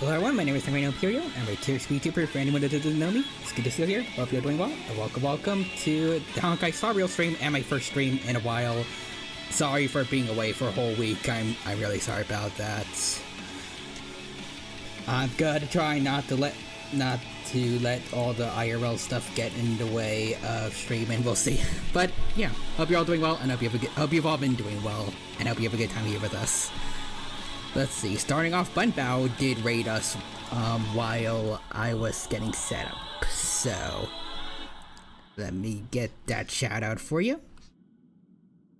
Hello everyone, my name is Reno Imperial. I'm a tier YouTuber for anyone that doesn't know me. It's good to see you here. Hope you're doing well. And welcome to the Honkai Star Rail stream and my first stream in a while. Sorry for being away for a whole week. I'm really sorry about that. I'm gonna try not to let all the IRL stuff get in the way of streaming. We'll see. But yeah, hope you're all doing well, and hope you've all been doing well, and hope you have a good time here with us. Let's see, starting off, Bunbao did raid us while I was getting set up, so let me get that shout out for you.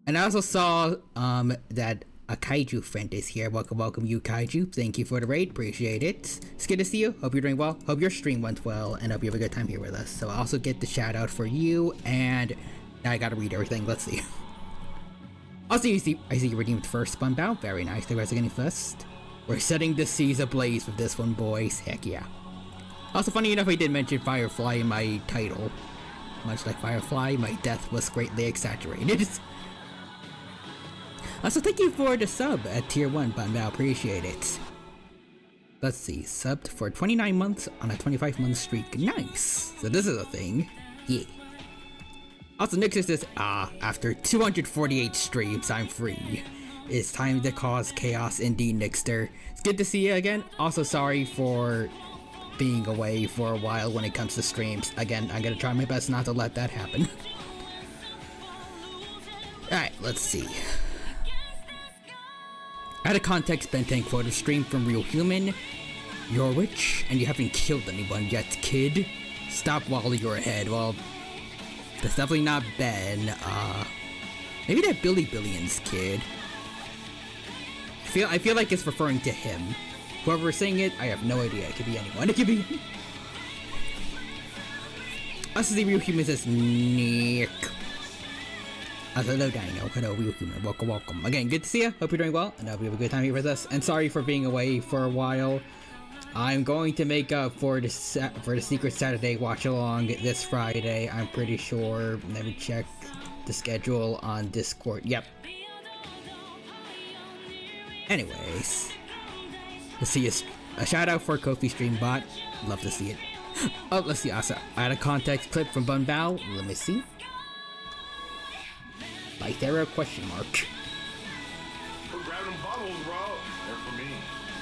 And I also saw that a kaiju friend is here. Welcome you kaiju. Thank you for the raid, appreciate it. It's good to see you, hope you're doing well, hope your stream went well, and hope you have a good time here with us. So I also get the shout out for you, and now I gotta read everything, let's see. Also, I see you redeemed first, Bunbao. Very nice. The rest are getting first. We're setting the seas ablaze with this one, boys. Heck yeah. Also, funny enough, I did mention Firefly in my title. Much like Firefly, my death was greatly exaggerated. Also, thank you for the sub at tier 1, Bunbao. Appreciate it. Let's see. Subbed for 29 months on a 25-month streak. Nice. So this is a thing. Yeah. Also, Nixer says, after 248 streams, I'm free. It's time to cause chaos indeed, Nixter. It's good to see you again. Also, sorry for being away for a while when it comes to streams. Again, I'm gonna try my best not to let that happen. Alright, let's see. Out of context, Bentang quote, stream from Real Human. You're rich, and you haven't killed anyone yet, kid. Stop while you're ahead. Well, that's definitely not Ben. Maybe that Billions kid. I feel like it's referring to him. Whoever's saying it, I have no idea. It could be anyone. It could be. Us as the Real Human says Nick. Hello Dino. Hello Real Human. Welcome. Again, good to see you. Hope you're doing well, and hope you have a good time here with us. And sorry for being away for a while. I'm going to make up for the Secret Saturday watch along this Friday, I'm pretty sure. Let me check the schedule on Discord. Yep. Anyways, let's see a shout out for Kofi Stream Bot. Love to see it. Oh, let's see. Also, out of context clip from Bunbao. Let me see. Lythera question mark. We're grabbing bottles, bro. They're for me.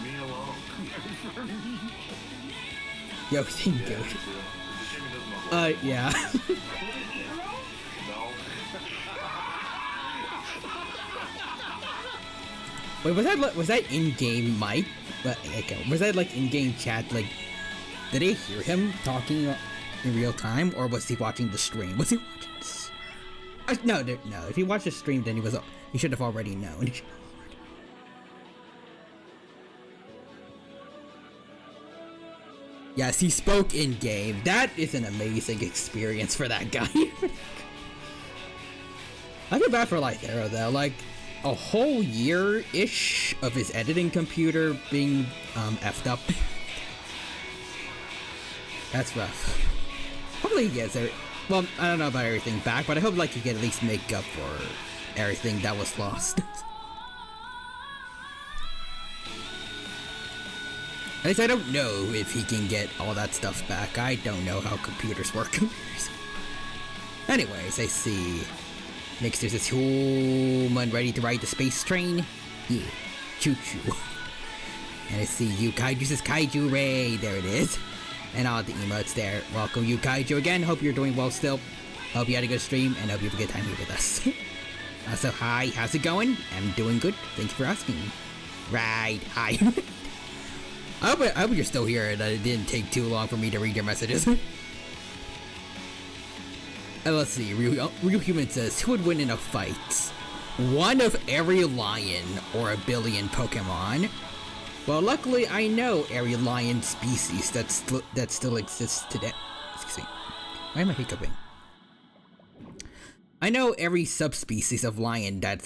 Me alone. For me. Yo, thank you. Yeah. No. Wait, was that in-game mic? Okay, was that like in-game chat? Like, did I hear him talking in real time, or was he watching the stream? Was he watching this? No. If he watched the stream, then he should have already known. Yes, he spoke in-game. That is an amazing experience for that guy. I feel bad for Lythera though, like, a whole year-ish of his editing computer being, effed up. That's rough. Hopefully he gets it. Well, I don't know about everything back, but I hope, like, he can at least make up for everything that was lost. At least I don't know if he can get all that stuff back. I don't know how computers work. Anyways, I see. Next there's this human ready to ride the space train. Yeah, choo-choo. And I see you Kaiju says Kaiju Ray. There it is. And all the emotes there. Welcome you Kaiju again. Hope you're doing well still. Hope you had a good stream and hope you have a good time here with us. Also, hi, how's it going? I'm doing good. Thank you for asking. Right, hi. I hope you're still here and it didn't take too long for me to read your messages. And let's see, Real Human says, who would win in a fight? One of every lion or a billion Pokemon? Well, luckily I know every lion species that still exists today. Excuse me. Why am I hiccuping? I know every subspecies of lion that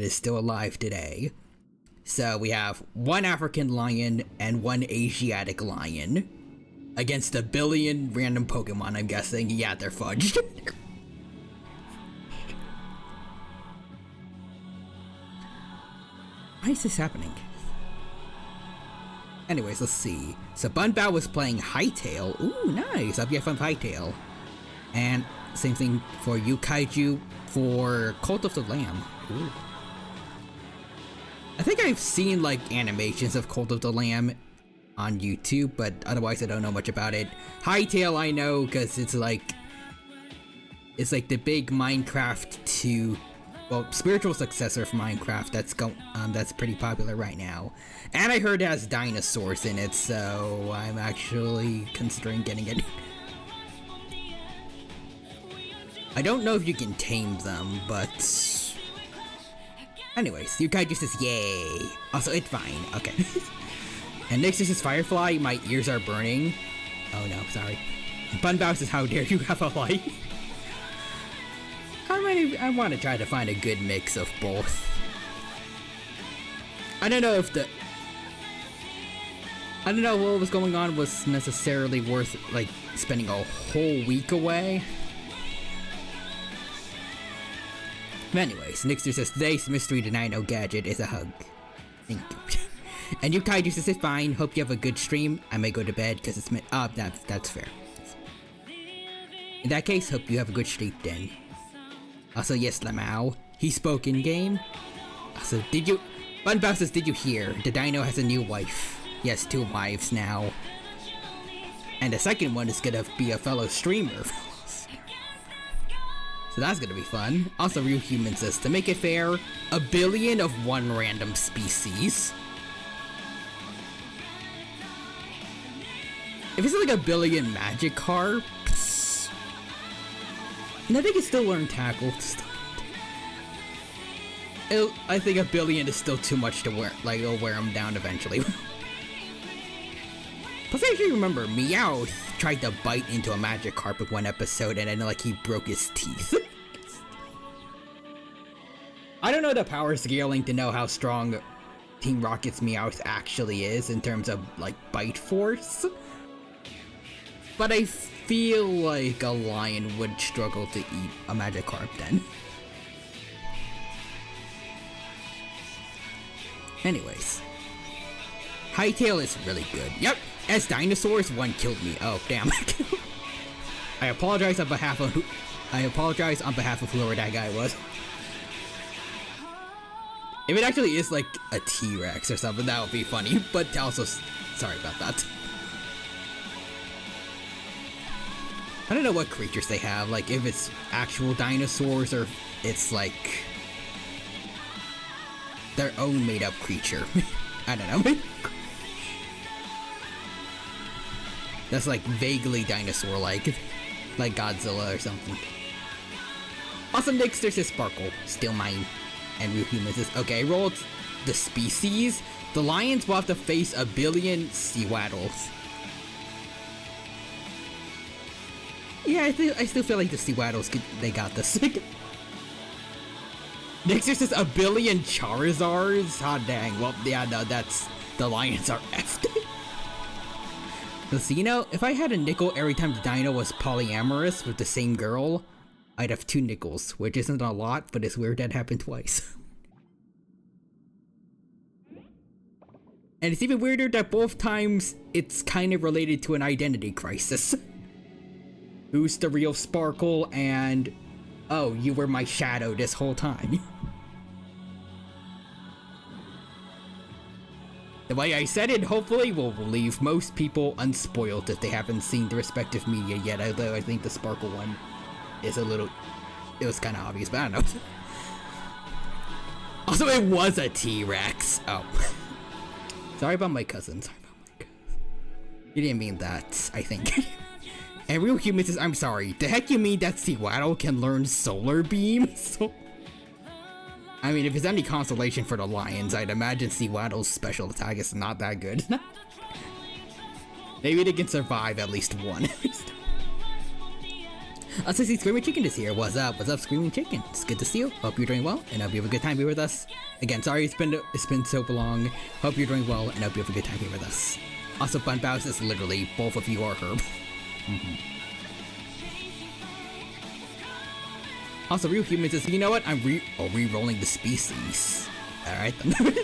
is still alive today. So we have one African lion and one Asiatic lion against a billion random Pokemon, I'm guessing. Yeah, they're fudged. Why is this happening? Anyways, let's see. So Bunbao was playing Hytale. Ooh, nice. Hope you have fun with Hytale. And same thing for you, Kaiju, for Cult of the Lamb. Ooh. I think I've seen like animations of Cult of the Lamb on YouTube, but otherwise I don't know much about it. Hytale I know because it's like the big Minecraft 2, well, spiritual successor of Minecraft that's pretty popular right now. And I heard it has dinosaurs in it, so I'm actually considering getting it. I don't know if you can tame them, but anyways, Yukaiju says yay. Also, it's fine. Okay. And Nixus says Firefly, my ears are burning. Oh no, sorry. Bunbao says how dare you have a light. I want to try to find a good mix of both. I don't know what was going on was necessarily worth like spending a whole week away. But anyways, Nixter says today's mystery to Nino gadget is a hug. Thank you. And Yukaiju says it's fine. Hope you have a good stream. I may go to bed because it's that's fair. In that case, hope you have a good sleep then. Also, yes, Lamau. He spoke in game. Also, Bunbao says, did you hear? The dino has a new wife. Yes, 2 wives now. And the second one is gonna be a fellow streamer. So that's gonna be fun. Also, Real Human says, to make it fair, 1 billion of one random species. If it's like 1 billion magic carps, and I think it's still learn tackle. I think 1 billion is still too much to wear. Like, it'll wear them down eventually. Plus, I actually remember Meowth tried to bite into a magic carp with one episode, and then like he broke his teeth. I don't know the power scaling to know how strong Team Rocket's Meowth actually is in terms of like bite force, but I feel like a lion would struggle to eat a magic carp then. Anyways, Hytale is really good. Yep, as dinosaurs, one killed me. Oh damn! I apologize on behalf of whoever that guy was. If it actually is like a T-Rex or something, that would be funny. But also, sorry about that. I don't know what creatures they have. Like if it's actual dinosaurs or it's like their own made-up creature. I don't know. That's like vaguely dinosaur-like, like Godzilla or something. Awesome Nixter says Sparkle, still mine. And Real Human says, okay, I rolled the species. The lions will have to face 1 billion Seawaddles. Yeah, I still feel like the Seawaddles, they got this. Nixer says 1 billion Charizards? Hot dang. Well, yeah, no, the lions are effed. So, you know, if I had a nickel every time the dino was polyamorous with the same girl, I'd have 2 nickels, which isn't a lot, but it's weird that happened twice. And it's even weirder that both times it's kind of related to an identity crisis. Who's the real Sparkle and, oh, you were my shadow this whole time. The way I said it hopefully will leave most people unspoiled if they haven't seen the respective media yet, although I think the Sparkle one is it was kind of obvious, but I don't know. Also, it was a T-Rex. Oh. Sorry about my cousin. You didn't mean that, I think. And Real Human says, I'm sorry. The heck you mean that Seawaddle can learn Solar Beam? So, I mean, if it's any consolation for the lions, I'd imagine Seawaddle's special attack is not that good. Maybe they can survive at least one. Sissy Screaming Chicken is here. What's up? What's up, Screaming Chicken? It's good to see you. Hope you're doing well, and hope you have a good time here with us. Again, sorry it's been so long. Hope you're doing well, and hope you have a good time here with us. Also, Bunbao says literally both of you are Herb. Also, Real Human says, you know what? I'm re-rolling the species. Alright then.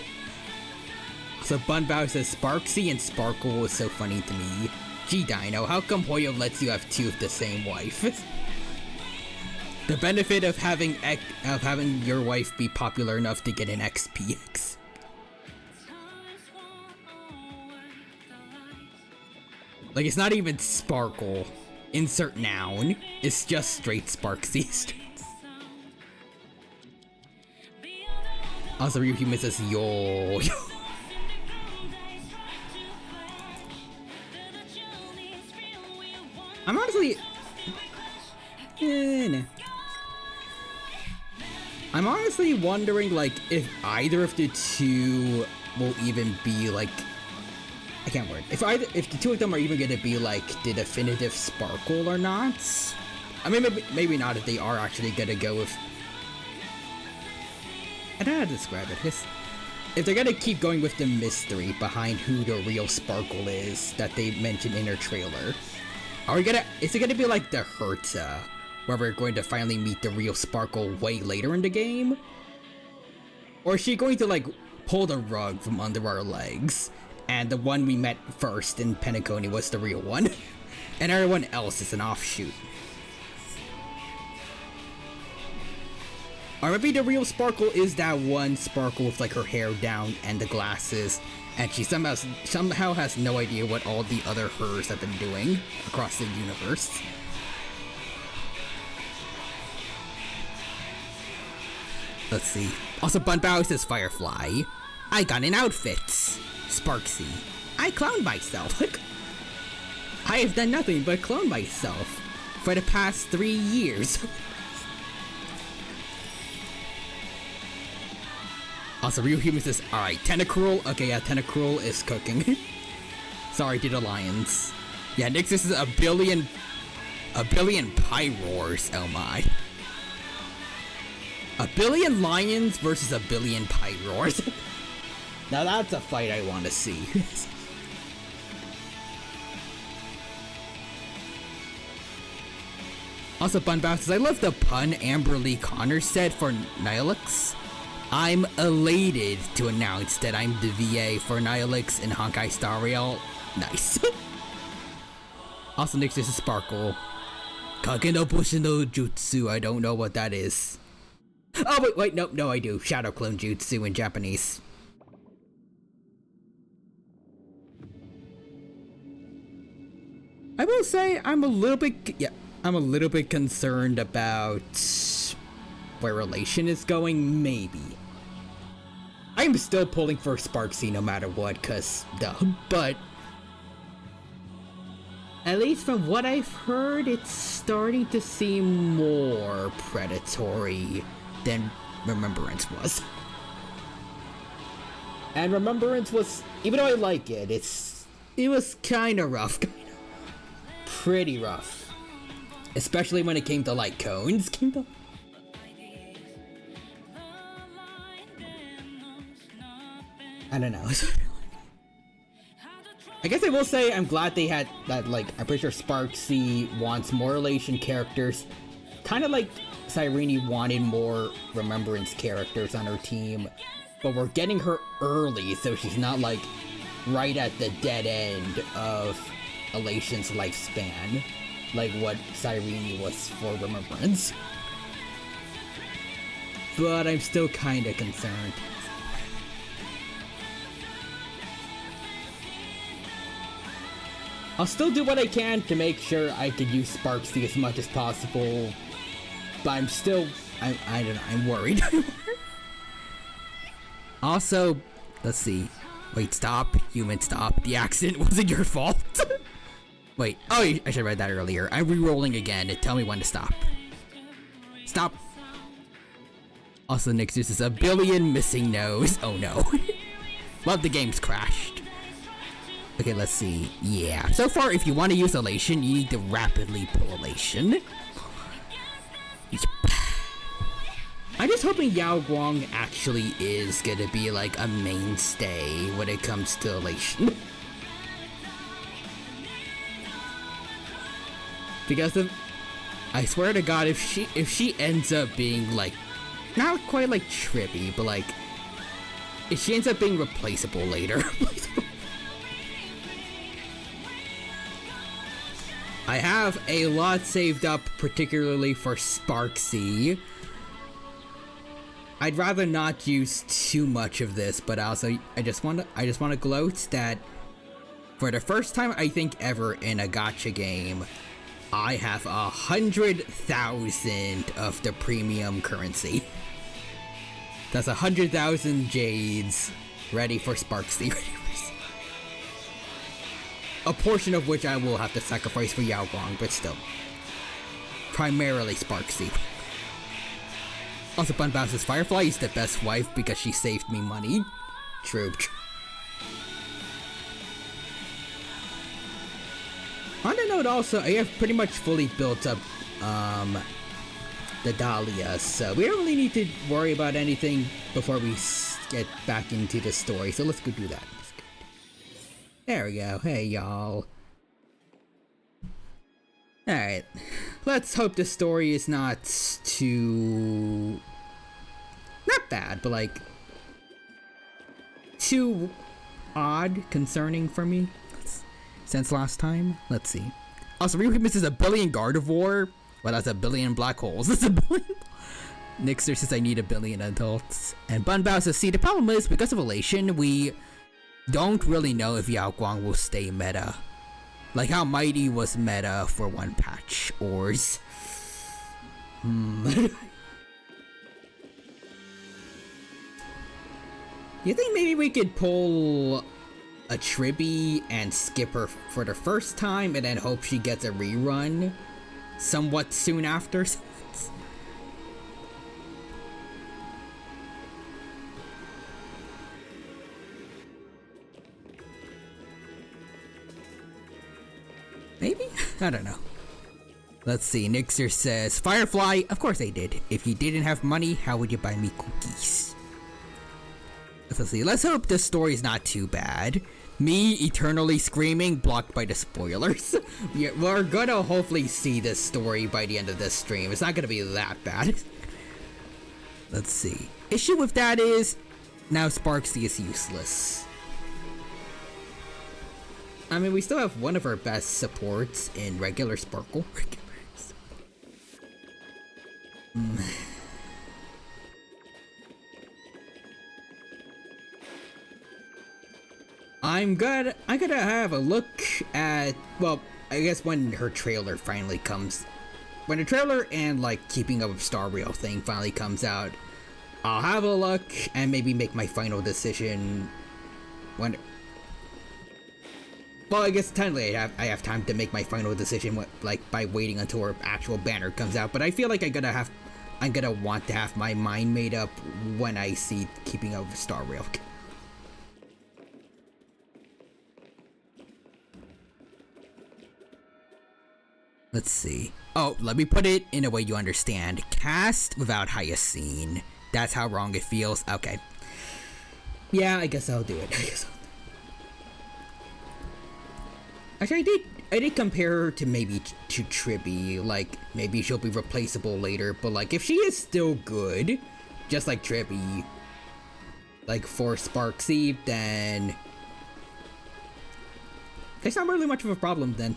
So Bunbow says Sparksy and Sparkle was so funny to me. Gee Dino, how come Hoyo lets you have two of the same wife? The benefit of having your wife be popular enough to get an XPX. Like, it's not even Sparkle. Insert noun. It's just straight Sparksy. Also, Ryuhime says yo. I'm honestly... nah. I'm honestly wondering, like, if either of the two will even be, like... I can't word. If the two of them are even gonna be, like, the definitive Sparkle or not. I mean, maybe not if they are actually gonna go with... I don't know how to describe it. If they're gonna keep going with the mystery behind who the real Sparkle is that they mentioned in their trailer, is it gonna be like the Herta, where we're going to finally meet the real Sparkle way later in the game? Or is she going to, like, pull the rug from under our legs, and the one we met first in Penacony was the real one, and everyone else is an offshoot? Or maybe the real Sparkle is that one Sparkle with, like, her hair down and the glasses, and she somehow has no idea what all the other hers have been doing across the universe. Let's see. Also, Bunbow says Firefly. I got an outfit. Sparksy. I cloned myself. I have done nothing but clone myself for the past 3 years. Also, Ryuhime says, alright, Tentacruel. Okay, yeah, Tentacruel is cooking. Sorry to the lions. Yeah, Nix, this is a billion Pyroars, oh my. A billion lions versus a billion Pyroars. Now that's a fight I want to see. Also, Bunbow says, I love the pun Amber Lee Connor said for Nihilix. I'm elated to announce that I'm the VA for Nihilix in Honkai Star Rail. Nice. Also, next is Sparkle. Kage no Bushi no Jutsu. I don't know what that is. Oh, wait, no, I do. Shadow Clone Jutsu in Japanese. I will say I'm a little bit concerned about where Relation is going, maybe. I'm still pulling for Sparksy no matter what, cause duh, but at least from what I've heard, it's starting to seem more predatory than Remembrance was. And Remembrance was, even though I like it, it was kinda rough, pretty rough. Especially when it came to light cones. I don't know. I guess I will say I'm glad they had that, like, I'm pretty sure Sparksy wants more Relation characters. Kind of like Cyrene wanted more Remembrance characters on her team. But we're getting her early, so she's not, like, right at the dead end of Elation's lifespan. Like what Cyrene was for Remembrance. But I'm still kinda concerned. I'll still do what I can to make sure I could use Sparksy as much as possible. But I'm still, I don't know, I'm worried. Also, let's see. Wait, stop. Human, stop. The accident wasn't your fault. Wait, oh, I should have read that earlier. I'm re-rolling again. Tell me when to stop. Stop. Also, Nixus is a billion missing nose. Oh no. Love the game's crashed. Okay, let's see. Yeah. So far, if you want to use Elation, you need to rapidly pull Elation. I'm just hoping Yao Guang actually is gonna be like a mainstay when it comes to Elation. Because I swear to God, if she ends up being like, not quite like trippy, but like she ends up being replaceable later. I have a lot saved up, particularly for Sparksy. I'd rather not use too much of this, but also I just want to gloat that for the first time I think ever in a gacha game, I have 100,000 of the premium currency. That's 100,000 jades ready for Sparksy. A portion of which I will have to sacrifice for Yao Guang, but still. Primarily Sparksy. Also, Bunbouse's Firefly is the best wife because she saved me money. True. On the note also, I have pretty much fully built up the Dahlia, so we don't really need to worry about anything before we get back into the story, so let's go do that. There we go. Hey, y'all. Alright. Let's hope the story is not too... not bad, but like... too odd, concerning for me. Since last time? Let's see. Also, Ryuhi misses a billion Gardevoir. Well, that's a billion black holes. That's a billion... Nixer says I need a billion adults. And Bunbao says, see, the problem is, because of Elation, we don't really know if Yao Guang will stay meta. Like how Mighty was meta for one patch, ors. You think maybe we could pull a Tribby and skip her for the first time and then hope she gets a rerun somewhat soon after? Maybe? I don't know. Let's see, Nixer says, Firefly, of course I did. If you didn't have money, how would you buy me cookies? Let's see, let's hope the story's not too bad. Me eternally screaming, blocked by the spoilers. We're gonna hopefully see this story by the end of this stream. It's not gonna be that bad. Let's see. Issue with that is, now Sparksy is useless. I mean, we still have one of our best supports in regular Sparkle. I'm gonna have a look at, well, I guess when her trailer finally comes. When the trailer and, like, Keeping Up with Star Rail thing finally comes out, I'll have a look and maybe make my final decision when... Well, I guess technically I have time to make my final decision, like, by waiting until her actual banner comes out. But I feel like I'm gonna want to have my mind made up when I see Keeping Up with Star Rail. Let's see. Oh, let me put it in a way you understand. Cast without Hyacine. That's how wrong it feels. Okay. Yeah, I guess I'll do it. Actually, I did compare her to maybe to Tribby, like, maybe she'll be replaceable later, but like, if she is still good, just like Tribby, like, for Sparksy, then it's not really much of a problem then.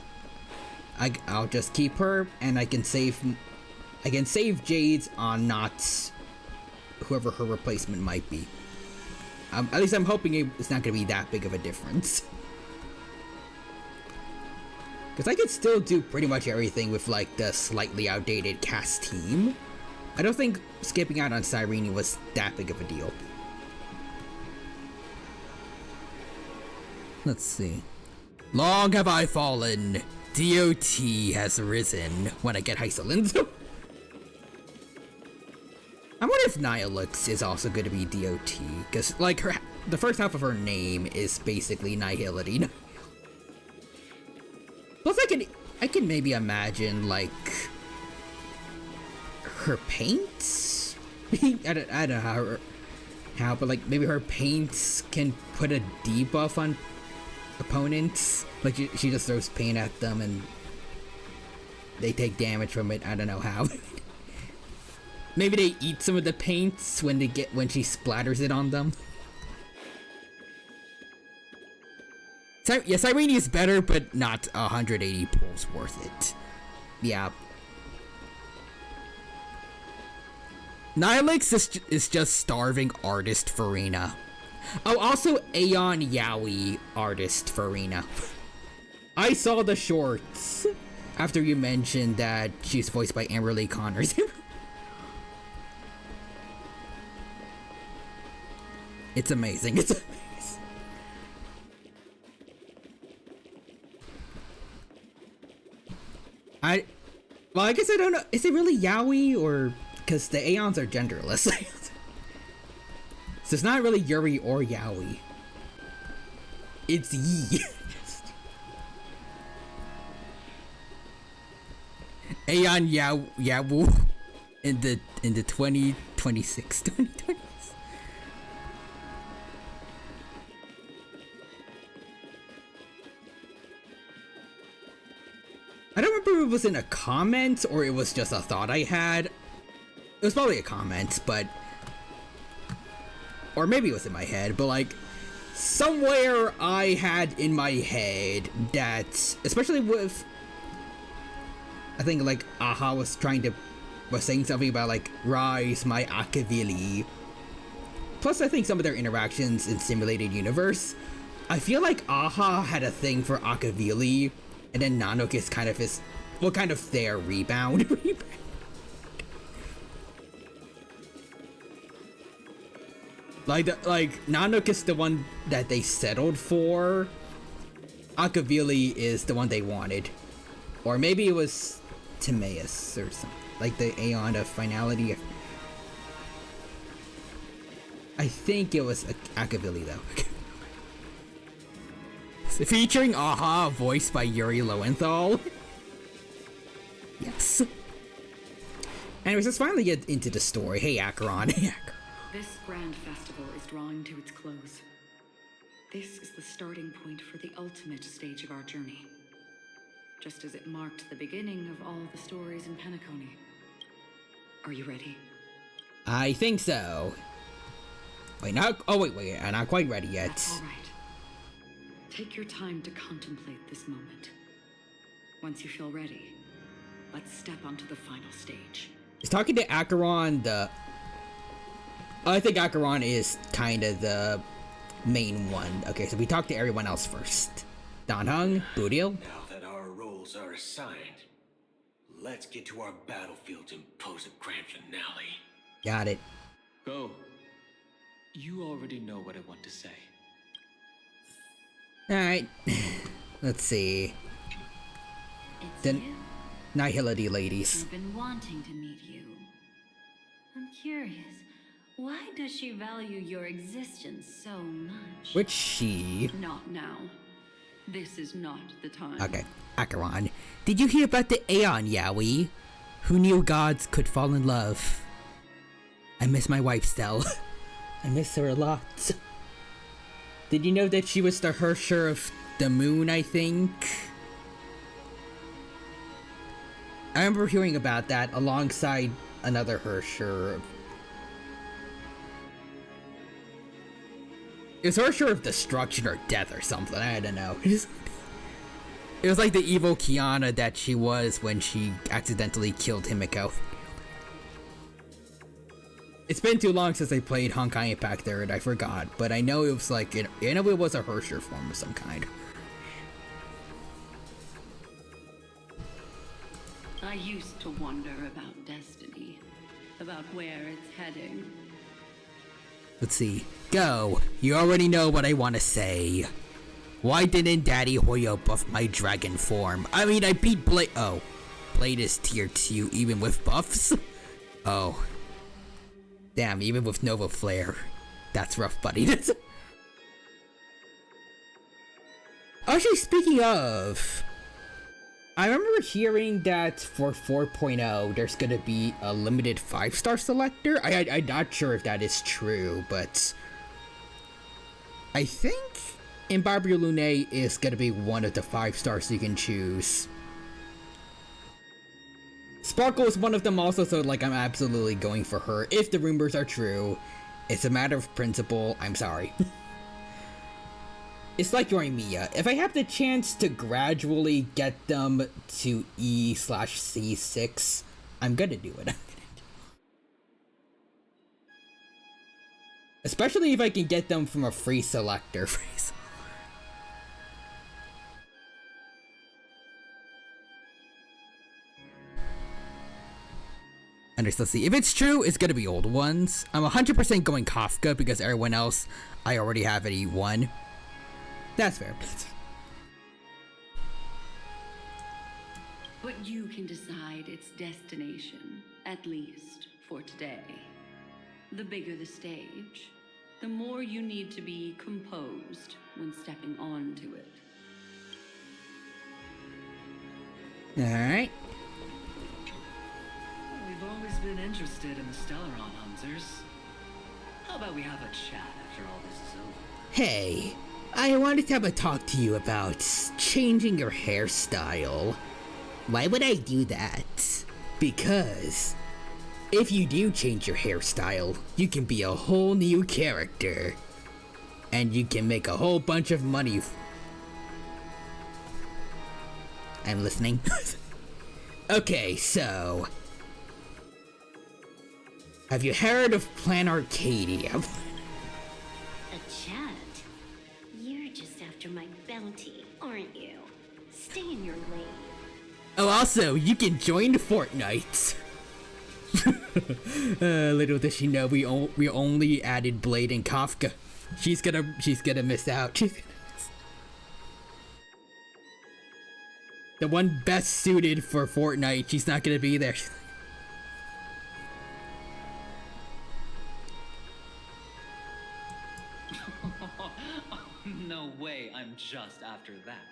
I'll just keep her, and I can save Jades on not whoever her replacement might be. At least I'm hoping it's not gonna be that big of a difference. Because I could still do pretty much everything with, like, the slightly outdated cast team. I don't think skipping out on Cyrene was that big of a deal. Let's see. Long have I fallen. DOT has risen when I get Hysolins. I wonder if Nihilux is also going to be DOT. Because, like, the first half of her name is basically Nihility. Plus, I can maybe imagine, like, her paints? I don't know how, but, like, maybe her paints can put a debuff on opponents. Like, she just throws paint at them and they take damage from it. I don't know how. Maybe they eat some of the paints when she splatters it on them. Yeah, Cyrene is better, but not 180 pulls worth it. Yeah. Nihilix is just starving artist Farina. Oh, also Aeon Yaoi artist Farina. I saw the shorts after you mentioned that she's voiced by Amberly Connors. It's amazing. It's amazing. Well, I guess I don't know. Is it really Yaoi or because the Aeons are genderless? So it's not really Yuri or Yaoi. It's Yi. Aeon Yawu in the 2026 2020s. I don't remember if it was in a comment or it was just a thought I had. It was probably a comment, but or maybe it was in my head, but like somewhere I had in my head that, especially with, I think like Aha was saying something about like Rise my Akavili. Plus I think some of their interactions in Simulated Universe, I feel like Aha had a thing for Akavili, and then Nanook is kind of his, well, kind of their rebound. Like Nanook is the one that they settled for. Akavili is the one they wanted. Or maybe it was Timaeus or something. Like the Aeon of Finality. I think it was Akavili though. Featuring Aha, voiced by Yuri Lowenthal. Yes. Anyways, let's finally get into the story. Hey, Acheron. Hey, Acheron. This grand festival is drawing to its close. This is the starting point for the ultimate stage of our journey. Just as it marked the beginning of all the stories in Penacony. Are you ready? I think so. Wait, not quite ready yet. That's all right. Take your time to contemplate this moment. Once you feel ready, let's step onto the final stage. Is talking to Acheron I think Acheron is kind of the main one. Okay, so we talk to everyone else first. Danheng, Budil. Now that our roles are assigned, let's get to our battlefield and pose a grand finale. Got it. Go. You already know what I want to say. Alright. Let's see. It's Then you. Nihility ladies. I've been wanting to meet you. I'm curious. Why does she value your existence so much? Which she? Not now. This is not the time. Okay, Acheron. Did you hear about the Aeon Yaoi? Who knew gods could fall in love? I miss my wife, Stell. I miss her a lot. Did you know that she was the Hersher of the moon, I think? I remember hearing about that alongside another Hersher. It was Hersher of destruction or death or something, I don't know. It was like the evil Kiana that she was when she accidentally killed Himiko. It's been too long since I played Honkai Impact 3rd, I forgot, but I know it was like, I know it was a Hersher form of some kind. I used to wonder about destiny, about where it's heading. Let's see. Go. You already know what I want to say. Why didn't Daddy Hoyo buff my dragon form? I mean, I beat Blade. Oh. Blade is tier 2 even with buffs? Oh. Damn, even with Nova Flare. That's rough, buddy. Actually, speaking of, I remember hearing that for 4.0, there's gonna be a limited 5-star selector. I'm not sure if that is true, but I think Imbarbier Lune is gonna be one of the 5 stars you can choose. Sparkle is one of them also, so like I'm absolutely going for her. If the rumors are true, it's a matter of principle. I'm sorry. it's like Yoimiya. If I have the chance to gradually get them to E/C6, I'm gonna do it. Especially if I can get them from a free selector. Let's see. If it's true, it's gonna be old ones. I'm 100% going Kafka because everyone else I already have at E1. That's fair. But you can decide its destination, at least for today. The bigger the stage, the more you need to be composed when stepping onto it. Alright. We've always been interested in the Stellaron hunters. How about we have a chat after all this is over? Hey, I wanted to have a talk to you about changing your hairstyle. Why would I do that? Because if you do change your hairstyle, you can be a whole new character. And you can make a whole bunch of money. I'm listening. Okay, so have you heard of Plan Arcadia? A chat? You're just after my bounty, aren't you? Stay in your lane. Oh, also, you can join Fortnite. Little does she know we only added Blade and Kafka. She's gonna miss out. The one best suited for Fortnite, she's not gonna be there. No way, I'm just after that.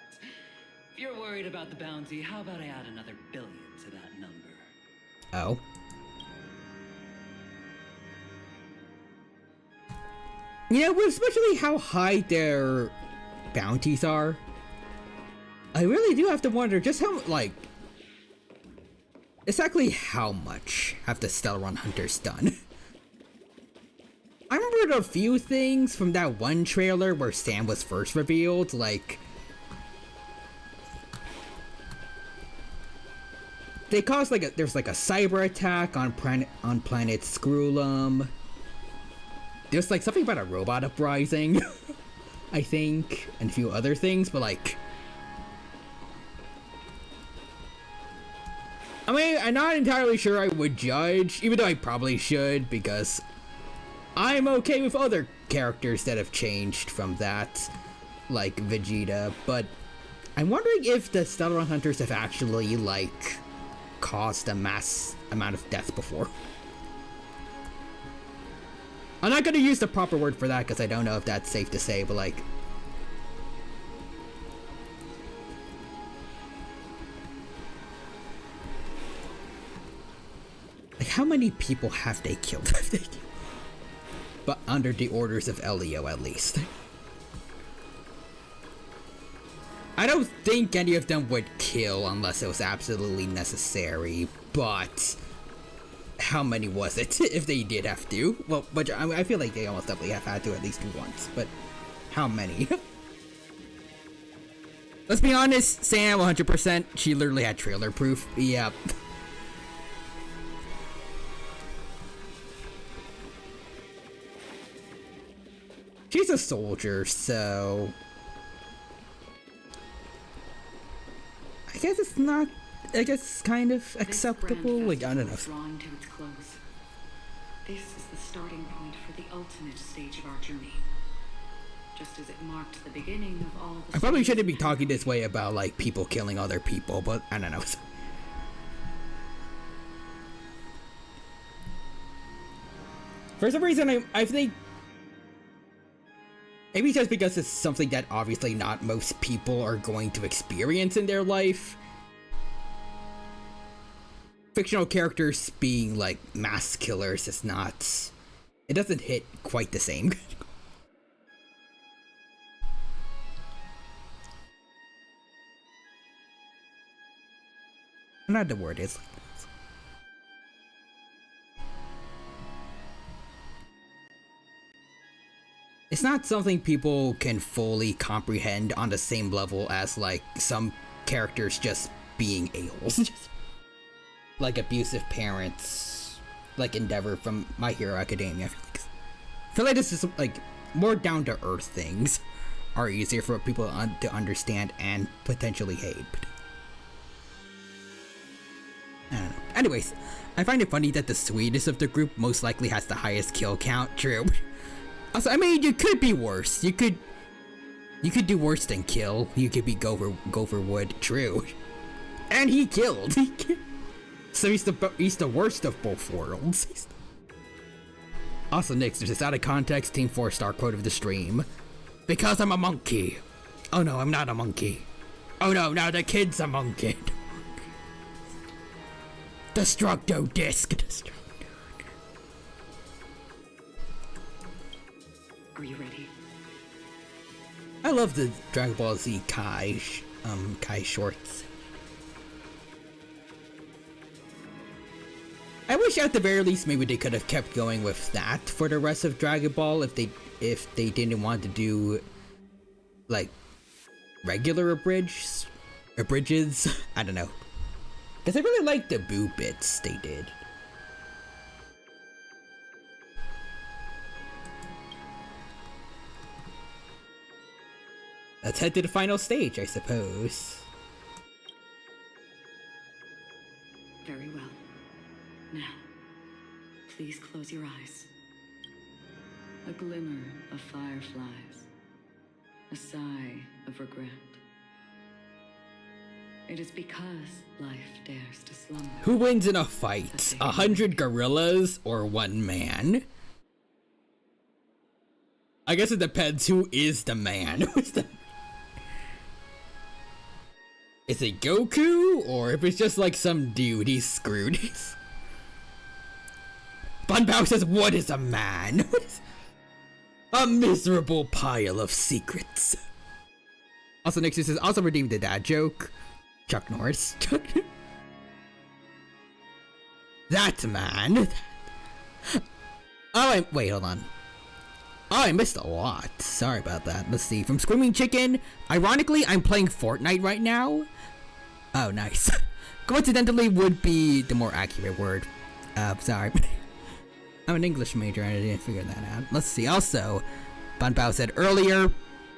If you're worried about the bounty, how about I add another billion to that number? Oh. You know, especially how high their bounties are, I really do have to wonder just how, like, exactly how much have the Stellaron Hunters done? I remembered a few things from that one trailer where Sam was first revealed, like they caused there's like a cyber attack on planet Screwlum. There's like something about a robot uprising, I think, and a few other things, but like, I mean, I'm not entirely sure I would judge, even though I probably should, because I'm okay with other characters that have changed from that, like Vegeta, but I'm wondering if the Stellaron Hunters have actually, like, caused a mass amount of death before. I'm not gonna use the proper word for that because I don't know if that's safe to say, but like, how many people have they killed? But under the orders of Elio, at least. I don't think any of them would kill unless it was absolutely necessary, but how many was it if they did have to? Well, but I feel like they almost definitely have had to at least once, but how many? Let's be honest, Sam, 100%, she literally had trailer proof. Yep. She's a soldier, so I guess it's not. I guess it's kind of acceptable. Like, I don't know. Drawing to its close. This is the starting point for the ultimate stage of our journey. Just as it marked the beginning of all the. I probably shouldn't be talking this way about like people killing other people, but I don't know. For some reason, I think. Maybe just because it's something that obviously not most people are going to experience in their life. Fictional characters being like mass killers is not. It doesn't hit quite the same. I don't know what the word is. it's not something people can fully comprehend on the same level as like some characters just being a-holes. Like abusive parents, like Endeavor from My Hero Academia. I feel like this is like more down to earth things are easier for people to understand and potentially hate. I don't know. Anyways, I find it funny that the sweetest of the group most likely has the highest kill count. True. Also, I mean, you could be worse. You could do worse than kill. You could be Gopher Wood. True. And he killed. So he's the worst of both worlds. Also, next, there's this out of context Team 4-star quote of the stream. Because I'm a monkey. Oh no, I'm not a monkey. Oh no, now the kid's a monkey. Destructo Disc. Are you ready? I love the Dragon Ball Z Kai shorts. I wish at the very least maybe they could have kept going with that for the rest of Dragon Ball if they didn't want to do like regular abridges. I don't know. Because I really like the boo bits they did. Let's head to the final stage, I suppose. Very well. Now, please close your eyes. A glimmer of fireflies. A sigh of regret. It is because life dares to slumber. Who wins in a fight? 100 gorillas or 1 man? I guess it depends who is the man. Is it Goku? Or if it's just like some dude, he's screwed. Bunbao says, what is a man? A miserable pile of secrets. Also, Nixie says, also redeemed the dad joke. Chuck Norris. That man. Oh, wait, hold on. Oh, I missed a lot. Sorry about that. Let's see. From Screaming Chicken. Ironically, I'm playing Fortnite right now. Oh, nice. Coincidentally would be the more accurate word. Sorry. I'm an English major and I didn't figure that out. Let's see. Also, Banbao said earlier,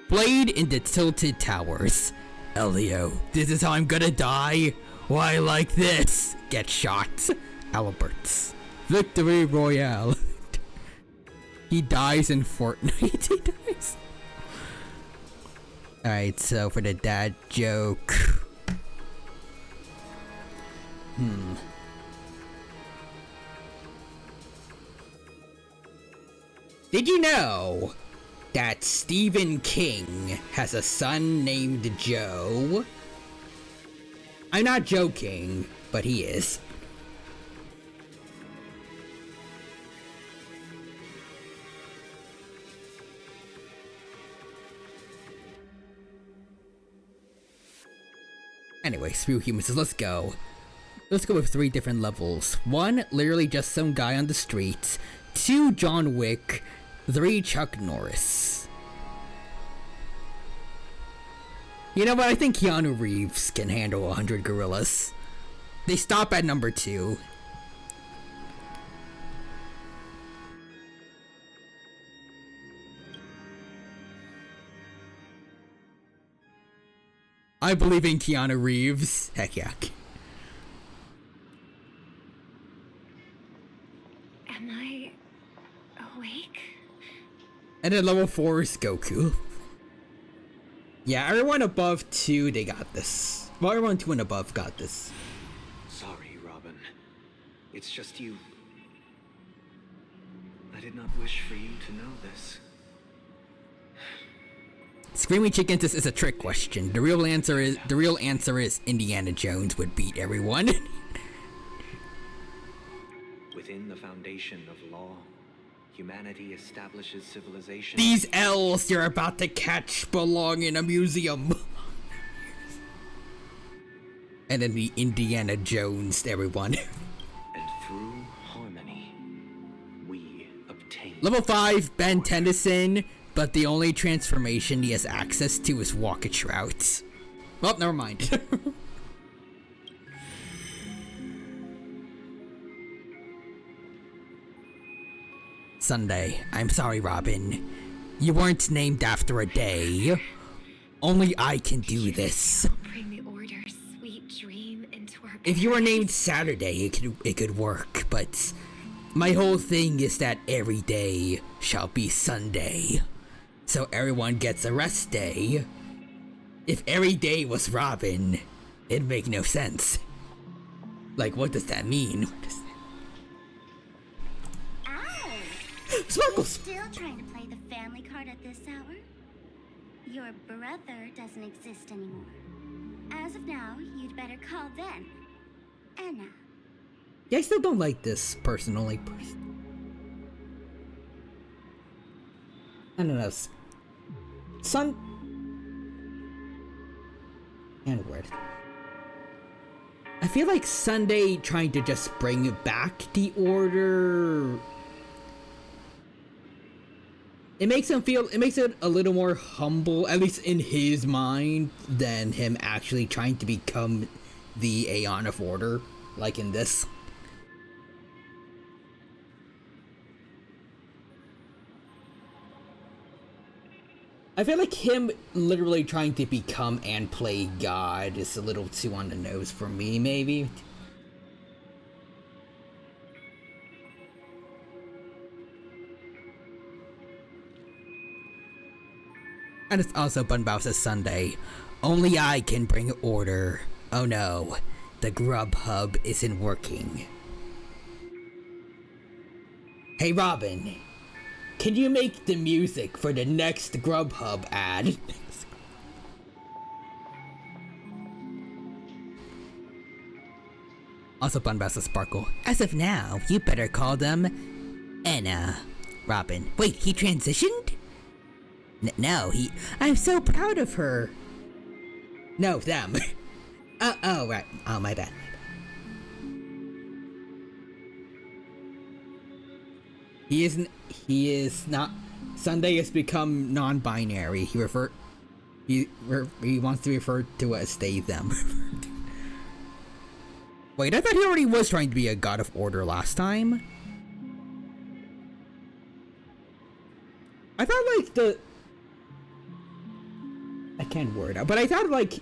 Blade in the Tilted Towers. Elio, this is how I'm gonna die? Why like this? Get shot. Alberts. Victory Royale. He dies in Fortnite. He dies. Alright, so for the dad joke. Did you know that Stephen King has a son named Joe? I'm not joking, but he is. Anyway, screw humans, let's go. Let's go with 3 different levels. 1, literally just some guy on the streets. 2, John Wick. 3, Chuck Norris. You know what, I think Keanu Reeves can handle 100 gorillas. They stop at number 2. I believe in Keanu Reeves. Heck yeah. Am I awake? And then level 4 is Goku. Yeah, everyone above 2, they got this. Well, everyone 2 and above got this. Sorry, Robin. It's just you. I did not wish for you to know this. Screaming Chickens is a trick question. The real answer is Indiana Jones would beat everyone. Within the foundation of law, humanity establishes civilization. These L's you're about to catch belong in a museum. And then the Indiana Jones, everyone. And through harmony, we obtain. Level 5, Ben Tennyson. but the only transformation he has access to is Rocket Trout. Well, never mind. Sunday. I'm sorry, Robin. You weren't named after a day. Only I can do this. Bring the order, sweet dream into our If you were named Saturday, it could work, but my whole thing is that every day shall be Sunday. So everyone gets a rest day. If every day was Robin, it'd make no sense. Like, what does that mean? Sparkles! Still trying to play the family card at this hour? Your brother doesn't exist anymore. As of now, you'd better call them Anna. Yeah, I still don't like this personally. I don't know. And weird. I feel like Sunday trying to just bring back the order. It makes it a little more humble, at least in his mind, than him actually trying to become the Aeon of Order, like in this. I feel like him literally trying to become and play God is a little too on the nose for me, maybe. And it's also Bunbowser's Sunday. Only I can bring order. Oh no, the Grub Hub isn't working. Hey Robin, can you make the music for the next Grubhub ad? Also Bunbowser Sparkle. As of now, you better call them Anna. Robin. Wait, he transitioned? No, I'm so proud of her. No, them. Oh, right. Oh, my bad. He is not. Sunday has become non-binary. He wants to refer to as they, them. Wait, I thought he already was trying to be a god of order last time. I thought, like, I can't word out, but I thought, like,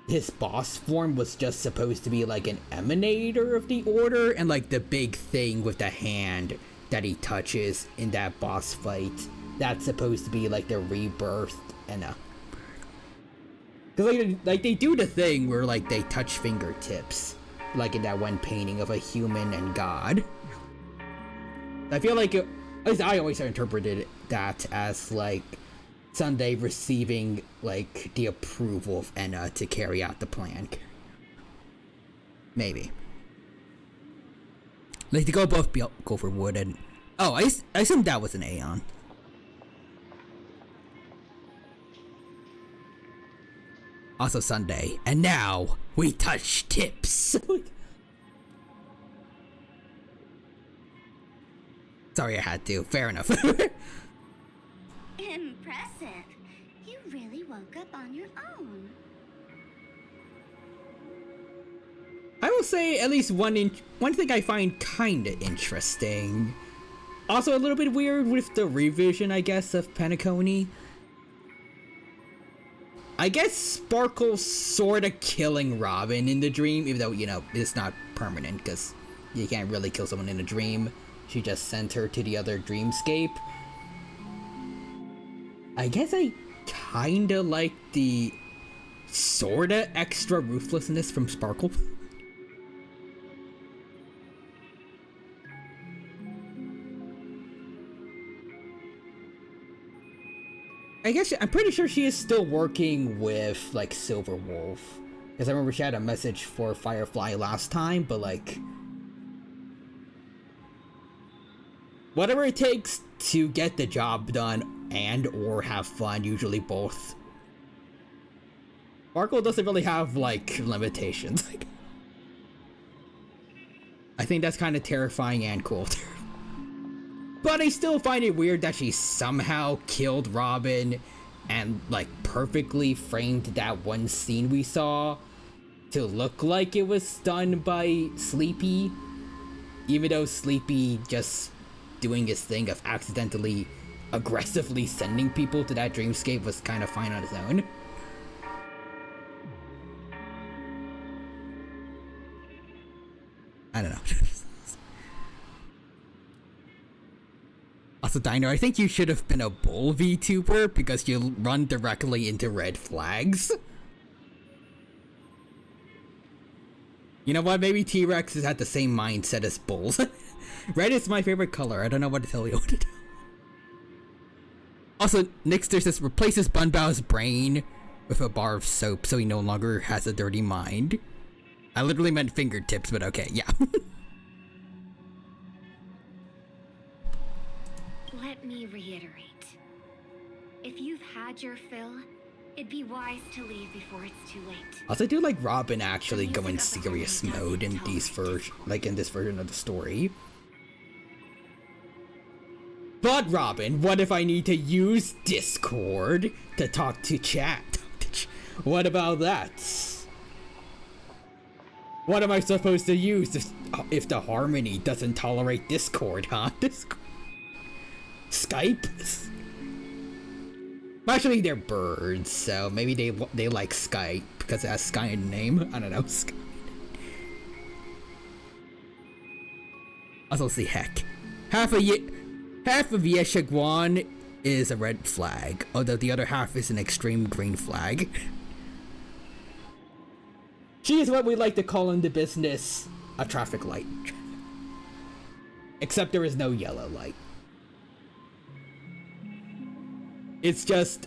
his boss form was just supposed to be, like, an emanator of the order, and, like, the big thing with the hand that he touches in that boss fight, that's supposed to be, like, the rebirth, and, because, like, they do the thing where, like, they touch fingertips, like in that one painting of a human and God. I feel like, at least I always interpreted that as, like, Sunday receiving, like, the approval of Enna to carry out the plan. Maybe. Like, to go for wood and... Oh, I assumed that was an Aeon. Also Sunday. And now, we touch tips! Sorry, I had to. Fair enough. Impressive. You really woke up on your own. I will say at least one thing I find kinda interesting. Also a little bit weird with the revision, I guess, of Penacony. I guess Sparkle's sorta killing Robin in the dream, even though, you know, it's not permanent, because you can't really kill someone in a dream. She just sent her to the other dreamscape. I guess I kinda like the sorta extra ruthlessness from Sparkle. I guess I'm pretty sure she is still working with, like, Silver Wolf. Because I remember she had a message for Firefly last time, but, like... whatever it takes to get the job done and or have fun, usually both. Sparkle doesn't really have, like, limitations. I think that's kind of terrifying and cool. But I still find it weird that she somehow killed Robin and, like, perfectly framed that one scene we saw to look like it was done by Sleepy. Even though Sleepy just doing his thing of accidentally, aggressively sending people to that dreamscape was kind of fine on its own. I don't know. Also, Dino, I think you should have been a bull VTuber because you run directly into red flags. You know what? Maybe T-Rexes had the same mindset as bulls. Red is my favorite color. I don't know what to tell you. Also, Nixter says replaces Bunbao's brain with a bar of soap so he no longer has a dirty mind. I literally meant fingertips, but okay, yeah. Let me reiterate. If you've had your fill, it'd be wise to leave before it's too late. Also, I do like Robin actually going serious mode in these in this version of the story. But Robin, what if I need to use Discord to talk to chat? What about that? What am I supposed to use if the Harmony doesn't tolerate Discord, huh? Skype? Actually, they're birds, so maybe they like Skype because it has Sky in the name. I don't know. Also, see, heck, half of Yeshiguan is a red flag, although the other half is an extreme green flag. She is what we like to call in the business a traffic light. Except there is no yellow light. It's just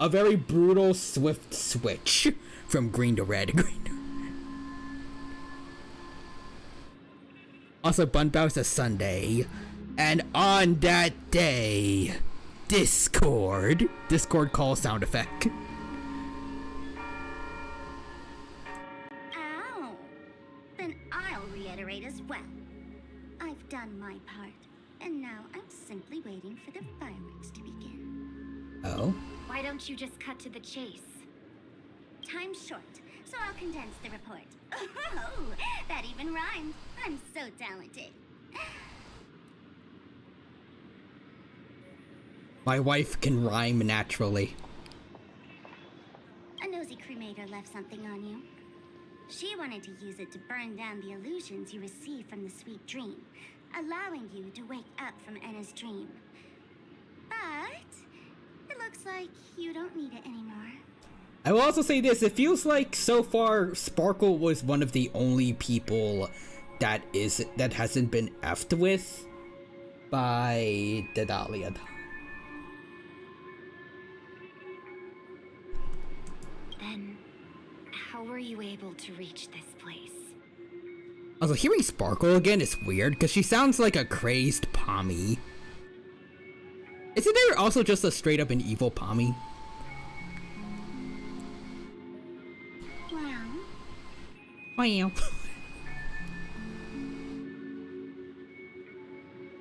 a very brutal, swift switch from green to red. Also, Bunbao's a Sunday. And on that day, Discord call sound effect. Ow! Then I'll reiterate as well. I've done my part, and now I'm simply waiting for the fireworks to begin. Oh? Why don't you just cut to the chase? Time's short, so I'll condense the report. Oh, that even rhymed. I'm so talented. My wife can rhyme naturally. A nosy cremator left something on you. She wanted to use it to burn down the illusions you received from the sweet dream, allowing you to wake up from Enna's dream. But it looks like you don't need it anymore. I will also say this, it feels like so far Sparkle was one of the only people that hasn't been effed with by the Dahlia. Then, how were you able to reach this place? Also, hearing Sparkle again is weird because she sounds like a crazed Pommy. Isn't there also just a straight up an evil Pommy? Wow.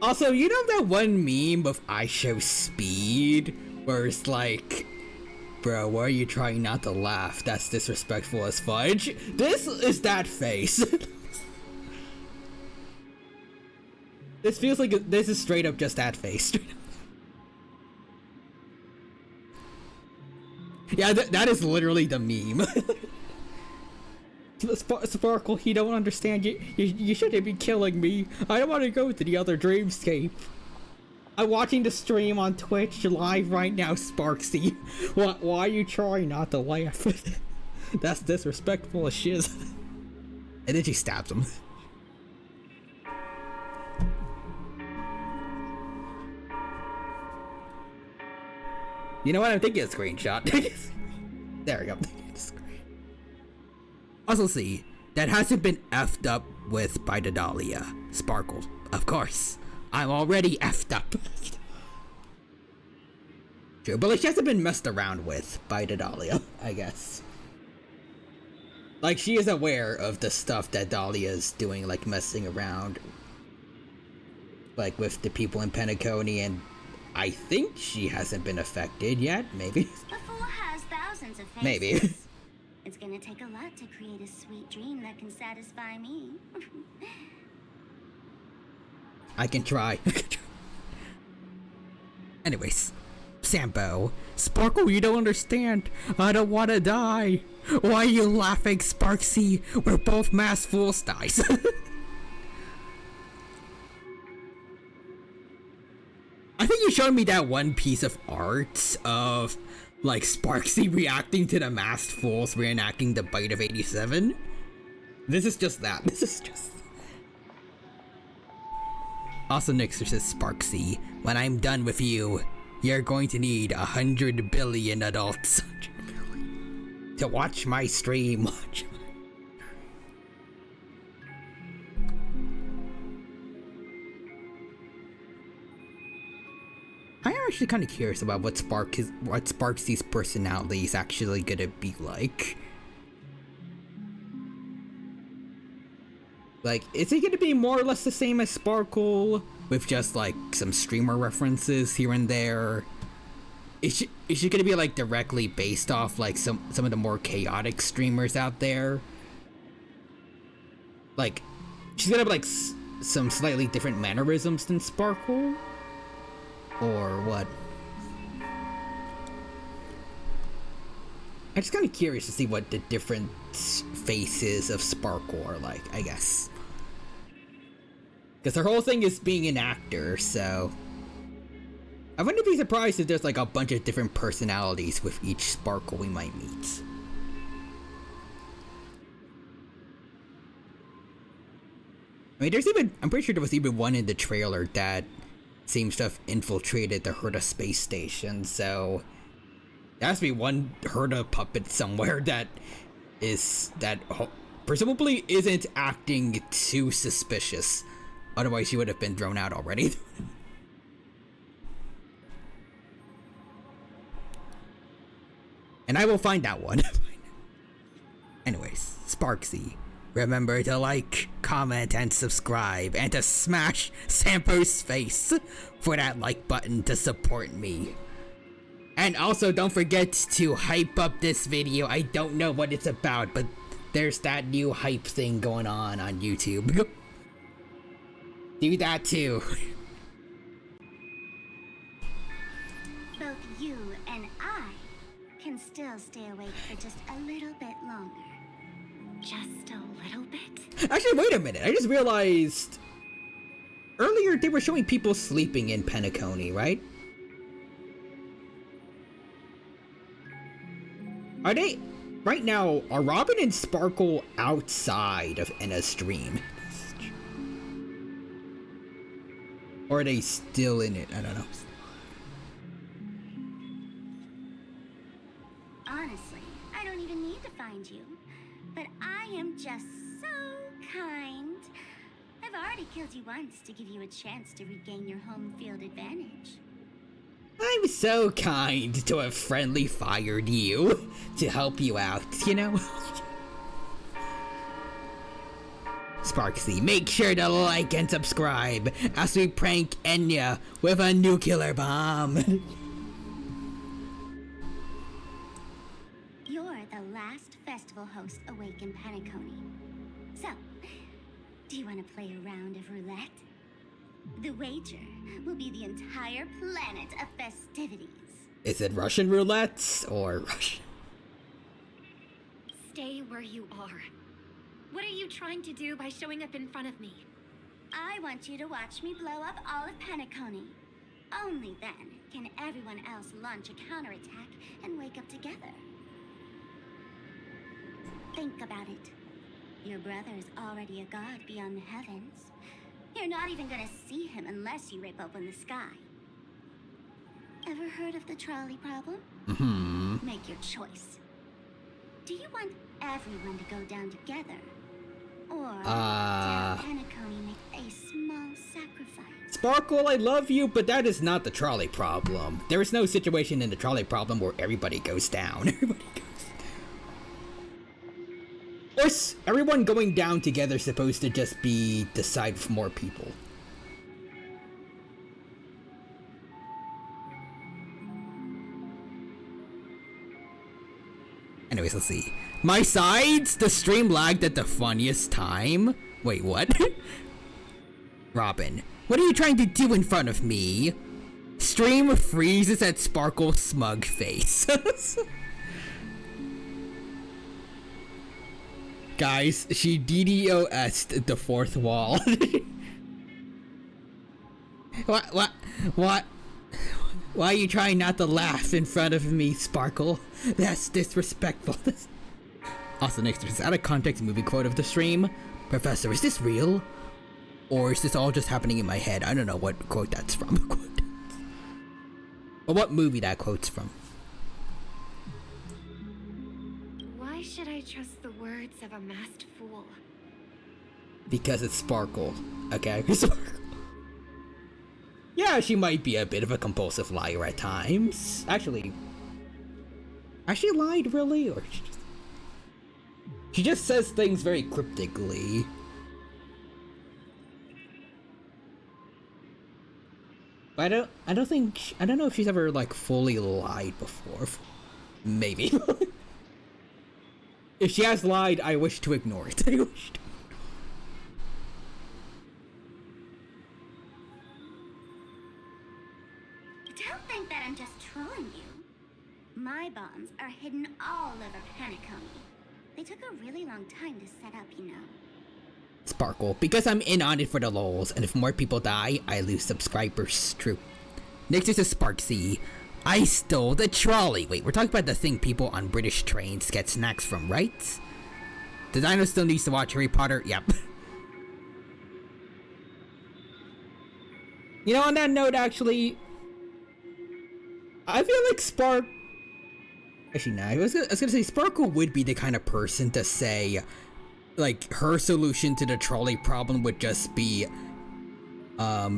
Also, you know that one meme of I Show Speed? Where it's like, bro, why are you trying not to laugh? That's disrespectful as fudge. This is that face. This feels like this is straight up just that face. Yeah, that is literally the meme. Sparkle, you don't understand. You shouldn't be killing me. I don't want to go to the other dreamscape. I'm watching the stream on Twitch live right now, Sparksy. Why are you trying not to laugh? That's disrespectful as shiz. And then she stabs him. You know what? I'm taking a screenshot. There we go. Also see, that hasn't been effed up with by the Dahlia. Sparkle, of course. I'm already effed up. True, but like she hasn't been messed around with by the Dahlia, I guess. Like she is aware of the stuff that Dahlia is doing, like messing around. like with the people in Penacony, and I think she hasn't been affected yet. Maybe. The fool has thousands of faces. Maybe. It's gonna take a lot to create a sweet dream that can satisfy me. I can try. Anyways, Sampo, Sparkle, you don't understand. I don't want to die. Why are you laughing, Sparksy? We're both mass fools, dice. I think you showed me that one piece of art of, like, Sparksy reacting to the masked fools reenacting the Bite of 87. This is just that. This is just... Also, Nixer says, Sparksy, when I'm done with you, you're going to need 100 billion adults to watch my stream. I am actually kind of curious about what Sparksy's personality is actually gonna be like. Like, is he gonna be more or less the same as Sparkle, with just like some streamer references here and there? Is she gonna be like directly based off like some of the more chaotic streamers out there? Like, she's gonna have like some slightly different mannerisms than Sparkle? Or what? I'm just kind of curious to see what the different faces of Sparkle are like, I guess. Because her whole thing is being an actor, so... I wouldn't be surprised if there's like a bunch of different personalities with each Sparkle we might meet. I mean, there's even... I'm pretty sure there was even one in the trailer that seems to have infiltrated the Herta space station, so... There has to be one Herta puppet somewhere that presumably isn't acting too suspicious. Otherwise, she would have been thrown out already. And I will find that one. Anyways, Sparksy, remember to like, comment, and subscribe, and to smash Sampo's face for that like button to support me. And also, don't forget to hype up this video. I don't know what it's about, but there's that new hype thing going on YouTube. Do that too. Both you and I can still stay awake for just a little bit longer. Just a little bit. Actually, wait a minute. I just realized earlier they were showing people sleeping in Penacony, right? Are they... Right now, are Robin and Sparkle outside of Enna's dream? Or are they still in it? I don't know. Honestly, I don't even need to find you. But I am just so kind. I've already killed you once to give you a chance to regain your home field advantage. I'm so kind to have friendly fired you to help you out, you know? Sparksy, make sure to like and subscribe as we prank Enya with a nuclear bomb. You're the last festival host awake in Penacony. So, do you want to play a round of roulette? The wager will be the entire planet of festivities. Is it Russian roulette or Russian? Stay where you are. What are you trying to do by showing up in front of me? I want you to watch me blow up all of Penacony. Only then can everyone else launch a counterattack and wake up together. Think about it. Your brother is already a god beyond the heavens. You're not even gonna see him unless you rip open the sky. Ever heard of the trolley problem? Mm-hmm. Make your choice. Do you want everyone to go down together? Or down Penacony make a small sacrifice? Sparkle, I love you, but that is not the trolley problem. There is no situation in the trolley problem where everybody goes down. Everybody goes down. Or is everyone going down together supposed to just be decide for more people? Anyways, let's see. My sides, the stream lagged at the funniest time. Wait, what? Robin, what are you trying to do in front of me? Stream freezes at Sparkle's smug face. Guys, she DDoS'd the fourth wall. What? Why are you trying not to laugh in front of me, Sparkle? That's disrespectful. Also, next, is out of context movie quote of the stream. Professor, is this real? Or is this all just happening in my head? I don't know what quote that's from. Or what movie that quote's from. Why should I trust the words of a masked fool? Because it's Sparkle. Okay? Sparkle. Yeah, she might be a bit of a compulsive liar at times. Actually, has she lied really? Or she just says things very cryptically. But I don't know if she's ever like fully lied before. Maybe. If she has lied, I wish to ignore it. I wish to. Don't think that I'm just trolling you. My bonds are hidden all over Penacony. They took a really long time to set up, you know. Sparkle, because I'm in on it for the lols, and if more people die, I lose subscribers. True. Next is a Sparksy. I stole the trolley. Wait, we're talking about the thing people on British trains get snacks from, right? The Dino still needs to watch Harry Potter? Yep. You know, on that note, actually, I feel like actually, no, I was gonna say Sparkle would be the kind of person to say, like, her solution to the trolley problem would just be, I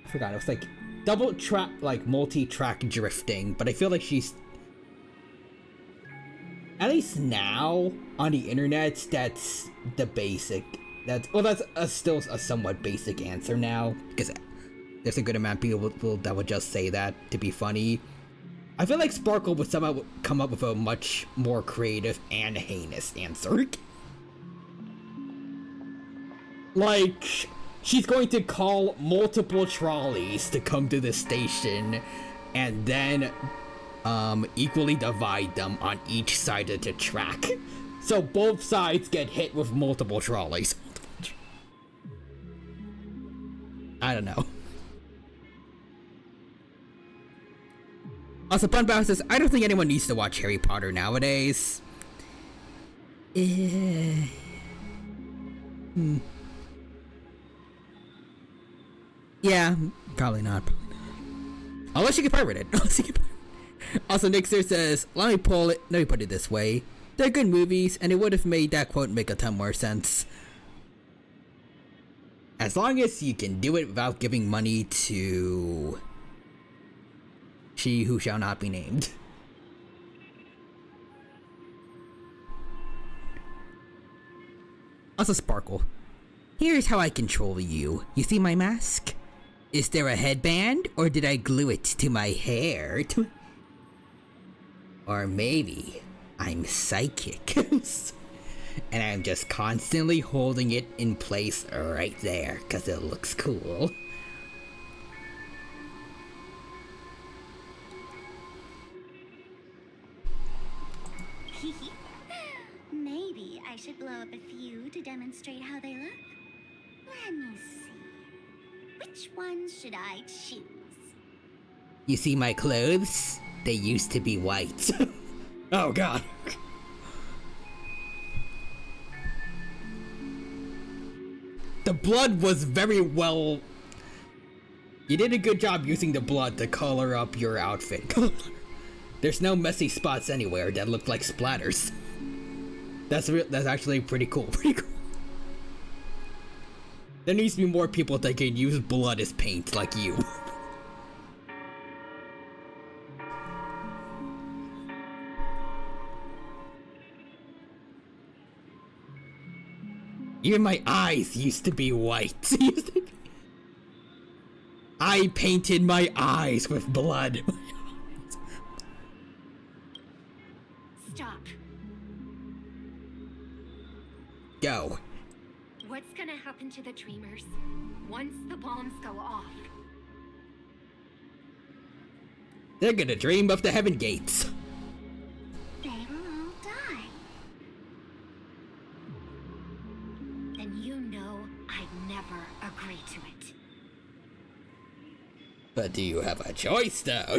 forgot, it was like, double track, like, multi-track drifting, but I feel like she's, at least now, on the internet, that's the basic, that's still a somewhat basic answer now, because there's a good amount of people that would just say that to be funny. I feel like Sparkle would somehow come up with a much more creative and heinous answer. Like, she's going to call multiple trolleys to come to the station and then equally divide them on each side of the track. So both sides get hit with multiple trolleys. I don't know. Also, Punbow says, I don't think anyone needs to watch Harry Potter nowadays. Yeah, probably not. Unless you can pirate it. Also, Nixer says, let me put it this way. They're good movies, and it would have made that quote make a ton more sense. As long as you can do it without giving money to she who shall not be named. Also, Sparkle. Here's how I control you. You see my mask? Is there a headband, or did I glue it to my hair? Or maybe I'm psychic. And I'm just constantly holding it in place right there, because it looks cool. Maybe I should blow up a few to demonstrate how they look. Let me see. Which ones should I choose? You see my clothes? They used to be white. Oh god. The blood was very well... You did a good job using the blood to color up your outfit. There's no messy spots anywhere that look like splatters. That's actually pretty cool. There needs to be more people that can use blood as paint like you. Even my eyes used to be white. I painted my eyes with blood. Stop. Go. What's gonna happen to the dreamers once the bombs go off? They're gonna dream of the heaven gates. They will all die. Then you know I'd never agree to it. But do you have a choice, though?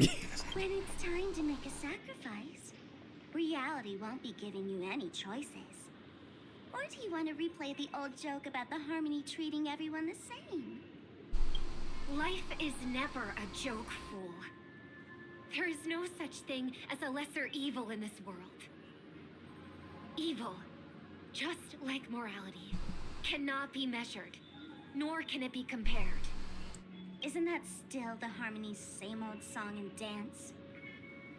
When it's time to make a sacrifice, reality won't be giving you any choices. Or do you want to replay the old joke about the Harmony treating everyone the same? Life is never a joke, fool. There is no such thing as a lesser evil in this world. Evil, just like morality, cannot be measured, nor can it be compared. Isn't that still the Harmony's same old song and dance?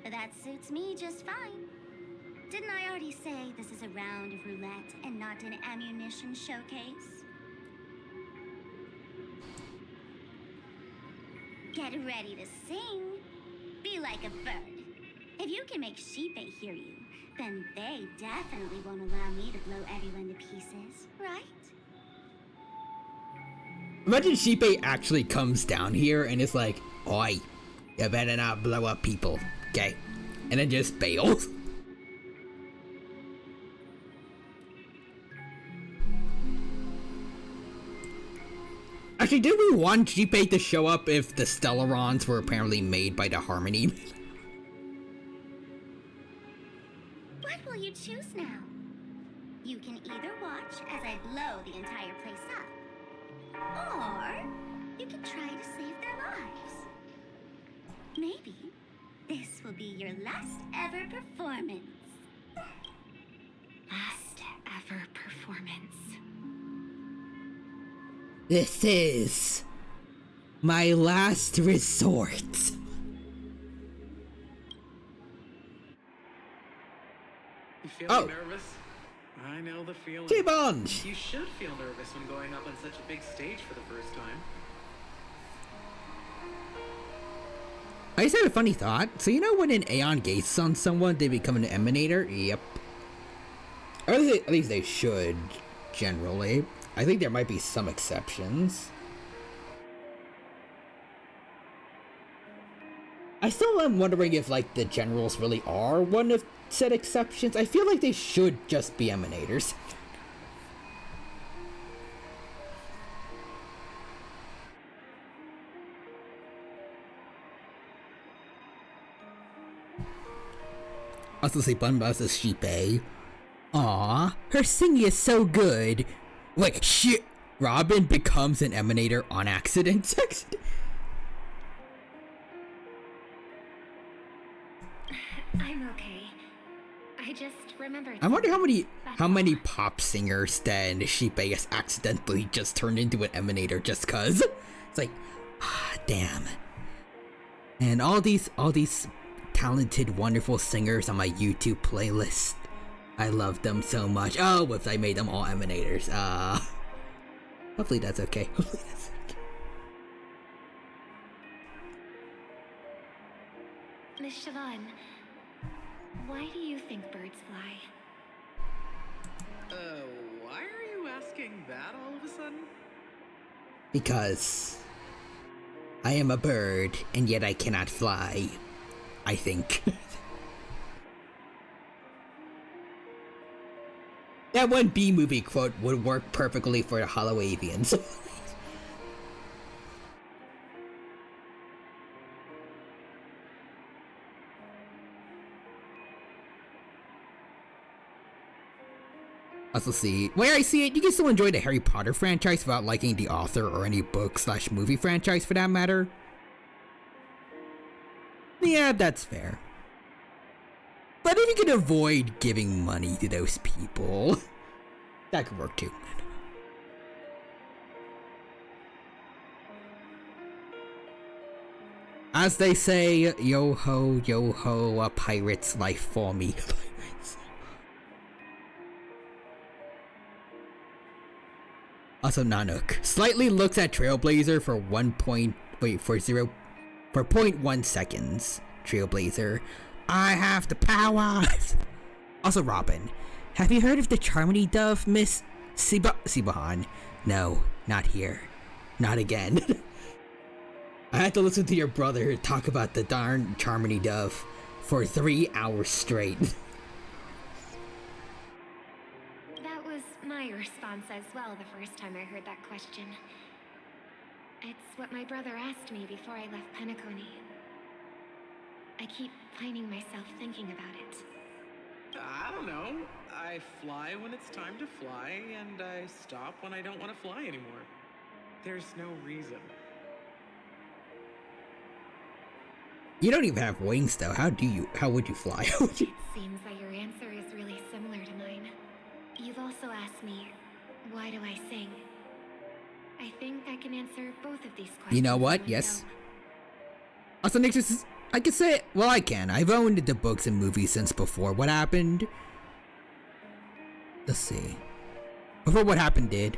But that suits me just fine. Didn't I already say this is a round of roulette and not an ammunition showcase? Get ready to sing. Be like a bird. If you can make Sheepei hear you, then they definitely won't allow me to blow everyone to pieces, right? Imagine Sheepei actually comes down here and is like, "Oi, you better not blow up people, okay?" And then just bails. Actually, did we want Sheepei to show up if the Stellarons were apparently made by the Harmony? What will you choose now? You can either watch as I blow the entire place up, or you can try to save their lives. Maybe this will be your last ever performance. Last ever performance. This is my last resort. You feeling Oh. nervous? I know the feeling. T-Bond! You should feel nervous when going up on such a big stage for the first time. I just had a funny thought. So you know when an Aeon gates on someone, they become an emanator? Yep. Or at least they should, generally. I think there might be some exceptions. I still am wondering if, like, the generals really are one of said exceptions. I feel like they should just be emanators. Also say Bunbus is Sheepei. Aw, her singing is so good. Wait, shit! Robin becomes an emanator on accident? I'm okay. I just remembered. I wonder how many pop singers then Sheepei has accidentally just turned into an emanator just cuz. It's like, damn. And all these talented, wonderful singers on my YouTube playlist. I love them so much. Oh, whoops, I made them all emanators. Hopefully that's okay. Hopefully that's okay. Miss Siobhan, why do you think birds fly? Why are you asking that all of a sudden? Because I am a bird, and yet I cannot fly. I think. That one B-movie quote would work perfectly for the Hollowavians. Also see, where I see it, you can still enjoy the Harry Potter franchise without liking the author or any book/movie franchise for that matter. Yeah, that's fair. But if you can avoid giving money to those people, that could work too. As they say, yo ho, a pirate's life for me. Also, Nanook slightly looks at Trailblazer for 0.1 seconds. Trailblazer, I have the power. Also, Robin, have you heard of the Charmony Dove, Miss Sibahan? No, not here. Not again. I had to listen to your brother talk about the darn Charmony Dove for 3 hours straight. That was my response as well the first time I heard that question. It's what my brother asked me before I left Penacony. I keep finding myself thinking about it. I don't know. I fly when it's time to fly, and I stop when I don't want to fly anymore. There's no reason. You don't even have wings, though. How would you fly? It seems that your answer is really similar to mine. You've also asked me, why do I sing? I think I can answer both of these questions. You know what? Yes. Also, Nixus, I can say it. Well, I can. I've owned the books and movies since before What Happened. Let's see. Before What Happened did.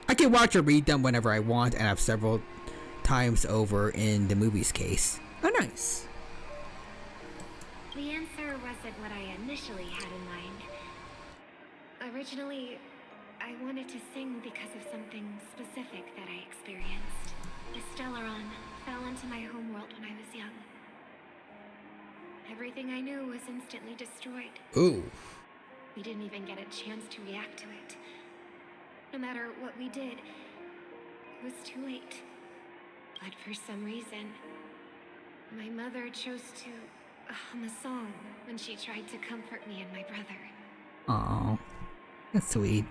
I can watch or read them whenever I want, and have several times over in the movie's case. Oh, nice. The answer wasn't what I initially had in mind. Originally, I wanted to sing because of something specific that I experienced. The Stellaron fell into my homeworld when I was young. Everything I knew was instantly destroyed. Ooh. We didn't even get a chance to react to it. No matter what we did, it was too late. But for some reason, my mother chose to hum a song when she tried to comfort me and my brother. Aww. That's sweet.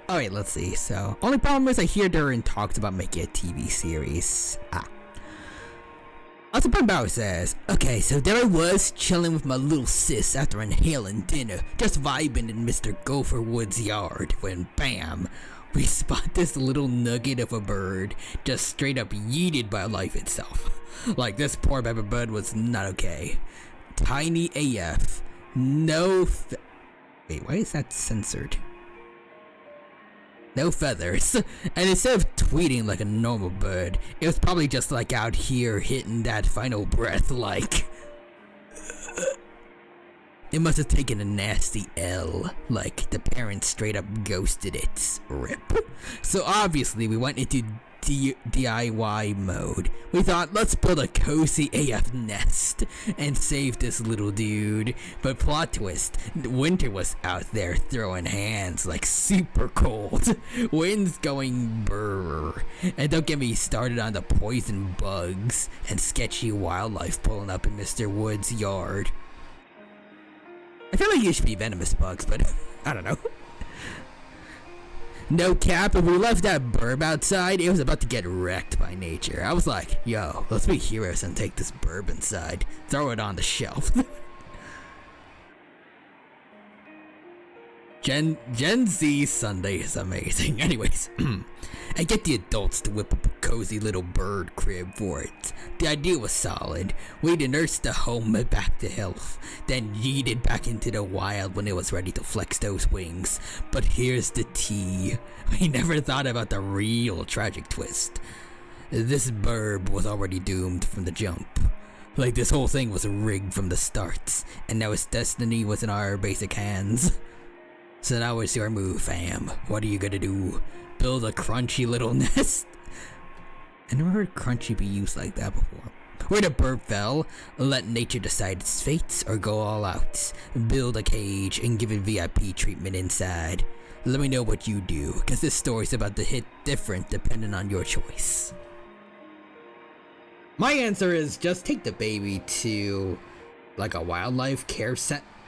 Alright, let's see. So, only problem is I hear Durin talks about making a TV series. Also, Bao says, okay, so there I was, chilling with my little sis after inhaling dinner, just vibing in Mr. Gopherwood's yard, when bam, we spot this little nugget of a bird, just straight up yeeted by life itself. Like, this poor baby bird was not okay. Tiny AF. No wait, why is that censored? No feathers. And instead of tweeting like a normal bird, it was probably just like out here hitting that final breath like... It must have taken a nasty L, like the parents straight up ghosted it. RIP. So obviously we went into DIY mode. We thought, let's build a cozy AF nest and save this little dude. But plot twist, winter was out there throwing hands like super cold. Winds going brrr. And don't get me started on the poison bugs and sketchy wildlife pulling up in Mr. Wood's yard. I feel like you should be venomous bugs, but I don't know. No cap, if we left that burb outside, it was about to get wrecked by nature. I was like, yo, let's be heroes and take this burb inside. Throw it on the shelf. Gen Z Sunday is amazing. Anyways, I get the adults to whip up a cozy little bird crib for it. The idea was solid. We'd nurse the home back to health, then yeeted back into the wild when it was ready to flex those wings. But here's the tea. We never thought about the real tragic twist. This burb was already doomed from the jump. Like this whole thing was rigged from the start, and now its destiny was in our basic hands. So now it's your move, fam. What are you gonna do? Build a crunchy little nest? I never heard crunchy be used like that before. Where the bird fell, let nature decide its fate or go all out. Build a cage and give it VIP treatment inside. Let me know what you do, cause this story's about to hit different depending on your choice. My answer is just take the baby to like a wildlife care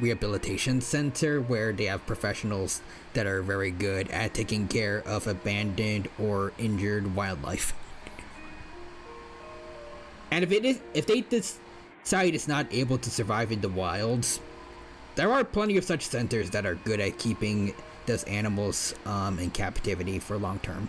rehabilitation center where they have professionals that are very good at taking care of abandoned or injured wildlife. And if they decide it's not able to survive in the wilds, there are plenty of such centers that are good at keeping those animals in captivity for long term.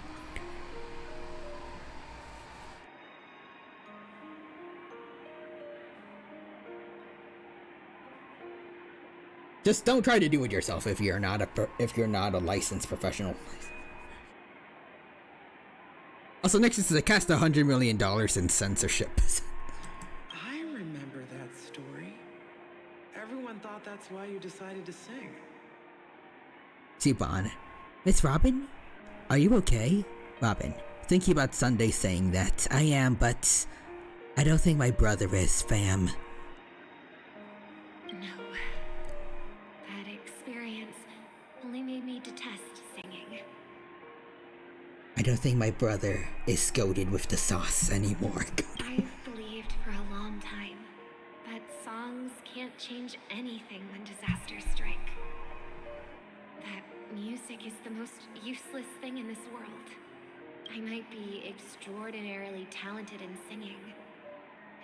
Just don't try to do it yourself if you're not a licensed professional. Also, next is to cast $100 million in censorship. I remember that story. Everyone thought that's why you decided to sing. Siobhan. Miss Robin? Are you okay? Robin. Thinking about Sunday saying that. I am, but I don't think my brother is, fam. No. That experience only made me detest singing. I don't think my brother is goated with the sauce anymore. I've believed for a long time that songs can't change anything when disasters strike. That music is the most useless thing in this world. I might be extraordinarily talented in singing,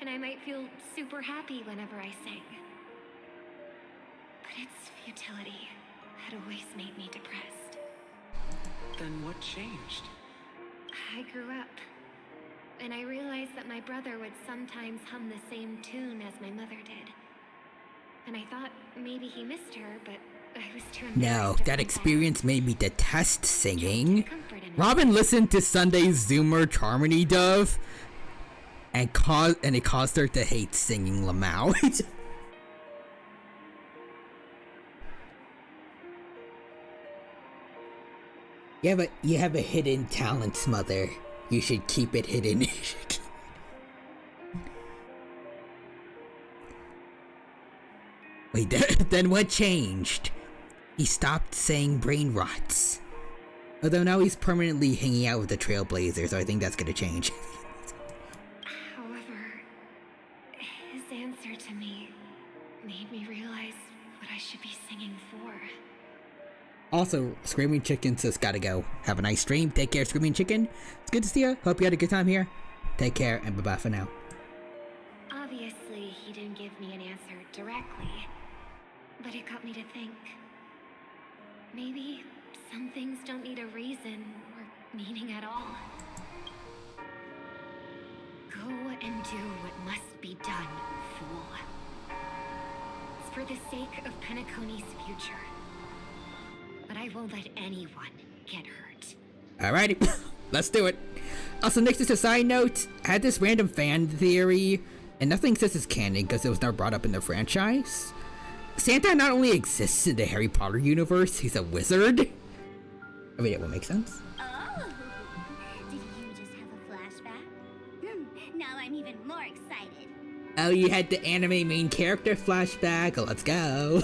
and I might feel super happy whenever I sing. But its futility had always made me depressed. Then what changed? I grew up, and I realized that my brother would sometimes hum the same tune as my mother did. And I thought maybe he missed her, but I was too embarrassed. No, that experience made me detest singing. Robin Robin listened to Sunday's Zoomer Harmony Dove, and it caused her to hate singing Lamau. Yeah, but you have a hidden talent, mother. You should keep it hidden. Wait, then what changed? He stopped saying brain rots. Although now he's permanently hanging out with the Trailblazers, so I think that's gonna change. However, his answer to me made me realize what I should be singing for. Also, Screaming Chicken says gotta go. Have a nice stream. Take care, Screaming Chicken. It's good to see you. Hope you had a good time here. Take care, and bye-bye for now. Obviously, he didn't give me an answer directly, but it got me to think. Maybe some things don't need a reason or meaning at all. Go and do what must be done, fool. It's for the sake of Penacony's future. But I won't let anyone get hurt. Alrighty, let's do it. Also, next is a side note. I had this random fan theory, and nothing says it's canon because it was never brought up in the franchise. Santa not only exists in the Harry Potter universe, he's a wizard. I mean, it will make sense. Oh, did you just have a flashback? Now I'm even more excited. Oh, you had the anime main character flashback. Let's go.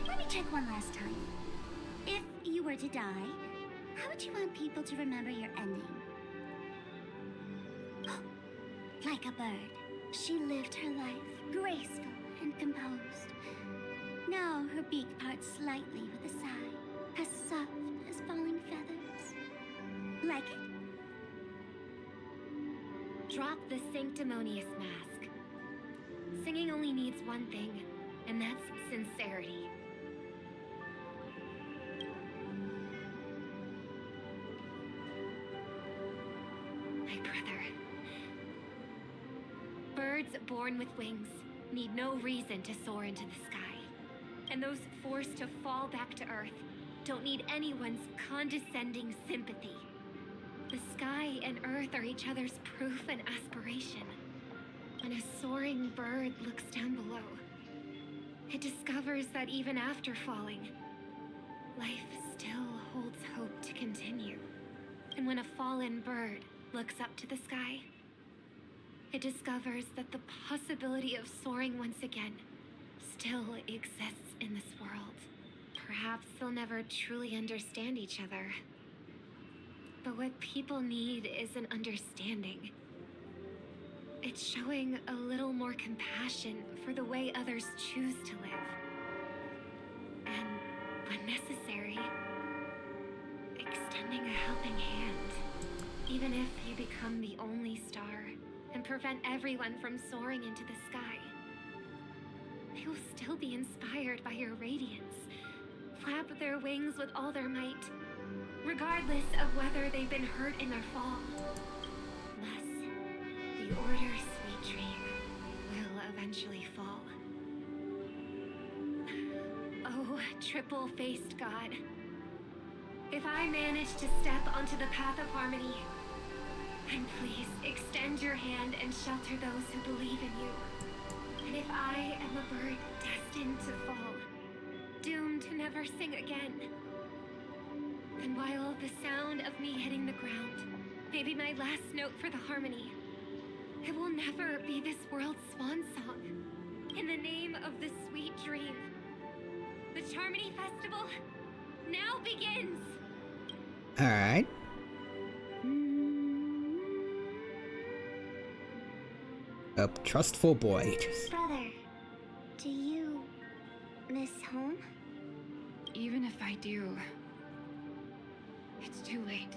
Let me check one last time. If you were to die, how would you want people to remember your ending? Like a bird, she lived her life graceful and composed. Now her beak parts slightly with a sigh, as soft as falling feathers. Like it? Drop the sanctimonious mask. Singing only needs one thing, and that's sincerity. My brother. Birds born with wings need no reason to soar into the sky. And those forced to fall back to Earth don't need anyone's condescending sympathy. The sky and Earth are each other's proof and aspiration. When a soaring bird looks down below, it discovers that even after falling, life still holds hope to continue. And when a fallen bird looks up to the sky, it discovers that the possibility of soaring once again still exists in this world. Perhaps they'll never truly understand each other. But what people need is an understanding. It's showing a little more compassion for the way others choose to live. And when necessary, extending a helping hand. Even if you become the only star and prevent everyone from soaring into the sky, they will still be inspired by your radiance, flap their wings with all their might, regardless of whether they've been hurt in their fall. Thus, the Order's sweet dream will eventually fall. Oh, triple-faced God. If I manage to step onto the path of harmony, then please extend your hand and shelter those who believe in you. I am a bird destined to fall, doomed to never sing again, then while the sound of me hitting the ground may be my last note for the harmony, it will never be this world's swan song. In the name of the sweet dream, the Charmony Festival now begins! Alright. A trustful boy. Brother, do you miss home? Even if I do, it's too late.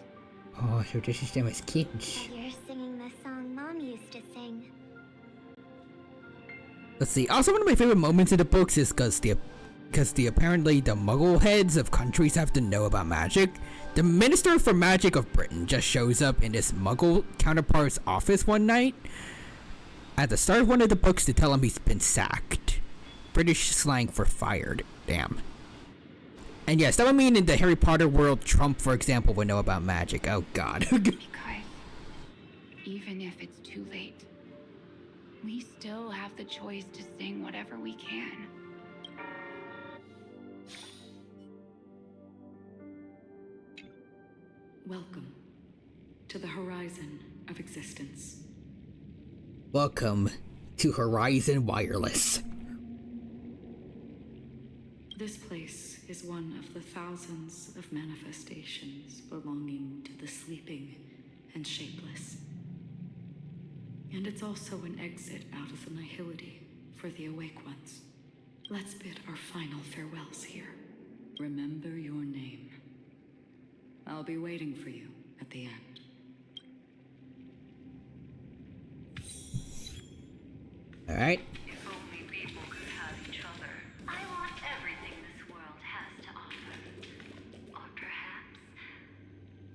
Oh, so this is them as kids. You're singing the song Mom used to sing. Let's see. Also, one of my favorite moments in the books is because the apparently the Muggle heads of countries have to know about magic. The Minister for Magic of Britain just shows up in his Muggle counterpart's office one night at the start of one of the books to tell him he's been sacked. British slang for fired. Damn. And yes, that would mean in the Harry Potter world, Trump, for example, would know about magic. Oh god. Because even if it's too late, we still have the choice to sing whatever we can. Welcome to the horizon of existence. Welcome to Horizon Wireless. This place is one of the thousands of manifestations belonging to the sleeping and shapeless. And it's also an exit out of the nihility for the awake ones. Let's bid our final farewells here. Remember your name. I'll be waiting for you at the end. Alright. If only people could have each other. I want everything this world has to offer. Or perhaps,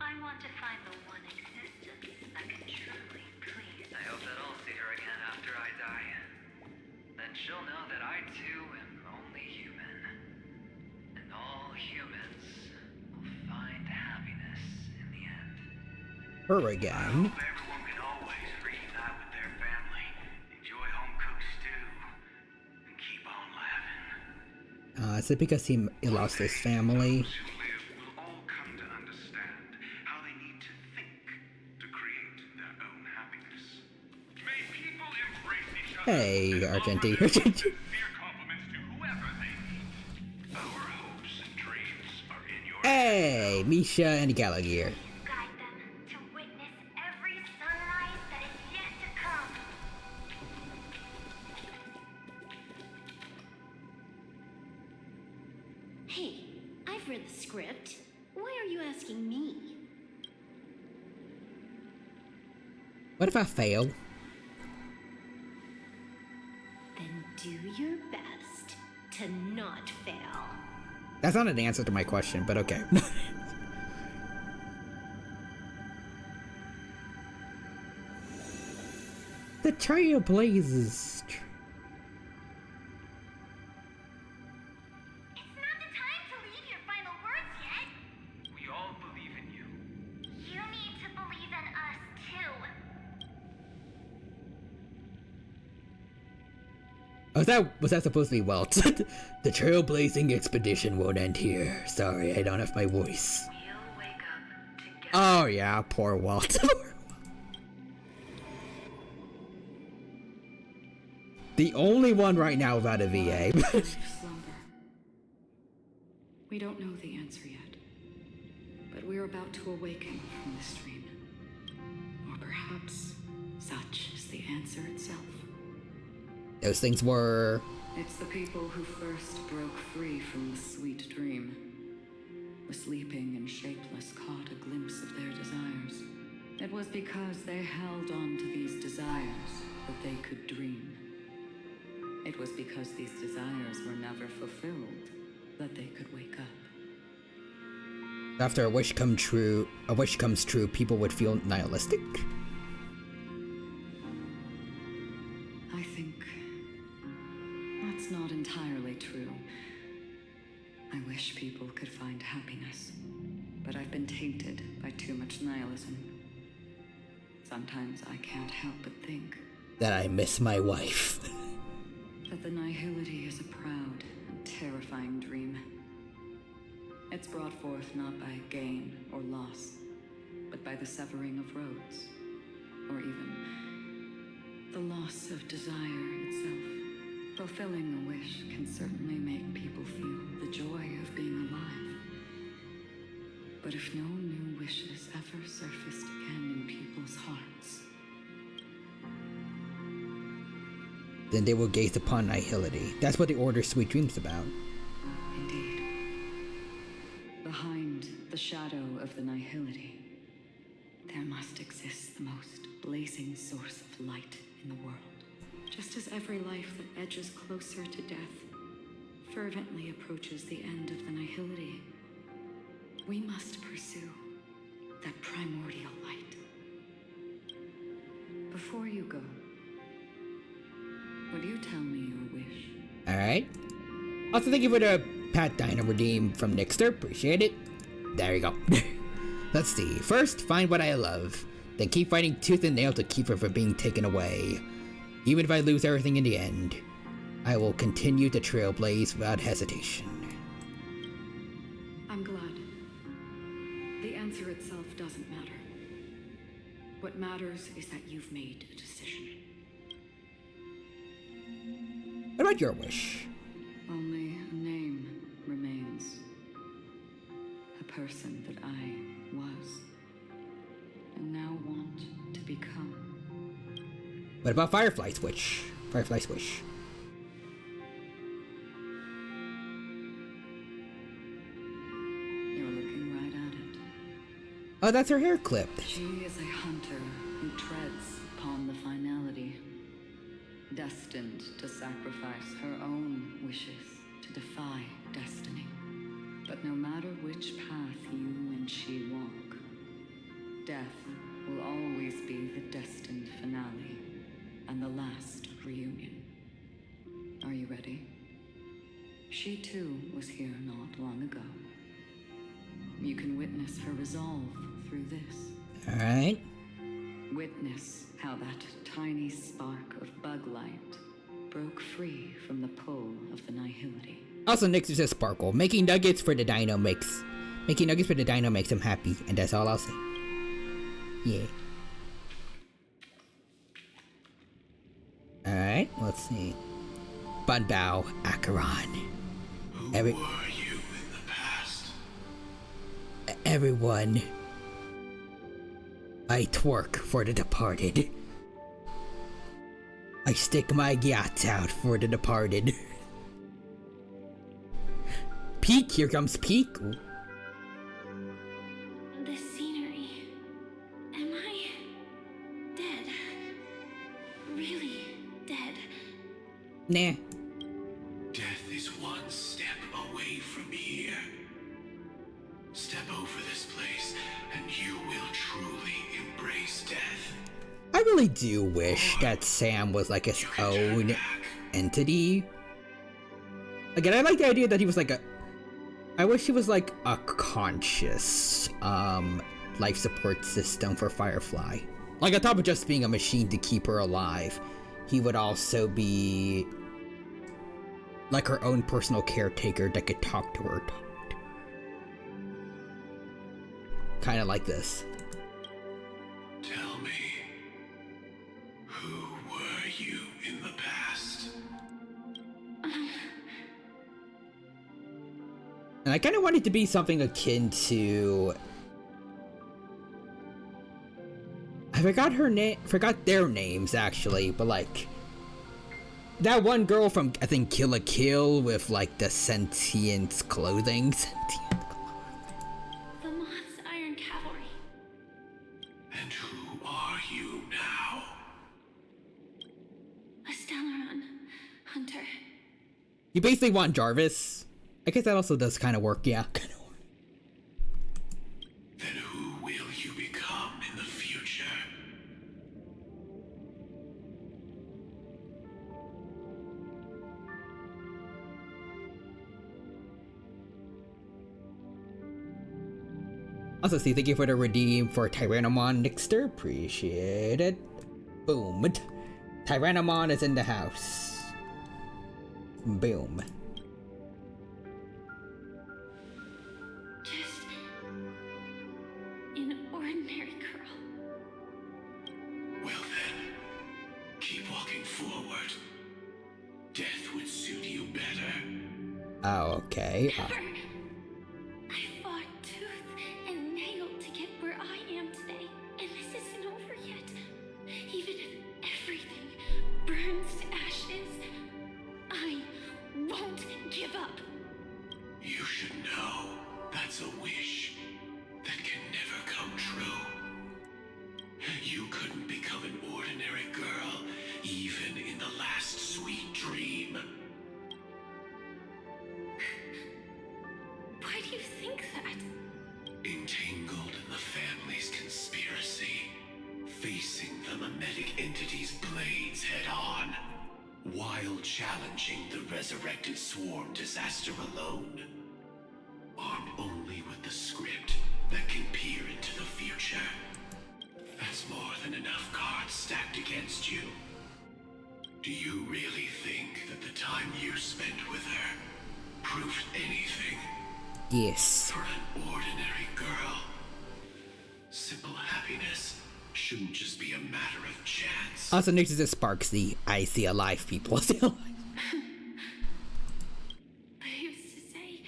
I want to find the one existence that can truly please. I hope that I'll see her again after I die. Then she'll know that I too am only human. And all humans will find happiness in the end. Her again. Everyone can always reunite with their family, enjoy home-cooked stew, and keep on laughing. Is it because he lost his family? Those who live will all come to understand how they need to think to create their own happiness. May people embrace each other. Hey, Argentine. Sincere compliments to whoever they meet. Our hopes and dreams are in your Hey, Misha and Gallagher. Guide them to witness every sunrise that is yet to come. Hey, I've read the script. Why are you asking me? What if I fail? Then do your best to not fail. That's not an answer to my question, but okay. The Trailblazers. It's not the time to leave your final words yet. We all believe in you. You need to believe in us too. Was that supposed to be Walt? The trailblazing expedition won't end here. Sorry, I don't have my voice. We'll wake up together. Oh yeah, poor Walt. The only one right now without a VA. Slumber. We don't know the answer yet, but we're about to awaken from this dream. Or perhaps such is the answer itself. Those things were... It's the people who first broke free from the sweet dream. The sleeping and shapeless caught a glimpse of their desires. It was because they held on to these desires that they could dream. It was because these desires were never fulfilled that they could wake up. After a wish comes true, people would feel nihilistic? I think that's not entirely true. I wish people could find happiness, but I've been tainted by too much nihilism. Sometimes I can't help but think That I miss my wife. that the nihility is a proud and terrifying dream. It's brought forth not by gain or loss, but by the severing of roads, or even the loss of desire itself. Fulfilling a wish can certainly make people feel the joy of being alive. But if no new wishes ever surfaced again in people's hearts, then they will gaze upon nihility. That's what the Order's sweet dream's about. indeed, behind the shadow of the nihility, there must exist the most blazing source of light in the world. Just as every life that edges closer to death fervently approaches the end of the nihility, we must pursue that primordial light. Before you go, would you tell me your wish? Alright. Also, thank you for the Pat Dino redeem from Nixter. Appreciate it. There you go. Let's see. First, find what I love. Then keep fighting tooth and nail to keep it from being taken away. Even if I lose everything in the end, I will continue to trailblaze without hesitation. I'm glad. The answer itself doesn't matter. What matters is that you've made a decision. What about your wish? Only a name remains. A person that I was, and now want to become. What about Firefly's wish? Firefly's wish. You're looking right at it. Oh, that's her hair clip. She is a hunter who treads upon the finality, destined to sacrifice her own wishes to defy destiny. But no matter which path you and she walk, death will always be the destined finale and the last reunion. Are you ready? She too was here not long ago. You can witness her resolve through this. Alright. Witness how that tiny spark of bug light broke free from the pull of the nihility. Also, Nix is a sparkle. Making nuggets for the dino makes him happy, and that's all I'll say. Yeah. Alright, let's see. Bunbao Acheron. Who were you in the past? Everyone. I twerk for the departed. I stick my yachts out for the departed. Peek, here comes Peek. Ooh. The scenery. Am I dead? Really dead? Nah. Death is one step away from here. Step over this place, and you will truly embrace death. I really do wish that Sam was like his own entity. Again, I like the idea that he was like a... I wish he was like a conscious life support system for Firefly. Like on top of just being a machine to keep her alive, he would also be like her own personal caretaker that could talk to her. Kind of like this. Tell me, who were you in the past? And I kind of wanted to be something akin to... I forgot their names actually, but like... That one girl from, I think, Kill la Kill with like the sentient clothing. The Moth's Iron Cavalry. And who are you now? A Stellaron hunter. You basically want Jarvis. I guess that also does kind of work, yeah. Then who will you become in the future? Also, see, thank you for the redeem for Tyrannomon Nixter. Appreciate it. Boom. Tyrannomon is in the house. Boom. Just an ordinary girl. Well then, keep walking forward. Death would suit you better. Oh, okay. Never. I fought tooth and nail to get where I am today, and this isn't over yet. Even if everything burns to ashes, I won't give up. You should know that's a wish that can never come true. You couldn't become an ordinary girl, even in the last sweet dream. Why do you think that? Entangled in the family's conspiracy, facing the mimetic entity's blades head-on, while challenging the resurrected swarm disaster alone. Armed only with the script that can peer into the future. That's more than enough cards stacked against you. Do you really think that the time you spent with her proved anything? Yes. For an ordinary girl, simple happiness shouldn't just be a matter of chance. Also, next is Sparksy. I see alive people. But who's to say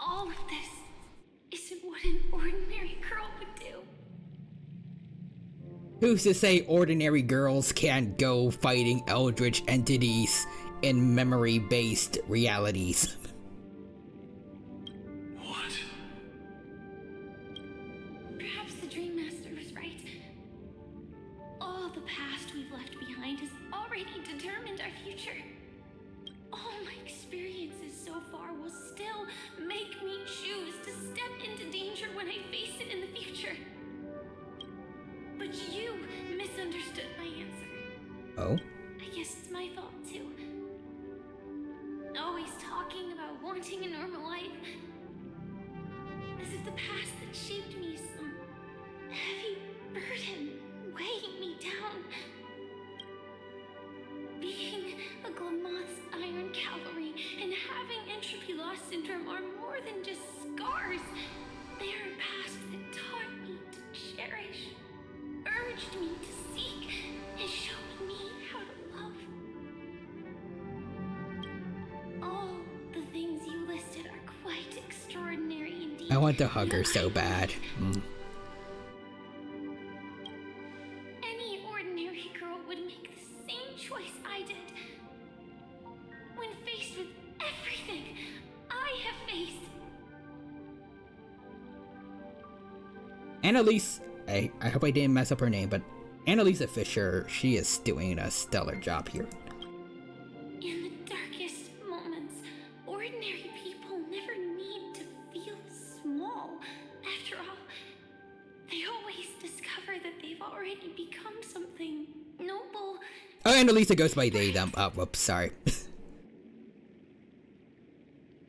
all of this isn't what an ordinary girl would do? Who's to say ordinary girls can't go fighting eldritch entities in memory-based realities? What? Perhaps the Dream Master was right. All the past we've left behind has already determined our future. All my experiences so far will still make me choose to step into danger when I face it in the future. But you misunderstood my answer. Oh? I guess it's my fault too. Always talking about wanting a normal life. As if the past that shaped me is some heavy burden weighing me down. Being a Glamoth's Iron Cavalry and having entropy loss syndrome are more than just scars. They are a past that taught me to cherish, urged me to seek, and showed me how to love. All the things you listed are quite extraordinary indeed. I want to hug her so bad. Any ordinary girl would make the same choice I did. When faced with everything I have faced. Annalise, I hope I didn't mess up her name, but Annalisa Fisher, she is doing a stellar job here. In the darkest moments, ordinary people never need to feel small. After all, they always discover that they've already become something noble. Oh, Annalisa goes by they, them. Oh, whoops, sorry.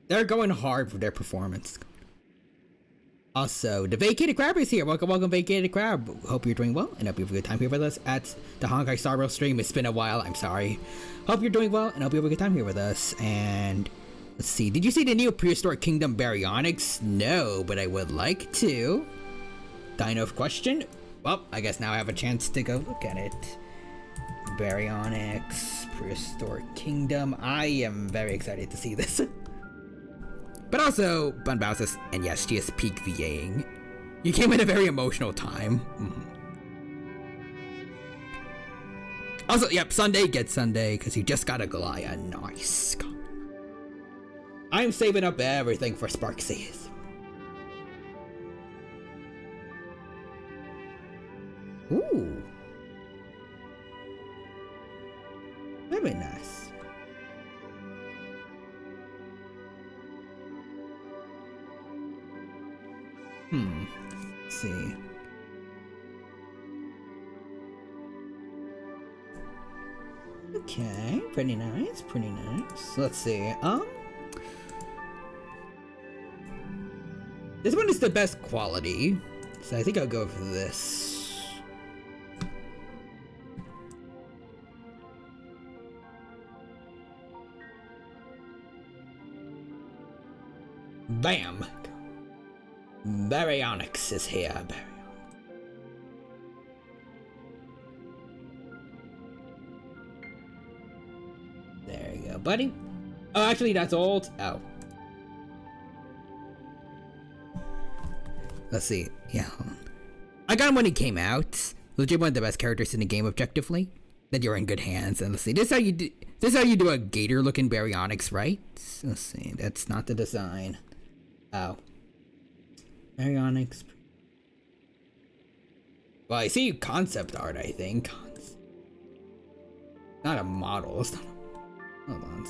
They're going hard for their performance. Also, the Vacated Crab is here. Welcome, welcome, Vacated Crab. Hope you're doing well, and hope you have a good time here with us at the Honkai Star Rail stream. It's been a while, I'm sorry. Hope you're doing well, and hope you have a good time here with us. And let's see, did you see the new Prehistoric Kingdom Baryonyx? No, but I would like to. Dino of question? Well, I guess now I have a chance to go look at it. Baryonyx, Prehistoric Kingdom. I am very excited to see this. But also, Bunbao says, and yes, she is peak VAing. You came at a very emotional time. Also, yep, Sunday gets Sunday, because you just got a Goliath. Nice. I'm saving up everything for Sparksy. Ooh. Very nice. Let's see. Okay, pretty nice, pretty nice. Let's see, this one is the best quality, so I think I'll go for this. Bam! Baryonyx is here. There you go, buddy. Oh, actually, that's old. Oh. Let's see. Yeah, hold on. I got him when he came out. Legit one of the best characters in the game objectively. Then you're in good hands. And let's see. This is how you do a gator-looking Baryonyx, right? Let's see. That's not the design. Oh. Baryonyx. Well, I see concept art, I think. Not a model. It's not a... Hold on.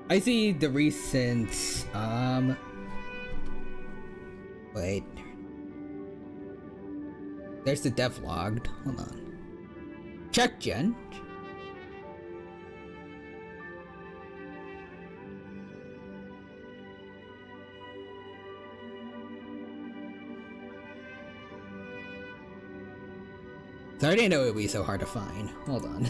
I see the recent, wait. There's the devlogged. Hold on. Check gen. So I didn't know it would be so hard to find. Hold on.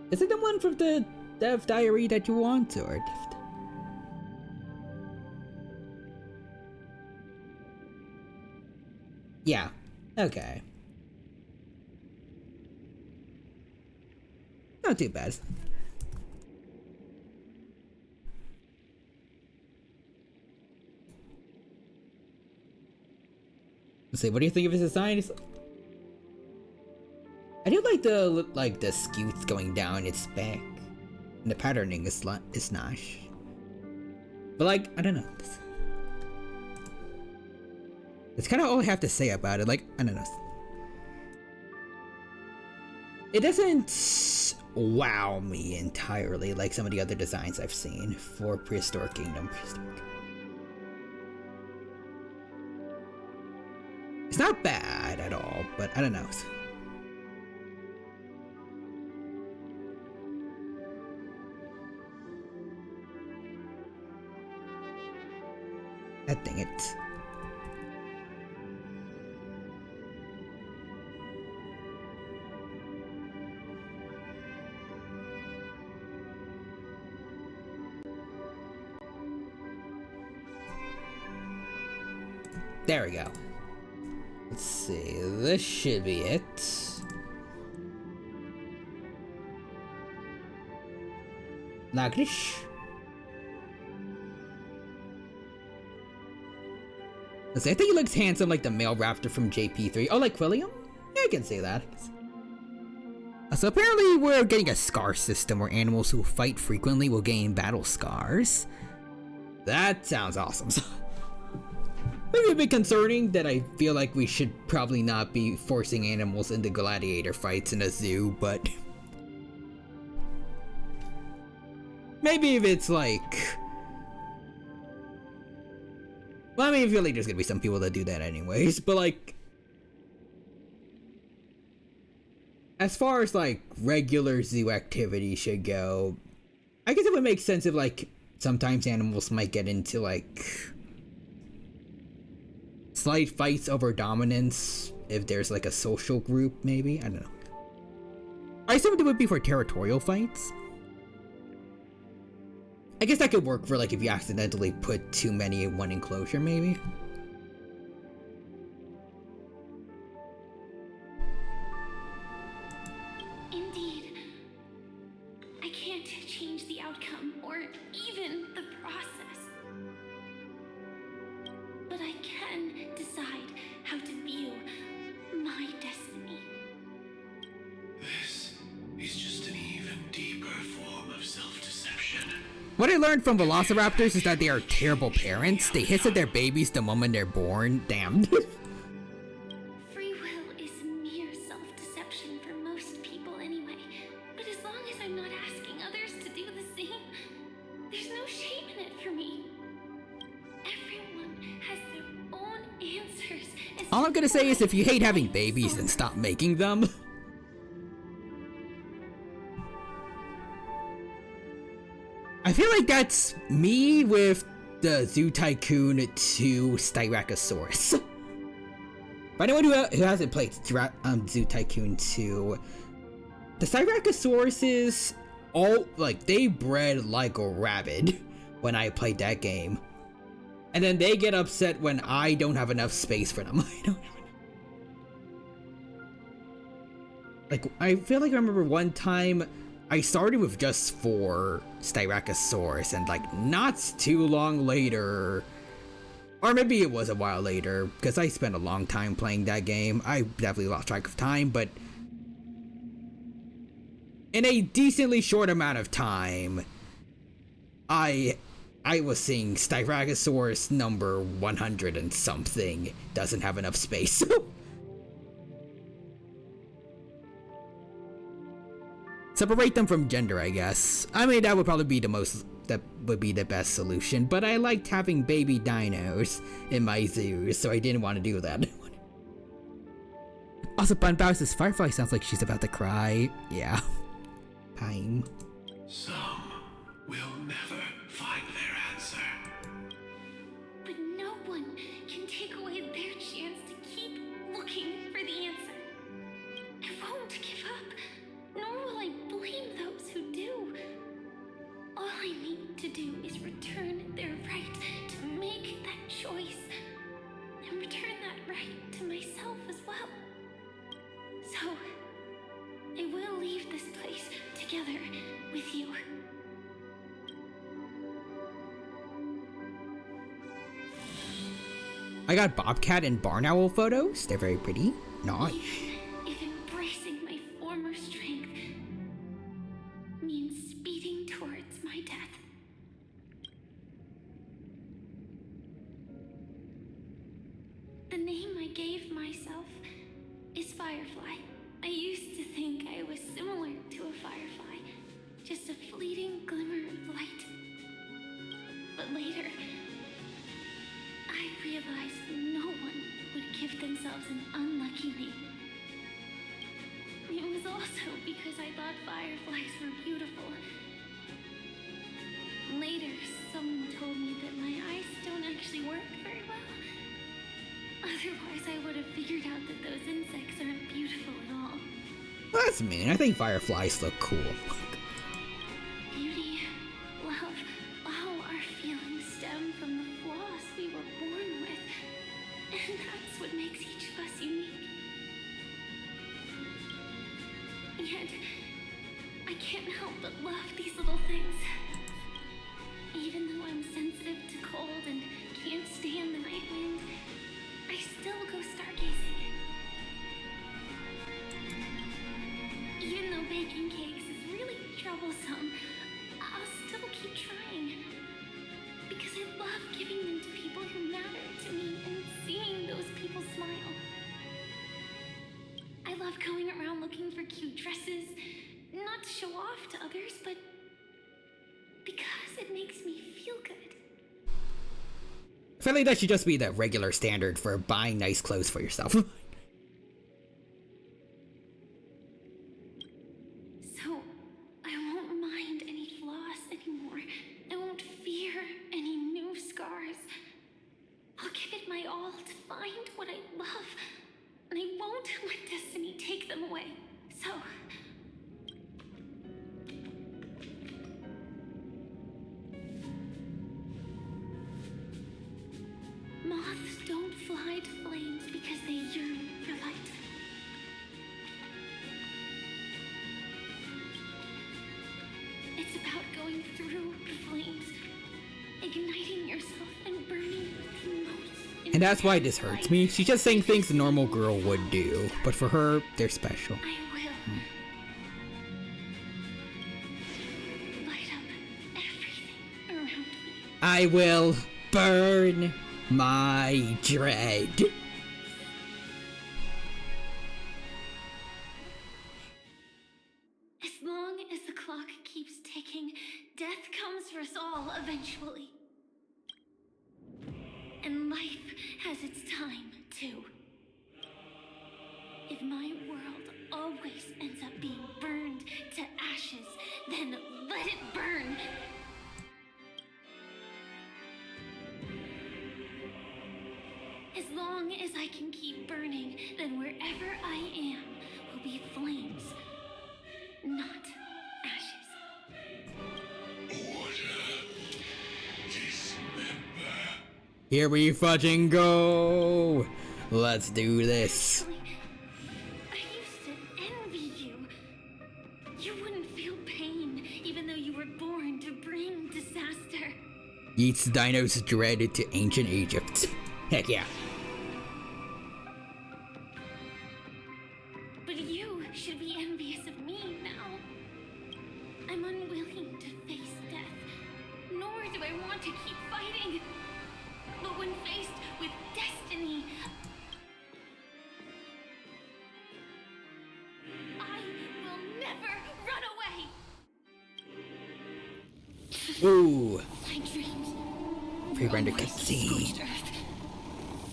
Is it the one from the Dev Diary that you want, or? Yeah. Okay. Not too bad. Let's see. What do you think of his design? I do like the scutes going down its back, and the patterning is nice. But like, I don't know. It's kind of all I have to say about it. Like, I don't know. It doesn't wow me entirely like some of the other designs I've seen for Prehistoric Kingdom. It's not bad at all, but I don't know. Dang it. There we go. Let's see, this should be it. Nagrish. Let's see, I think he looks handsome like the male raptor from JP3. Oh, like Quilliam? Yeah, I can say that. So apparently we're getting a scar system where animals who fight frequently will gain battle scars. That sounds awesome. Maybe a bit concerning that I feel like we should probably not be forcing animals into gladiator fights in a zoo, but maybe if it's like, well, I mean, I feel like there's gonna be some people that do that anyways, but like, as far as like regular zoo activity should go, I guess it would make sense if like sometimes animals might get into like slight fights over dominance if there's like a social group, maybe? I don't know. I assumed it would be for territorial fights. I guess that could work for like if you accidentally put too many in one enclosure, maybe? Indeed. I can't change the outcome or even the process. But I can decide how to view my destiny. This is just an even deeper form of self-deception. What I learned from velociraptors is that they are terrible parents. They hiss at their babies the moment they're born. Damn. Free will is mere self-deception for most people anyway. But as long as I'm not asking others to do the same, there's no shame in it for me. Everyone has their own answers. All I'm gonna say is if you hate having babies, then stop making them. I feel like that's me with the Zoo Tycoon 2 Styracosaurus. For anyone who hasn't played Zoo Tycoon 2, the Styracosauruses they bred like a rabid when I played that game. And then they get upset when I don't have enough space for them. I feel like I remember one time I started with just 4 Styracosaurus, and not too long later, or maybe it was a while later, because I spent a long time playing that game. I definitely lost track of time, but in a decently short amount of time, I was seeing Styracosaurus number 100 and something doesn't have enough space. Separate them from gender, I guess. I mean, that would probably be the best solution, but I liked having baby dinos in my zoo, so I didn't want to do that. Also, Bunbow says Firefly sounds like she's about to cry. Yeah. Time. Some will never find their answer. But no one can take away their chance to keep looking for the answer. I won't give up, nor will I blame those who do. All I need to do is return their right to make that choice, and return that right to myself as well. So, I will leave this place together with you. I got Bobcat and Barn Owl photos. They're very pretty. Nice. If embracing my former strength means speeding towards my death. The name I gave myself is Firefly. I used to think I was similar to a firefly, just a fleeting glimmer of light. But later, I realized no one would give themselves an unlucky name. It was also because I thought fireflies were beautiful. Later, someone told me that my eyes don't actually work very well. Otherwise, I would have figured out that those insects aren't beautiful at all. Well, that's mean. I think fireflies look cool. Beauty, love, all our feelings stem from the flaws we were born with. And that's what makes each of us unique. Yet, I can't help but love these little things. Even though I'm sensitive to cold and can't stand the night wind, I still go stargazing. Even though baking cakes is really troublesome, I'll still keep trying. Because I love giving them to people who matter to me and seeing those people smile. I love going around looking for cute dresses, not to show off to others, but because it makes me feel good. I feel like that should just be the regular standard for buying nice clothes for yourself. So, I won't mind any flaws anymore. I won't fear any new scars. I'll give it my all to find what I love, and I won't let destiny take them away. So, moths don't fly to flames because they yearn for light. It's about going through the flames, igniting yourself and burning with the most. And that's why this hurts me. She's just saying things a normal girl would do, but for her, they're special. I will. Light up everything around me. I will burn my dread. As long as the clock keeps ticking, death comes for us all eventually. And life has its time, too. If my world always ends up being burned to ashes, then let it burn! As long as I can keep burning, then wherever I am will be flames, not ashes. Here we fudging go! Let's do this. Actually, I used to envy you. You wouldn't feel pain, even though you were born to bring disaster. Eats Dino's dread to ancient Egypt. Heck yeah. But you should be envious of me now. I'm unwilling to face death, nor do I want to keep fighting. But when faced with destiny, I will never run away. Ooh. My dreams Pre-render always cutscene. scorched earth,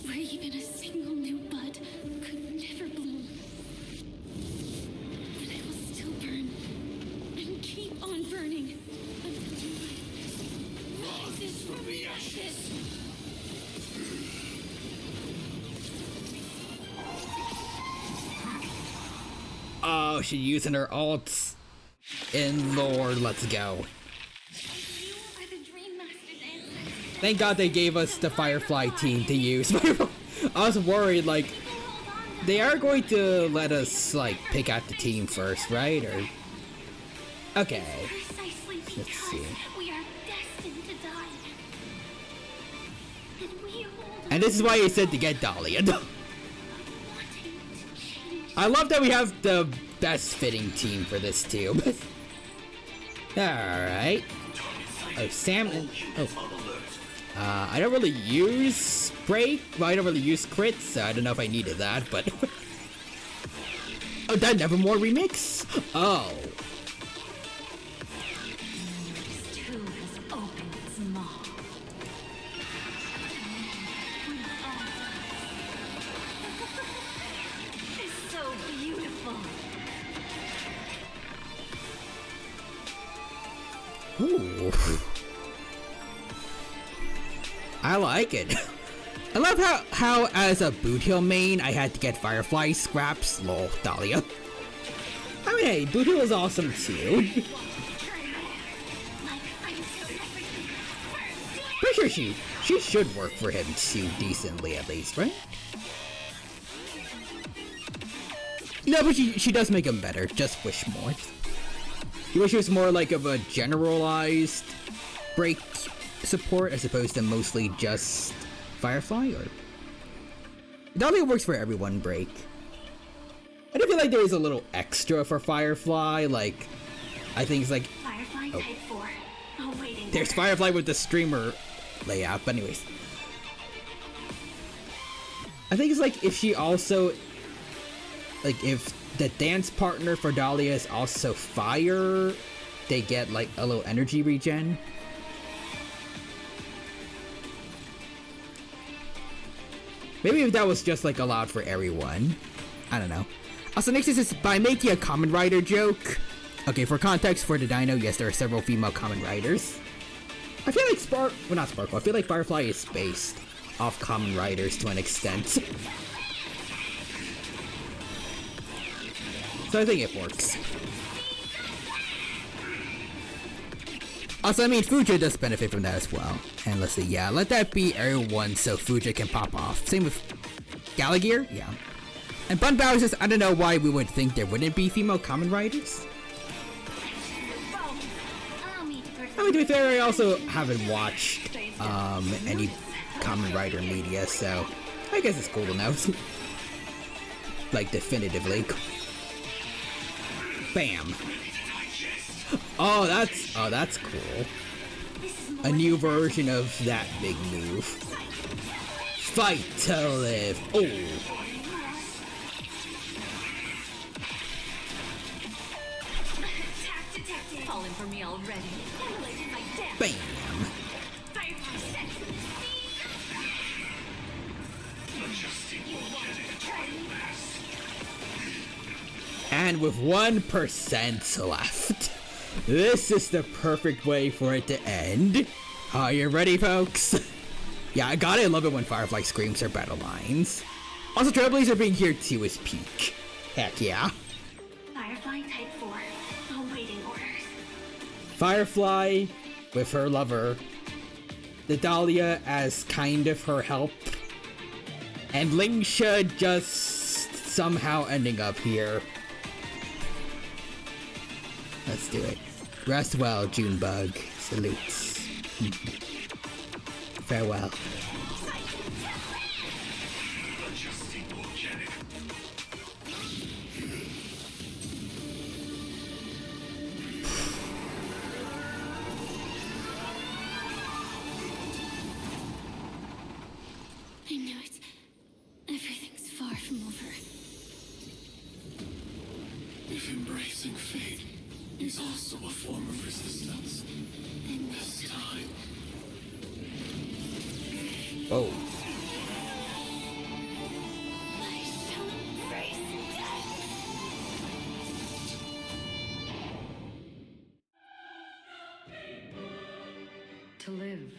where even a single new bud could never bloom. But I will still burn and keep on burning until life rises from the ashes. Oh, she's using her alts. And Lord, let's go. You are the Dream Master's ancestor. Thank God they gave us the Firefly team to use. I was worried, like, they are going to let us, like, pick out the team first, right? Or okay. Precisely Let's because see. we are destined to die. And we hold And this is why I said to get Dahlia. on wanting to change. I love that we have the best fitting team for this too. Alright. Oh, Sam. Oh. I don't really use break. Well, I don't really use crits, so I don't know if I needed that, but. Oh, that Nevermore remix? Oh. This tomb has opened its maw. It's so beautiful. Ooh. I like it. I love how as a boot hill main, I had to get Firefly scraps. Lol, Dahlia. I mean, hey, boot hill is awesome too. Pretty sure she should work for him too decently at least, right? No, but she does make him better. Just wish more. You wish it was more like of a generalized break support as opposed to mostly just Firefly, or Dahlia works for everyone break. I do feel like there is a little extra for Firefly, like I think it's like Firefly Type 4. Awaiting there's order. Firefly with the streamer layout, but anyways. I think it's like if she also like if the dance partner for Dahlia is also fire, they get like a little energy regen. Maybe if that was just like allowed for everyone. I don't know. Also, next is by making a Kamen Rider joke. Okay, for context for the Dino, yes, there are several female Kamen Riders. I feel like well, not Sparkle. I feel like Firefly is based off Kamen Riders to an extent. So I think it works. Also, I mean, Fuja does benefit from that as well. And let's see, yeah, let that be everyone so Fuja can pop off. Same with Galagear, yeah. And Bun Bowser says, I don't know why we would think there wouldn't be female Kamen Riders. mean, to be fair, I also haven't watched any Kamen Rider media, so I guess it's cool to know. Like, definitively. Bam. Oh, that's cool. A new version of that big move. Fight to live. Oh. Falling for me already. Bam. And with 1% left, this is the perfect way for it to end. Are you ready, folks? Yeah, I gotta love it when Firefly screams her battle lines. Also, Trailblazer being here too is peak. Heck yeah. Firefly Type 4, awaiting orders. Firefly with her lover, the Dahlia as kind of her help, and Lingsha just somehow ending up here. Let's do it. Rest well, Junebug. Salutes. Farewell. I knew it. Everything's far from over. If embracing fate is also a form of resistance, in this time. Oh. I shall embrace death. To live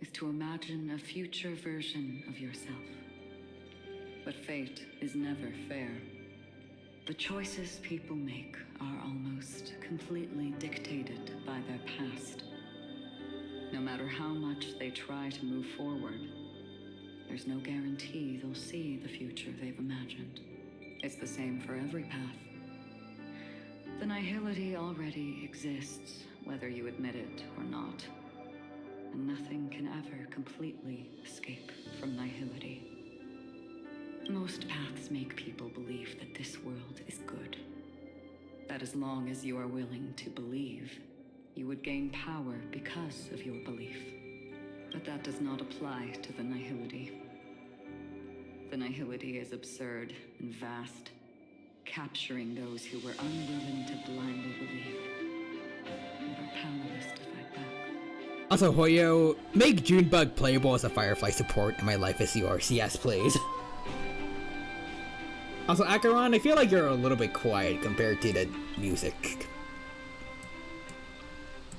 is to imagine a future version of yourself. But fate is never fair. The choices people make are almost completely dictated by their past. No matter how much they try to move forward, there's no guarantee they'll see the future they've imagined. It's the same for every path. The nihility already exists, whether you admit it or not. And nothing can ever completely escape from nihility. Most paths make people believe that this world is good. That as long as you are willing to believe, you would gain power because of your belief. But that does not apply to the nihility. The nihility is absurd and vast, capturing those who were unwilling to blindly believe and are powerless to fight back. Also, Hoyo, make Junebug playable as a Firefly support and my life is yours. Yes, please. Also, Acheron, I feel like you're a little bit quiet compared to the music.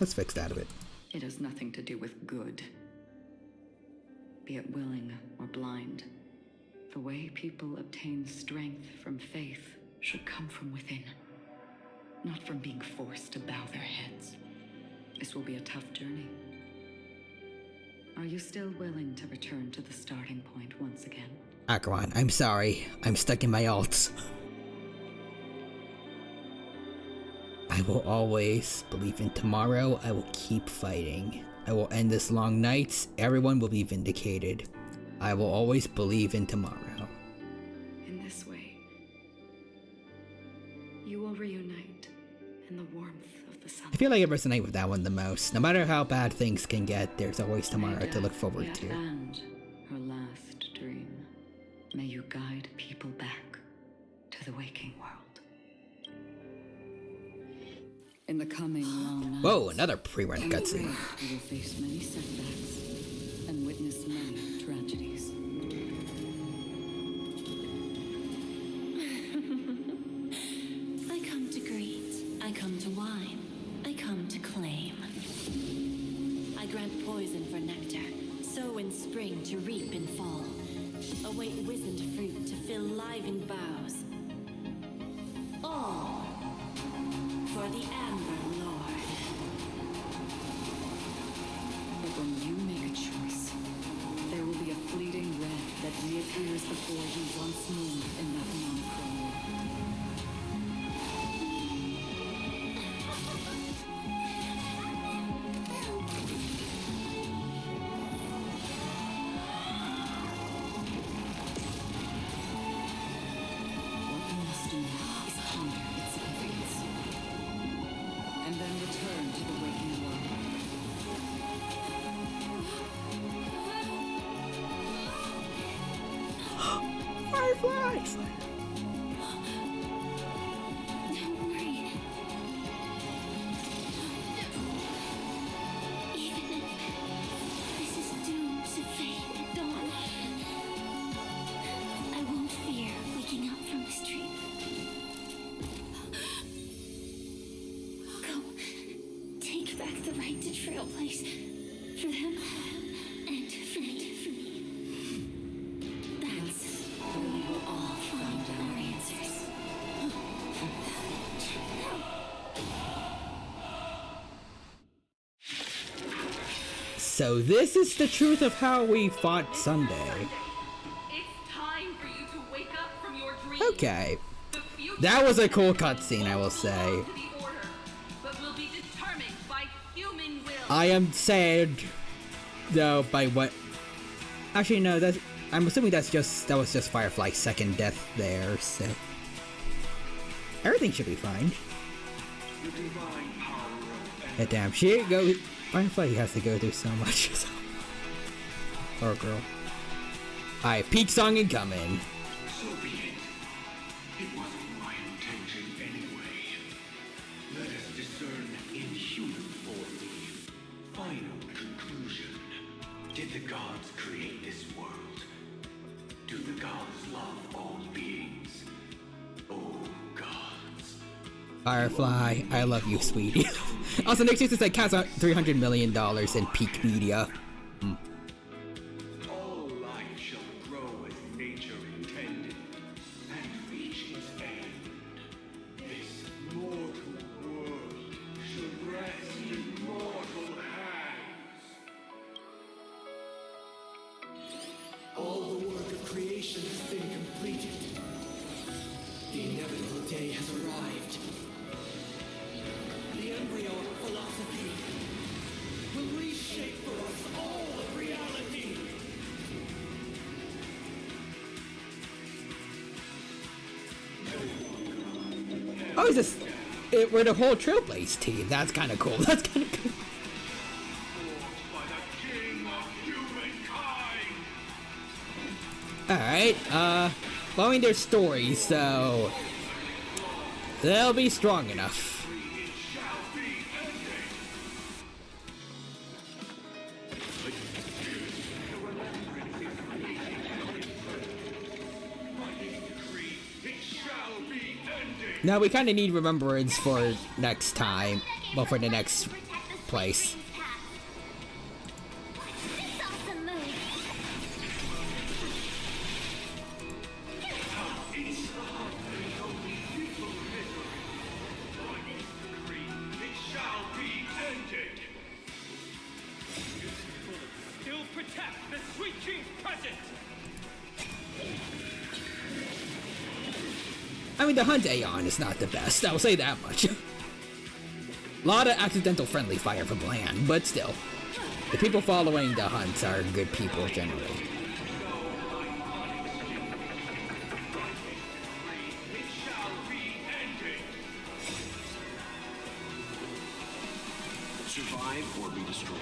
Let's fix that a bit. It has nothing to do with good. Be it willing or blind, the way people obtain strength from faith should come from within, not from being forced to bow their heads. This will be a tough journey. Are you still willing to return to the starting point once again? Acheron, I'm sorry. I'm stuck in my alts. I will always believe in tomorrow. I will keep fighting. I will end this long night. Everyone will be vindicated. I will always believe in tomorrow. In this way, you will reunite in the warmth of the sun. I feel like I resonate with that one the most. No matter how bad things can get, there's always tomorrow to look forward to. And her last dream. May you guide people back to the waking world. In the coming long nights, Whoa, another pre-run cutscene. You will face many setbacks and witness many tragedies. I come to greet. I come to wine. I come to claim. I grant poison for nectar. Sow in spring to reap in fall. Await wizened fruit to fill liven boughs. All for the Amber Lord. But when you make a choice, there will be a fleeting red that reappears before you once more in that monochrome. then return to the waking world. Fireflies! Don't worry. Even if this is doomed to fade at dawn, I won't fear waking up from this dream. Go. Take back the right to trailblaze. For them and for me. That's where we will all find our answers. So this is the truth of how we fought Sunday. It's time for you to wake up from your dream. Okay. That was a cool cutscene, I will say. But will be determined by human will. I am sad, though, by what... Actually, no, that's... I'm assuming that was just Firefly's second death there, so... Everything should be fine. Yeah, damn, she goes... Firefly has to go through so much. Poor girl. Alright, peak song incoming. So be it. It wasn't my intention anyway. Let us discern in human form the final conclusion. Did the gods create this world? Do the gods love all beings? Oh gods. Firefly, I love you, sweetie. Also, next year said counts out $300 million in peak media. All life shall grow as nature intended and reach its end. This mortal world shall rest in mortal hands. All the work of creation has been completed. The inevitable day has arrived. The embryo of philosophy will reshape for us all of reality. Oh, is this... we're the whole Trailblaze team. That's kind of cool. That's kind of cool. By the king of humankind. Alright, following their story, so... they'll be strong enough. Now we kind of need remembrance for next time, well, for the next place. Still protect the sweet king's presence! I mean, the hunt Aeon is not the best, I will say that much. A lot of accidental friendly fire from land, but still. The people following the hunts are good people generally. Survive or be destroyed.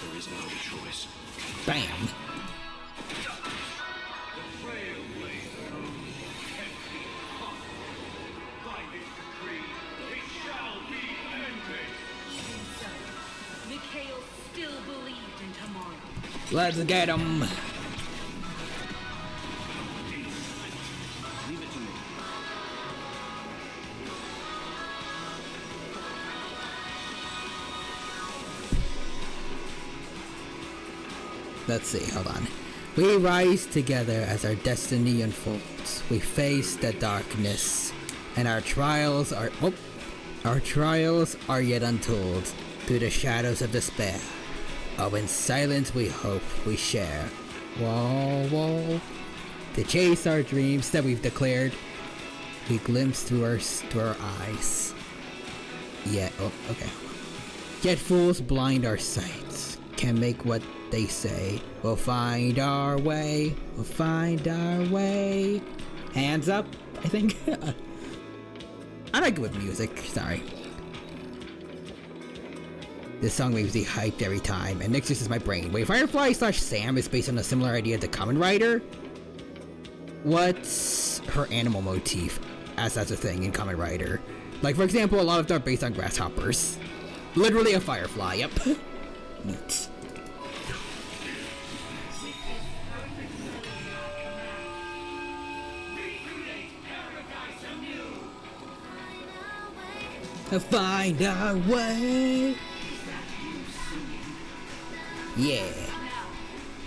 There is no other choice. Bam. Mikhail still believed in tomorrow. Let's get him. Let's see, hold on. We rise together as our destiny unfolds. We face the darkness, and our trials are yet untold through the shadows of despair. Oh, in silence we hope we share. Whoa, whoa. To chase our dreams that we've declared, we glimpse through our eyes. Yet, oh, okay. Yet fools blind our sights, can make what they say. We'll find our way, we'll find our way. Hands up, I think. I like good with music, sorry. This song makes me hyped every time, and Nix is my brain. Wait, Firefly slash Sam is based on a similar idea to Kamen Rider? What's her animal motif, as that's a thing in Kamen Rider? Like, for example, a lot of them are based on grasshoppers. Literally a firefly, yep. Neat. Find our way. Yeah.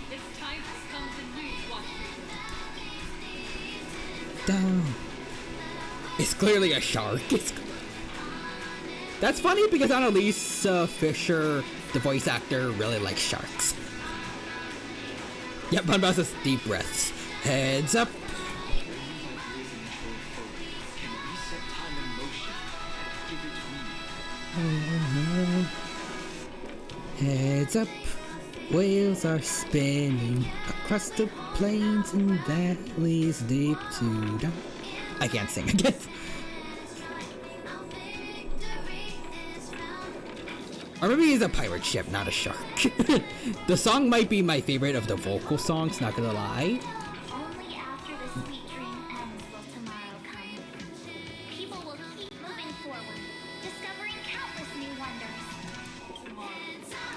It's time to come to new Down. It's clearly a shark. That's funny because Annalise Fisher, the voice actor, really likes sharks. Yep, Bunbuster says deep breaths. Heads up. Heads up, whales are spinning across the plains and valleys deep to down. I can't sing again. Or maybe he's a pirate ship, not a shark. The song might be my favorite of the vocal songs, not gonna lie. Only after the sweet dream ends will tomorrow come. People will keep moving forward, discovering countless new wonders.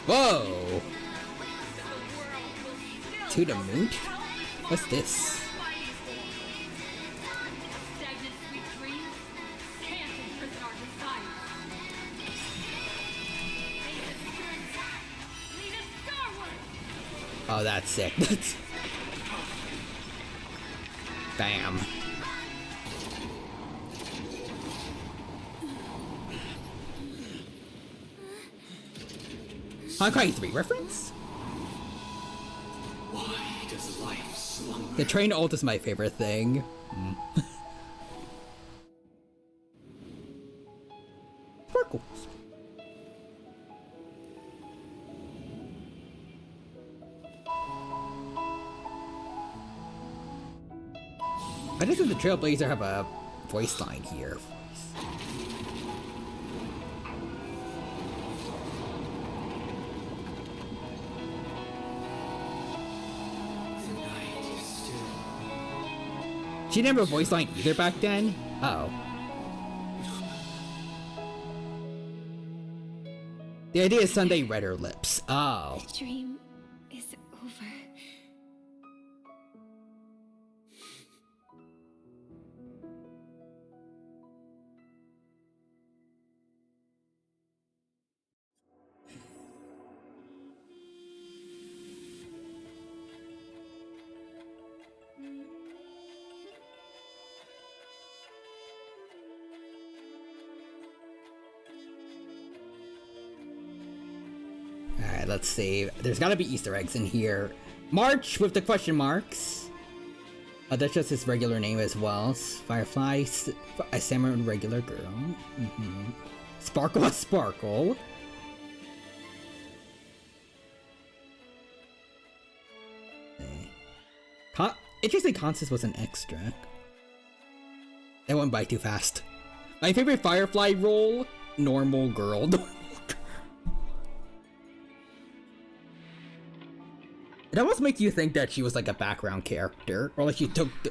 Whoa! To the moon? What's this? stagnant sweet dreams can't imprison our desires. Lead us skyward! Oh, that's sick. That's... Bam. Honkai 3 reference? Why does life slumber? The train ult is my favorite thing. Sparkles. Why doesn't the Trailblazer have a voice line here? She didn't have a voice line either back then? Uh oh. The idea is Sunday read her lips. Oh. The dream is over. Alright, let's see. There's gotta be Easter eggs in here. March with the question marks. That's just his regular name as well. Firefly, a salmon regular girl. Sparkle, a sparkle. Interesting, Constance was an extra. That went by too fast. My favorite Firefly role? Normal girl. It almost makes you think that she was like a background character, or like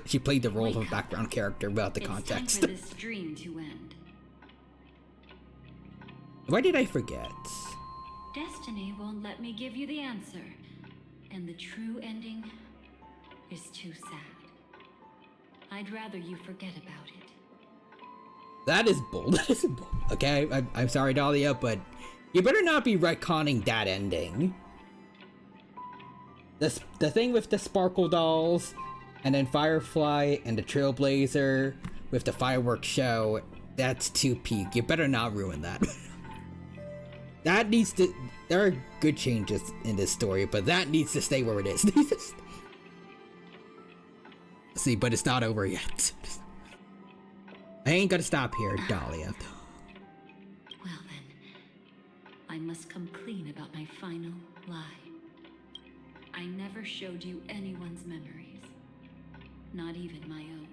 she played the role of a background character without the context. It's time for this dream to end. Why did I forget? Destiny won't let me give you the answer, and the true ending is too sad. I'd rather you forget about it. That is bold. That is bold. Okay, I'm sorry, Dahlia, but you better not be retconning that ending. The thing with the Sparkle dolls, and then Firefly and the Trailblazer with the fireworks show, that's too peak. You better not ruin that. That needs to... There are good changes in this story, but that needs to stay where it is. See, but it's not over yet. I ain't gonna stop here, Dahlia. Well then, I must come clean about my final lie. I never showed you anyone's memories, not even my own.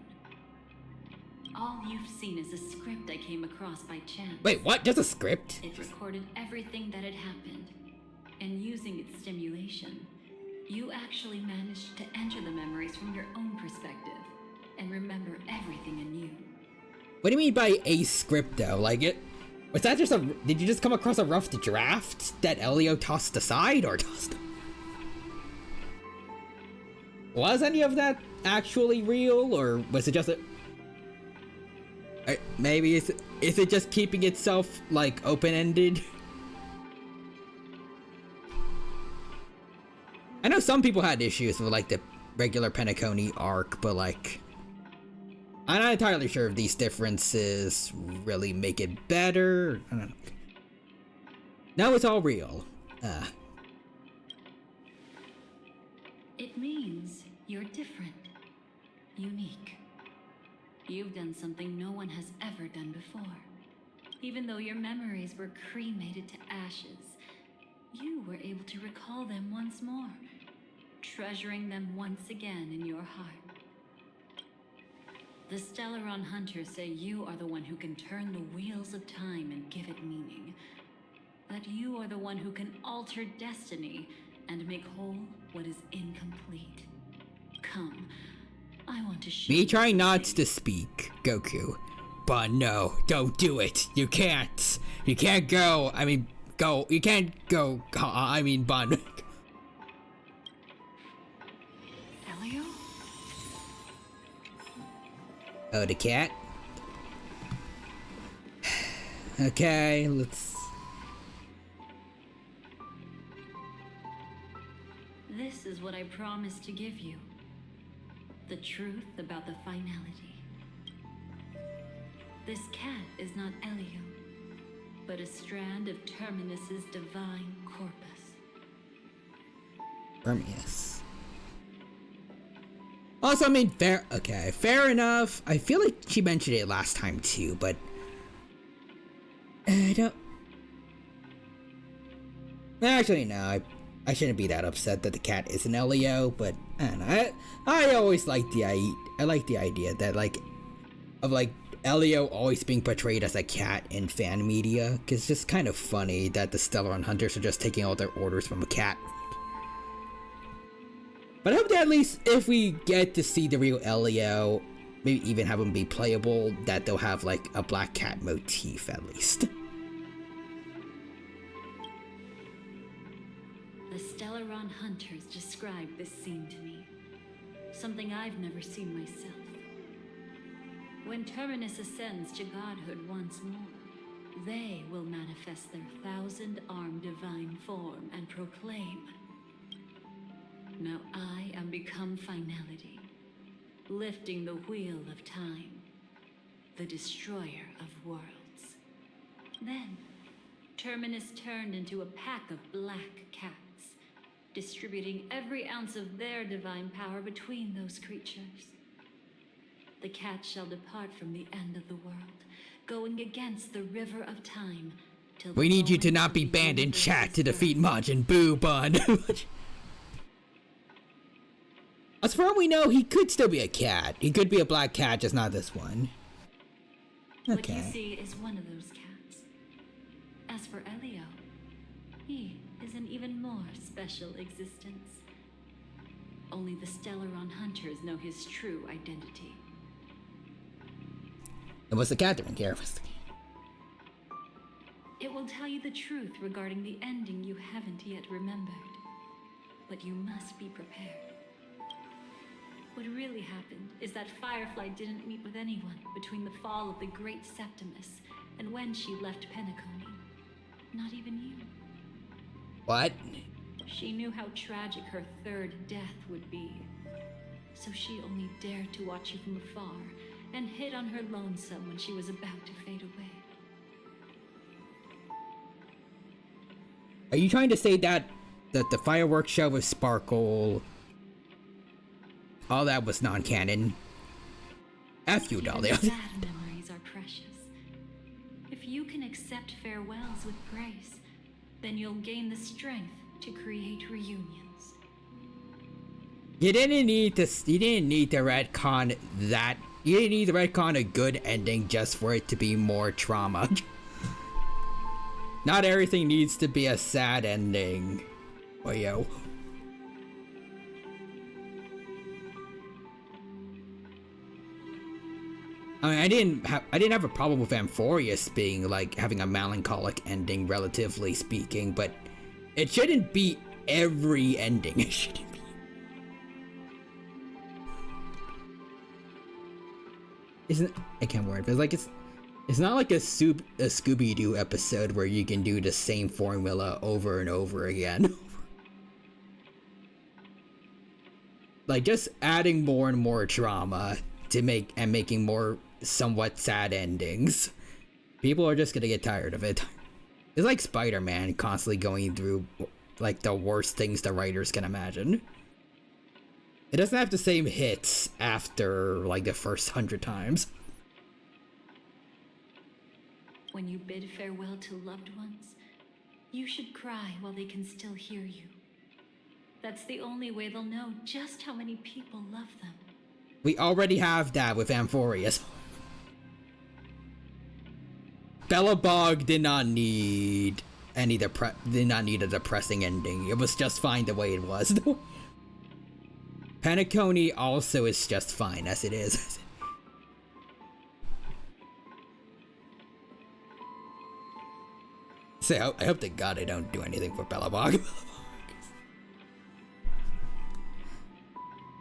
all you've seen is a script I came across by chance. Wait, what? Just a script? It recorded everything that had happened. And using its stimulation, you actually managed to enter the memories from your own perspective and remember everything anew. What do you mean by a script, though? Like, was that just did you just come across a rough draft that Elio tossed aside, or tossed? Was any of that actually real, or was it just maybe is it just keeping itself, like, open-ended? I know some people had issues with, like, the regular Penacony arc, but, like, I'm not entirely sure if these differences really make it better. I don't know. No, it's all real. It means you're different, unique. You've done something no one has ever done before. Even though your memories were cremated to ashes, you were able to recall them once more, treasuring them once again in your heart. The Stellaron Hunters say you are the one who can turn the wheels of time and give it meaning. That you are the one who can alter destiny and make whole what is incomplete. Come, I want to show you. Me trying not to speak, Goku. But no, don't do it. You can't. You can't go. I mean, go. You can't go. I mean, Bun. Elio? Oh, the cat? Okay, let's... This is what I promised to give you. The truth about the finality. This cat is not Elio, but a strand of Terminus's divine corpus. Terminus. Also, I mean, fair enough. I feel like she mentioned it last time too, but I don't... Actually, no, I shouldn't be that upset that the cat isn't Elio, but I don't know. I always like the idea that, like, of, like, Elio always being portrayed as a cat in fan media, because it's just kind of funny that the Stellaron Hunters are just taking all their orders from a cat. But I hope that at least if we get to see the real Elio, maybe even have him be playable, that they'll have, like, a black cat motif at least. The Stellaron Hunters described this scene to me. Something I've never seen myself. When Terminus ascends to godhood once more, they will manifest their 1,000-armed divine form and proclaim, "Now I am become finality, lifting the wheel of time, the destroyer of worlds." Then, Terminus turned into a pack of black cats, distributing every ounce of their divine power between those creatures. The cats shall depart from the end of the world, going against the river of time, till We need you to not be banned in chat to defeat Majin Buu, Bun. As far as we know, he could still be a cat. He could be a black cat, just not this one. What you see is one of those cats. As for Elio, he is an even more special existence. Only the Stellaron Hunters know his true identity. And what's the cat doing here? It will tell you the truth regarding the ending you haven't yet remembered. But you must be prepared. What really happened is that Firefly didn't meet with anyone between the fall of the Great Septimus and when she left Penacony. Not even you. What? She knew how tragic her third death would be. So she only dared to watch you from afar and hid on her lonesome when she was about to fade away. Are you trying to say that the fireworks show with Sparkle, all that was non-canon? F you, Dahlia. Sad memories are precious. If you can accept farewells with grace, then you'll gain the strength to create reunions. You didn't need to retcon that. You didn't need to retcon a good ending just for it to be more trauma. Not everything needs to be a sad ending. Well, yo. I mean, I didn't have a problem with Amphorius being like having a melancholic ending, relatively speaking, but it shouldn't be every ending. It shouldn't be. Isn't I can't word, but it's like it's not like a Scooby-Doo episode where you can do the same formula over and over again. Like just adding more and more drama to making more somewhat sad endings. People are just gonna get tired of it. It's like Spider-Man constantly going through like the worst things the writers can imagine. It doesn't have the same hits after like the first 100 times. When you bid farewell to loved ones, you should cry while they can still hear you. That's the only way they'll know just how many people love them. We already have that with Amphorius. Belobog did not need a depressing ending. It was just fine the way it was. Penacony also is just fine as it is. So I hope to God I don't do anything for Belobog.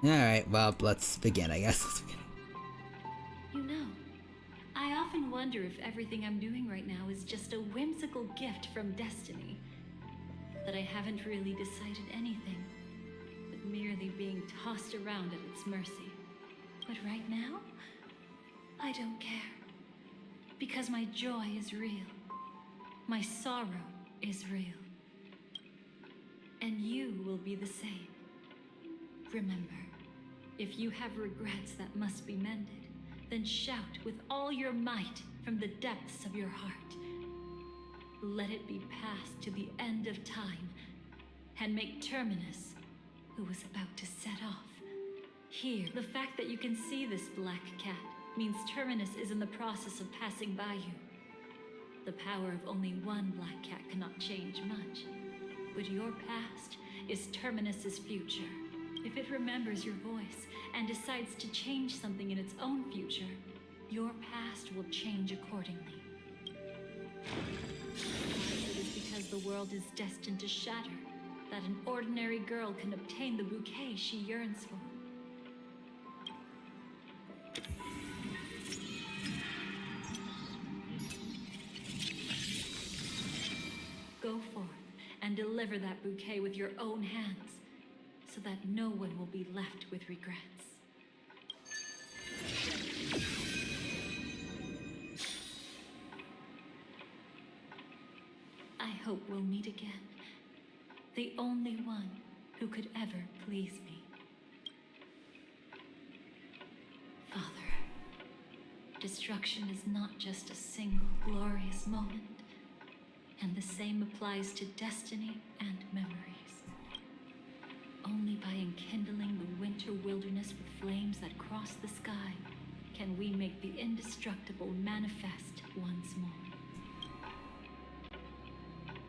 Alright, well, let's begin, I guess. Let's begin. You know, I often wonder if everything I'm doing right now is just a whimsical gift from destiny. That I haven't really decided anything, but merely being tossed around at its mercy. But right now, I don't care. Because my joy is real. My sorrow is real. And you will be the same. Remember, if you have regrets that must be mended, then shout with all your might from the depths of your heart. Let it be passed to the end of time, and make Terminus, who was about to set off, here. The fact that you can see this black cat means Terminus is in the process of passing by you. The power of only one black cat cannot change much, but your past is Terminus's future. If it remembers your voice and decides to change something in its own future, your past will change accordingly. It is because the world is destined to shatter that an ordinary girl can obtain the bouquet she yearns for. Go forth and deliver that bouquet with your own hands, so that no one will be left with regrets. I hope we'll meet again. The only one who could ever please me. Father, destruction is not just a single glorious moment, and the same applies to destiny and memories. Only by enkindling the winter wilderness with flames that cross the sky can we make the indestructible manifest once more.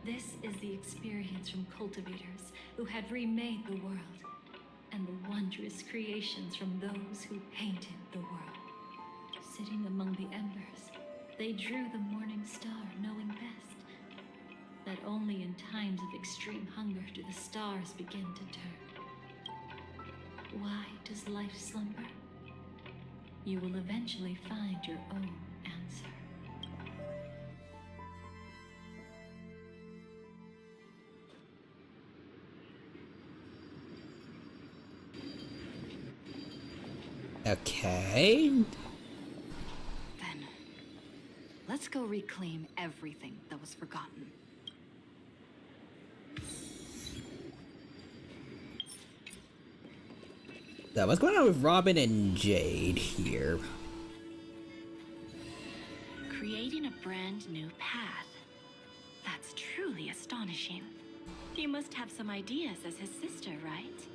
This is the experience from cultivators who had remade the world, and the wondrous creations from those who painted the world. Sitting among the embers, they drew the morning star, knowing best that only in times of extreme hunger do the stars begin to turn. Why does life slumber? You will eventually find your own answer. Okay. Then, let's go reclaim everything that was forgotten. So what's going on with Robin and Jade here? Creating a brand new path. That's truly astonishing. He must have some ideas as his sister, right?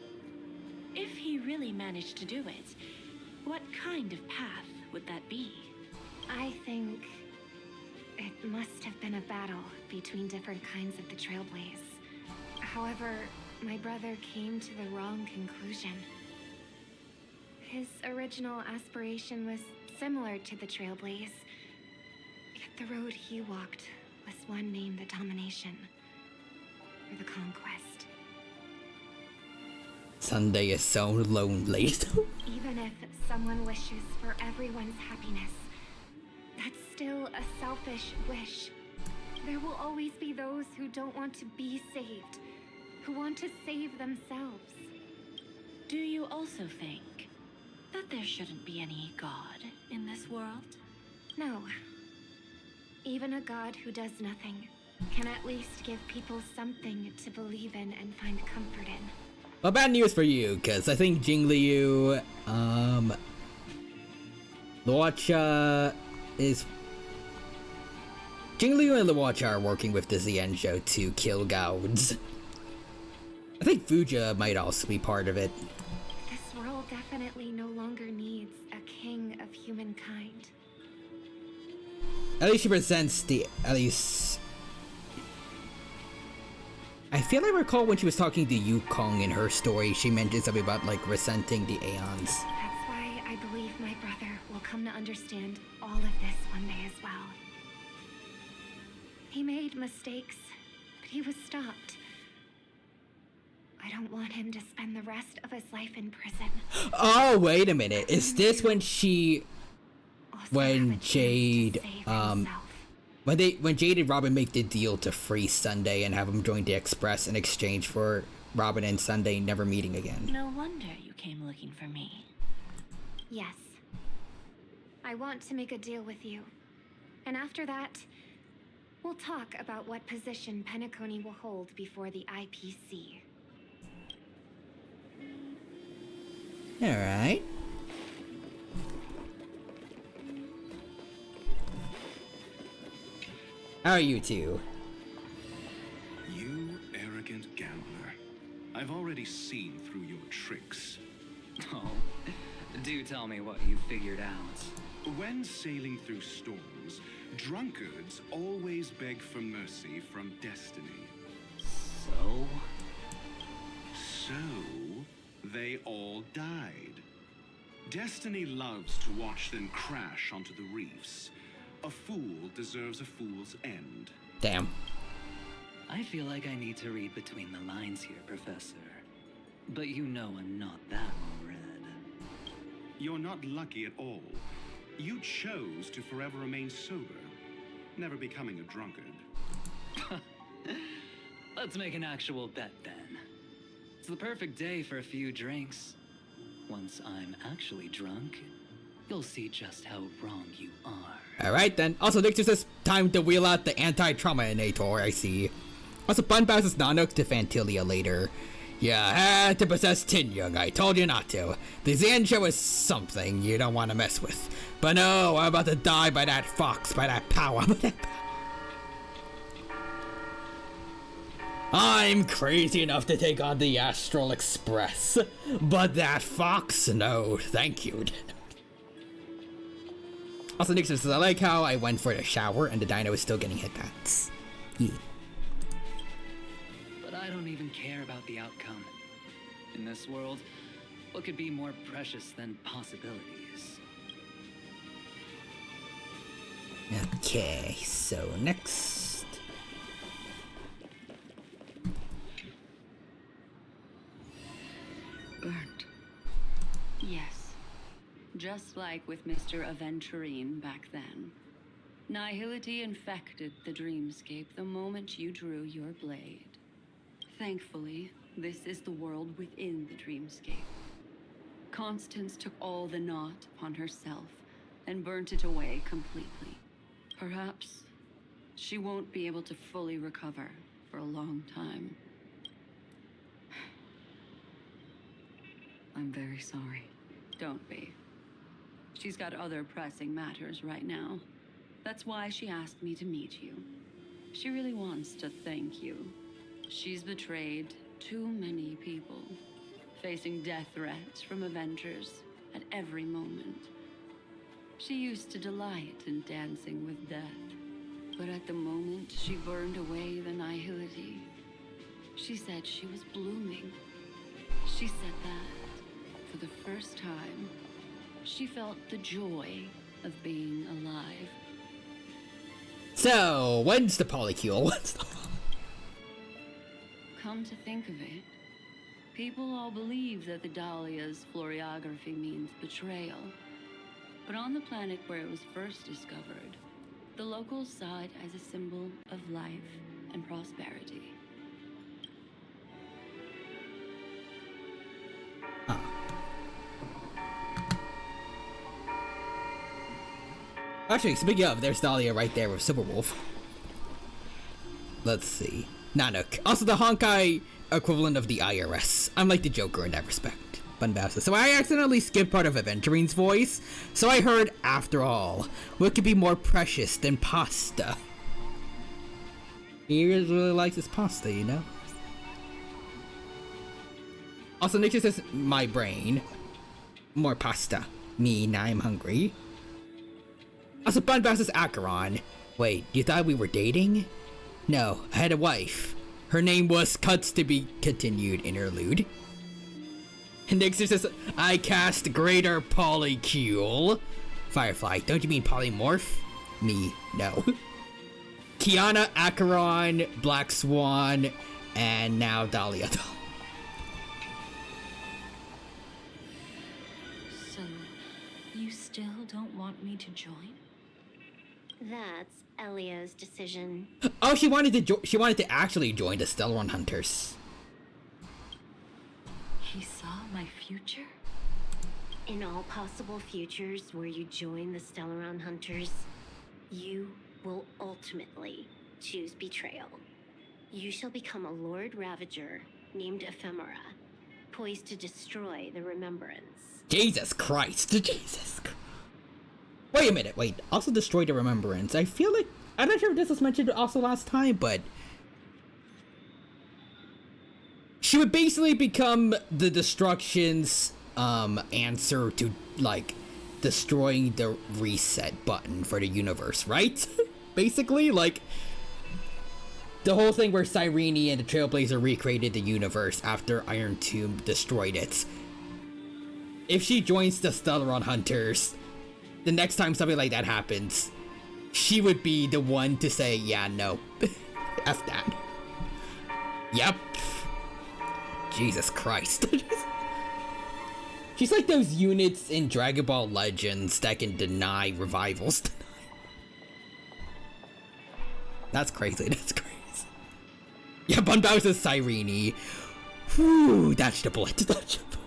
If he really managed to do it, what kind of path? would that be? I think it must have been a battle between different kinds of the Trailblaze. However, my brother came to the wrong conclusion. His original aspiration was similar to the Trailblaze, yet the road he walked was one named the Domination, or the Conquest. Sunday is so lonely. Even if someone wishes for everyone's happiness, that's still a selfish wish. There will always be those who don't want to be saved, who want to save themselves. Do you also think that there shouldn't be any god in this world? No. Even a god who does nothing can at least give people something to believe in and find comfort in. Well, bad news for you, because I think Jingliu, Luocha is... Jingliu and Luocha are working with the Xianzhou to kill Gauds. I think Fuja might also be part of it. This world definitely no longer needs a king of humankind. At least she presents the... At least... I feel I recall when she was talking to Yukong in her story, she mentioned something about, like, resenting the Aeons. That's why I believe my brother will come to understand all of this one day as well. He made mistakes, but he was stopped. I don't want him to spend the rest of his life in prison. Oh, wait a minute. Is this when she... When Jade, when Jade and Robin make the deal to free Sunday and have him join the Express in exchange for Robin and Sunday never meeting again? No wonder you came looking for me. Yes. I want to make a deal with you. And after that, we'll talk about what position Penacony will hold before the IPC. Alright. How are you two? You arrogant gambler. I've already seen through your tricks. Oh, do tell me what you figured out. When sailing through storms, drunkards always beg for mercy from destiny. So? So, they all died. Destiny loves to watch them crash onto the reefs. A fool deserves a fool's end. Damn. I feel like I need to read between the lines here, Professor. But you know I'm not that well-read. You're not lucky at all. You chose to forever remain sober, never becoming a drunkard. Let's make an actual bet then. It's the perfect day for a few drinks. Once I'm actually drunk, you'll see just how wrong you are. Alright then. Also, Nick just says time to wheel out the anti-trauma-inator, I see. Also, Bun passes Nanook to Fantilia later. Yeah, I had to possess Tin Young, I told you not to. The Xianzhou is something you don't want to mess with. But no, I'm about to die by that fox, by that power. I'm crazy enough to take on the Astral Express. But that fox, no, thank you. Also, Nick says, I like how I went for the shower and the dino is still getting hit bats. Yeah. But I don't even care about the outcome. In this world, what could be more precious than possibilities? Okay, so next. Burnt. Yes. Just like with Mr. Aventurine back then. Nihility infected the dreamscape the moment you drew your blade. Thankfully, this is the world within the dreamscape. Constance took all the knot upon herself and burnt it away completely. Perhaps she won't be able to fully recover for a long time. I'm very sorry. Don't be. She's got other pressing matters right now. That's why she asked me to meet you. She really wants to thank you. She's betrayed too many people, facing death threats from Avengers at every moment. She used to delight in dancing with death, but at the moment she burned away the nihility. She said she was blooming. She said that, for the first time, she felt the joy of being alive. So, when's the polycule? Come to think of it, people all believe that the Dahlia's floriography means betrayal. But on the planet where it was first discovered, the locals saw it as a symbol of life and prosperity. Actually, speaking of, there's Dahlia right there with Silverwolf. Let's see. Nanook. Also the Honkai equivalent of the IRS. I'm like the Joker in that respect. Bunbowser. So I accidentally skipped part of Aventurine's voice, so I heard, after all, what could be more precious than pasta? He really likes his pasta, you know? Also, Nick says, my brain. More pasta. Me, now I'm hungry. Also, Bunbowser's Acheron. Wait, you thought we were dating? No, I had a wife. Her name was Cuts to be continued interlude. And Nixer says, I cast greater polycule. Firefly, don't you mean polymorph? Me, no. Kiana, Acheron, Black Swan, and now Dahlia. So, you still don't want me to join? That's Elio's decision. Oh, she wanted to actually join the Stellaron Hunters. He saw my future? In all possible futures where you join the Stellaron Hunters, you will ultimately choose betrayal. You shall become a Lord Ravager named Ephemera, poised to destroy the Remembrance. Jesus Christ. Jesus Christ. Wait a minute, wait. Also destroy the Remembrance. I feel like, I'm not sure if this was mentioned also last time, but she would basically become the Destruction's answer to, like, destroying the reset button for the universe, right? Basically, like, the whole thing where Cyrene and the Trailblazer recreated the universe after Iron Tomb destroyed it. If she joins the Stellaron Hunters, the next time something like that happens, she would be the one to say, yeah, no. F that. Yep. Jesus Christ. She's like those units in Dragon Ball Legends that can deny revivals. That's crazy, that's crazy. Yeah, Bunbowser's Cyrene. Whew, that's the bullet, that's the bullet.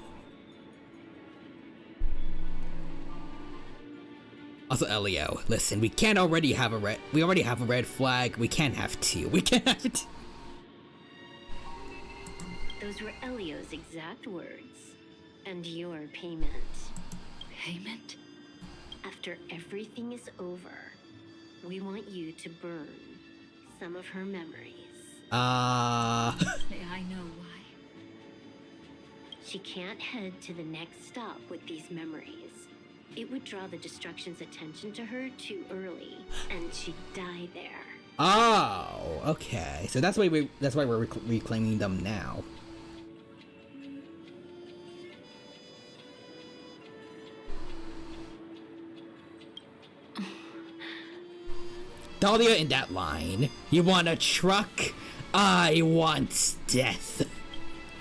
Also, Elio, listen, we already have a red flag, we can't have two, Those were Elio's exact words. And your payment. Payment? After everything is over, we want you to burn some of her memories. May I know why? She can't head to the next stop with these memories. It would draw the Destruction's attention to her too early, and she'd die there. Oh, okay. So that's why we're reclaiming them now. Dahlia in that line. You want a truck? I want death.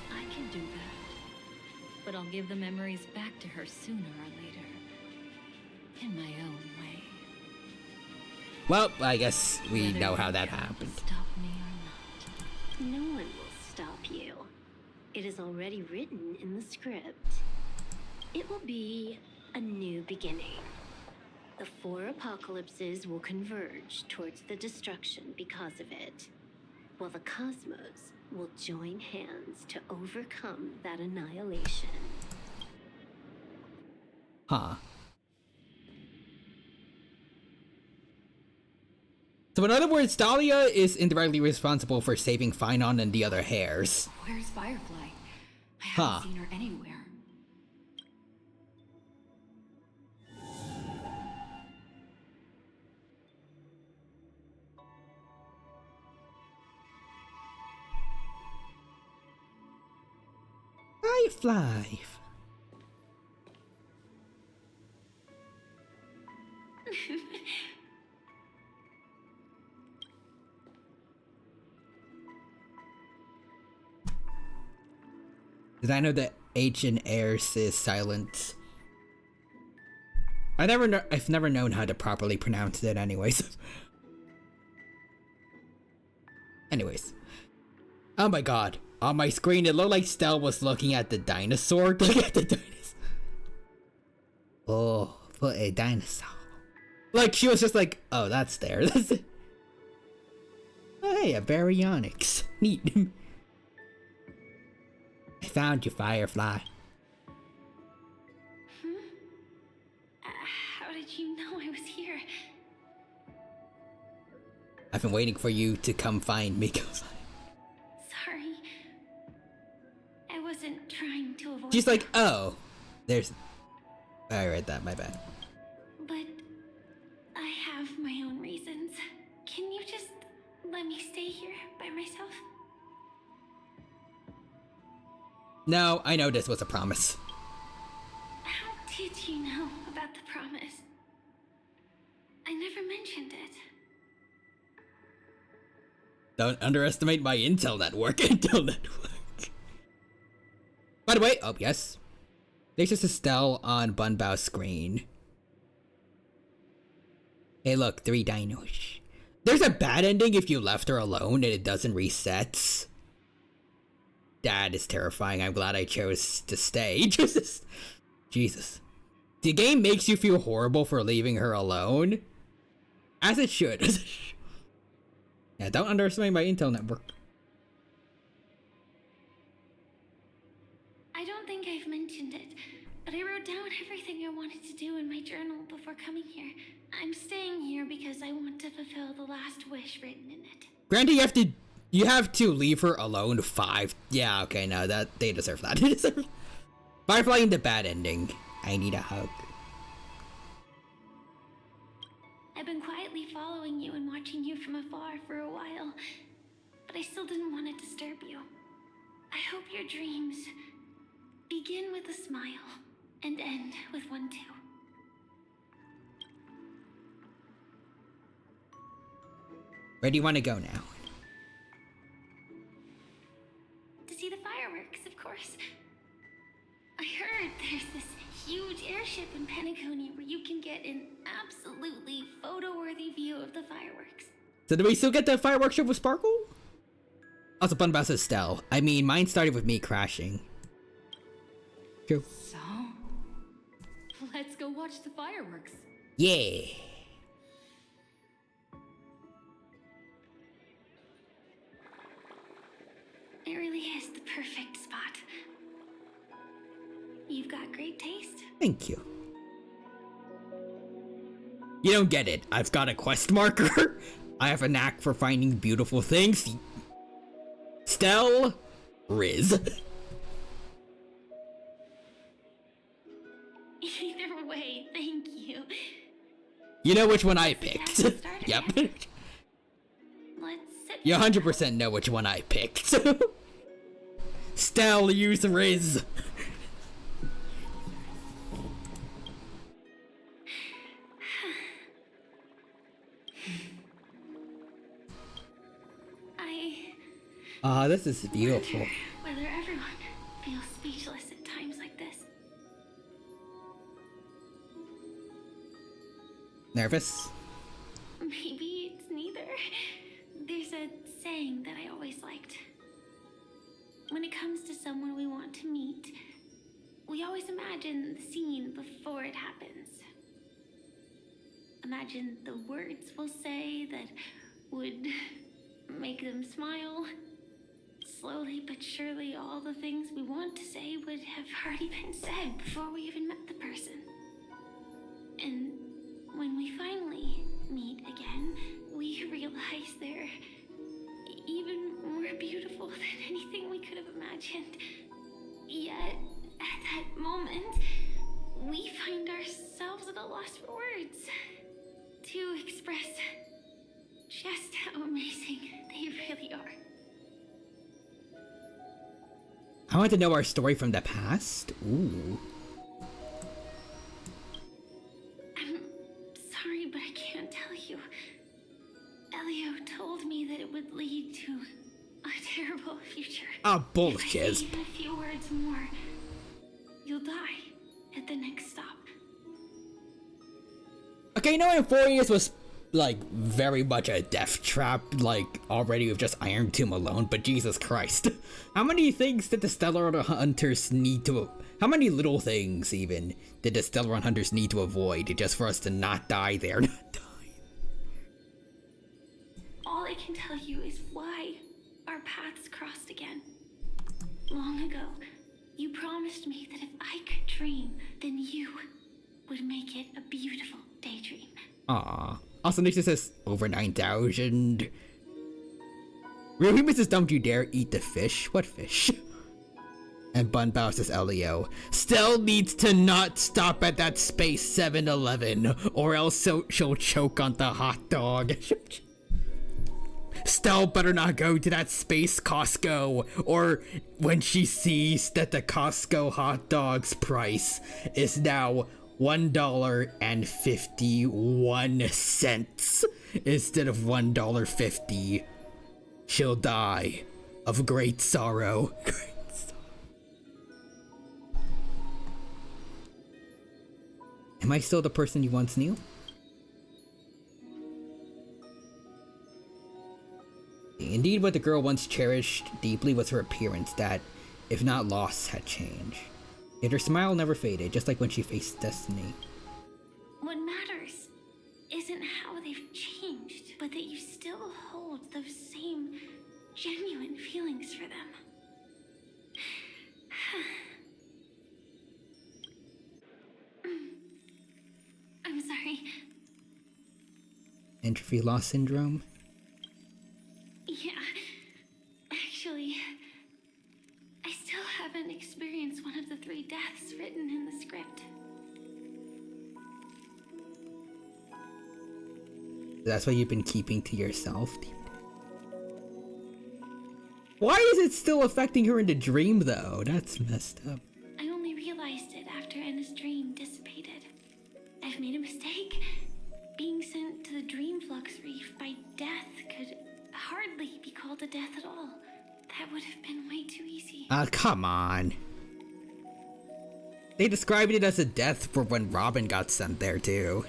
I can do that. But I'll give the memories back to her sooner or later. In my own way. Well, I guess we Whether know how you that can happened. Stop me or not. No one will stop you. It is already written in the script. It will be a new beginning. The 4 apocalypses will converge towards the destruction because of it, while the cosmos will join hands to overcome that annihilation. Huh. So in other words, Dahlia is indirectly responsible for saving Phynon and the other hares. Where's Firefly? I haven't seen her anywhere. Firefly. Did I know that H in airs is silent? I've never known how to properly pronounce it anyways. Anyways. Oh my god. On my screen it looked like Stell was looking at the dinosaur. Look at the dinosaur. Oh, put a dinosaur. Like she was just like, oh, that's there. That's it. Oh hey, a baryonyx. Neat. I found you, Firefly. How did you know I was here? I've been waiting for you to come find me. Sorry. I wasn't trying to avoid. She's like, oh, there's. I read that, my bad. But I have my own reasons. Can you just let me stay here by myself? No, I know this was a promise. How did you know about the promise? I never mentioned it. Don't underestimate my intel network. Intel network. By the way, oh yes. There's just Estelle on Bunbow's screen. Hey look, 3 dinos. There's a bad ending if you left her alone and it doesn't reset. That is terrifying. I'm glad I chose to stay. Jesus. The game makes you feel horrible for leaving her alone. As it should. Yeah, don't underestimate my intel network. I don't think I've mentioned it, but I wrote down everything I wanted to do in my journal before coming here. I'm staying here because I want to fulfill the last wish written in it. Granted, you have to leave her alone 5. Yeah, okay, no, that they deserve that. They deserve. Firefly in the bad ending. I need a hug. I've been quietly following you and watching you from afar for a while, but I still didn't want to disturb you. I hope your dreams begin with a smile and end with one too. Where do you want to go now? To see the fireworks, of course. I heard there's this huge airship in Penacony where you can get an absolutely photo-worthy view of the fireworks. So do we still get the fireworks show with Sparkle? Also, Bunbass says Stell. I mean, mine started with me crashing. True. So, let's go watch the fireworks. Yeah. It really is the perfect spot. You've got great taste. Thank you. You don't get it. I've got a quest marker. I have a knack for finding beautiful things. Stell, Riz. Either way, thank you. You know which one I picked. Yep. Let's sit. You 100% know which one I picked. Stell, use Riz. This is beautiful. Whether everyone feels speechless at times like this. Nervous? Maybe it's neither. There's a saying that I always liked. When it comes to someone we want to meet, we always imagine the scene before it happens. Imagine the words we'll say that would make them smile. Slowly but surely, all the things we want to say would have already been said before we even met the person. And when we finally meet again, we realize they're even more beautiful than anything we could have imagined. Yet, at that moment, we find ourselves at a loss for words to express just how amazing they really are. I want to know our story from the past. Ooh. I'm sorry, but I can't tell you. Elio told me that it would lead to a terrible future. Ah, bullshit. If I say even a few words more, you'll die at the next stop. Okay, you know, in 4 years was like very much a death trap, like already with just Iron Tomb alone, but Jesus Christ. How many things did the Stellar Hunters need to, how many little things even did the Stellar Hunters need to avoid just for us to not die there? All I can tell you is why our paths crossed again. Long ago, you promised me that if I could dream, then you would make it a beautiful daydream. Aww. Also, Nisha says over 9,000. Real humans just don't you dare eat the fish? What fish? And Bun Bao says Elio still needs to not stop at that space 7-Eleven, or else she'll choke on the hot dog. Stell better not go to that space Costco, or when she sees that the Costco hot dog's price is now $1.51 instead of $1.50, she'll die of great sorrow. Am I still the person you once knew? Indeed, what the girl once cherished deeply was her appearance that, if not lost, had changed. Yet her smile never faded, just like when she faced destiny. What matters isn't how they've changed, but that you still hold those same genuine feelings for them. I'm sorry. Entropy loss syndrome? Yeah, actually, I still haven't experienced one of the 3 deaths written in the script. That's what you've been keeping to yourself? Why is it still affecting her in the dream, though? That's messed up. I only realized it after Anna's dream dissipated. I've made a mistake. Being sent to the Dream Flux Reef by death could hardly be called a death at all. That would have been way too easy. Come on. They described it as a death for when Robin got sent there, too.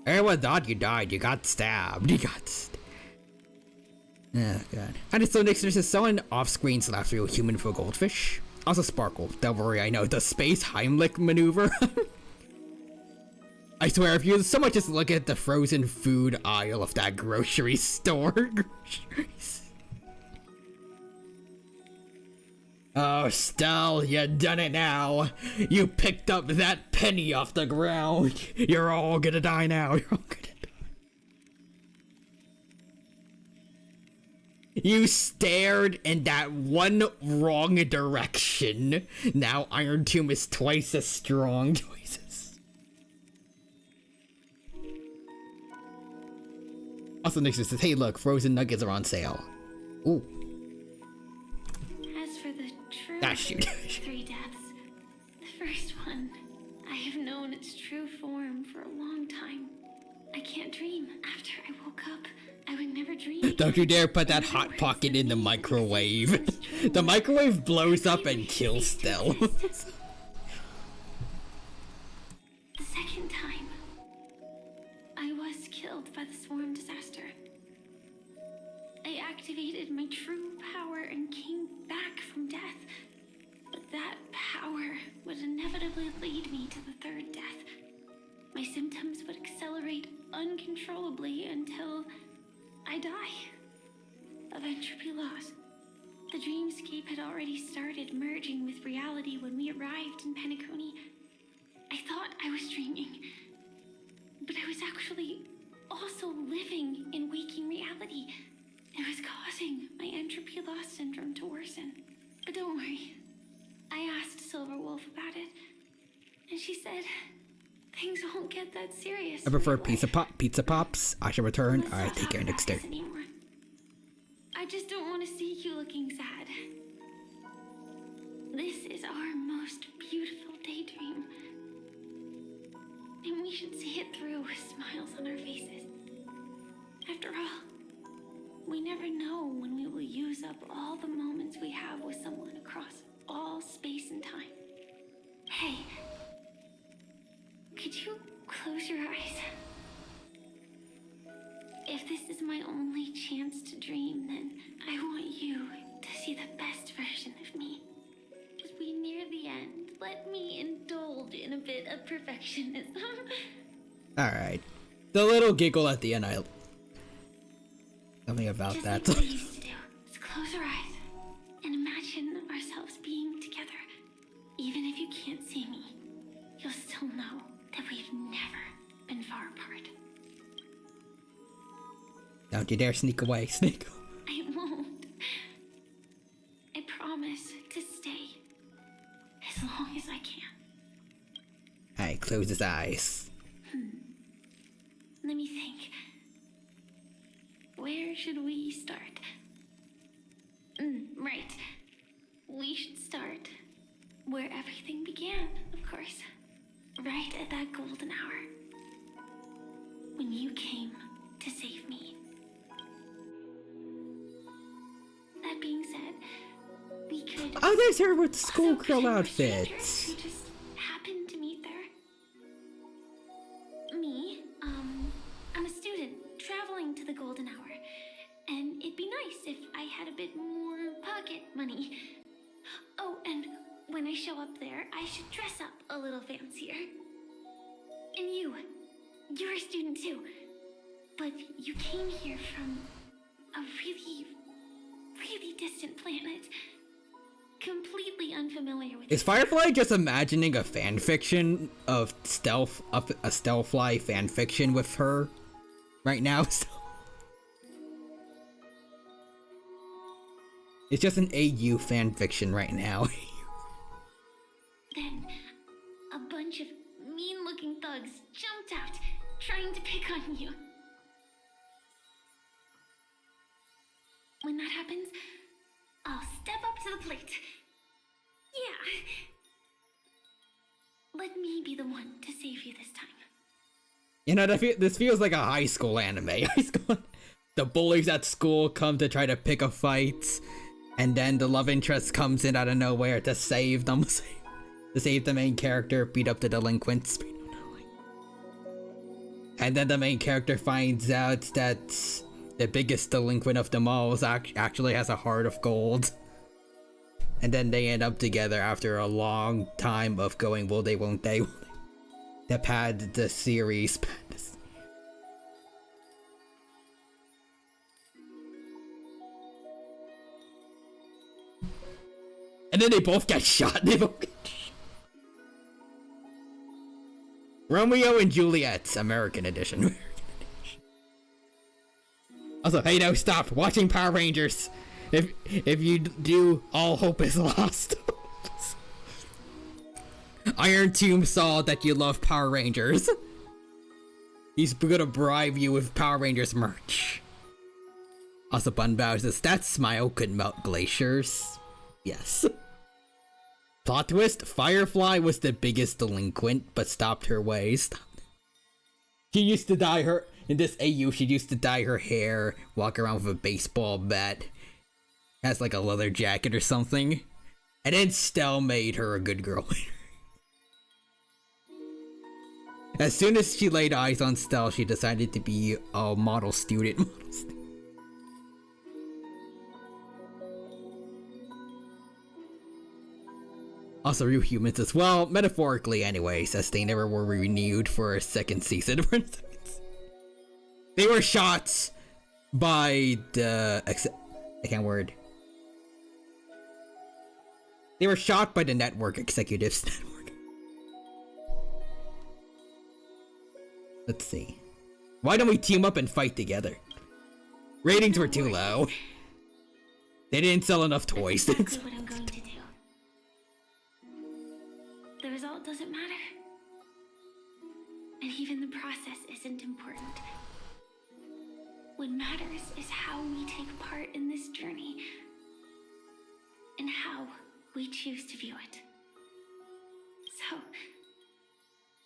Everyone thought you died. You got stabbed. You got stabbed. Oh, God. And it's so next there's someone off-screen slaps through a human for a goldfish. Also Sparkle. Don't worry, I know. The space Heimlich maneuver. I swear, if you so much as look at the frozen food aisle of that grocery store. Groceries. Oh, Stell, you done it now. You picked up that penny off the ground. You're all gonna die now. You're all gonna die. You stared in that one wrong direction. Now Iron Tomb is twice as strong. Jesus. Also, Nixon says, hey, look, frozen nuggets are on sale. Ooh. As for the true shoot. 3 deaths, the first one, I have known its true form for a long time. I can't dream. After I woke up, I would never dream. Don't you dare put that hot pocket in the microwave. The microwave blows up and kills Stell. The second time, I was killed by the swarm disaster. I activated my true power and came back from death. But that power would inevitably lead me to the 3rd death. My symptoms would accelerate uncontrollably until I die of entropy loss. The dreamscape had already started merging with reality when we arrived in Penacony. I thought I was dreaming, but I was actually also living in waking reality. It was causing my entropy loss syndrome to worsen. But don't worry, I asked Silver Wolf about it, and she said things won't get that serious. I prefer pizza pops. I shall return. Alright, take care next day. I I just don't want to see you looking sad. This is our most beautiful daydream. And we should see it through with smiles on our faces. After all, we never know when we will use up all the moments we have with someone across all space and time. Hey, could you close your eyes? If this is my only chance to dream, then I want you to see the best version of me. As we near the end, let me indulge in a bit of perfectionism. Alright. The little giggle at the end, something about Just that. like what I used to do. Let's close our eyes and imagine ourselves being together. Even if you can't see me, you'll still know that we've never been far apart. Don't you dare sneak away, sneak. I won't. I promise to stay as long as I can. Alright, close his eyes. Let me think. Where should we start? Right. We should start where everything began, of course. Right at that golden hour. When you came to save me. That being said, we could... Oh, there's her with the schoolgirl outfit. Who just happened to meet there. Me, I'm a student traveling to the golden hour. And it'd be nice if I had a bit more pocket money. Oh, and when I show up there, I should dress up a little fancier. And you're a student too. But you came here from a really distant planet. Completely unfamiliar with... Is Firefly just imagining a fanfiction of a Stealthfly fanfiction with her right now? It's just an AU fanfiction right now. Then, a bunch of mean-looking thugs jumped out, trying to pick on you. When that happens, I'll step up to the plate. Yeah. Let me be the one to save you this time. You know, this feels like a high school anime. The bullies at school come to try to pick a fight, and then the love interest comes in out of nowhere to save them. To save the main character, beat up the delinquents. And then the main character finds out that the biggest delinquent of them all actually has a heart of gold. And then they end up together after a long time of going, will they, won't they? That had the series. And then they both get shot. Romeo and Juliet, American edition. Also, hey, no, stop watching Power Rangers. If you do, all hope is lost. Iron Tomb saw that you love Power Rangers. He's gonna bribe you with Power Rangers merch. Also, Bunbow says, that smile could melt glaciers. Yes. Plot twist, Firefly was the biggest delinquent, but stopped her ways. She used to dye her, in this AU, she used to dye her hair, walk around with a baseball bat, has like a leather jacket or something, and then Stell made her a good girl. As soon as she laid eyes on Stell, she decided to be a model student. Also, real humans as well, metaphorically anyways, as they never were renewed for a second season. They were shot by the... I can't word. They were shot by the network executives. Let's see. Why don't we team up and fight together? Ratings were too low. They didn't sell enough toys. That's exactly what I'm going to do. The result doesn't matter. And even the process isn't important. what matters is how we take part in this journey and how we choose to view it. So,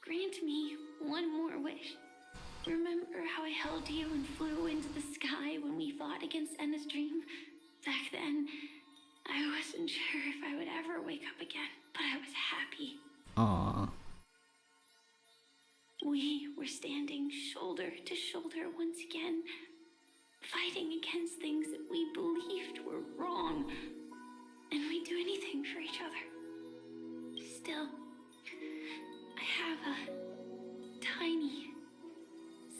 grant me one more wish. Remember how I held you and flew into the sky when we fought against Enna's dream? Back then, I wasn't sure if I would ever wake up again, but I was happy. Aww. We were standing shoulder to shoulder once again, fighting against things that we believed were wrong, and we'd do anything for each other. Still, I have a tiny,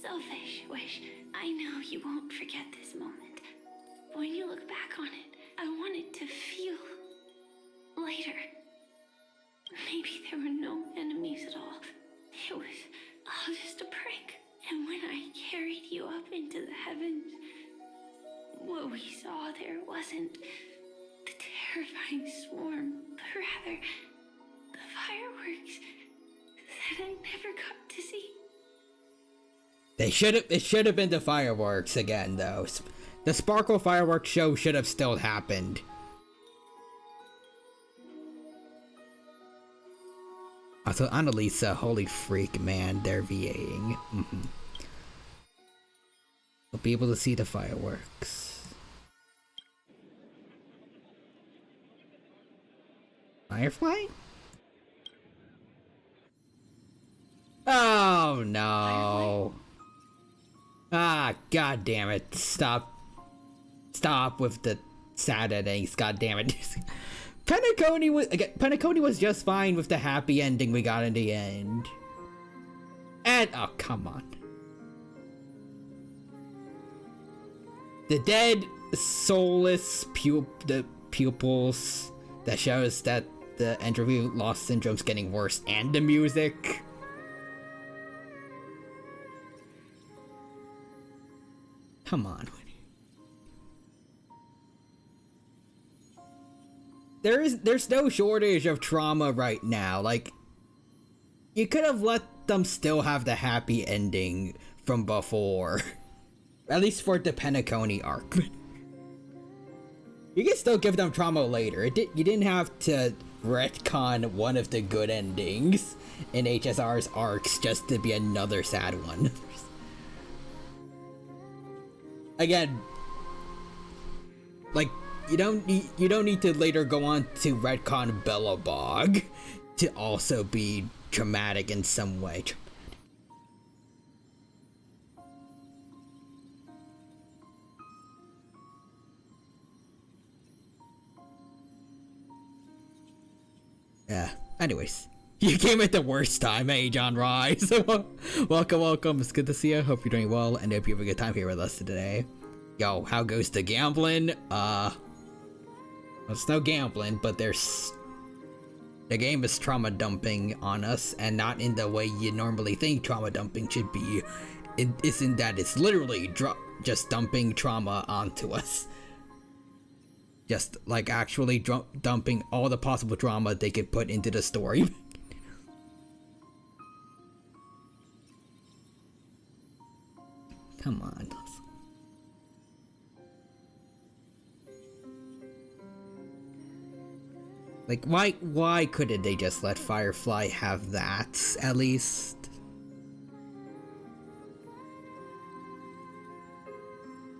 selfish wish. I know you won't forget this moment. When you look back on it, I want it to feel lighter. Maybe there were no enemies at all. It was all just a prank. And when I carried you up into the heavens, what we saw there wasn't the terrifying swarm, but rather the fireworks that I never got to see. It should have been the fireworks again, though. The Sparkle Fireworks show should have still happened. Also, Annalisa, holy freak, man, they're VAing. We'll be able to see the fireworks. Firefly? Oh no. Ah, god damn it. Stop with the sad endings, god damn it. Penacony was just fine with the happy ending we got in the end. And oh, come on. The dead soulless pupils that shows that the interview loss syndrome's getting worse, and the music. Come on. There's no shortage of trauma right now. Like, you could have let them still have the happy ending from before. At least for the Penacony arc. You can still give them trauma later. You didn't have to retcon one of the good endings in HSR's arcs just to be another sad one. Again, like, you don't need to later go on to retcon Bellabog to also be traumatic in some way. Yeah. Anyways, you came at the worst time, eh, John Rise? welcome. It's good to see you. Hope you're doing well, and hope you have a good time here with us today. Yo, how goes the gambling? It's no gambling, but the game is trauma dumping on us, and not in the way you normally think trauma dumping should be. It isn't that it's literally just dumping trauma onto us. Just like actually dumping all the possible drama they could put into the story. Come on. Like, why couldn't they just let Firefly have that, at least?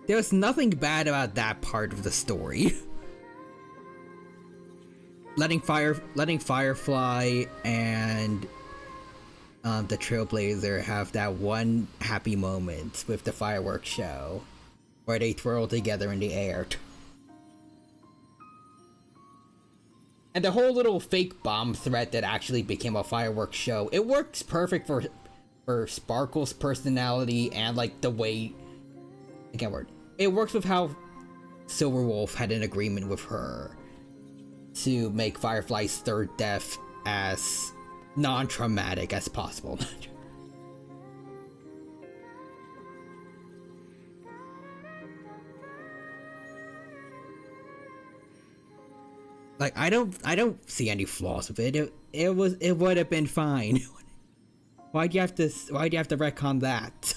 There was nothing bad about that part of the story. letting Firefly and the Trailblazer have that one happy moment with the fireworks show, where they twirl together in the air. And the whole little fake bomb threat that actually became a fireworks show, it works perfect for Sparkle's personality and like the way, I can't word. It works with how Silverwolf had an agreement with her to make Firefly's third death as non-traumatic as possible. Like, I don't see any flaws with it. It would have been fine. Why'd you have to retcon that?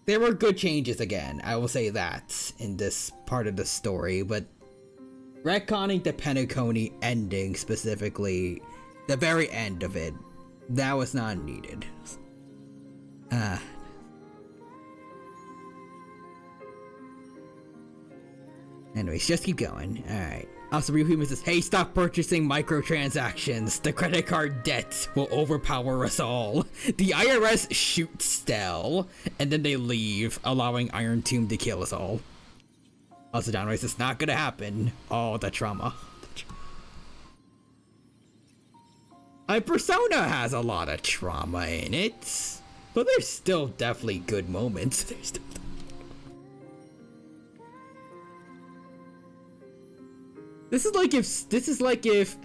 There were good changes again, I will say that, in this part of the story, but retconning the Penacony ending specifically, the very end of it, that was not needed. Anyways, just keep going. Alright. Also, Real Human says, hey, stop purchasing microtransactions. The credit card debt will overpower us all. The IRS shoots Stell, and then they leave, allowing Iron Tomb to kill us all. Also, John Rice, it's not gonna happen. Oh, the trauma. Persona has a lot of trauma in it, but there's still definitely good moments. There's still... This is like if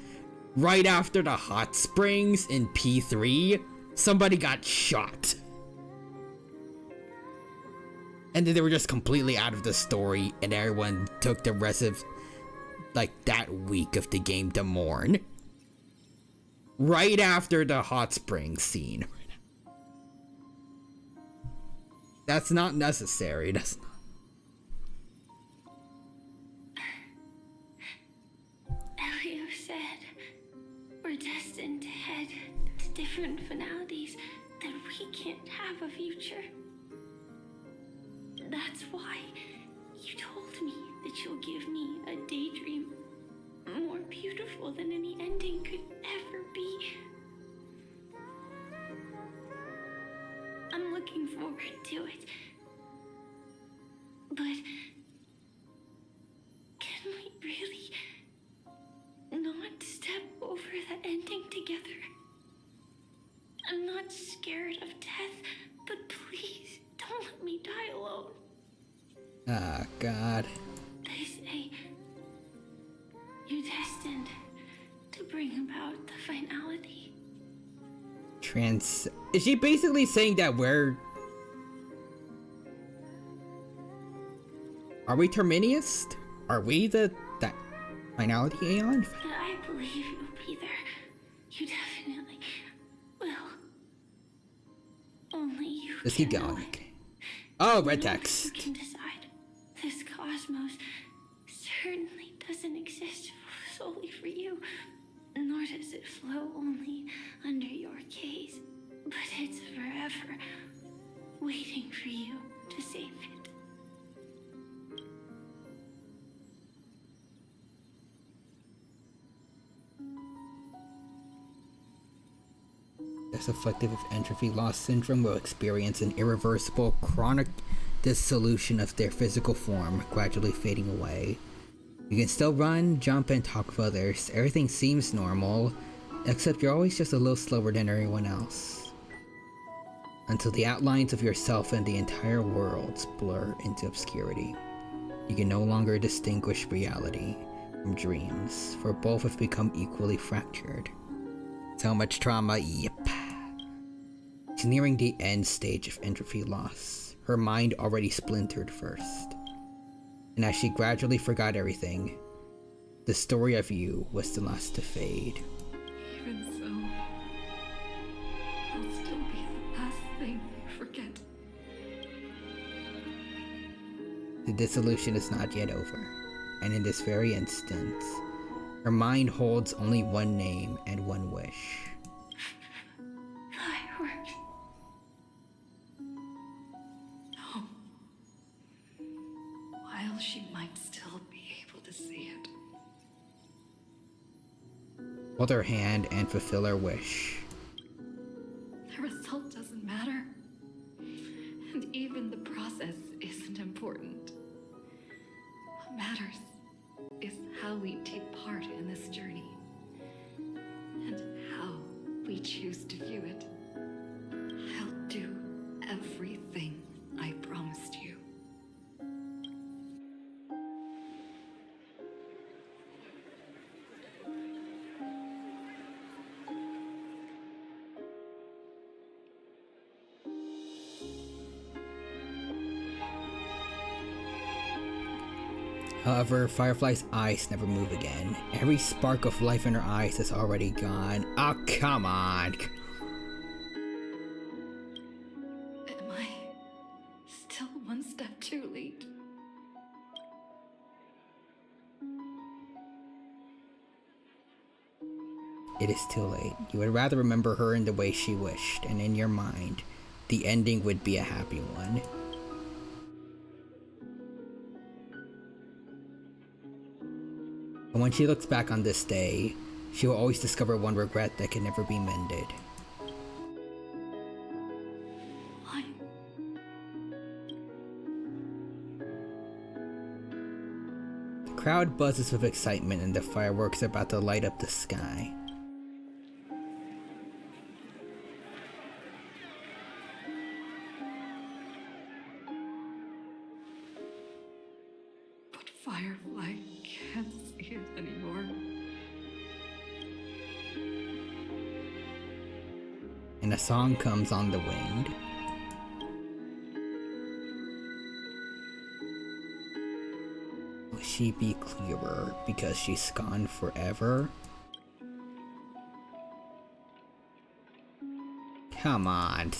right after the hot springs in P3, somebody got shot. And then they were just completely out of the story and everyone took the rest of like that week of the game to mourn. Right after the hot springs scene. That's not necessary. That's not. Elio said we're destined to head to different finalities, that we can't have a future. That's why you told me that you'll give me a daydream more beautiful than any ending could ever be. I'm looking forward to it. But can we really not step over the ending together? I'm not scared of death, but please don't let me die alone. Ah, God. They say you're destined to bring about the finality. Is she basically saying that are we Terminius? Are we that finality Aeon? But I believe you'll be there. You definitely will. Only you Let's can keep know going. it. Okay. Oh, red You text. can decide. This cosmos certainly doesn't exist solely for you, nor does it flow only under your gaze, but it's forever waiting for you to save it. Those afflicted with entropy loss syndrome will experience an irreversible, chronic dissolution of their physical form, gradually fading away. You can still run, jump, and talk with others. Everything seems normal, except you're always just a little slower than everyone else. Until the outlines of yourself and the entire world blur into obscurity. You can no longer distinguish reality from dreams, for both have become equally fractured. So much trauma, yep. She's nearing the end stage of entropy loss. Her mind already splintered first. And as she gradually forgot everything, the story of you was the last to fade. Even so, I'll still be the last thing you forget. The dissolution is not yet over, and in this very instant, her mind holds only one name and one wish. Fireworks. No. While she might still be able to see it. Hold her hand and fulfill her wish. The result doesn't matter. And even the process isn't important. What matters is how we take part in this journey. And how we choose to view it. I'll do everything I promised you. However, Firefly's eyes never move again. Every spark of life in her eyes is already gone. Oh, come on. Am I still one step too late. It is too late. You would rather remember her in the way she wished, and in your mind, the ending would be a happy one. And when she looks back on this day, she will always discover one regret that can never be mended. The crowd buzzes with excitement and the fireworks are about to light up the sky. But Firefly can't see it anymore. And a song comes on the wind. Will she be clearer because she's gone forever? Come on.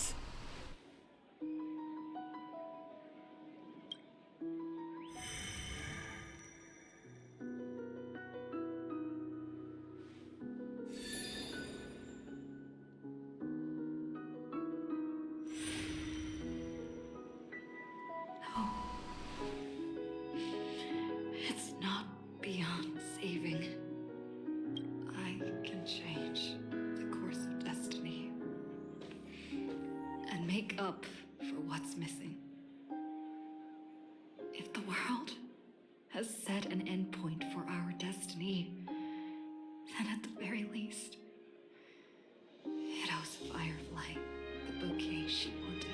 It's not beyond saving. I can change the course of destiny and make up for what's missing. If the world has set an endpoint for our destiny, then at the very least, it owes Firefly the bouquet she wanted.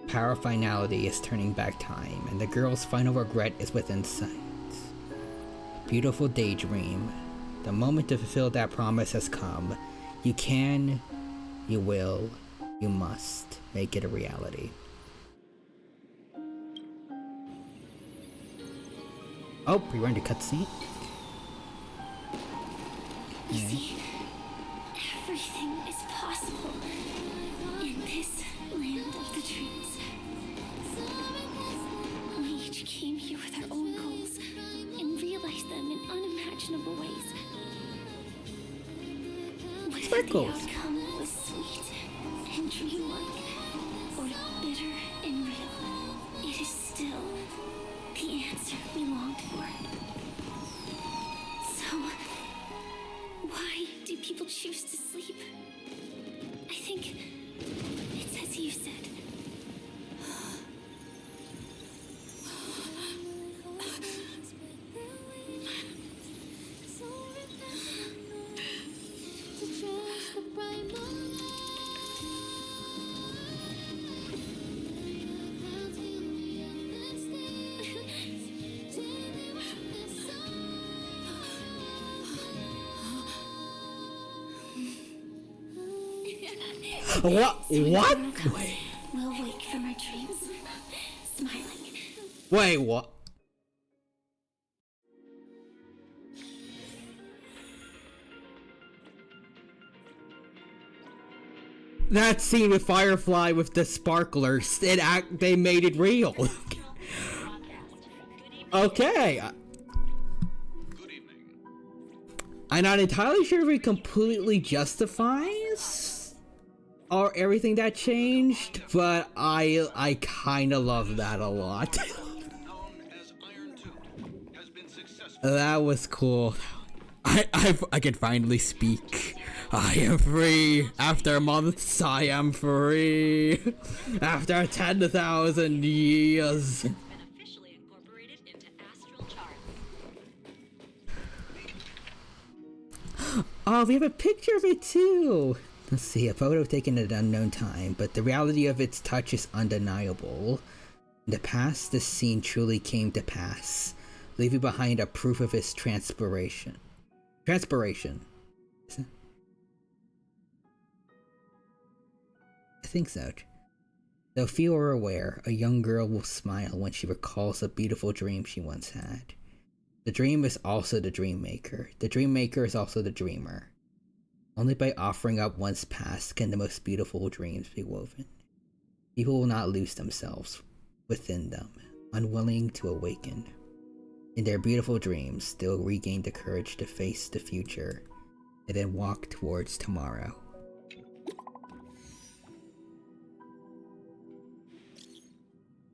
Power finality is turning back time, and the girl's final regret is within sight. Beautiful daydream. The moment to fulfill that promise has come. You can, you will, you must make it a reality. Oh, rewind to cutscene. You see, everything is possible in this land of the dreams. We each came here with our own goals and realized them in unimaginable ways. Whether the outcome was sweet and dreamlike or bitter and real, it is still the answer we longed for. So, why do people choose to sleep? I think it's as you said. What? What? We'll wake from our dreams, smiling. Wait, what? That scene with Firefly with the sparklers, they made it real. Okay. I'm not entirely sure if it completely justifies or everything that changed, but I kind of love that a lot. That was cool. I can finally speak. I am free. After months, I am free. After 10,000 years. Oh, we have a picture of it too! Let's see, a photo taken at an unknown time, but the reality of its touch is undeniable. In the past, this scene truly came to pass, leaving behind a proof of its transpiration. Transpiration. Is it? I think so. Though few are aware, a young girl will smile when she recalls a beautiful dream she once had. The dream is also the dream maker. The dream maker is also the dreamer. Only by offering up one's past can the most beautiful dreams be woven. People will not lose themselves within them, unwilling to awaken. In their beautiful dreams, they'll regain the courage to face the future and then walk towards tomorrow.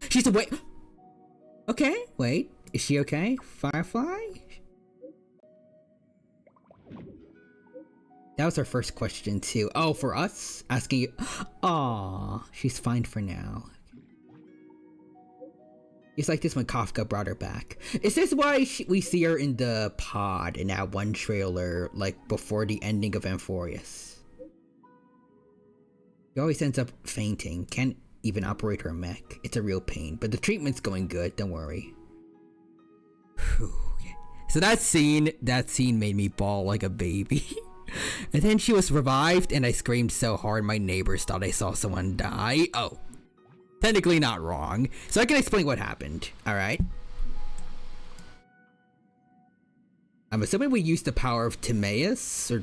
She's awake. Okay, wait. Is she okay? Firefly? That was our first question too. Oh, for us? Asking you. Aww, she's fine for now. It's like this when Kafka brought her back. Is this why we see her in the pod in that one trailer, like before the ending of Amphorius? She always ends up fainting. Can't even operate her mech. It's a real pain, but the treatment's going good. Don't worry. Whew, okay. So that scene made me bawl like a baby. And then she was revived, and I screamed so hard my neighbors thought I saw someone die. Oh. Technically not wrong. So I can explain what happened, alright? I'm assuming we used the power of Timaeus, or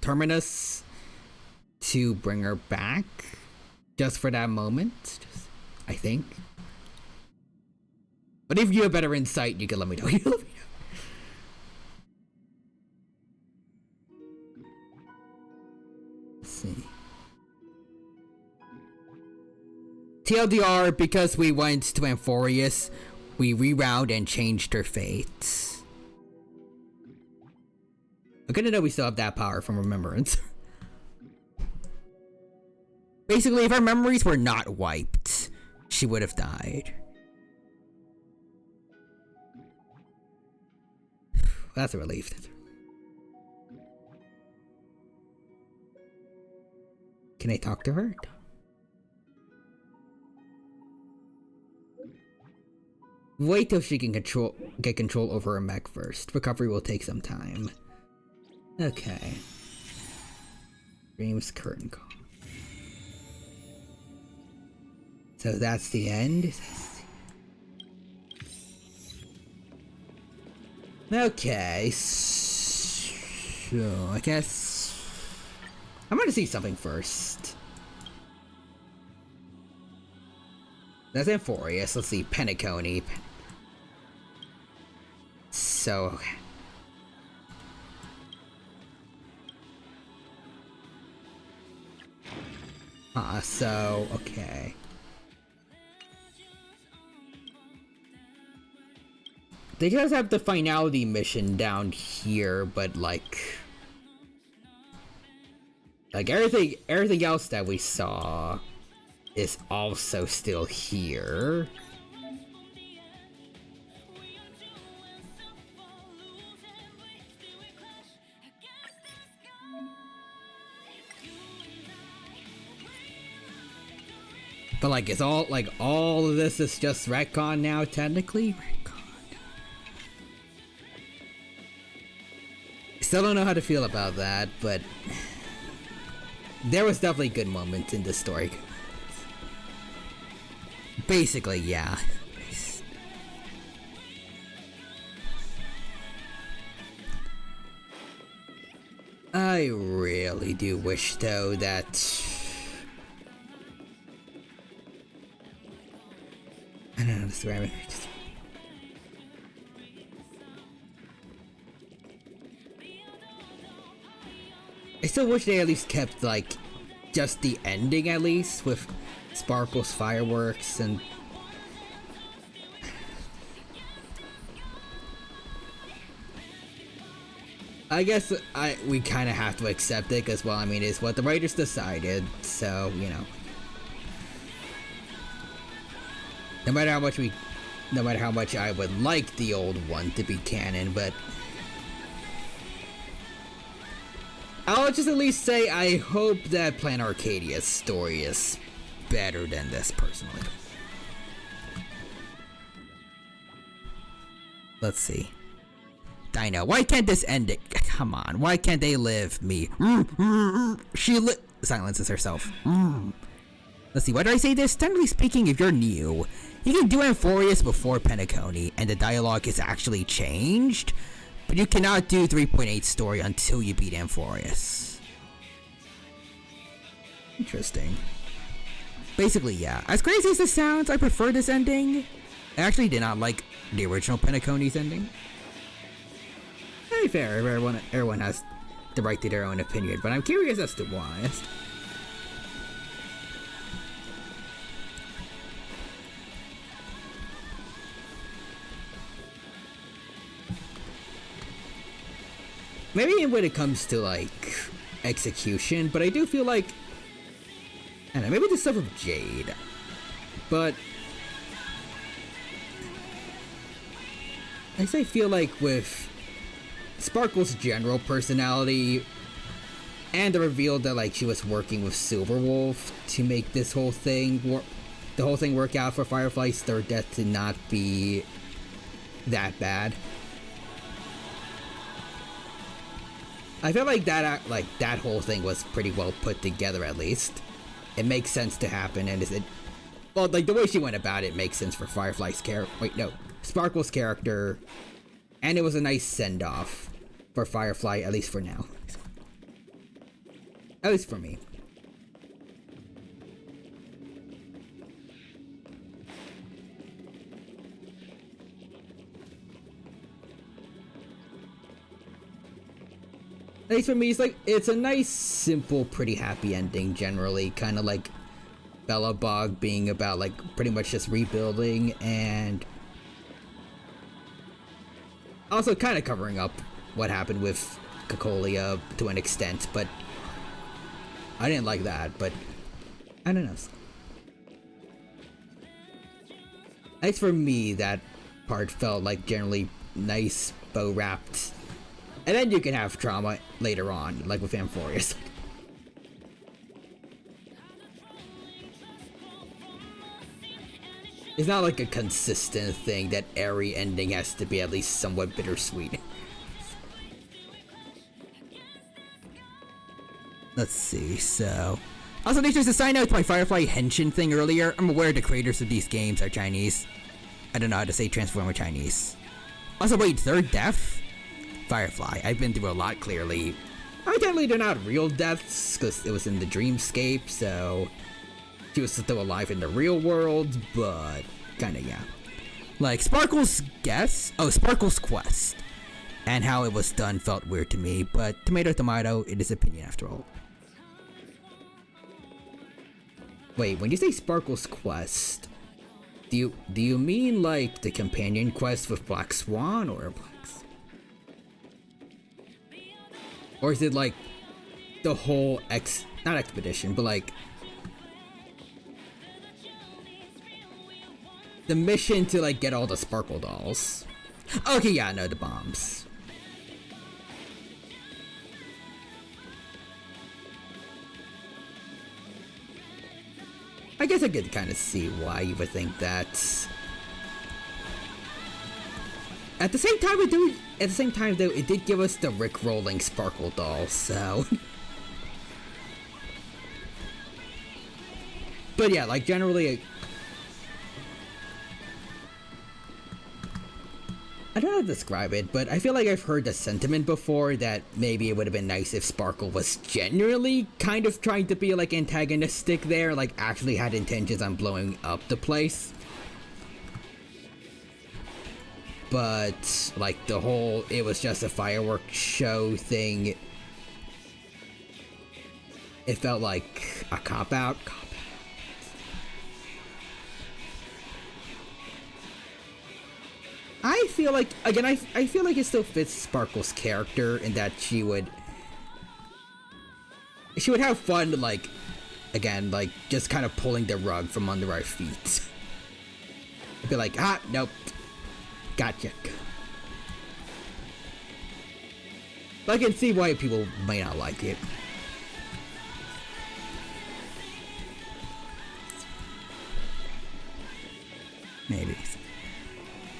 Terminus, to bring her back. Just for that moment. I think. But if you have better insight, you can let me know. Let's see. TLDR, because we went to Amphorius, we rewound and changed her fate. I'm gonna know we still have that power from Remembrance. Basically, if our memories were not wiped, she would have died. That's a relief. Can I talk to her? Wait till she can get control over her mech first. Recovery will take some time. Okay. Dreams curtain call. So that's the end. Okay. So I guess I'm gonna see something first. That's Amphorius. Let's see, Penacony. So okay. They just have the finality mission down here, but like everything else that we saw is also still here. But like it's all of this is just retcon now, technically. Still don't know how to feel about that, but there was definitely good moments in this story. Basically, yeah. I really do wish, though, that I don't know the story. I still wish they at least kept, like, just the ending, at least, with Sparkle's fireworks and... I guess we kind of have to accept it, because, well, I mean, it's what the writers decided, so, you know. No matter how much I would like the old one to be canon, but... I'll just at least say I hope that Plan Arcadia's story is better than this, personally. Let's see. Dino, why can't this end it? Come on, why can't they live me? She silences herself. Let's see, why did I say this? Technically speaking, if you're new, you can do Amphorius before Penacony, and the dialogue is actually changed, but you cannot do 3.8 story until you beat Amphorius. Interesting. Basically, yeah. As crazy as this sounds, I prefer this ending. I actually did not like the original Penacony's ending. Very fair, everyone has the right to their own opinion, but I'm curious as to why. Maybe when it comes to, like, execution, but I do feel like, I don't know, maybe the stuff of Jade, but I feel like with Sparkle's general personality and the reveal that, like, she was working with Silverwolf to make this whole thing work out for Firefly's third death to not be that bad. I feel like that whole thing was pretty well put together, at least. It makes sense to happen, and well, like, the way she went about it makes sense for Firefly's Sparkle's character, and it was a nice send-off for Firefly, at least for now. At least for me. At least for me, it's a nice, simple, pretty happy ending generally. Kind of like Bellabog being about, like, pretty much just rebuilding, and also kind of covering up what happened with Cocolia to an extent, but I didn't like that, but I don't know. At least for me, that part felt like generally nice, bow wrapped. And then you can have trauma later on, like with Amphorius. It's not like a consistent thing that every ending has to be at least somewhat bittersweet. Let's see, so... Also, there's just a side note to my Firefly Henshin thing earlier. I'm aware the creators of these games are Chinese. I don't know how to say Transformer Chinese. Also, wait, third death? Firefly. I've been through a lot, clearly. Evidently, they're not real deaths, because it was in the dreamscape, so she was still alive in the real world, but kinda, yeah. Like, Sparkle's Quest, and how it was done felt weird to me, but tomato, it is opinion after all. Wait, when you say Sparkle's Quest, do you mean, like, the companion quest with Black Swan, or or is it like the whole not expedition, but like the mission to like get all the Sparkle dolls? Okay, yeah, no, the bombs. I guess I could kind of see why you would think that. At the same time, though, it did give us the Rick-rolling Sparkle doll, so... But yeah, like, generally... I don't know how to describe it, but I feel like I've heard the sentiment before that maybe it would have been nice if Sparkle was genuinely kind of trying to be, like, antagonistic there, like, actually had intentions on blowing up the place. But, like, the whole it was just a fireworks show thing, it felt like a cop-out. I feel like, again, I feel like it still fits Sparkle's character in that she would have fun, like, again, like, just kind of pulling the rug from under our feet. I'd be like, nope. Gotcha. But I can see why people may not like it. Maybe.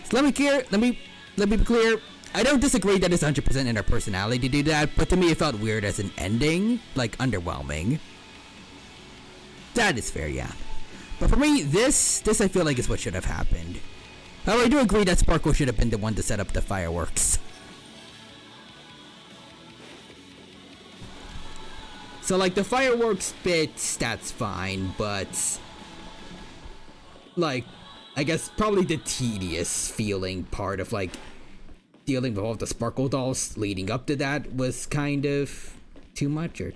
So let me be clear. I don't disagree that it's 100% in her personality to do that, but to me it felt weird as an ending, like underwhelming. That is fair, yeah. But for me, this I feel like is what should have happened. However, I do agree that Sparkle should have been the one to set up the fireworks. So like the fireworks bits, that's fine, but like I guess probably the tedious feeling part of like dealing with all the Sparkle dolls leading up to that was kind of too much. Or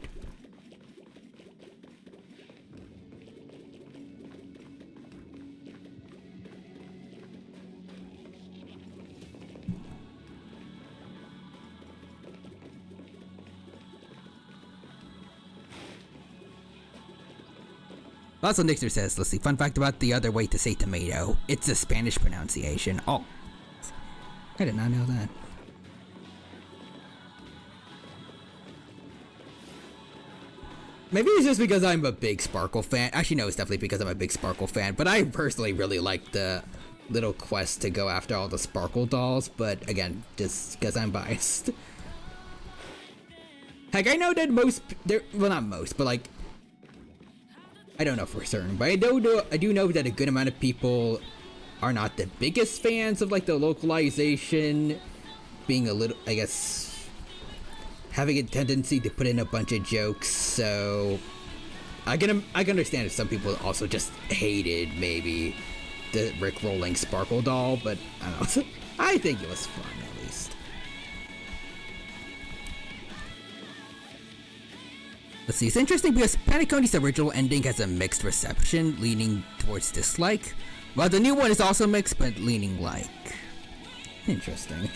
also, Nixer says, let's see, fun fact about the other way to say tomato. It's a Spanish pronunciation. Oh. I did not know that. Maybe it's just because I'm a big Sparkle fan. Actually, no, it's definitely because I'm a big Sparkle fan. But I personally really like the little quest to go after all the Sparkle dolls. But again, just because I'm biased. Heck, I know that well, not most, but like, I don't know for certain, but I do know that a good amount of people are not the biggest fans of like the localization, being a little, I guess, having a tendency to put in a bunch of jokes. So I can understand if some people also just hated maybe the Rick-rolling Sparkle doll, but I don't know. I think it was fun at least. Let's see, it's interesting because Paniconi's original ending has a mixed reception, leaning towards dislike, while the new one is also mixed, but leaning like. Interesting.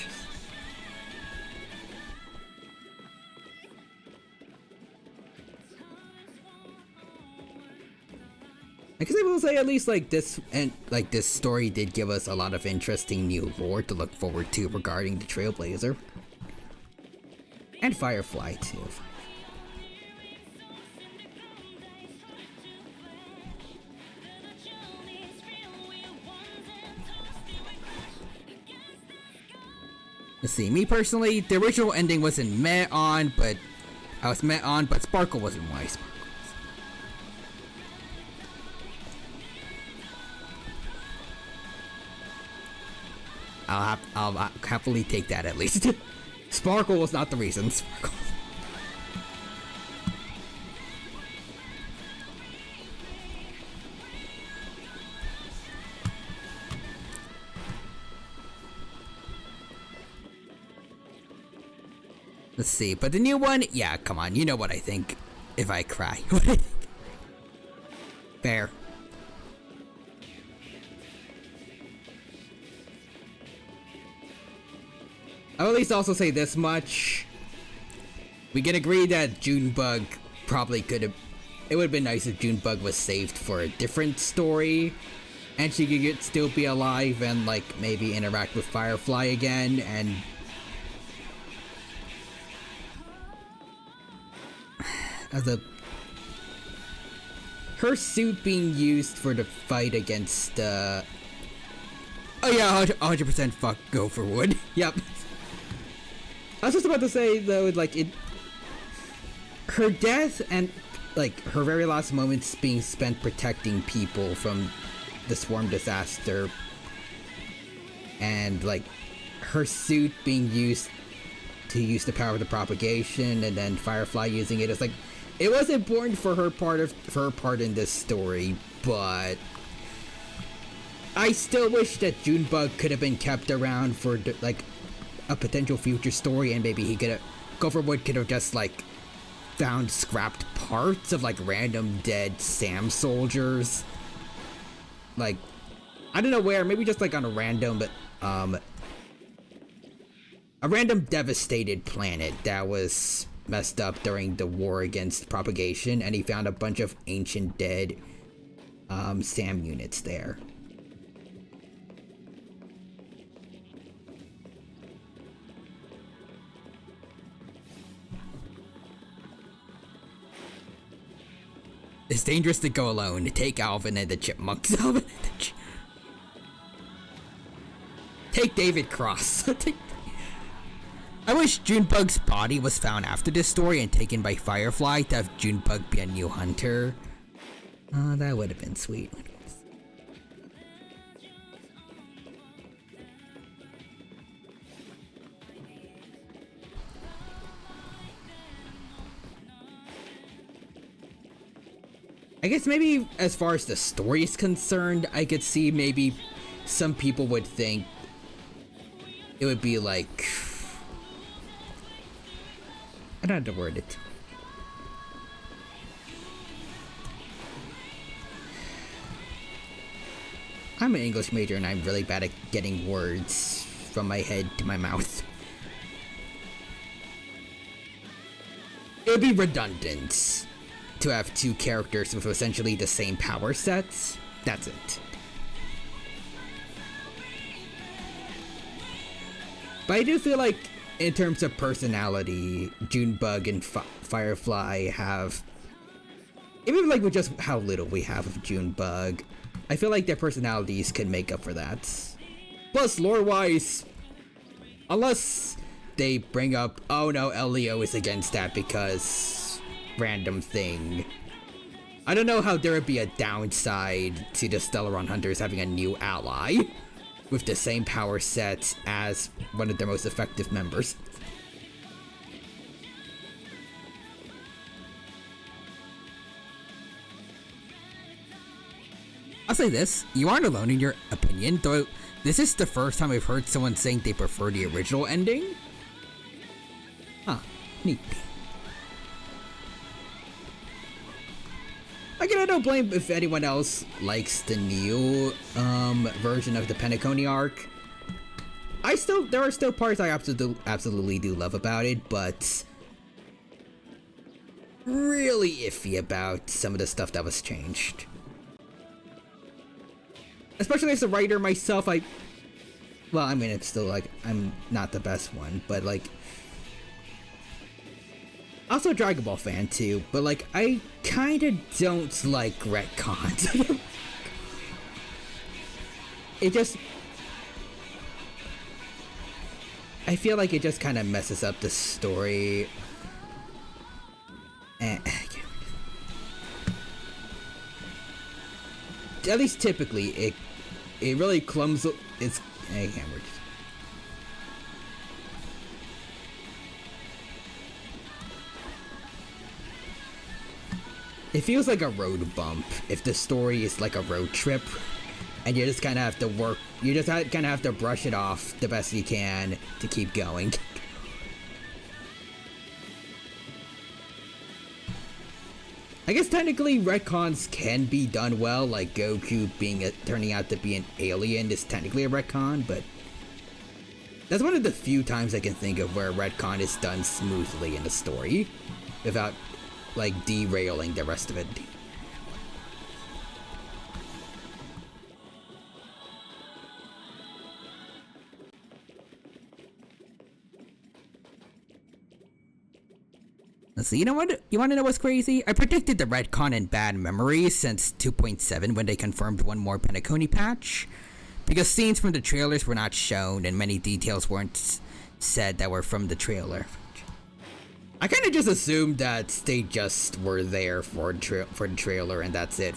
I guess I will say at least like this story did give us a lot of interesting new lore to look forward to regarding the Trailblazer. And Firefly too. Let's see, me personally, the original ending wasn't met on, but Sparkle wasn't why Sparkle was. I'll happily take that at least. Sparkle was not the reason. Sparkle. Let's see, but the new one, yeah, come on, you know what I think if I cry. Fair. I'll at least also say this much. We can agree that Junebug probably could have... It would have been nice if Junebug was saved for a different story. And she could still be alive and, like, maybe interact with Firefly again and... her suit being used for the fight against oh yeah, 100% fuck Gopher Wood. Yep. I was just about to say though, like her death and like her very last moments being spent protecting people from the swarm disaster, and like her suit being used to use the power of the propagation, and then Firefly using it. It's like, it was important for her part in this story, but I still wish that Junebug could have been kept around for like a potential future story, and maybe Gopherwood could have just like found scrapped parts of like random dead Sam soldiers, like I don't know where, maybe just like on a random devastated planet that was messed up during the war against propagation, and he found a bunch of ancient dead SAM units there. It's dangerous to go alone. Take Alvin and the Chipmunks. Take David Cross. I wish Junebug's body was found after this story and taken by Firefly to have Junebug be a new hunter. Oh, that would have been sweet. I guess maybe as far as the story is concerned, I could see maybe some people would think it would be like, I don't know how to word it. I'm an English major and I'm really bad at getting words from my head to my mouth. It would be redundant to have two characters with essentially the same power sets. That's it. But I do feel like, in terms of personality, Junebug and Firefly have, even like with just how little we have of Junebug, I feel like their personalities can make up for that. Plus, lore-wise, unless they bring up, oh no, Elio is against that because random thing, I don't know how there would be a downside to the Stellaron Hunters having a new ally with the same power set as one of their most effective members. I'll say this, you aren't alone in your opinion, though this is the first time I've heard someone saying they prefer the original ending. Huh, neat. Again, I don't blame if anyone else likes the new version of the Penacony arc. There are still parts I absolutely do love about it, but really iffy about some of the stuff that was changed. Especially as a writer myself, well, I mean, it's still like, I'm not the best one, but like, also a Dragon Ball fan too, but like, I kinda don't like retcons. I feel like it just kinda messes up the story. At least typically, it really clumsily, I can't remember. It feels like a road bump if the story is like a road trip and you just kind of have to kind of have to brush it off the best you can to keep going. I guess technically retcons can be done well, like Goku turning out to be an alien is technically a retcon, but that's one of the few times I can think of where a retcon is done smoothly in the story without like derailing the rest of it. Let's see, you know what? You want to know what's crazy? I predicted the retcon in Bad Memories since 2.7 when they confirmed one more Penacony patch, because scenes from the trailers were not shown and many details weren't said that were from the trailer. I kind of just assumed that they just were there for the trailer and that's it.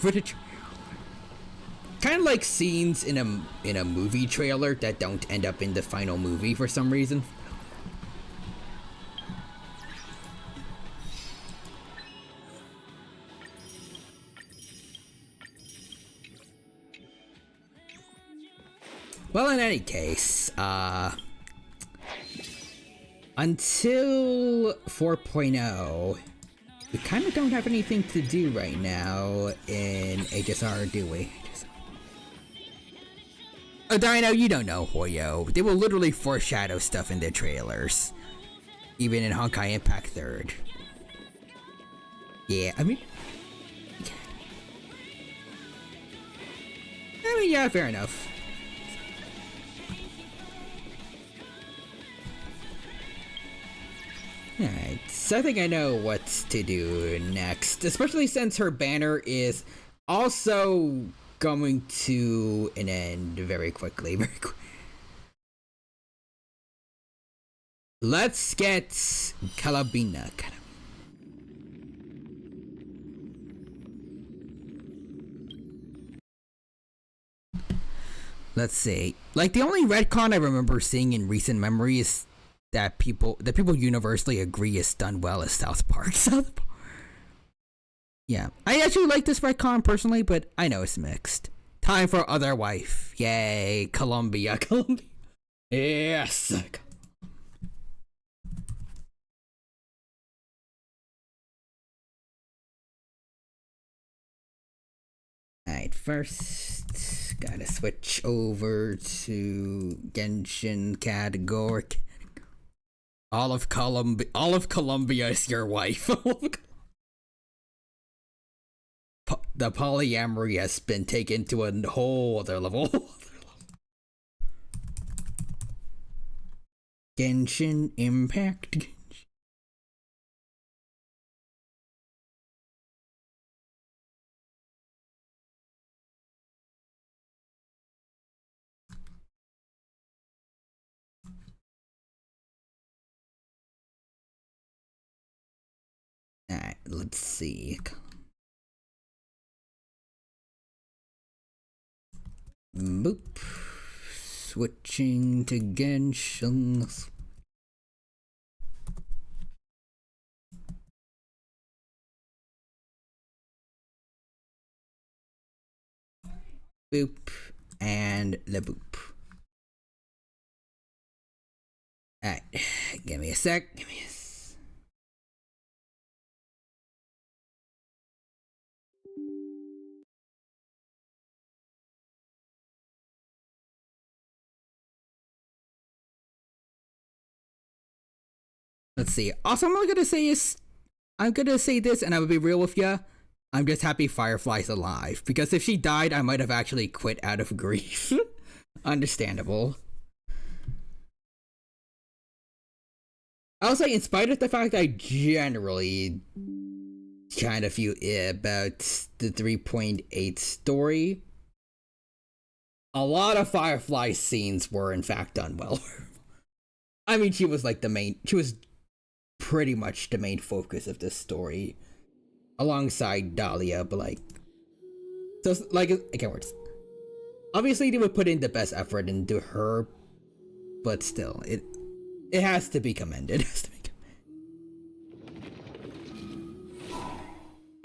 Kind of like scenes in a movie trailer that don't end up in the final movie for some reason. Well, in any case, until 4.0, we kind of don't have anything to do right now in HSR, do we? Oh, Dino, you don't know Hoyo. They will literally foreshadow stuff in their trailers. Even in Honkai Impact 3rd. Yeah, I mean, yeah, fair enough. Alright, so I think I know what to do next, especially since her banner is also going to an end very quickly. Let's get Calabina. Let's see. Like, the only retcon I remember seeing in recent memory is that people universally agree is done well as South Park. South Park. Yeah, I actually like this retcon personally, but I know it's mixed. Time for Other Wife. Yay, Columbia. Yes. Alright, first gotta switch over to Genshin category. All of Columbia is your wife. The polyamory has been taken to a whole other level. Genshin Impact. Alright, let's see. Boop. Switching to Genshin. Boop. And the boop. Alright, give me a sec. Let's see. Also, I'm gonna say this, and I will be real with ya. I'm just happy Firefly's alive, because if she died, I might have actually quit out of grief. Understandable. I'll say, in spite of the fact I generally kind of feel about the 3.8 story, a lot of Firefly scenes were in fact done well. I mean, she was pretty much the main focus of this story, alongside Dahlia, but like, so like, I can't words. Obviously, they would put in the best effort into her, but still, it has to be commended.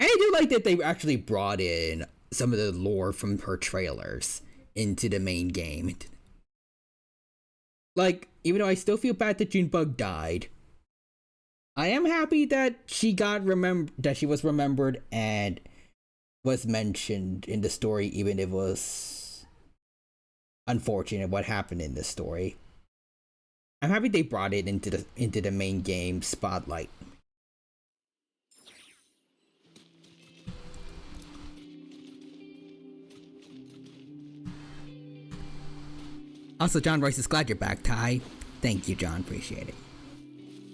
And I do like that they actually brought in some of the lore from her trailers into the main game. Like, even though I still feel bad that Junebug died, I am happy that she was remembered and was mentioned in the story, even if it was unfortunate what happened in the story. I'm happy they brought it into the main game spotlight. Also, John Royce is glad you're back, Ty. Thank you, John. Appreciate it.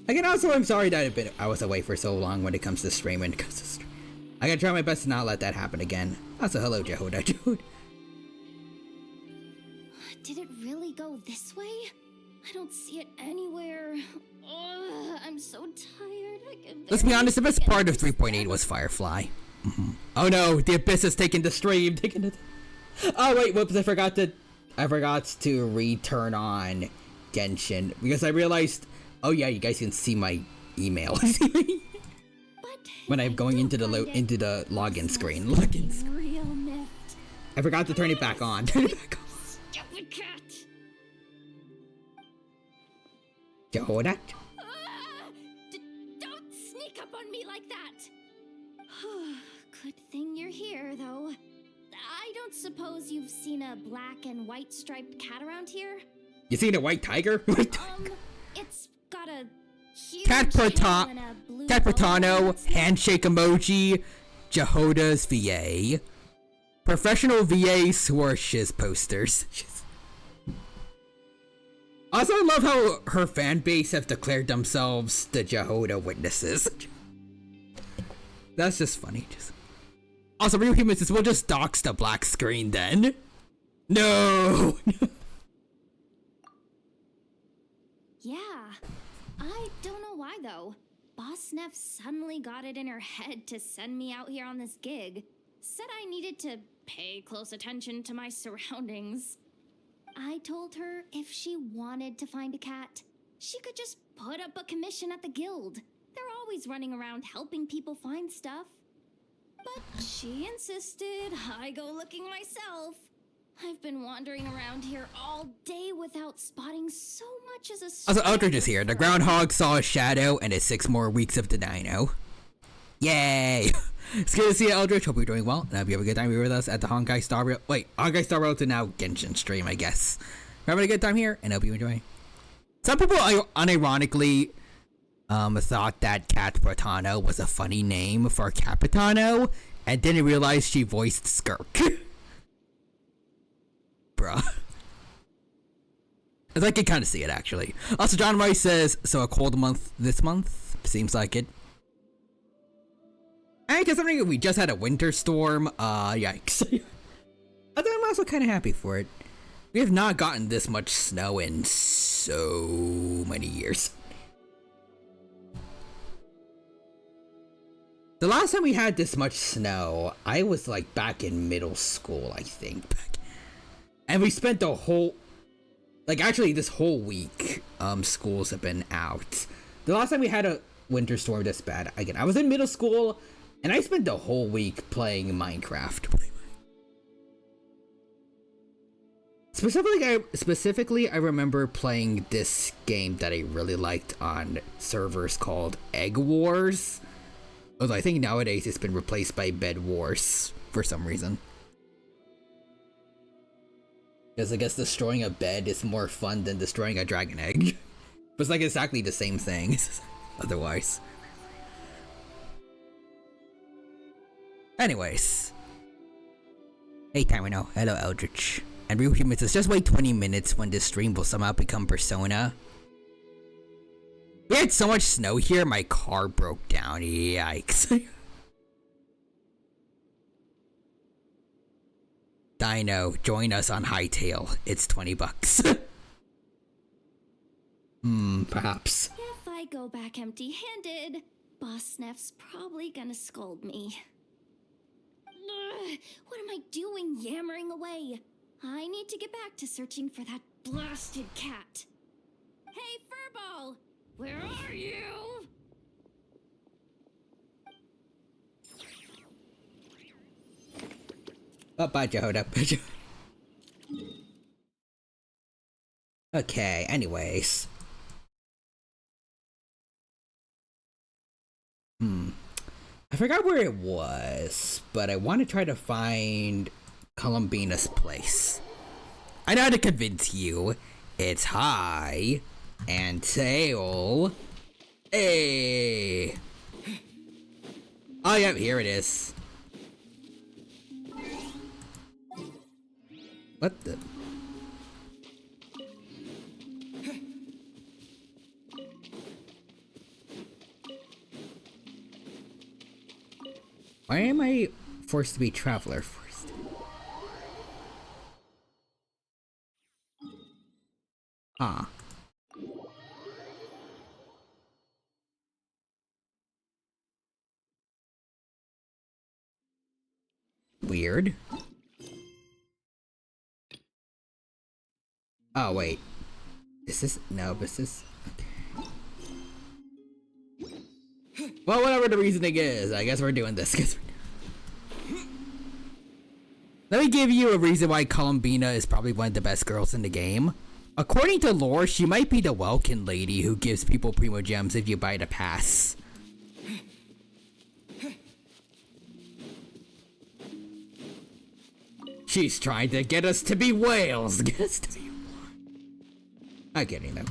Again, also, I'm sorry that I was away for so long when it comes to streaming. I gotta try my best to not let that happen again. Also, hello, Jehoda. Did it really go this way? I don't see it anywhere. Ugh, I'm so tired. Let's be honest, the best part of 3.8 was Firefly. Oh no, the Abyss has taken the stream. Oh wait, whoops, I forgot to return on Genshin because I realized, oh yeah, you guys can see my email when I'm going into the login screen. I forgot to turn it back on. Stupid cat. Jehoda? Don't sneak up on me like that. Good thing you're here, though. I don't suppose you've seen a black and white striped cat around here? You seen a white tiger? It's got a huge Cat Protano, handshake emoji, Jehoda's VA. Professional VAs who are shiz posters. Also, I love how her fan base have declared themselves the Jehovah's Witnesses. That's just funny. Also, Real Humans says, we'll just dox the black screen then. No! Yeah. I don't know why, though. Boss Neff suddenly got it in her head to send me out here on this gig. Said I needed to pay close attention to my surroundings. I told her if she wanted to find a cat, she could just put up a commission at the guild. They're always running around helping people find stuff. But she insisted I go looking myself. I've been wandering around here all day without spotting so much as a... Also, Eldridge is here. The groundhog saw a shadow and it's 6 more weeks of the dino. Yay! It's good to see you, Eldridge. Hope you're doing well, and I hope you have a good time here with us at the Honkai Star Rail. Wait, Honkai Star Rail to now Genshin stream, I guess. We're having a good time here, and I hope you enjoy. Some people unironically thought that Cat Bratano was a funny name for Capitano, and didn't realize she voiced Skirk. Bruh. I can kind of see it, actually. Also, John Rice says, so a cold month this month? Seems like it. And considering we just had a winter storm, yikes. Although I'm also kind of happy for it. We have not gotten this much snow in so many years. The last time we had this much snow, I was like back in middle school, I think. And we spent the whole, actually this whole week, schools have been out. The last time we had a winter storm this bad, again, I was in middle school, and I spent the whole week playing Minecraft. Specifically, I remember playing this game that I really liked on servers called Egg Wars. Although I think nowadays it's been replaced by Bed Wars for some reason. Because I guess destroying a bed is more fun than destroying a dragon egg. But it's exactly the same thing, otherwise. Anyways. Hey Tamino, hello Eldritch. And Real Humans says, just wait 20 minutes when this stream will somehow become Persona. We had so much snow here, my car broke down. Yikes. Dino, join us on Hightail. It's $20. Perhaps. If I go back empty-handed, Boss Neff's probably gonna scold me. Ugh, what am I doing yammering away? I need to get back to searching for that blasted cat. Hey, Furball! Where are you? Oh, bye, Jehoda. Okay, anyways. I forgot where it was, but I want to try to find Columbina's place. I know how to convince you. It's high and tail. Hey. Oh, yeah, here it is. What the? Why am I forced to be Traveler first? Ah. Weird. Oh, wait. Is this? No, this is... Okay. Well, whatever the reasoning is, I guess we're doing this. Let me give you a reason why Columbina is probably one of the best girls in the game. According to lore, she might be the Welkin lady who gives people Primo Gems if you buy the pass. She's trying to get us to be whales. Get us to be... I'm kidding, though.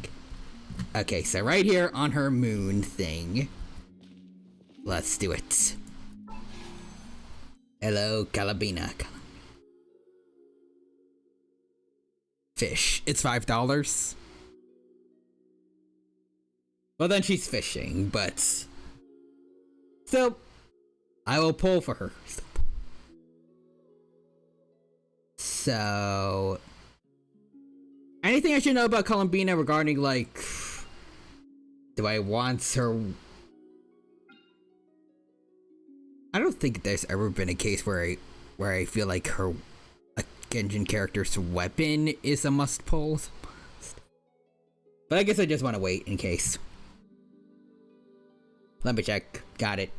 Okay, so right here on her moon thing. Let's do it. Hello, Calabina. Fish. It's $5. Well, then she's fishing, but still, I will pull for her. So, anything I should know about Columbina regarding, like, do I want her? I don't think there's ever been a case where I feel like a Genshin character's weapon is a must pull. But I guess I just want to wait in case. Let me check. Got it.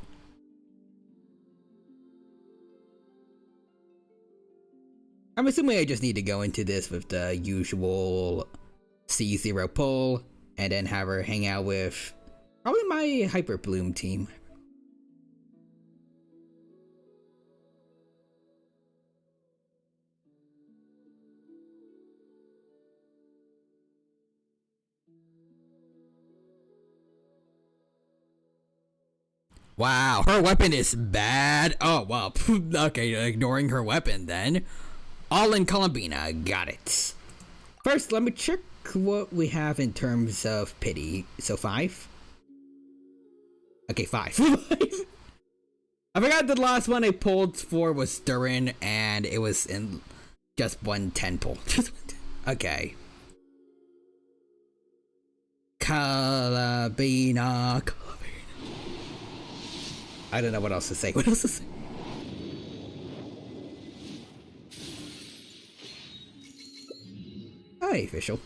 I'm assuming I just need to go into this with the usual C0 pull, and then have her hang out with probably my Hyper Bloom team. Wow, her weapon is bad. Oh, well, okay, ignoring her weapon then. All in Columbina, got it. First, let me check what we have in terms of pity. So 5? Okay, 5. I forgot the last one I pulled for was Durin, and it was in just 110 pull. Okay. Columbina. I don't know what else to say. What else to say? Hi, official.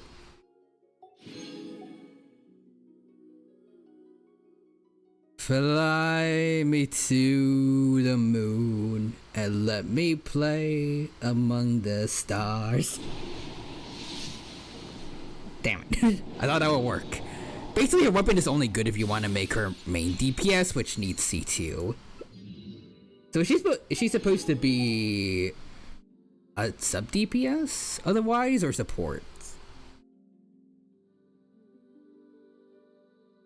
Fly me to the moon and let me play among the stars. Damn it. I thought that would work. Basically, her weapon is only good if you want to make her main DPS, which needs C2. So is she supposed to be a sub DPS otherwise, or support?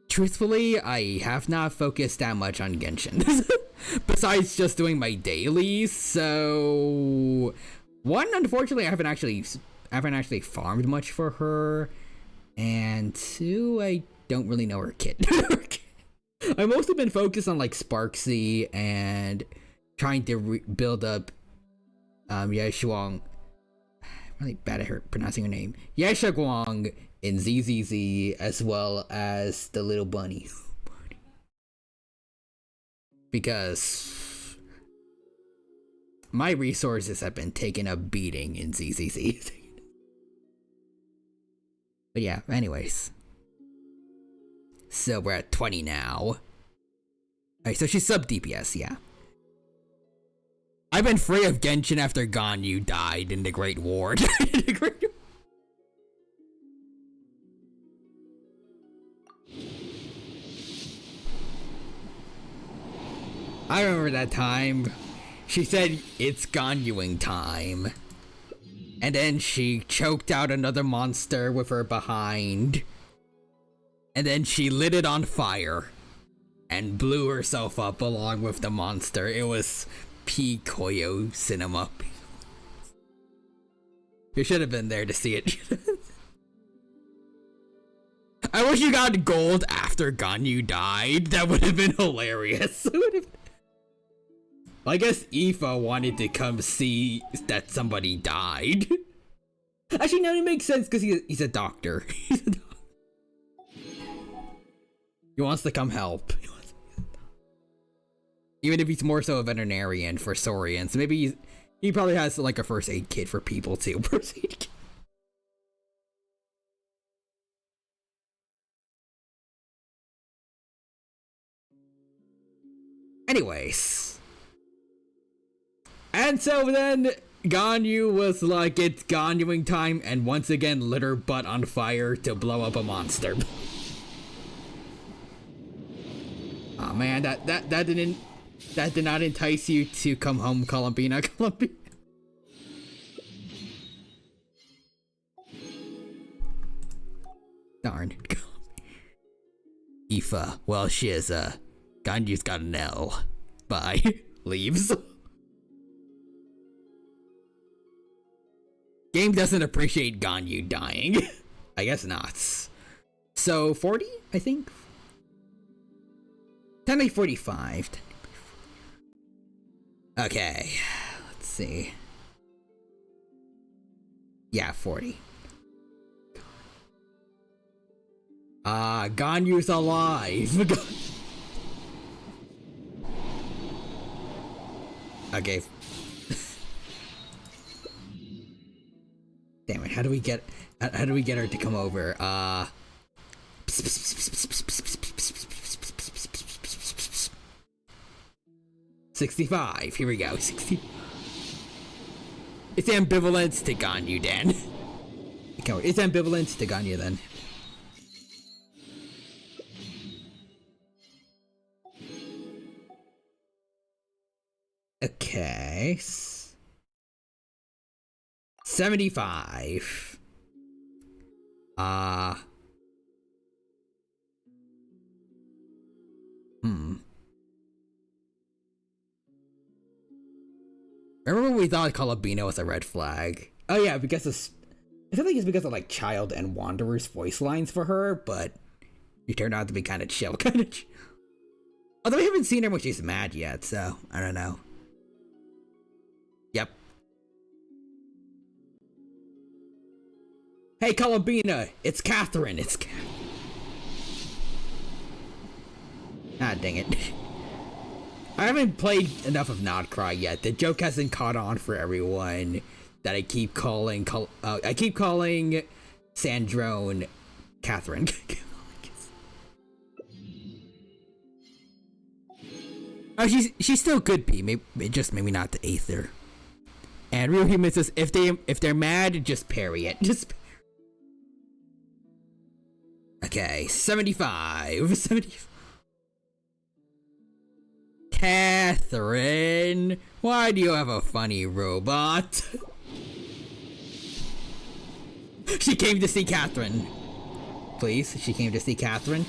Truthfully, I have not focused that much on Genshin. Besides just doing my dailies, so... One, unfortunately, I haven't actually farmed much for her. And two, I don't really know her kit. I've mostly been focused on like Sparksy and trying to build up Yeshuang. I'm really bad at her pronouncing her name. Yeshuang in ZZZ, as well as the little bunny. Because my resources have been taking a beating in ZZZ. But yeah, anyways. So we're at 20 now. Alright, so she's sub DPS, yeah. I've been free of Genshin after Ganyu died in the Great War. I remember that time. She said, it's Ganyuing time. And then she choked out another monster with her behind. And then she lit it on fire. And blew herself up along with the monster. It was P-Koyo cinema. You should have been there to see it. I wish you got gold after Ganyu died. That would have been hilarious. I guess Aoife wanted to come see that somebody died. Actually, no, it makes sense because he's a doctor. He wants to come help. Even if he's more so a veterinarian for Saurians. Maybe he probably has like a first aid kit for people too. First aid kit. Anyways. And so then Ganyu was like, it's Ganyuing time, and once again lit her butt on fire to blow up a monster. Oh man, that did not entice you to come home, Columbina. Darn. Aoife, well, Ganyu's got an L. Bye. Leaves. Game doesn't appreciate Ganyu dying. I guess not. So 40, I think. 10 45. Okay, let's see. Yeah, 40. Ganyu's alive. Okay. Damn it! How do we get her to come over? 65. Here we go. 60. It's ambivalence to Ganyu, Dan. Okay, it's ambivalence to Ganyu then. Okay. 75. Remember when we thought Colabino was a red flag? Oh yeah, because I feel like it's because of like Child and Wanderer's voice lines for her, but she turned out to be kind of chill, Although we haven't seen her when she's mad yet, so I don't know. Yep. Hey, Colabina, it's Catherine. Ah, dang it. I haven't played enough of Not Cry yet. The joke hasn't caught on for everyone that I keep calling Sandrone Catherine. Oh, she's still could be. Maybe not the Aether. And Real Human says if they're mad, just parry it. Okay, 75. Catherine, why do you have a funny robot? She came to see Catherine. Please, she came to see Catherine.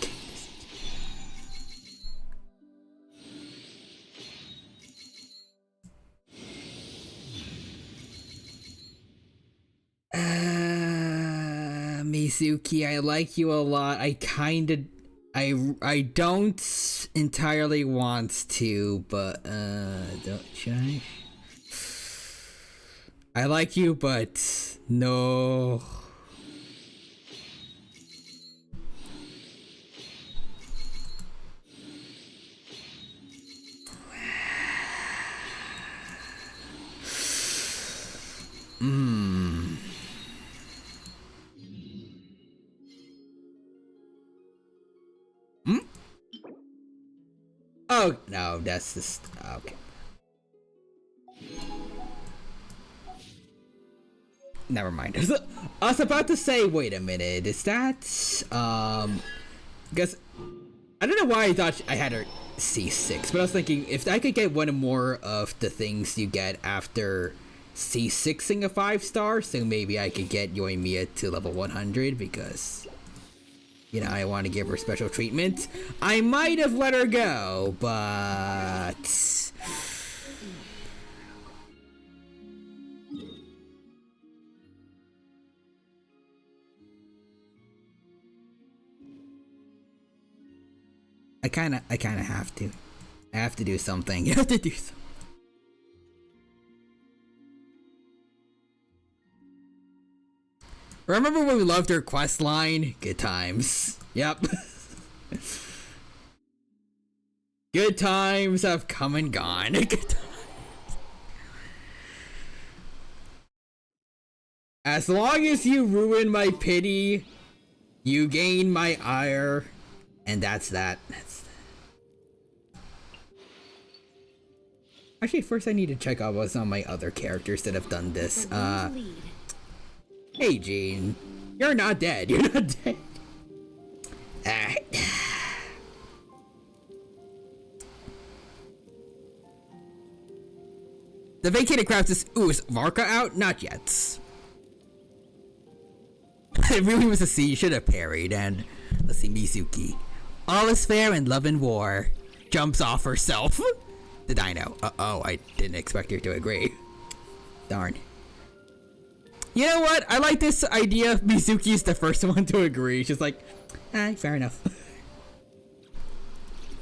Mizuki, I like you a lot. I don't entirely want to, but should I? I like you, but no. Oh, no, that's just... Okay. Never mind. I was about to say, wait a minute, is that... Because... I don't know why I thought I had her C6, but I was thinking, if I could get one more of the things you get after C6ing a 5-star, so maybe I could get Yoimiya to level 100, because... You know, I want to give her special treatment. I might have let her go, but... I kinda have to. I have to do something. You have to do something. Remember when we loved her quest line? Good times. Yep. Good times have come and gone. Good times. As long as you ruin my pity, you gain my ire, and that's that. Actually, first I need to check out what's on my other characters that have done this. Hey, Jean. You're not dead. You're not dead. The vacated craft is... Ooh, is Varka out? Not yet. It really was a C. You should have parried. And let's see, Mizuki. All is fair in love and war. Jumps off herself. The dino. Uh-oh, I didn't expect her to agree. Darn. You know what? I like this idea. Mizuki's the first one to agree. She's like, fair enough.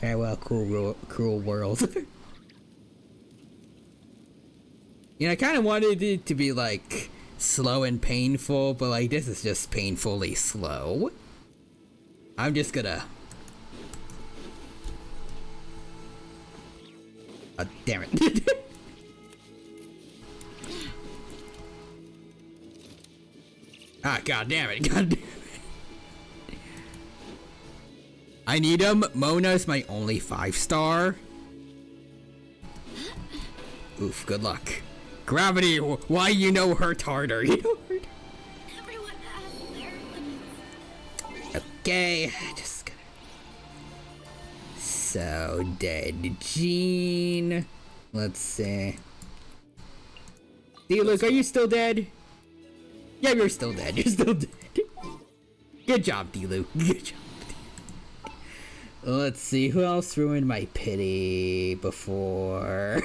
Farewell, cruel world. You know, I kind of wanted it to be like slow and painful, but like this is just painfully slow. I'm just gonna. Oh, damn it. Ah, god damn it, god damn it. I need him. Mona's my only 5-star. Oof, good luck. Gravity, why you know hurt harder? You know hurt. Everyone has their limits. Okay, just gonna. So dead, Jean. Let's see. Luke, are you still dead? Yeah, you're still dead. You're still dead. Good job, D-Luke. Good job. Let's see, who else ruined my pity before?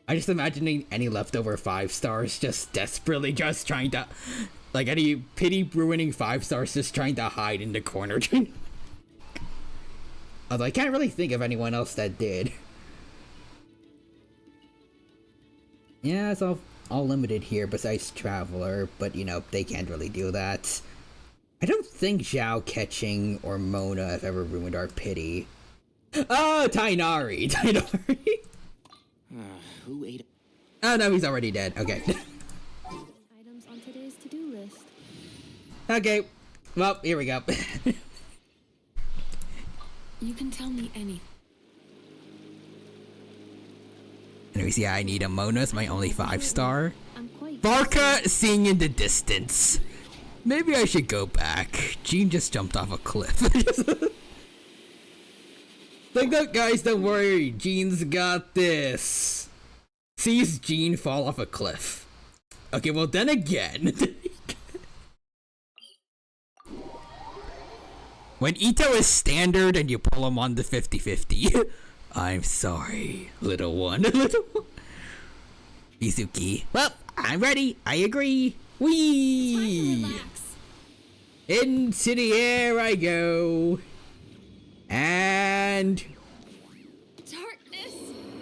I just imagining any leftover 5-stars just desperately just trying to, like any pity ruining 5-stars just trying to hide in the corner. Although I can't really think of anyone else that did. Yeah, it's all limited here besides Traveler, but you know, they can't really do that. I don't think Zhao catching or Mona have ever ruined our pity. Oh, Tainari! Tainari! Who ate it? Oh no, he's already dead. Okay. Items on today's to-do list. Okay. Well, here we go. You can tell me anything. Anyways, yeah, I need a Mona's my only 5-star. I'm quite Barca seeing in the distance. Maybe I should go back. Jean just jumped off a cliff. Like that, guys, don't worry. Jean's got this. Sees Jean fall off a cliff. Okay, well then again. When Ito is standard and you pull him on the 50-50. I'm sorry, little one. Little one. Mizuki. Well, I'm ready. I agree. Whee! Into the air I go. And darkness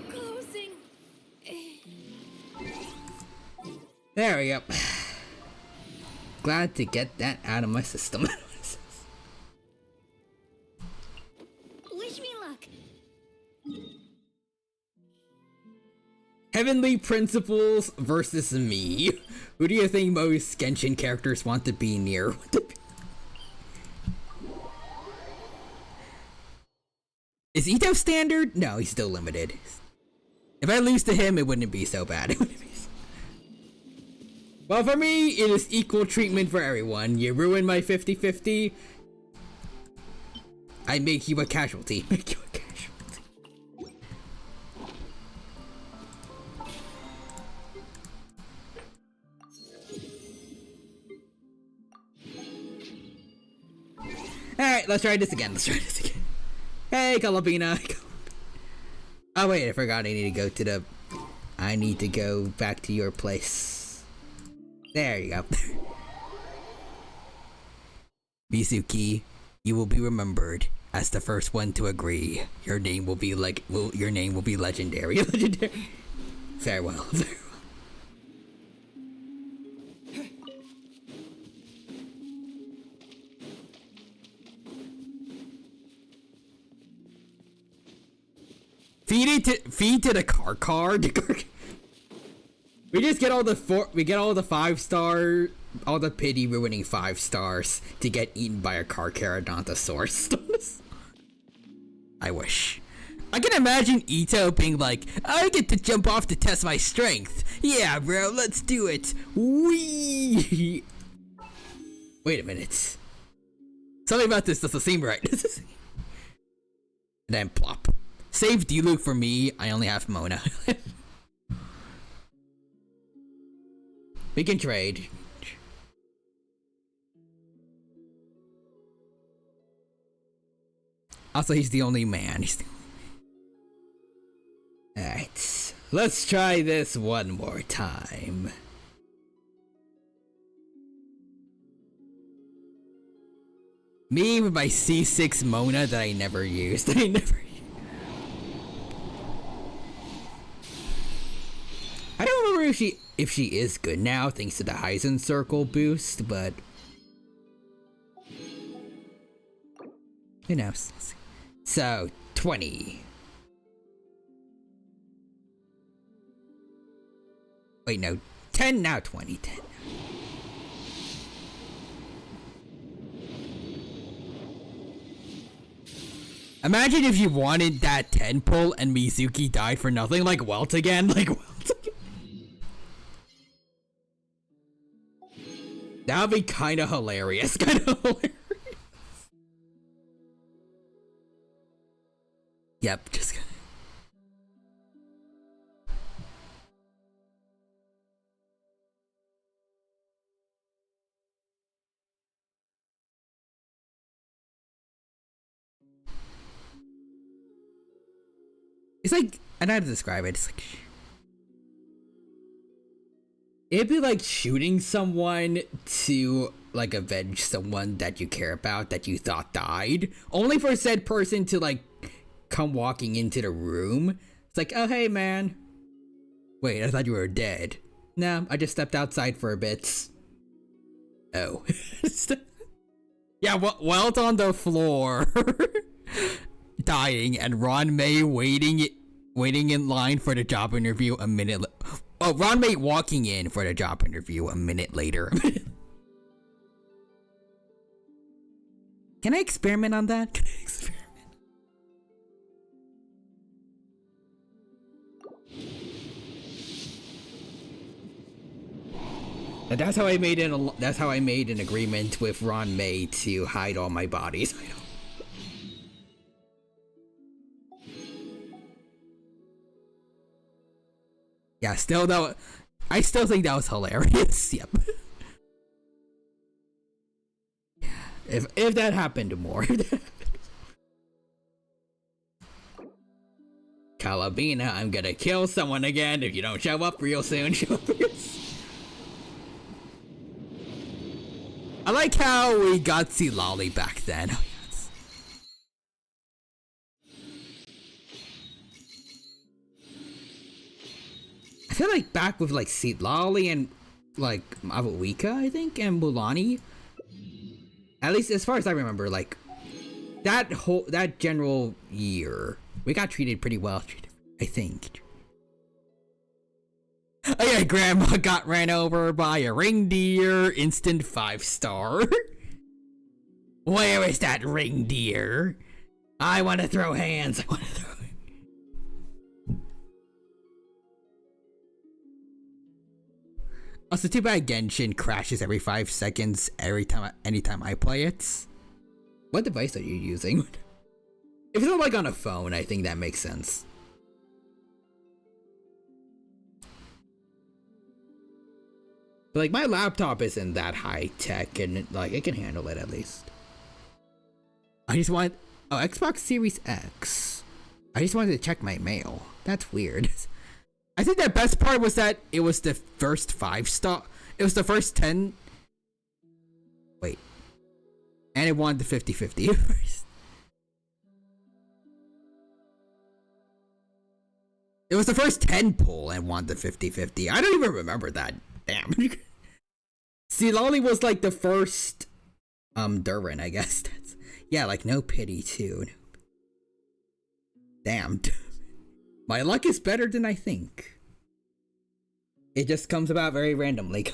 closing. there we go. Glad to get that out of my system. Wish me luck. Heavenly Principles versus me. Who do you think most Genshin characters want to be near? Is Ito standard? No, he's still limited. If I lose to him, it wouldn't be so bad. Well, for me, it is equal treatment for everyone. You ruin my 50-50, I make you a casualty. Make you a casualty. Alright, let's try this again. Hey, Calabina. Oh wait, I forgot I need to go to the... I need to go back to your place. There you go. Mizuki, you will be remembered as the first one to agree. Your name will be your name will be legendary. Legendary. Farewell. Farewell. Feed to the car card. We just get all the 5-star, all the pity ruining 5 stars to get eaten by a Carcharodontosaurus. I wish. I can imagine Ito being like, I get to jump off to test my strength. Yeah, bro, let's do it. Wee. Wait a minute. Something about this doesn't seem right. Then plop. Save D-Luke for me. I only have Mona. We can trade. Also, he's the only man. Alright. Let's try this one more time. Me with my C6 Mona that I never used. I don't remember if she is good now thanks to the Heisen Circle boost, but who knows? Let's see. So 20. Wait, no, 10 now. 20. 10. Imagine if you wanted that 10 pull and Mizuki died for nothing, like Welt again, That would be kind of hilarious, Yep, just kidding. It's like, I don't know how to describe it. It's like, it'd be like shooting someone to like avenge someone that you care about that you thought died, only for said person to like come walking into the room. It's like, oh hey man, wait, I thought you were dead. No, I just stepped outside for a bit. Oh. Yeah, Welt on the floor. Dying, and Ron May waiting in line for the job interview a minute. Ron May walking in for the job interview a minute later. Can I experiment on that? Can I experiment? And that's how I made an agreement with Ron May to hide all my bodies. Yeah, still though, I still think that was hilarious. Yep. If that happened more. Calabina, I'm gonna kill someone again if you don't show up real soon. I like how we got see Lolly back then. Oh, yes. I feel like back with like Seat Lolly and like Avawika, I think, and Mulani. At least as far as I remember, like that general year, we got treated pretty well. I think. Oh yeah, Grandma got ran over by a reindeer. Instant 5-star. Where is that reindeer? I want to throw hands. Also, too bad Genshin crashes every 5 seconds anytime I play it. What device are you using? If it's not like on a phone, I think that makes sense. But like my laptop isn't that high tech, and like it can handle it at least. I just want Xbox Series X. I just wanted to check my mail. That's weird. I think the best part was that it was the first 5-star. It was the first 10. Wait. And it won the 50-50 first. It was the first 10 pull and won the 50-50. I don't even remember that. Damn. See, Lolly was like the first Durin, I guess. Yeah, like no pity too. Damn. My luck is better than I think. It just comes about very randomly.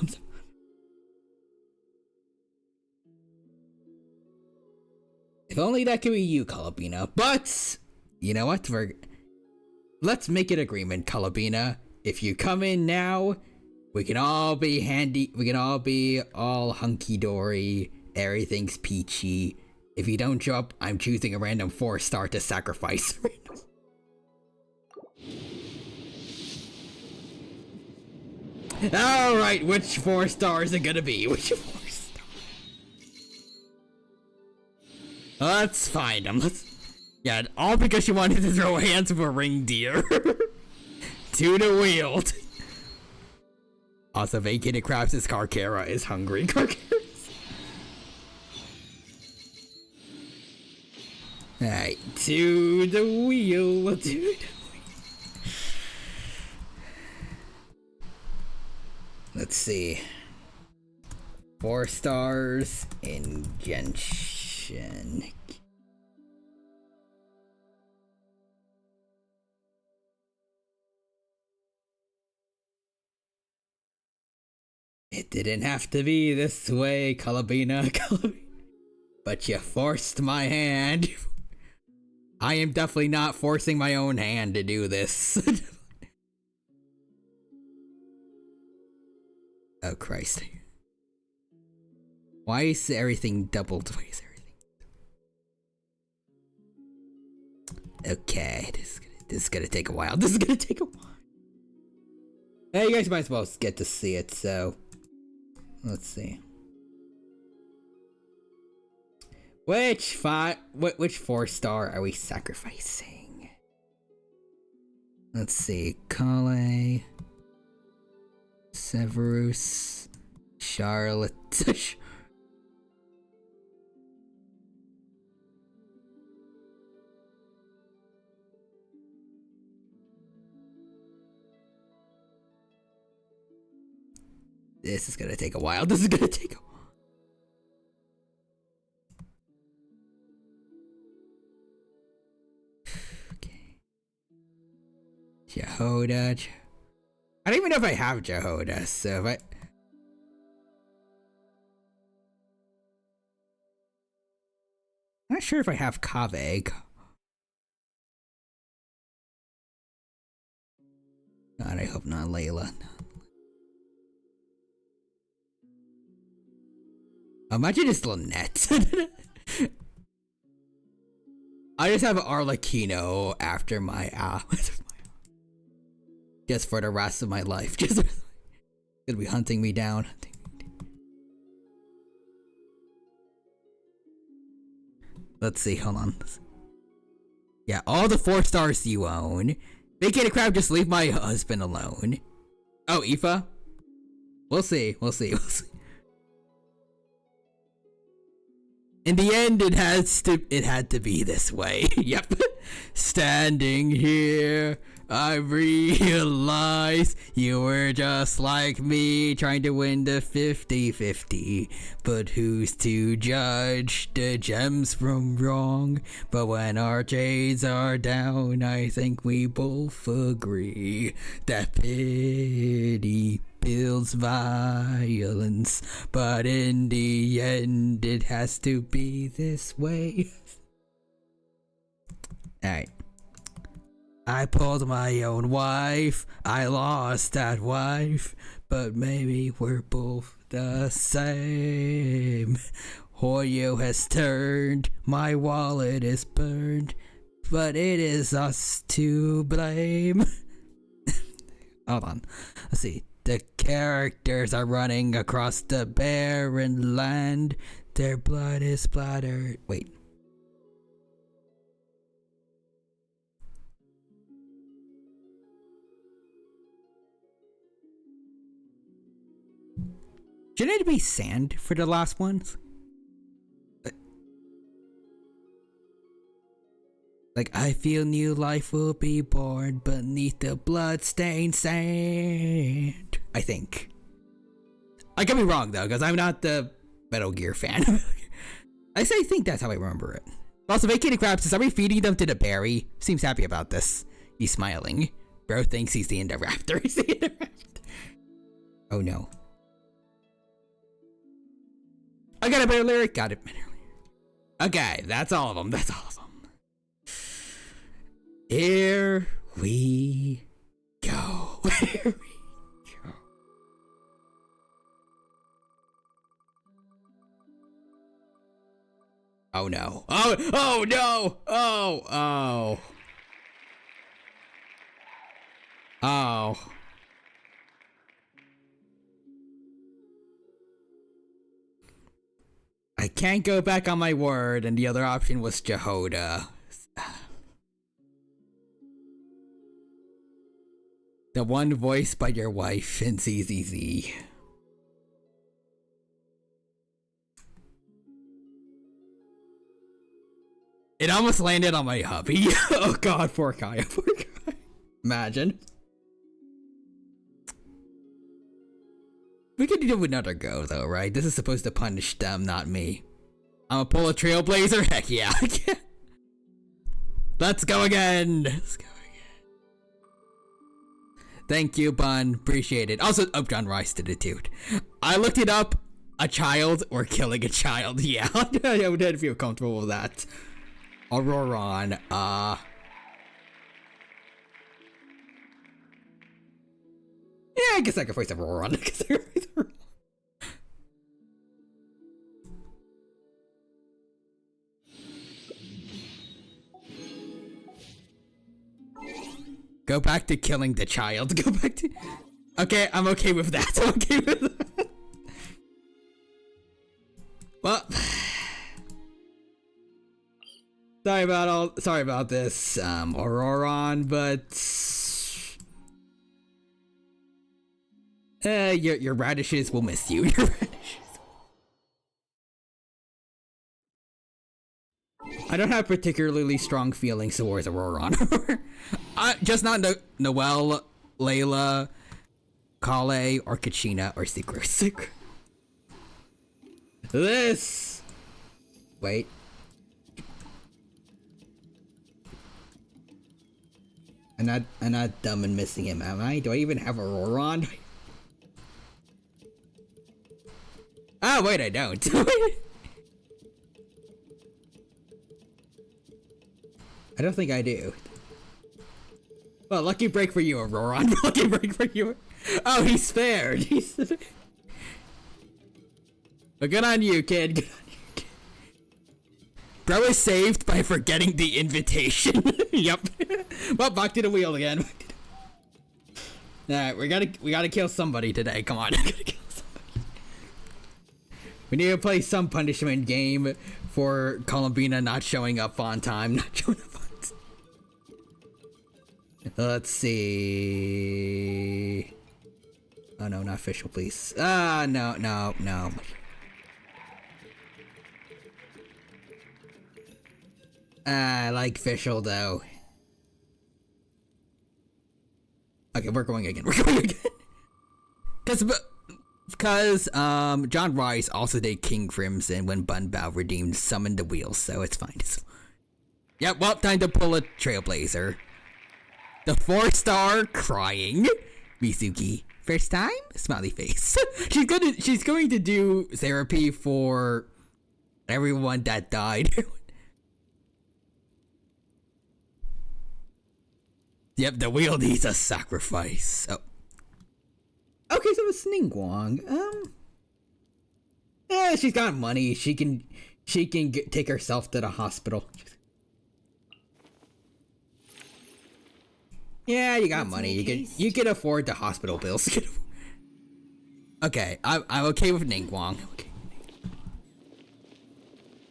If only that could be you, Calabina. But you know what? Let's make an agreement, Calabina. If you come in now, we can all be handy. We can all be all hunky-dory. Everything's peachy. If you don't show up, I'm choosing a random 4-star to sacrifice. Alright, which 4 stars is it gonna be? Which 4 star? Let's find them. Yeah, all because she wanted to throw hands with a reindeer. To the wield. Also, vacated crabs' Carcara is hungry. Alright, to the wheel, Let's see. 4 stars in Genshin. It didn't have to be this way, Calabina. But you forced my hand. I am definitely not forcing my own hand to do this. Oh, Christ. Why is everything doubled? Why is everything... Okay, this is gonna take a while. Hey, you guys might as well get to see it, so... Let's see. Which 4-star are we sacrificing? Let's see. Kale... Severus... Charlotte... This is gonna take a while. Okay. Jehoda. I don't even know if I have Jehoda, so if I'm not sure if I have Kaveg. God, I hope not Layla. Imagine it's Lynette. I just have Arlecchino after my just for the rest of my life. Just gonna be hunting me down. Let's see, hold on. Yeah, all the 4 stars you own. Vacated crowd, just leave my husband alone. Oh, Aoife? We'll see. In the end, it had to be this way. Yep. Standing here, I realize you were just like me, trying to win the 50-50. But who's to judge the gems from wrong? But when our shades are down, I think we both agree that pity builds violence, but in the end it has to be this way. Alright. I pulled my own wife, I lost that wife, but maybe we're both the same. Hoyo has turned, my wallet is burned, but it is us to blame. Hold on, let's see. The characters are running across the barren land. Their blood is splattered. Wait. Shouldn't it be sand for the last ones? Like, I feel new life will be born beneath the blood-stained sand. I think. I could be wrong, though, because I'm not the Metal Gear fan. I think that's how I remember it. Also, Vacated Crabs, is somebody feeding them to the berry? Seems happy about this. He's smiling. Bro thinks he's the Indoraptor. He's the Indoraptor. Oh, no. I got a better lyric. Got it. Okay, that's all of them. Here we go. Here we go. Oh no. Oh no. Oh. I can't go back on my word, and the other option was Jehoda. The one voiced by your wife in ZZZ. It almost landed on my hubby. Oh god, poor Kaya, poor Kaya. Imagine. We could do another go though, right? This is supposed to punish them, not me. I'm gonna pull a trailblazer? Heck yeah. Let's go again. Let's go again. Thank you, Bun. Appreciate it. Also, John Rice did it too. I looked it up. A child or killing a child. Yeah, I would feel comfortable with that. Auroron. Yeah, I guess I could face Auroron. Go back to killing the child. Go back to... Okay, I'm okay with that. I'm okay with that. Well... Sorry about this, Auroron, but... your radishes will miss you. Your radishes. I don't have particularly strong feelings towards Auroron. Just not Noelle, Layla, Kale, or Kachina, or Secret. This! Wait. I'm not dumb and missing him, am I? Do I even have Auroron? Ah, wait, I don't. I don't think I do. Well, lucky break for you, Auroron. Lucky break for you. Oh, he's spared. He's spared. But good on you, kid. Good on you, kid. Bro is saved by forgetting the invitation. Yep. Well, back to the wheel again. Alright, we gotta kill somebody today. Come on. We gotta kill somebody. We need to play some punishment game for Columbina not showing up on time. Not showing up on time. Let's see. Oh no, not official, please. No. I like official though. Okay, we're going again. Because John Rice also did King Crimson when Bun Bao redeemed Summoned the Wheels, so it's fine. Yep, well, time to pull a Trailblazer. The 4-star crying Mizuki. First time? Smiley face. She's going to do therapy for everyone that died. Yep, the wheel needs a sacrifice. Oh. Okay, so it's Ningguang. Yeah, she's got money. She can take herself to the hospital. Yeah, you got money. You can afford the hospital bills. Okay, I'm okay with Ningguang. Okay.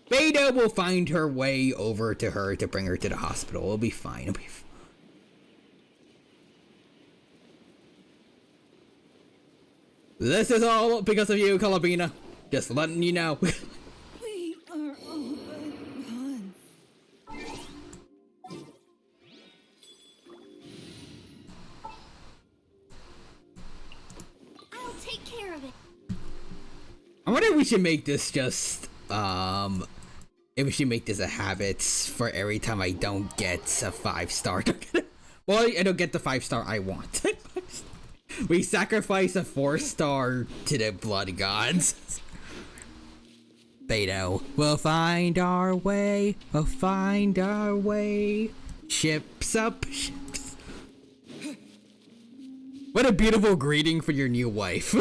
Beta will find her way over to her to bring her to the hospital. It'll be fine. It'll be fine. This is all because of you, Columbina. Just letting you know. We are all gone. I'll take care of it. I wonder if we should make this just, if we should make this a habit for every time I don't get a 5-star. Well, I don't get the 5-star I want. We sacrifice a 4-star to the blood gods. Beto, we'll find our way. We'll find our way. Ships up, ships. What a beautiful greeting for your new wife.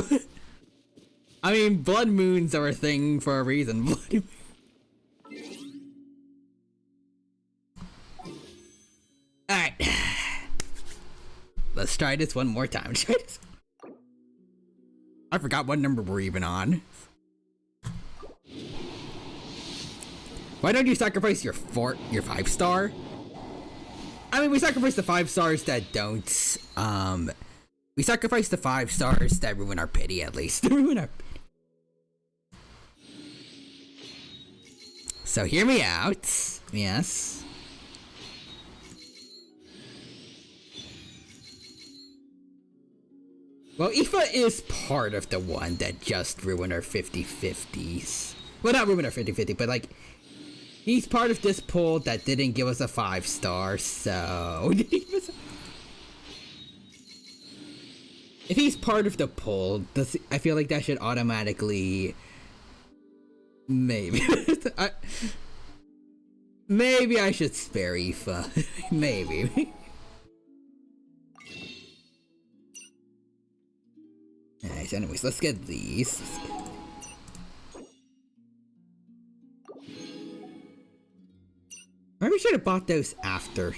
I mean, blood moons are a thing for a reason. Blood Alright. Let's try this one more time. I forgot what number we're even on. Why don't you sacrifice your 5-star? I mean, we sacrifice the 5 stars that don't. We sacrifice the 5 stars that ruin our pity, at least. Ruin our pity. So hear me out. Yes. Well, Aoife is part of the one that just ruined our 50-50s. Well, not ruined our 50-50, but like, he's part of this poll that didn't give us a 5-star, so... If he's part of the poll, I feel like that should automatically... Maybe. Maybe I should spare Aoife. Maybe. Alright, anyways, let's get these. Maybe we should have bought those after.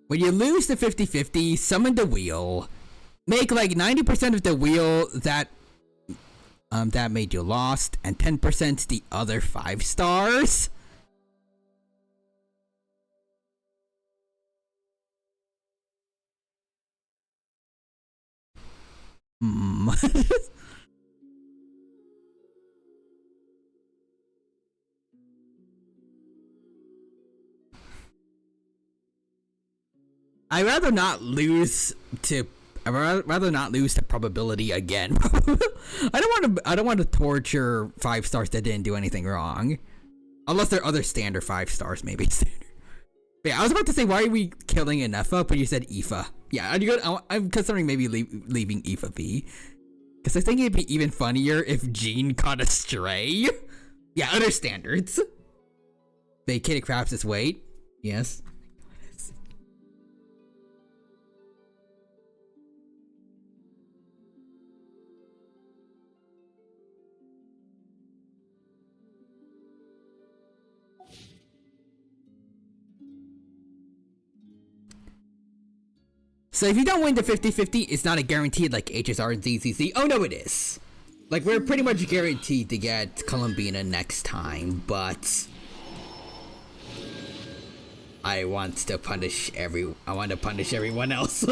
When you lose the 50-50, summon the wheel. Make like 90% of the wheel that made you lost, and 10% the other 5 stars. I'd rather not lose to probability again. I don't want to torture 5 stars that didn't do anything wrong. Unless they're other standard 5 stars, maybe. But yeah, I was about to say, why are we killing Inefa? But you said Aoife. Yeah, I'm considering maybe leaving Aoife be. Because I think it'd be even funnier if Jean caught a stray. Yeah, other standards. Vacated Krabs' weight. Yes. So if you don't win the 50-50, it's not a guaranteed like HSR and ZCC. Oh no, it is. Like, we're pretty much guaranteed to get Columbina next time, but I want to punish everyone else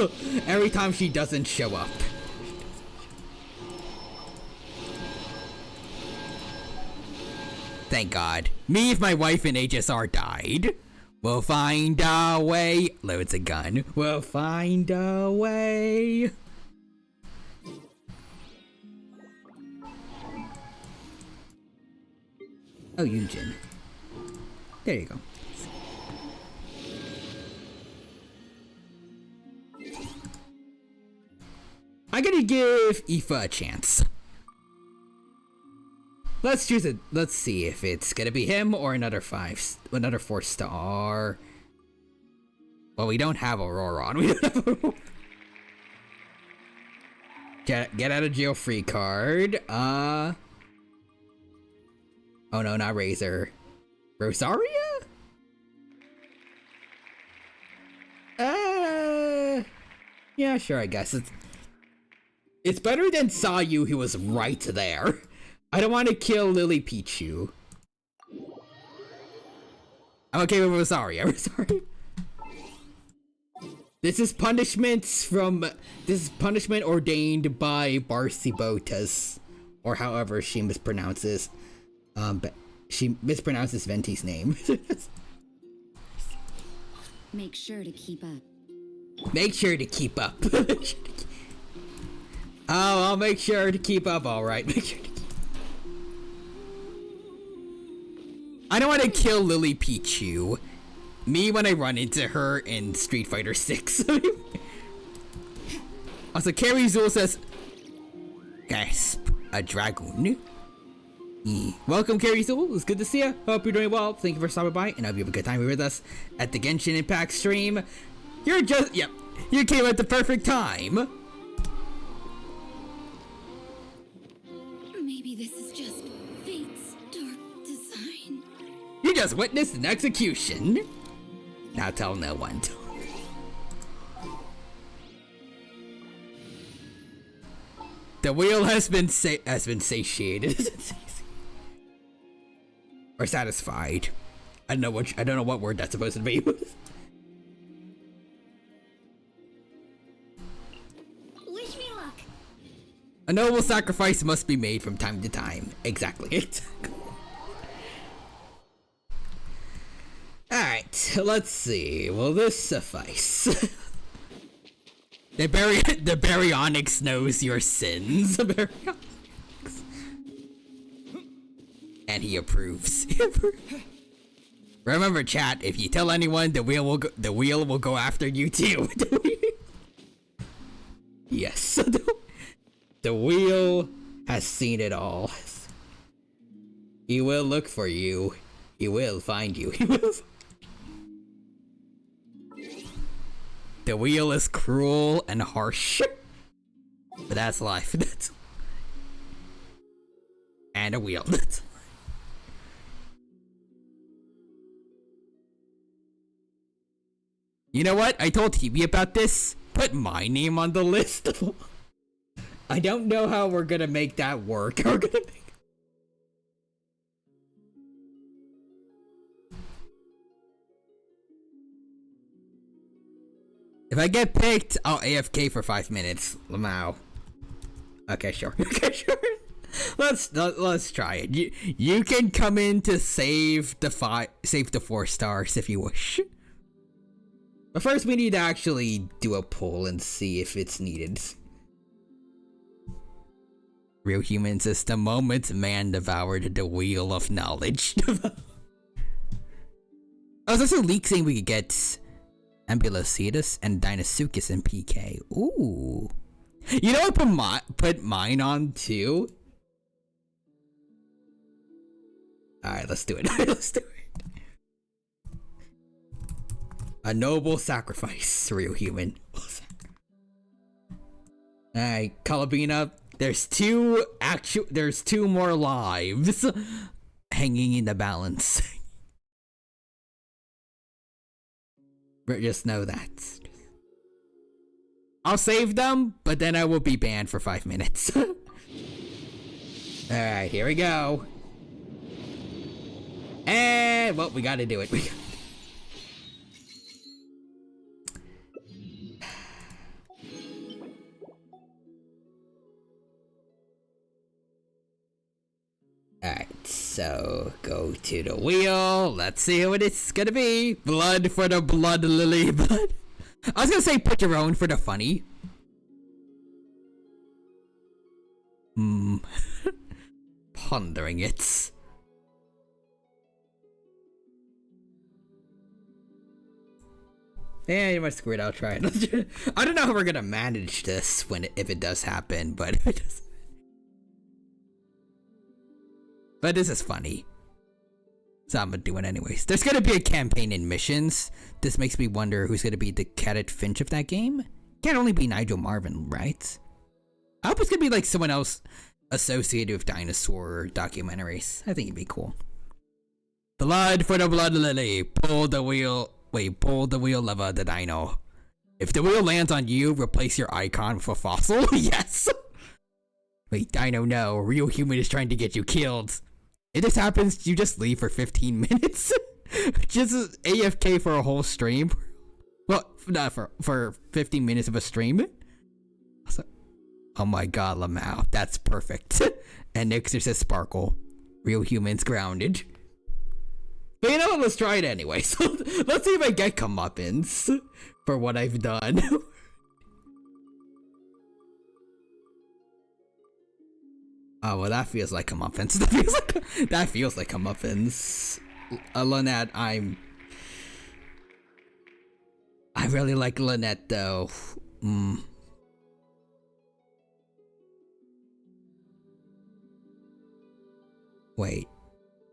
every time she doesn't show up. Thank God. Me if my wife in HSR died. We'll find a way. Loads a gun. We'll find a way. Oh, Yunjin. There you go. I'm gonna give Aoife a chance. Let's choose it. Let's see if it's gonna be him or another 4-star. Well, we don't have Aurora on. We don't have Aurora. Get out of jail free card. Oh no, not Razor. Rosaria? Yeah, sure, I guess. It's better than Sayu, who was right there. I don't want to kill Lily Pichu. I'm okay with Rosaria. Rosaria. This is punishment ordained by Barcibotas, or however she mispronounces. She mispronounces Venti's name. Make sure to keep up. Make sure to keep up. Oh, I'll make sure to keep up. All right. Make sure to keep. I don't want to kill Lily Pichu. Me when I run into her in Street Fighter 6. Also, Carrie Zool says, gasp, a dragoon. Welcome, Carrie Zool. It's good to see you. Hope you're doing well. Thank you for stopping by, and I hope you have a good time here with us at the Genshin Impact stream. You came at the perfect time. Maybe this is just fate's dark design. You just witnessed an execution. Now tell no one. The wheel has been satiated. Or satisfied. I don't know what word that's supposed to be. Wish me luck. A noble sacrifice must be made from time to time. Exactly. Alright, let's see. Will this suffice? The baryonyx knows your sins. And he approves. Remember, chat, if you tell anyone, the wheel will go after you too. Yes. The wheel has seen it all. He will look for you. He will find you. The wheel is cruel and harsh. But that's life. And a wheel. You know what? I told TV about this. Put my name on the list. I don't know how we're gonna make that work. If I get picked, I'll AFK for 5 minutes. Lamau. Okay, sure. Okay, sure. Let's try it. You can come in to save the 4 stars if you wish. But first, we need to actually do a poll and see if it's needed. Real humans is the moment man devoured the wheel of knowledge. Oh, there's a leak saying we could get Ambulocetus and Dinosuchus in PK. Ooh. You know what put mine on too? Alright, let's do it. Let's do it. A noble sacrifice, real human. Alright, Calabina. There's two more lives hanging in the balance. But just know that. I'll save them, but then I will be banned for 5 minutes. Alright, here we go. And, well, we gotta do it. Alright, so go to the wheel. Let's see what it's gonna be. Blood for the blood lily. Blood. I was gonna say put your own for the funny. Pondering it. Yeah, you might screw it. I'll try it. I don't know how we're gonna manage this if it does happen, but if it does. But this is funny. So I'm gonna do it anyways. There's gonna be a campaign in missions. This makes me wonder who's gonna be the Cadet Finch of that game. Can't only be Nigel Marvin, right? I hope it's gonna be like someone else associated with dinosaur documentaries. I think it'd be cool. Blood for the blood lily. Pull the wheel lever the dino. If the wheel lands on you, replace your icon with a fossil. Yes. Wait, dino, no. Real human is trying to get you killed. If this happens, you just leave for 15 minutes. Just AFK for a whole stream. Well, not for 15 minutes of a stream. Oh my god, Lamau. That's perfect. And Nixer says Sparkle. Real humans grounded. But you know what? Let's try it anyway. So let's see if I get comeuppance for what I've done. Oh, well, that feels like comeuppance. That feels like comeuppance. Lynette, I really like Lynette, though. Wait.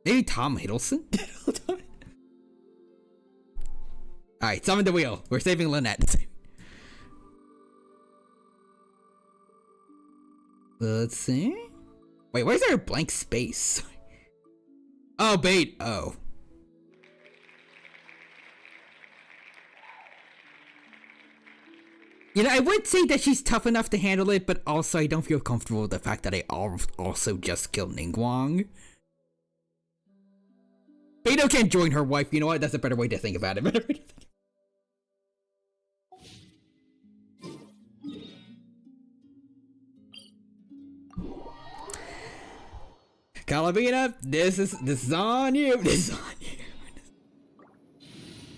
Maybe Tom Hiddleston? Alright, summon the wheel. We're saving Lynette. Let's see. Wait, where's there a blank space? Oh, bait. Oh. You know, I would say that she's tough enough to handle it, but also I don't feel comfortable with the fact that I also just killed Ningguang. Beto can't join her wife. You know what? That's a better way to think about it. Calavina, this is on you. This is on you.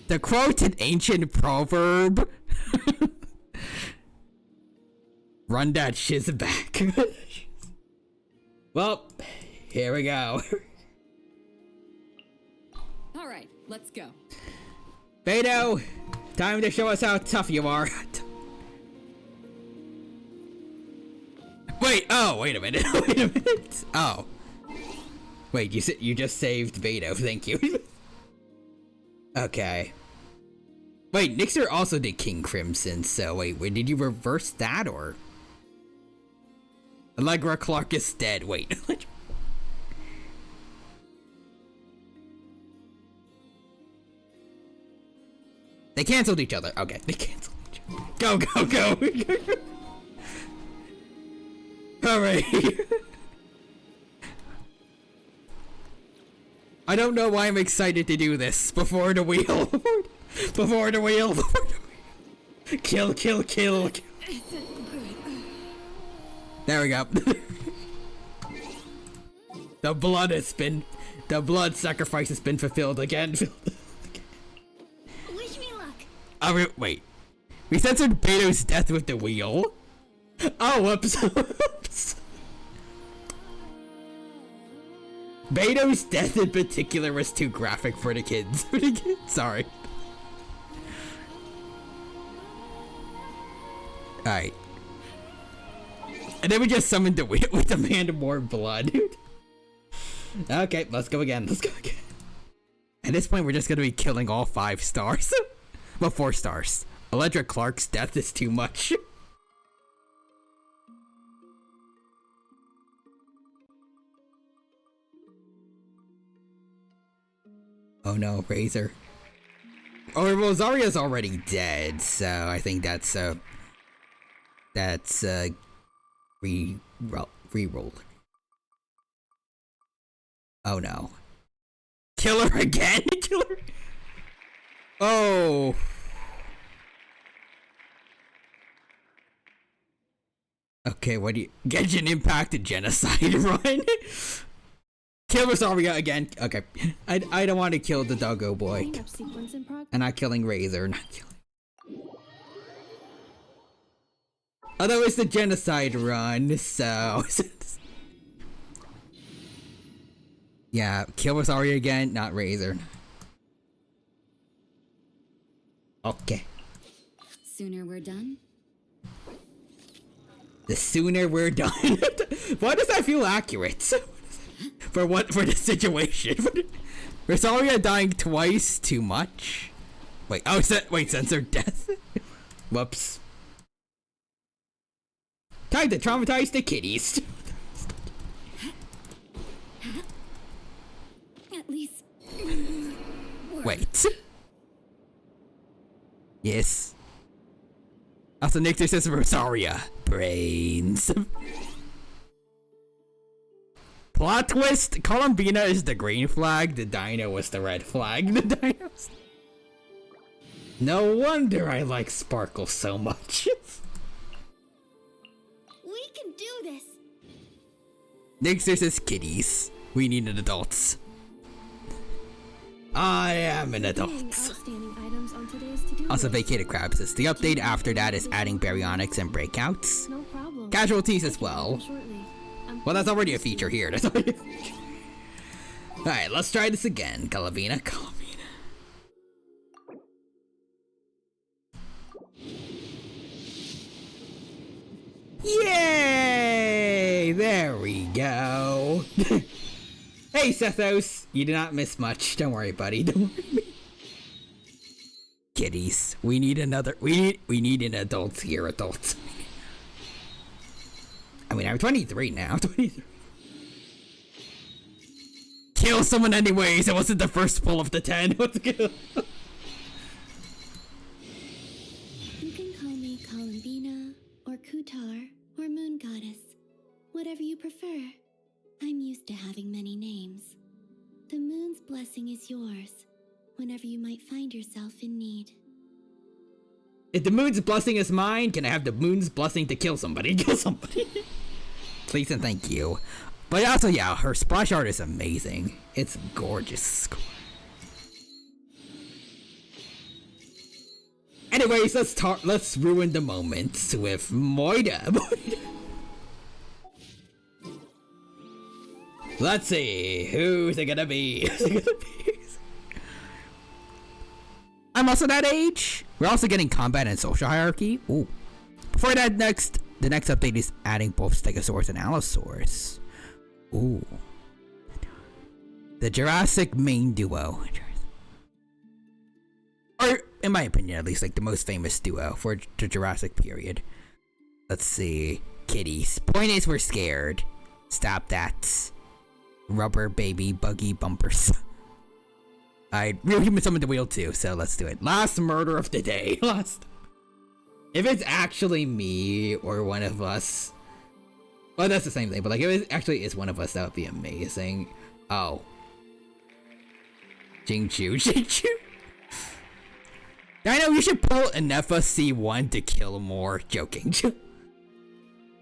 To quote an ancient proverb, run that shiz back. Well, here we go. All right, let's go. Beto, time to show us how tough you are. Wait, oh, wait a minute. Wait a minute. Oh. Wait, you just saved Beto, thank you. Okay. Wait, Nixer also did King Crimson, so wait, did you reverse that, or? Allegra Clark is dead, wait. They canceled each other, okay, they canceled each other. Go, go, go! Alright. I don't know why I'm excited to do this. Before the wheel. Before the wheel. Kill, kill, kill. There we go. The blood sacrifice has been fulfilled again. Wish me luck. Oh, wait. We censored Beto's death with the wheel. Oh, whoops. Whoops. Beto's death in particular was too graphic for the kids. Sorry. Alright. And then we just summoned the wheel with demand more blood. Okay, let's go again. Let's go again. At this point, we're just gonna be killing all 5 stars. Well, 4 stars. Allegra Clark's death is too much. Oh no, Razor. Oh, well, Zarya's already dead, so I think that's re-roll. Oh no. Kill her again? Kill her? Oh. Okay, what do you... Genshin Impact Genocide run? Kill Rosaria again. Okay. I don't want to kill the doggo boy. I'm not killing Razor. Not killing. Although it's the genocide run, so... Yeah, kill Rosaria again, not Razor. Okay. Sooner we're done? The sooner we're done. Why does that feel accurate? For the situation? Rosaria dying twice, too much? Wait, oh, censored death? Whoops. Time to traumatize the kitties. At least. Wait. Yes. Also, Nixer says Rosaria. Brains. Plot twist, Columbina is the green flag, the dino was the red flag. The dinos. No wonder I like Sparkle so much. We can do this. Nixer says kitties. We need an adults. I am an adult. Also, Vacated Crab says the update after that is adding baryonyx and breakouts. No problem. Casualties as well. Well, that's already a feature here. That's already a feature. Alright, let's try this again. Calavina. Yay! There we go. Hey, Sethos. You did not miss much. Don't worry, buddy. Don't worry. Kitties. We need another. We need an adult here, adults. I mean, I'm 23 now. 23. Kill someone anyways. It wasn't the first pull of the 10. Let's go. You can call me Columbina, or Kutar, or Moon Goddess. Whatever you prefer. I'm used to having many names. The moon's blessing is yours, whenever you might find yourself in need. If the moon's blessing is mine, can I have the moon's blessing to kill somebody? Kill somebody. Please and thank you. But also, yeah, her splash art is amazing. It's gorgeous. Anyways, let's ruin the moment with Moida. Let's see, who's it gonna be? I'm also that age. We're also getting combat and social hierarchy. Ooh. Before that, the next update is adding both Stegosaurus and Allosaurus. Ooh. The Jurassic main duo. Or, in my opinion at least, like the most famous duo for the Jurassic period. Let's see. Kitties. Point is, we're scared. Stop that. Rubber baby buggy bumpers. Real human summoned the wheel too, so let's do it. Last murder of the day. If it's actually me or one of us. Well, that's the same thing, but like if it actually is one of us, that would be amazing. Oh. Jingchu. I know you should pull Anefa C1 to kill more. Joking.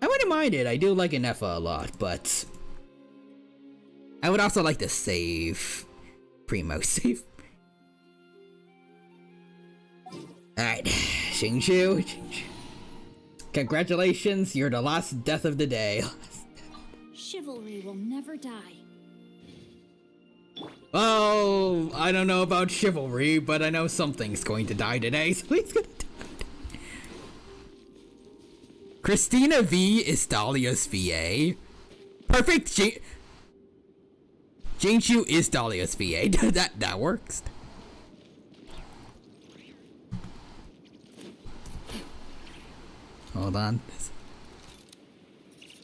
I wouldn't mind it. I do like Anefa a lot, but I would also like to save Primo save. Alright, Xingqiu. Congratulations, you're the last death of the day. Chivalry will never die. Oh, I don't know about chivalry, but I know something's going to die today, so it's gonna die. Christina V is Dahlia's VA. Perfect. Jingqiu is Dahlia's VA. that works. Hold on.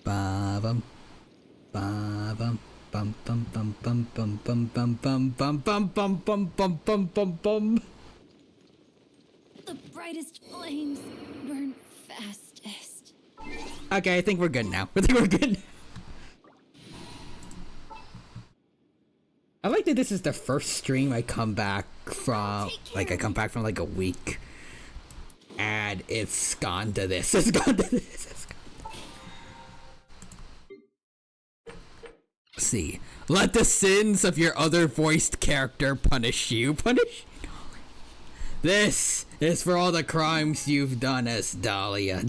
Ba-bum. Ba-bum. Bum bum bum bum bum bum bum bum bum bum bum bum bum bum bum bum. The brightest flames burn fastest. Okay, I think we're good now. I think we're good. I like that this is the first stream I come back from. Like I come back from like a week, and it's gone to this. It's gone to this. See, let the sins of your other voiced character punish you. This is for all the crimes you've done as Dahlia.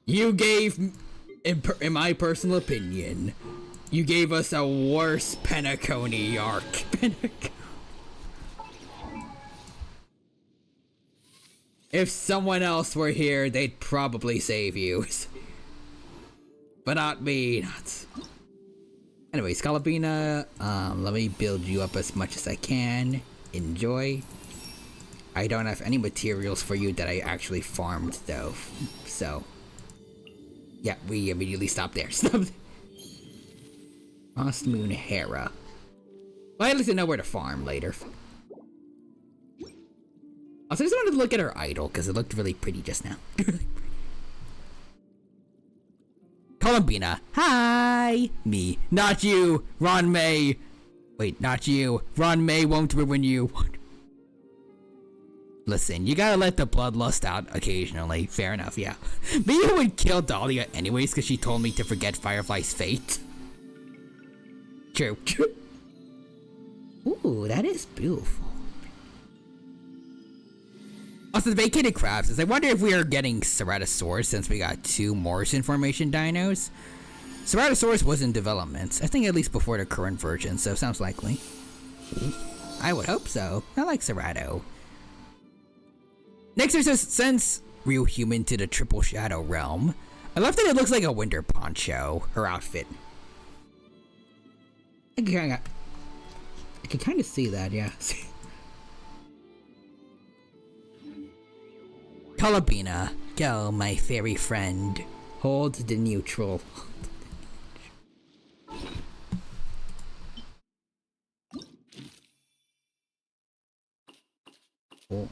You gave, in my personal opinion, you gave us a worse Penacony arc. If someone else were here, they'd probably save you. But not me. Anyway, Scalabina, let me build you up as much as I can. Enjoy. I don't have any materials for you that I actually farmed though. So, yeah, we immediately stopped there. Lost Moon Hera. Well, at least I know where to farm later. Also, I just wanted to look at her idol because it looked really pretty just now. Columbina. Hi! Me. Not you! Ron May! Wait, not you. Ron May won't ruin you. Listen, you gotta let the bloodlust out occasionally. Fair enough, yeah. Maybe I would kill Dahlia anyways because she told me to forget Firefly's fate. True. Ooh, that is beautiful. Also, the vacated crabs. I wonder if we are getting Ceratosaurus since we got 2 Morrison Formation dinos. Ceratosaurus was in development. I think at least before the current version, so sounds likely. I would hope so. I like Cerato. Next, there's a sense real human to the Triple Shadow realm. I love that it looks like a winter poncho, her outfit. I can kind of see that, yeah. Colabina, go, my fairy friend. Hold the neutral. Oh.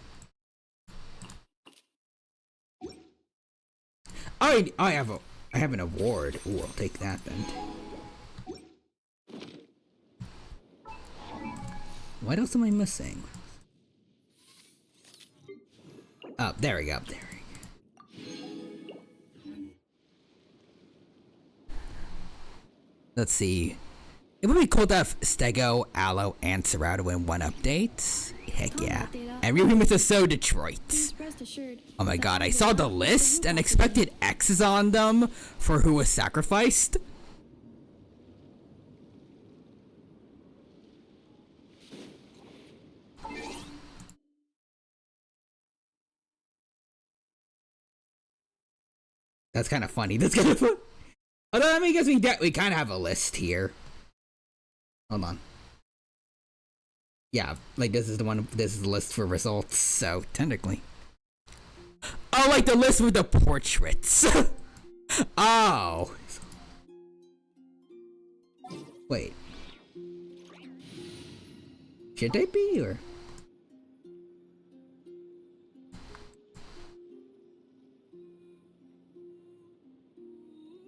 I have an award. Ooh, I'll take that then. What else am I missing? Oh, there we go. There we go. Let's see. It would be cool to have Stego, Aloe, and Serrato in one update. Heck yeah. And real humans are so Detroit. Oh my god, I saw the list and expected X's on them for who was sacrificed. That's kind of funny. That's kind of fun. Although, I mean, I guess we kind of have a list here. Hold on. Yeah, like this is the list for results, so technically. Oh, like the list with the portraits. Oh. Wait. Should they be, or?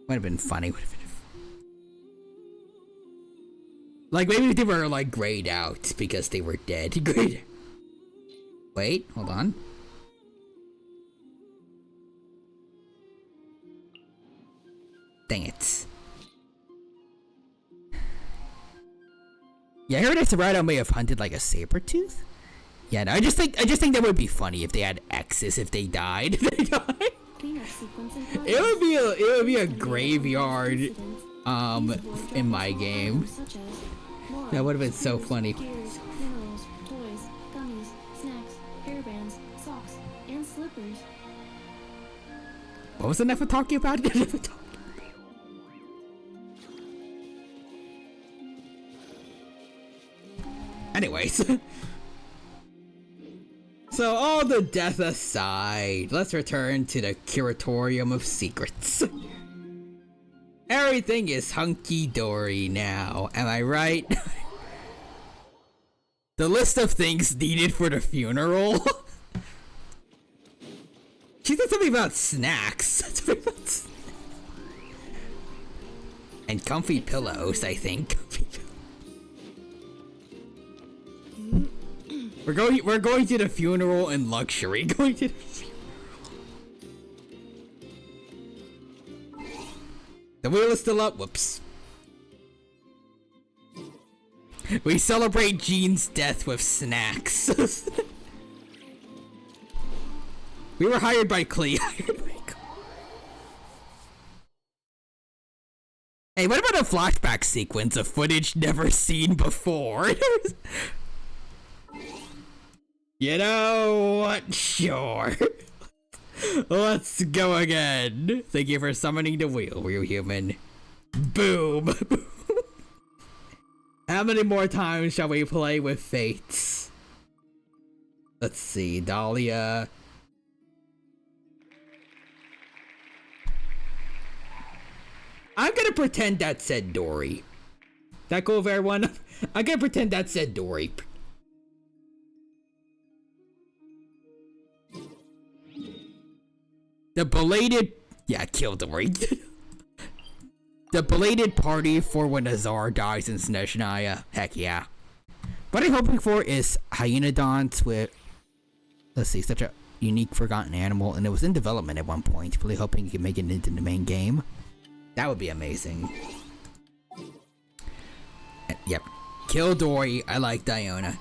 Might have been funny. Like, maybe they were, like, grayed out because they were dead. Grayed. Wait, hold on. Dang it. Yeah, I heard that Serrato may have hunted, like, a saber tooth. Yeah, no, I just think that would be funny if they had X's if they died. It would be a graveyard, in my game. That would have been so funny. Gears, minerals, toys, gummies, snacks, hairbands, socks, and slippers. What was the Nefer talking about? Anyways. So all the death aside, let's return to the Curatorium of Secrets. Everything is hunky-dory now, am I right? The list of things needed for the funeral. She said something about snacks. And comfy pillows, I think. We're going to the funeral in luxury. Going to the funeral. The wheel is still up. Whoops. We celebrate Jean's death with snacks. We were hired by Klee. Hey, what about a flashback sequence of footage never seen before? You know what? Sure. Let's go again. Thank you for summoning the wheel, real human. Boom. How many more times shall we play with fates? Let's see, Dahlia. I'm gonna pretend that said Dory. That cool with everyone? I'm gonna pretend that said Dory. The belated... Yeah, kill Dory. The belated party for when Azar dies in Snezhnaya. Heck yeah. What I'm hoping for is Hyenodons with... Let's see, such a unique forgotten animal. And it was in development at one point. Really hoping you can make it into the main game. That would be amazing. Yep. Kill Dory. I like Diona.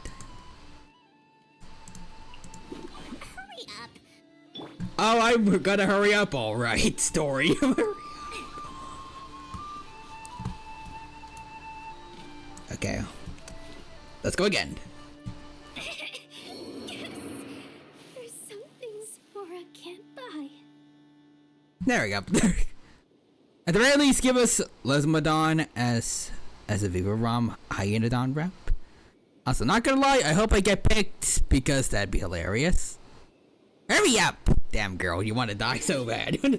Oh, I'm gonna hurry up, alright, Story. Okay. Let's go again. There's some things Sora can't buy. There we go. At the very least, give us Lesmodon as a Vivarom Hyenodon rep. Also, not gonna lie, I hope I get picked because that'd be hilarious. Hurry up! Damn girl, you want to die so bad. Wait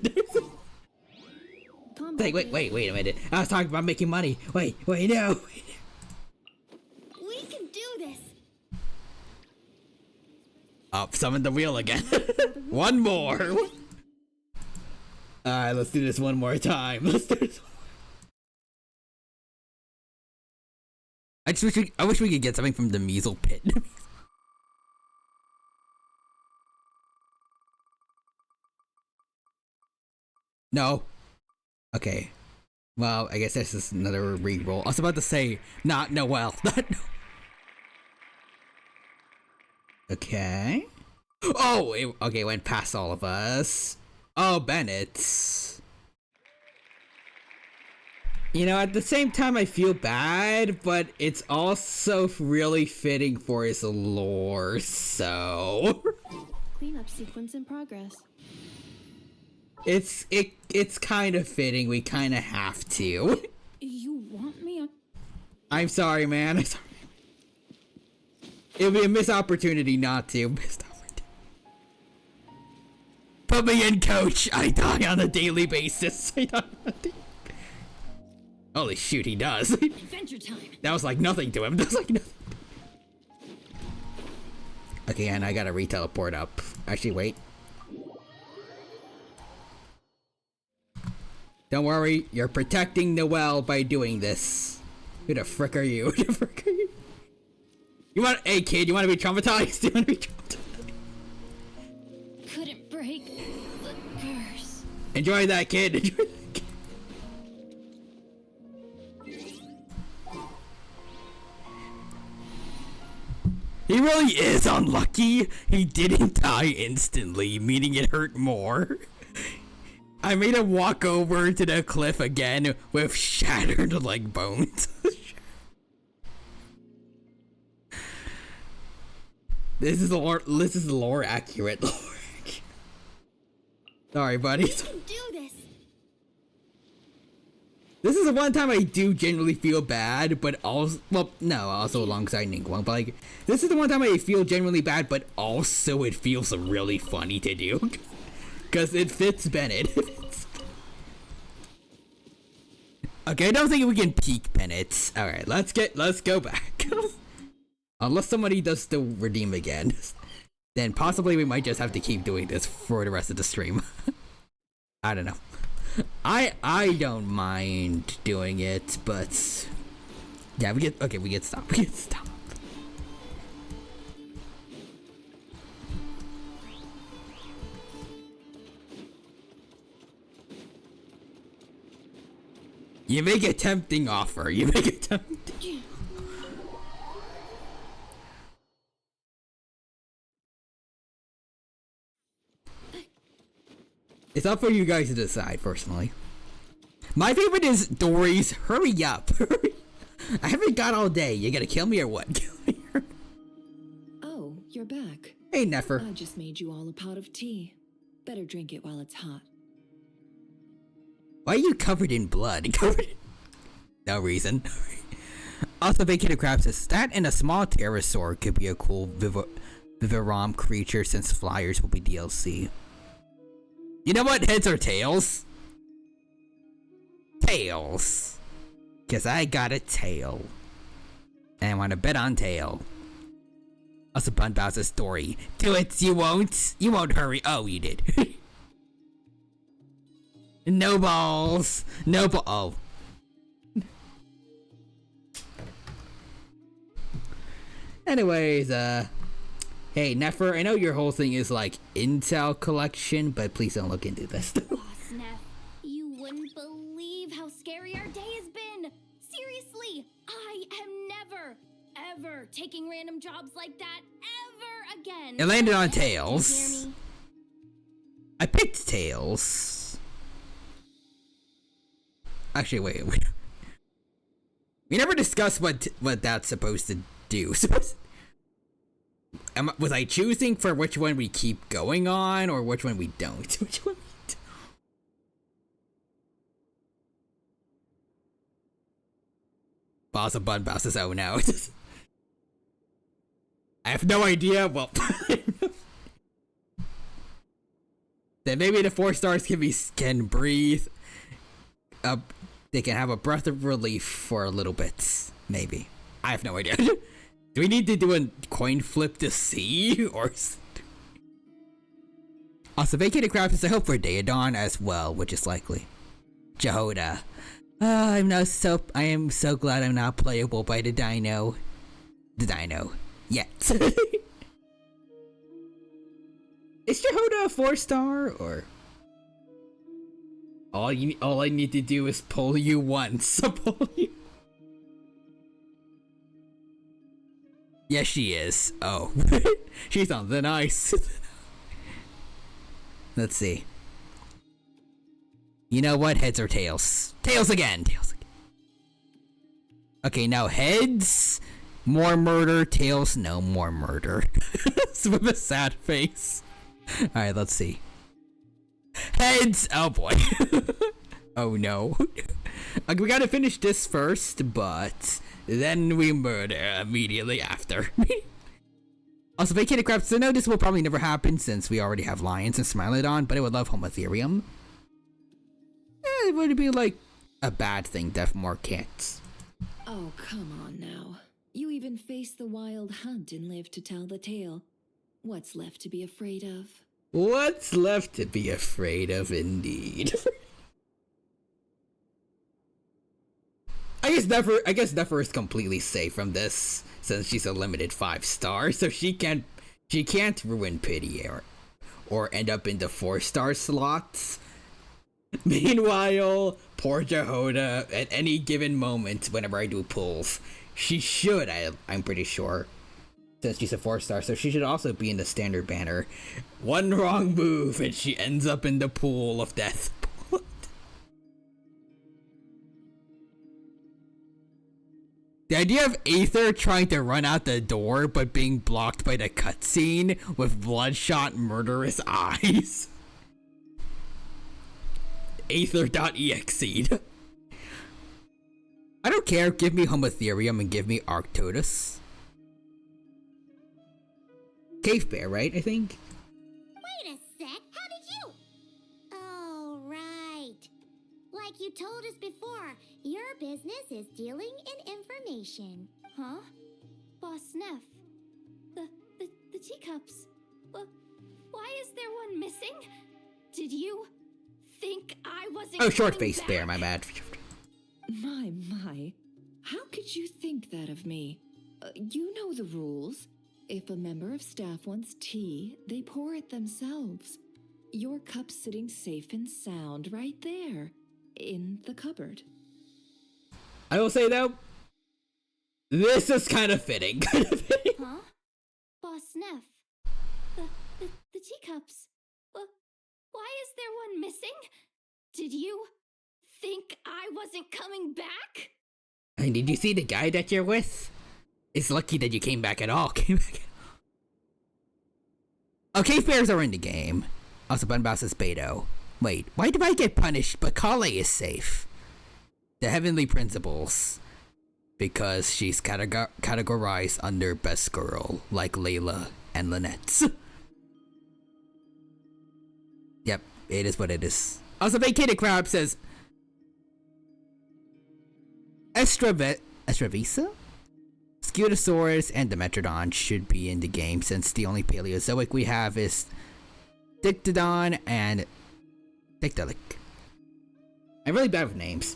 a minute. I was talking about making money. Wait, no. We can do this. Oh, summon the wheel again. One more. Alright, let's do this one more time. Let's do this. I wish we could get something from the Measle Pit. No. Okay. Well, I guess this is another reroll. I was about to say, not Noel. Not no. Okay. Oh, okay, went past all of us. Oh, Bennett. You know, at the same time, I feel bad, but it's also really fitting for his lore, so... Cleanup sequence in progress. It's kind of fitting. We kind of have to. You want me? I'm sorry, man. I'm sorry. It would be a missed opportunity not to. Missed opportunity. Put me in, coach. I die on a daily basis. I die on a daily... Holy shoot, he does. Adventure time. That was like nothing to him. That was like nothing. Okay, and I gotta re-teleport up. Actually, wait. Don't worry, you're protecting Noel by doing this. Who the frick are you? Who the frick are you? Hey kid, you wanna be traumatized? You wanna be traumatized? Couldn't break the curse. Enjoy that, kid. Enjoy that, kid. He really is unlucky. He didn't die instantly, meaning it hurt more. I made him walk over to the cliff again with shattered leg bones. This is lore accurate. Sorry, buddy. Do this. This is the one time I do genuinely feel bad, but also, well, no, also alongside Ningguang, but like, this is the one time I feel genuinely bad, but also it feels really funny to do. Because it fits Bennett. Okay, I don't think we can peek Bennett. Alright, let's go back. Unless somebody does still redeem again, then possibly we might just have to keep doing this for the rest of the stream. I don't know. I don't mind doing it, but yeah, we get stopped. We get stopped. You make a tempting offer. You make a tempting. It's up for you guys to decide, personally. My favorite is Dory's hurry up. I haven't got all day. You gonna kill me or what? Oh, you're back. Hey, Nefer. I just made you all a pot of tea. Better drink it while it's hot. Why are you covered in blood? No reason. Also, Vacated Crab says, that and a small pterosaur could be a cool Vivarom creature since flyers will be DLC. You know what? Heads or tails? Tails. Because I got a tail. And I want to bet on tail. Also, Bun Bowser's story. Do it, you won't. You won't hurry. Oh, you did. No balls. No ball. Oh. Anyways, hey, Nefer, I know your whole thing is like intel collection, but please don't look into this. Boss Neff, you wouldn't believe how scary our day has been. Seriously, I am never, ever taking random jobs like that ever again. It landed on Do you Tails. hear me? I picked Tails. Actually, wait. We never discussed what that's supposed to do. Was I choosing for which one we keep going on or which one we don't? Which one we don't? Boss of Bun Boss oh no. I have no idea. Well, then maybe the 4 stars can breathe. They can have a breath of relief for a little bit. Maybe. I have no idea. Do we need to do a coin flip to see? Or... Also, Vacated Crab is a hope for Daedon as well, which is likely. Jehoda. I am so glad I'm not playable by the dino. The dino. Yet. Is Jehoda a 4 star or... All I need to do is pull you once. Pull you. Yes, she is. Oh, she's on thin ice. Let's see. You know what? Heads or tails? Tails again. Tails again. Okay, now heads. More murder. Tails. No more murder. With a sad face. All right, let's see. Heads. Oh boy. Oh no. Okay, we gotta finish this first, but then we murder immediately after. Also, vacated crabs. So I know this will probably never happen since we already have lions and Smilodon, but I would love Homotherium. It would be like a bad thing to have more cats. Oh, come on now. You even faced the wild hunt and lived to tell the tale. What's left to be afraid of? What's left to be afraid of, indeed. I guess Nefer is completely safe from this since she's a limited 5-star, so she can't ruin Pity or end up in the 4-star slots. Meanwhile, poor Jehoda, at any given moment, whenever I do pulls, she should, I'm pretty sure, since she's a 4-star, so she should also be in the standard banner. One wrong move and she ends up in the pool of death. The idea of Aether trying to run out the door but being blocked by the cutscene with bloodshot murderous eyes. Aether.exe. I don't care, give me Homotherium and give me Arctodus. Cave Bear, right, I think? Wait a sec, how did you? Oh, right. Like you told us before, your business is dealing in information. Huh? Boss Neff. The teacups. Why is there one missing? Did you think I wasn't Oh, short coming face back? bear, my bad. My. How could you think that of me? You know the rules. If a member of staff wants tea, they pour it themselves. Your cup's sitting safe and sound right there, in the cupboard. I will say though, this is kind of fitting. Huh? Boss Neff. The teacups. Why is there one missing? Did you think I wasn't coming back? And did you see the guy that you're with? It's lucky that you came back at all. Oh, cave bears are in the game. Also, Bunbow says Beto. Wait, why did I get punished but Kale is safe? The Heavenly Principles. Because she's categorized under Best Girl, like Layla and Lynette's. Yep, it is what it is. Also, Vacated Crab says Estravisa? Scutosaurus and Dimetrodon should be in the game since the only Paleozoic we have is Dictodon and Dictolic. I'm really bad with names.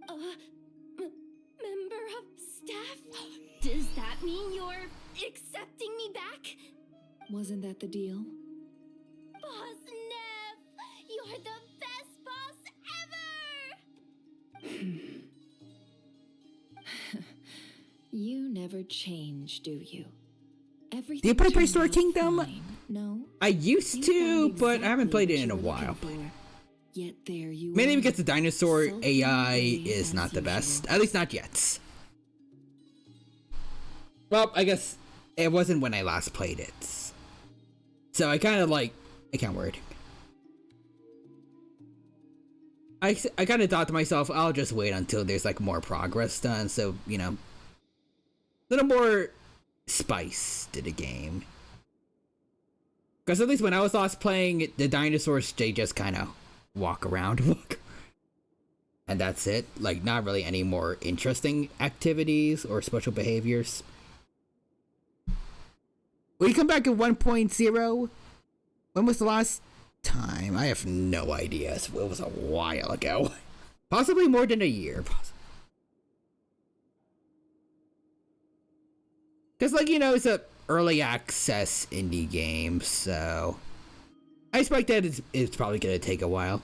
Member of staff? Does that mean you're accepting me back? Wasn't that the deal? Boss Neff, you're the best boss ever! You never change, do you? Everything. Do you play Prehistoric Kingdom? Fine. No. I used to, but I haven't played it in a while. Yet there you Mainly are. because the dinosaur AI is not the best. At least not yet. Well, I guess it wasn't when I last played it. So I kind of I can't word. I kind of thought to myself, I'll just wait until there's like more progress done. So, you know, a little more spice to the game. Because at least when I was last playing, the dinosaurs, they just kind of walk around. And that's it. Like, not really any more interesting activities or special behaviors. Will you come back at 1.0? When was the last time? I have no idea. It was a while ago. Possibly more than a year. Because, like, you know, it's a early access indie game, so I expect that it's probably going to take a while.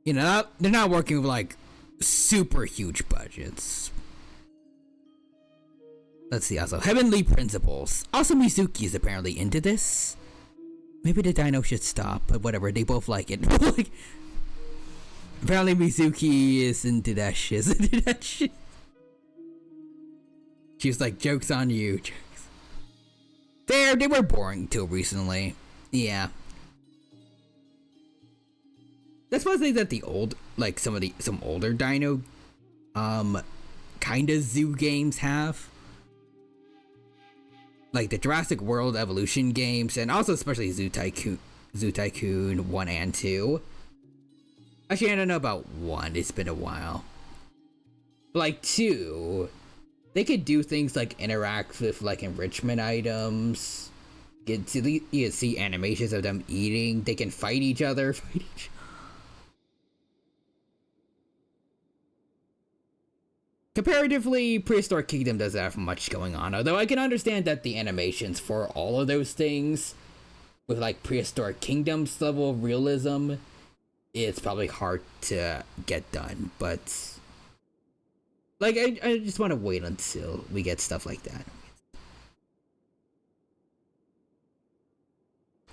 You know, they're not working with like super huge budgets. Let's see, also, Heavenly Principles. Also, Mizuki is apparently into this. Maybe the dino should stop, but whatever, they both like it. Like, apparently Mizuki is into that shit. She was like, joke's on you. Jokes. They were boring till recently. Yeah. That's one thing that the old, like some older dino, kinda zoo games have. Like the Jurassic World Evolution games, and also especially Zoo Tycoon 1 and 2. Actually, I don't know about 1, it's been a while. But like 2, they could do things like interact with like enrichment items. You can see animations of them eating. They can fight each other. Comparatively, Prehistoric Kingdom doesn't have much going on, although I can understand that the animations for all of those things, with like Prehistoric Kingdom's level of realism, it's probably hard to get done, but like I just want to wait until we get stuff like that.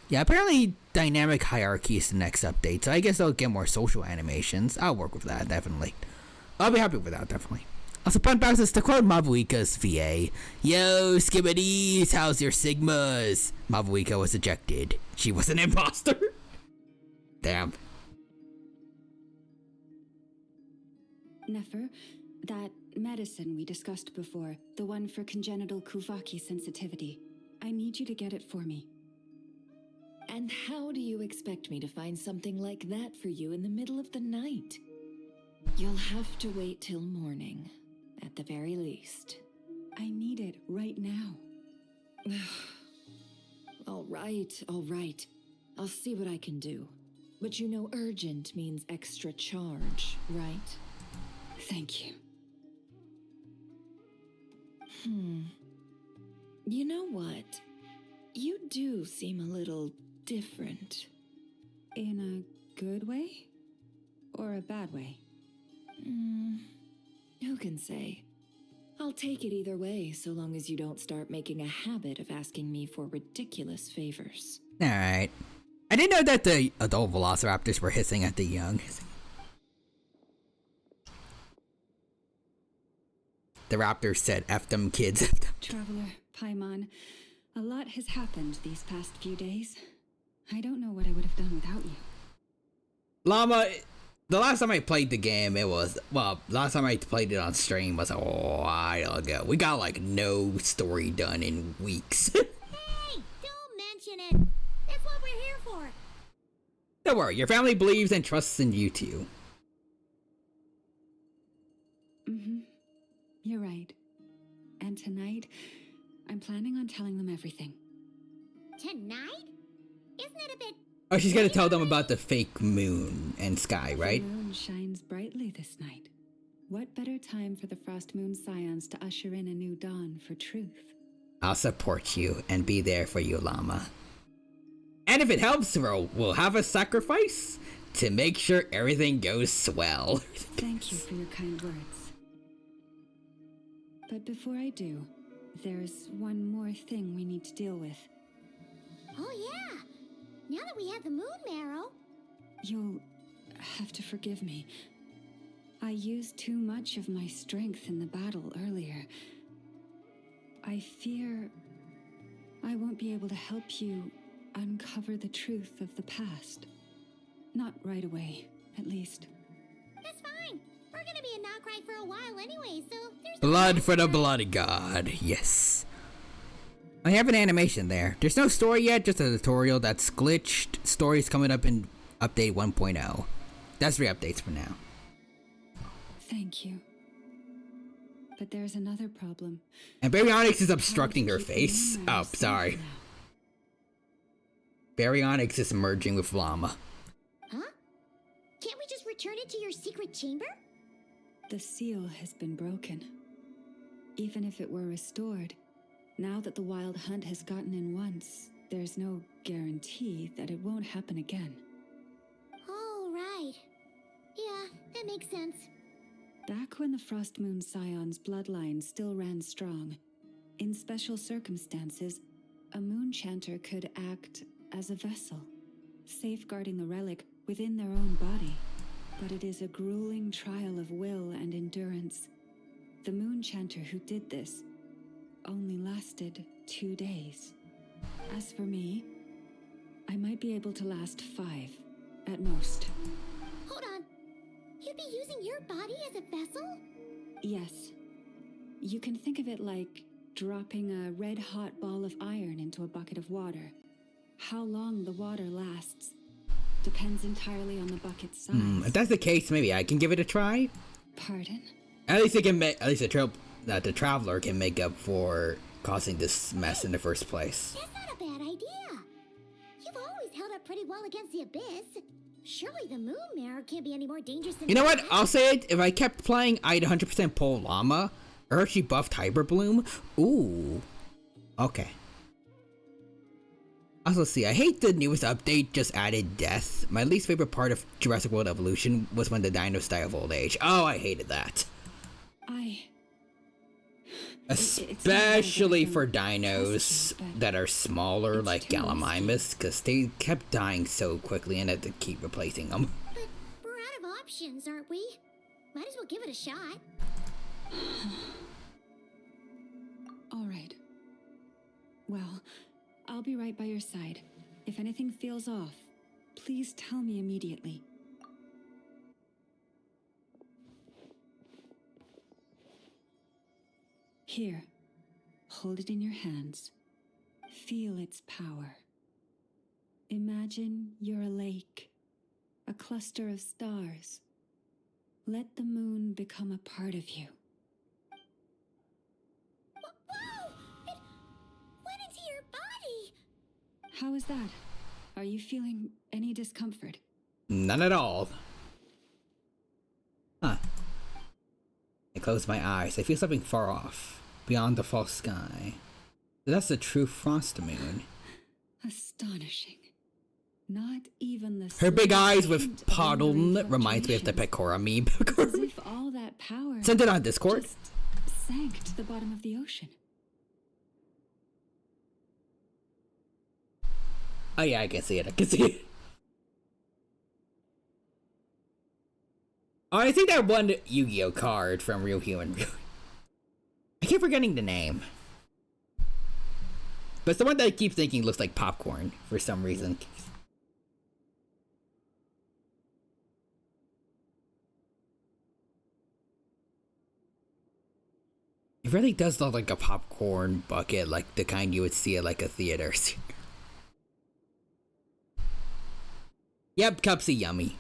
Yeah, apparently dynamic hierarchy is the next update, so I guess I'll get more social animations. I'll work with that, definitely. I'll be happy with that, definitely. Also, Pun bounces to quote Mavuika's VA. Yo, Skibbities, how's your Sigmas? Mavuika was ejected. She was an imposter. Damn. Nefer, that medicine we discussed before, the one for congenital Kuvaki sensitivity, I need you to get it for me. And how do you expect me to find something like that for you in the middle of the night? You'll have to wait till morning, at the very least. I need it right now. All right. I'll see what I can do. But you know urgent means extra charge, right? Thank you. You know what? You do seem a little different. In a good way? Or a bad way? Who can say? I'll take it either way, so long as you don't start making a habit of asking me for ridiculous favors. Alright. I didn't know that the adult velociraptors were hissing at the young. The raptors said, F them kids. Traveler, Paimon, a lot has happened these past few days. I don't know what I would have done without you. Llama, the last time I played the game, last time I played it on stream was a while ago. We got like no story done in weeks. Hey, don't mention it. That's what we're here for. Don't worry, your family believes and trusts in you too. You're right. And tonight, I'm planning on telling them everything. Tonight? Isn't it a bit... Oh, she's gonna tell them about the fake moon and sky, right? The moon shines brightly this night. What better time for the Frost Moon Scions to usher in a new dawn for truth? I'll support you and be there for you, Llama. And if it helps, we'll have a sacrifice to make sure everything goes swell. Thank you for your kind words. But before I do, there's one more thing we need to deal with. Oh yeah! Now that we have the moon marrow... You'll have to forgive me. I used too much of my strength in the battle earlier. I fear I won't be able to help you uncover the truth of the past. Not right away, at least. That's fine. We're gonna be a Nocrai for a while anyway, so there's... Blood for the blood god, yes. I have an animation there. There's no story yet, just a tutorial that's glitched. Story's coming up in update 1.0. That's 3 updates for now. Thank you. But there's another problem. And Baryonyx is obstructing her face. Oh, sorry. Baryonyx is merging with Llama. Huh? Can't we just return it to your secret chamber? The seal has been broken. Even if it were restored, now that the wild hunt has gotten in once, there's no guarantee that it won't happen again. Oh, right. makes sense. Back when the Frost Moon Scion's bloodline still ran strong, in special circumstances, a moon chanter could act as a vessel, safeguarding the relic within their own body. But it is a grueling trial of will and endurance. The moon chanter who did this only lasted 2 days. As for me, I might be able to last 5, at most. Hold on. You'd be using your body as a vessel? Yes. You can think of it like dropping a red-hot ball of iron into a bucket of water. How long the water lasts depends entirely on the bucket's size. If that's the case, maybe I can give it a try. Pardon? At least it can make. At least the traveler can make up for causing this mess in the first place. That's not a bad idea. You've always held up pretty well against the abyss. Surely the moon mirror can't be any more dangerous than... You know what? I'll say it. If I kept playing, I'd 100% pull Llama. I heard she buffed Hyper Bloom. Ooh. Okay. Also, see, I hate the newest update just added death. My least favorite part of Jurassic World Evolution was when the dinos die of old age. Oh, I hated that. Especially for dinos that are smaller, like Gallimimus, because they kept dying so quickly and I had to keep replacing them. But we're out of options, aren't we? Might as well give it a shot. All right. Well, I'll be right by your side. If anything feels off, please tell me immediately. Here, hold it in your hands. Feel its power. Imagine you're a lake, a cluster of stars. Let the moon become a part of you. Whoa! It went into your body! How is that? Are you feeling any discomfort? None at all. Huh. I close my eyes. I feel something far off, beyond the false sky. That's the true frost moon. Astonishing. Not even the... Her big eyes with Poddle reminds me of the Pecora meme. As if all that power... Send it on Discord. Just sank to the bottom of the ocean. Oh yeah, I can see it. I can see it. Oh, I think that one Yu-Gi-Oh card from Real Human. I keep forgetting the name. But it's the one that I keep thinking looks like popcorn for some reason. It really does look like a popcorn bucket, like the kind you would see at like a theater. Yep, Cupsy yummy.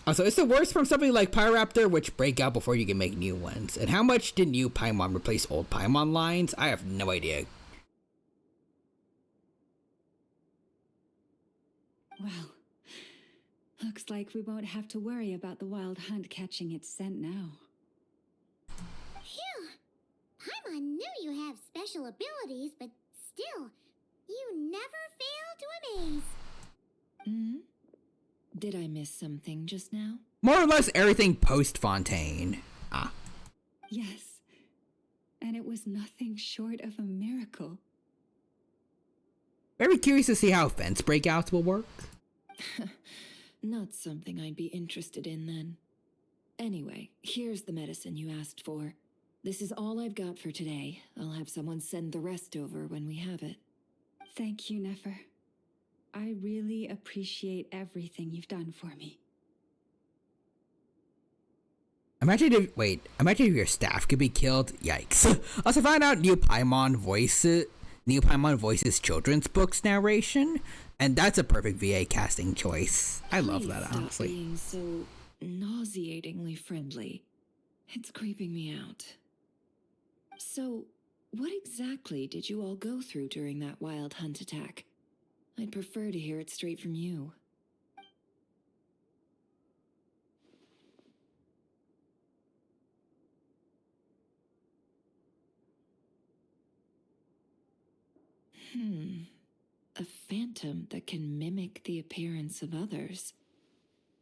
Also, it's the worst from something like Pyraptor, which break out before you can make new ones. And how much did new Paimon replace old Paimon lines? I have no idea. Well, looks like we won't have to worry about the wild hunt catching its scent now. Phew! Paimon knew you have special abilities, but still, you never fail to amaze. Hmm? Did I miss something just now? More or less everything post-Fontaine. Ah. Yes. And it was nothing short of a miracle. Very curious to see how fence breakouts will work. Not something I'd be interested in then. Anyway, here's the medicine you asked for. This is all I've got for today. I'll have someone send the rest over when we have it. Thank you, Nefer. I really appreciate everything you've done for me. Imagine if your staff could be killed. Yikes. Also find out New Paimon Voices children's books narration, and that's a perfect VA casting choice. I love that, honestly. Stop being so nauseatingly friendly. It's creeping me out. So, what exactly did you all go through during that wild hunt attack? I'd prefer to hear it straight from you. A phantom that can mimic the appearance of others.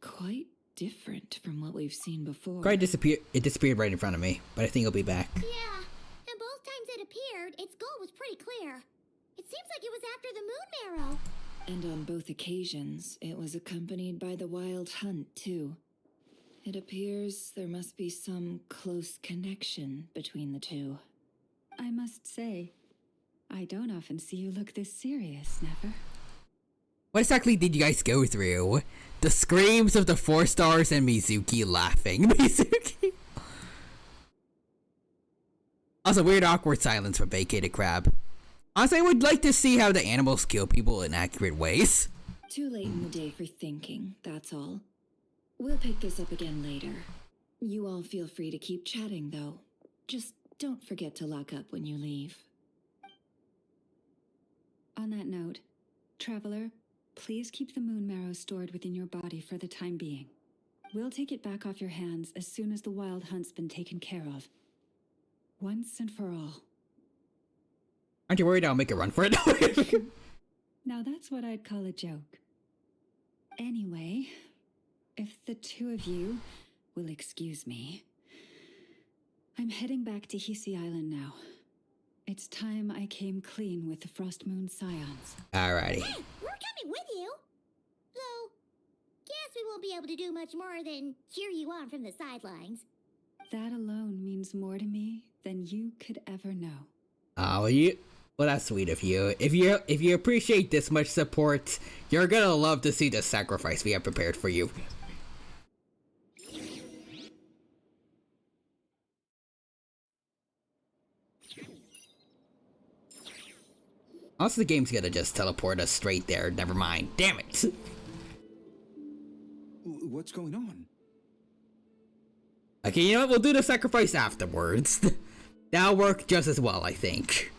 Quite different from what we've seen before. It disappeared right in front of me, but I think it'll be back. Yeah, and both times it appeared, its goal was pretty clear. It seems like it was after the moon marrow. And on both occasions, it was accompanied by the wild hunt, too. It appears there must be some close connection between the two. I must say, I don't often see you look this serious, Never. What exactly did you guys go through? The screams of the 4 stars and Mizuki laughing. Mizuki! Also, weird awkward silence for Vacated Crab. Honestly, I would like to see how the animals kill people in accurate ways. Too late in the day for thinking, that's all. We'll pick this up again later. You all feel free to keep chatting, though. Just don't forget to lock up when you leave. On that note, Traveler, please keep the moon marrow stored within your body for the time being. We'll take it back off your hands as soon as the wild hunt's been taken care of. Once and for all. Aren't you worried I'll make a run for it? Now that's what I'd call a joke. Anyway, if the two of you will excuse me, I'm heading back to Hisi Island now. It's time I came clean with the Frost Moon Scions. Alrighty. Hey, we're coming with you. Though, guess we won't be able to do much more than cheer you on from the sidelines. That alone means more to me than you could ever know. Oh, well, that's sweet of you. If you appreciate this much support, you're gonna love to see the sacrifice we have prepared for you. Also, the game's gonna just teleport us straight there. Never mind. Damn it. What's going on? Okay, you know what? We'll do the sacrifice afterwards. That'll work just as well, I think.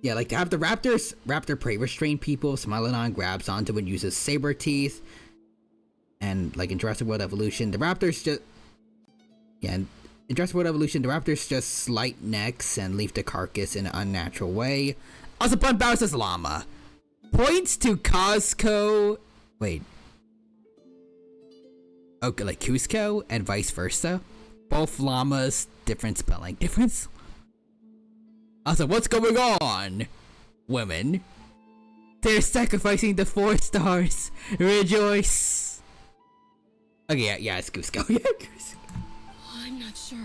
Yeah, like to have the raptor prey restrain people, Smilodon grabs onto and uses saber teeth. And like in Jurassic World Evolution, the raptors just... Yeah, in Jurassic World Evolution, the raptors just slight necks and leave the carcass in an unnatural way. Also, Bun bounces llama. Points to Costco... Wait. Okay, like Cusco and vice versa. Both llamas, different spelling difference. Also, what's going on? Women. They're sacrificing the 4 stars. Rejoice. Okay, yeah, it's Cusco. Yeah, Cusco. I'm not sure.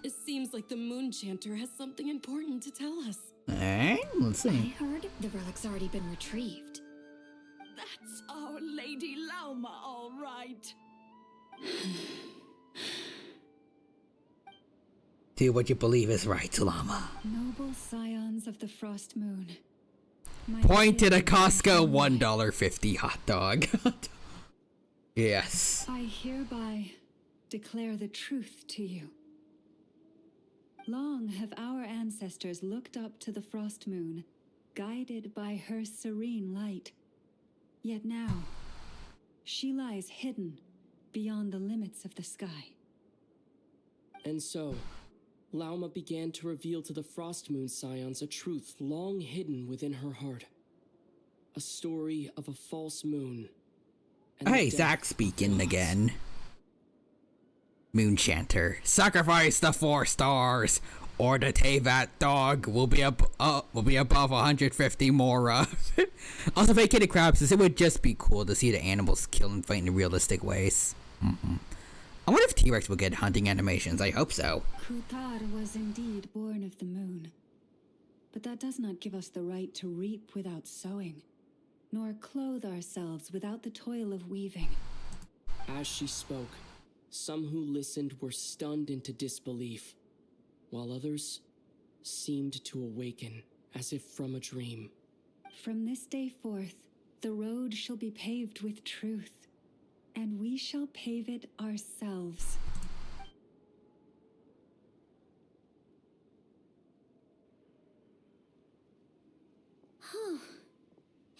It seems like the Moon Chanter has something important to tell us. Alright, let's see. I heard the relic's already been retrieved. That's our Lady Lauma, all right. Do what you believe is right, llama. Noble scions of the Frost Moon. Point to the Costco $1.50 hot dog. Yes. I hereby declare the truth to you. Long have our ancestors looked up to the Frost Moon, guided by her serene light. Yet now, she lies hidden beyond the limits of the sky. And so, Lauma began to reveal to the Frost Moon Scions a truth long hidden within her heart. A story of a false moon. Hey, Zach speaking again. Moon Chanter, sacrifice the 4 stars, or the Tevat dog will be above 150 more. Also, Vacated Crab says it would just be cool to see the animals kill and fight in realistic ways. I wonder if T-Rex will get hunting animations. I hope so. Kuthar was indeed born of the moon. But that does not give us the right to reap without sowing, nor clothe ourselves without the toil of weaving. As she spoke, some who listened were stunned into disbelief, while others seemed to awaken as if from a dream. From this day forth, the road shall be paved with truth, and we shall pave it ourselves.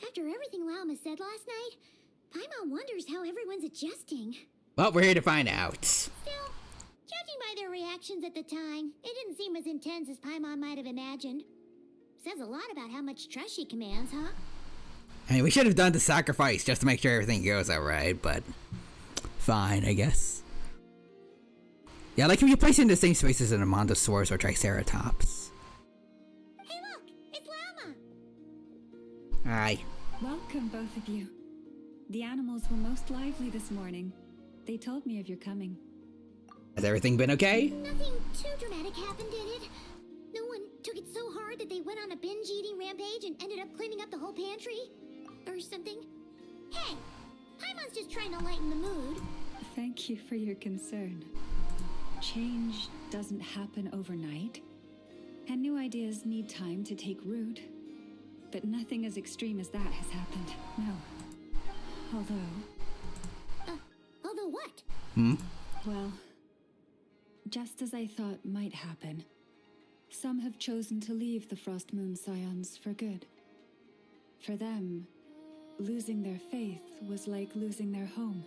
After everything Lauma said last night, Paimon wonders how everyone's adjusting. Well, we're here to find out. Still, judging by their reactions at the time, it didn't seem as intense as Paimon might have imagined. Says a lot about how much trust she commands, huh? I mean, we should have done the sacrifice just to make sure everything goes alright, but fine, I guess. Yeah, like if you place it in the same space as an Amontosaurus or Triceratops. Hey look, it's Llama! Hi. Welcome, both of you. The animals were most lively this morning. They told me of your coming. Has everything been okay? Nothing too dramatic happened, did it? No one took it so hard that they went on a binge-eating rampage and ended up cleaning up the whole pantry? Or something? Hey! Paimon's just trying to lighten the mood. Thank you for your concern. Change doesn't happen overnight, and new ideas need time to take root. But nothing as extreme as that has happened, no. Although what? Well, just as I thought might happen, some have chosen to leave the Frost Moon Scions for good. For them, losing their faith was like losing their home.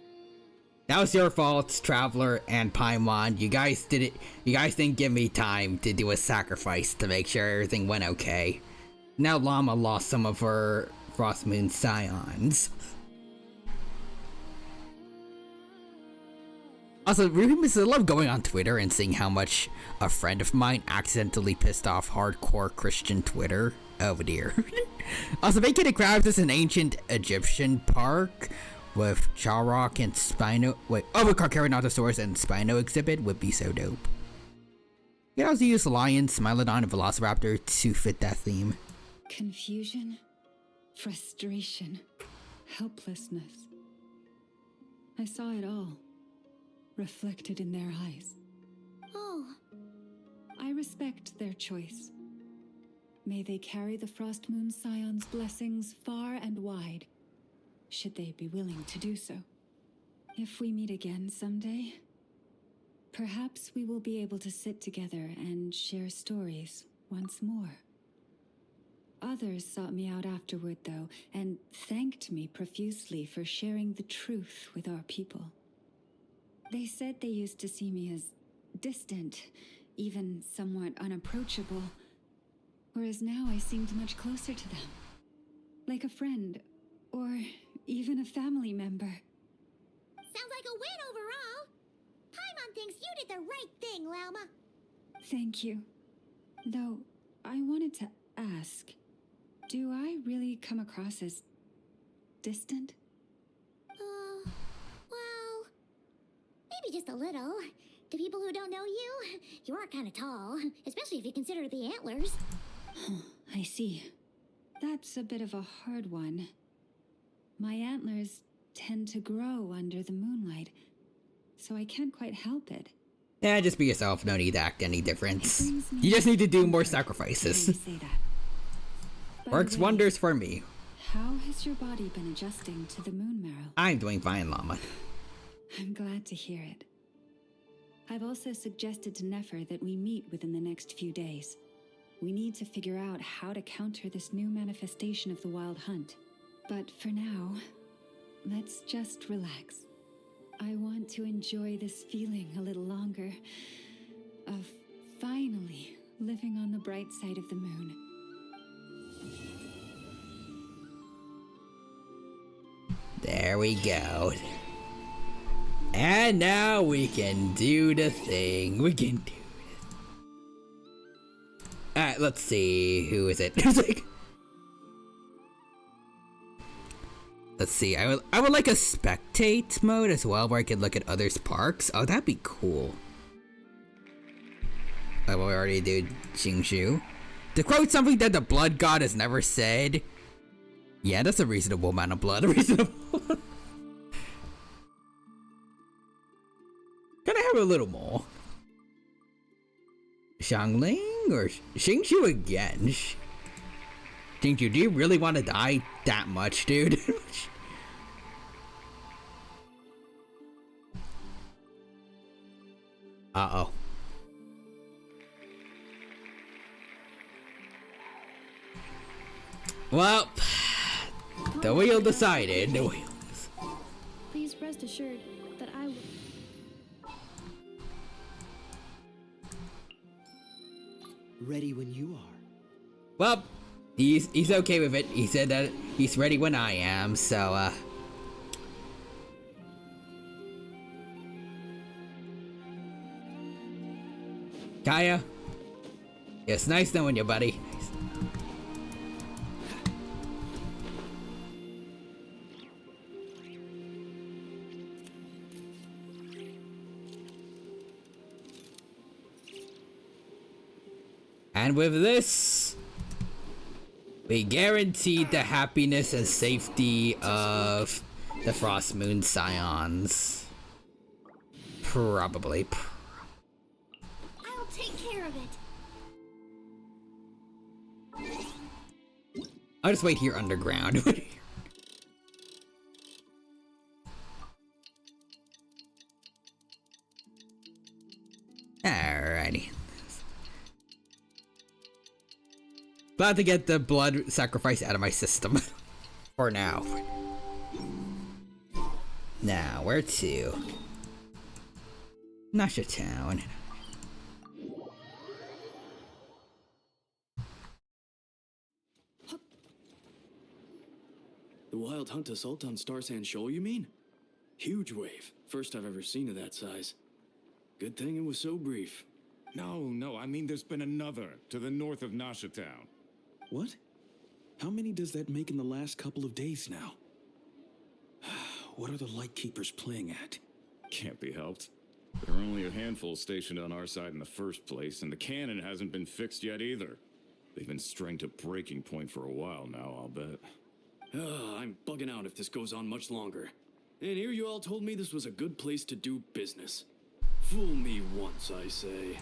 That was your fault, Traveler and Paimon. You guys didn't give me time to do a sacrifice to make sure everything went okay. Now Llama lost some of her Frost Moon Scions. Also, I love going on Twitter and seeing how much a friend of mine accidentally pissed off hardcore Christian Twitter. Oh dear. Also, Vacated Crabs is an ancient Egyptian park with Charrock and Spino. With Carcharodontosaurus and Spino exhibit would be so dope. You could also use Lion, Smilodon, and Velociraptor to fit that theme. Confusion, frustration, helplessness. I saw it all, reflected in their eyes. Oh. I respect their choice. May they carry the Frost Moon Scion's blessings far and wide, should they be willing to do so. If we meet again someday, perhaps we will be able to sit together and share stories once more. Others sought me out afterward, though, and thanked me profusely for sharing the truth with our people. They said they used to see me as distant, even somewhat unapproachable, whereas now I seemed much closer to them. Like a friend, or even a family member. Sounds like a win overall! Paimon thinks you did the right thing, Llama. Thank you. Though, I wanted to ask, do I really come across as distant? Well, maybe just a little. To people who don't know you, you are kind of tall, especially if you consider the antlers. I see. That's a bit of a hard one. My antlers tend to grow under the moonlight, so I can't quite help it. Yeah, just be yourself. No need to act any different. You just need to do more sacrifices. Works wonders for me. How has your body been adjusting to the moon marrow? I'm doing fine, Llama. I'm glad to hear it. I've also suggested to Nefer that we meet within the next few days. We need to figure out how to counter this new manifestation of the Wild Hunt. But for now, let's just relax. I want to enjoy this feeling a little longer of finally living on the bright side of the moon. There we go. And now we can do the thing. We can do it. Alright, let's see. Who is it? Let's see. I would like a spectate mode as well, where I could look at others' parks. Oh, that'd be cool. I will already do Jingshu. To quote something that the blood god has never said. Yeah, that's a reasonable amount of blood. Reasonable. Can I have a little more? Xiangling or Xingshu again? Xingshu, do you really want to die that much, dude? Uh-oh. Well, the wheel decided. The wheel. Please rest assured that I will. Ready when you are. Well, He's okay with it. He said that he's ready when I am, so, Kaya, it's nice knowing you, buddy. And with this, we guaranteed the happiness and safety of the Frost Moon Scions. Probably. I'll take care of it. I'll just wait here underground. Alrighty. Glad to get the blood sacrifice out of my system. For now. Now, where to? Nasha Town. The Wild Hunt assault on Star Sand Shoal, you mean? Huge wave. First I've ever seen of that size. Good thing it was so brief. No, I mean there's been another to the north of Nasha Town. What? How many does that make in the last couple of days now? What are the Lightkeepers playing at? Can't be helped. There are only a handful stationed on our side in the first place, and the cannon hasn't been fixed yet either. They've been strained to breaking point for a while now, I'll bet. I'm bugging out if this goes on much longer. And here you all told me this was a good place to do business. Fool me once, I say.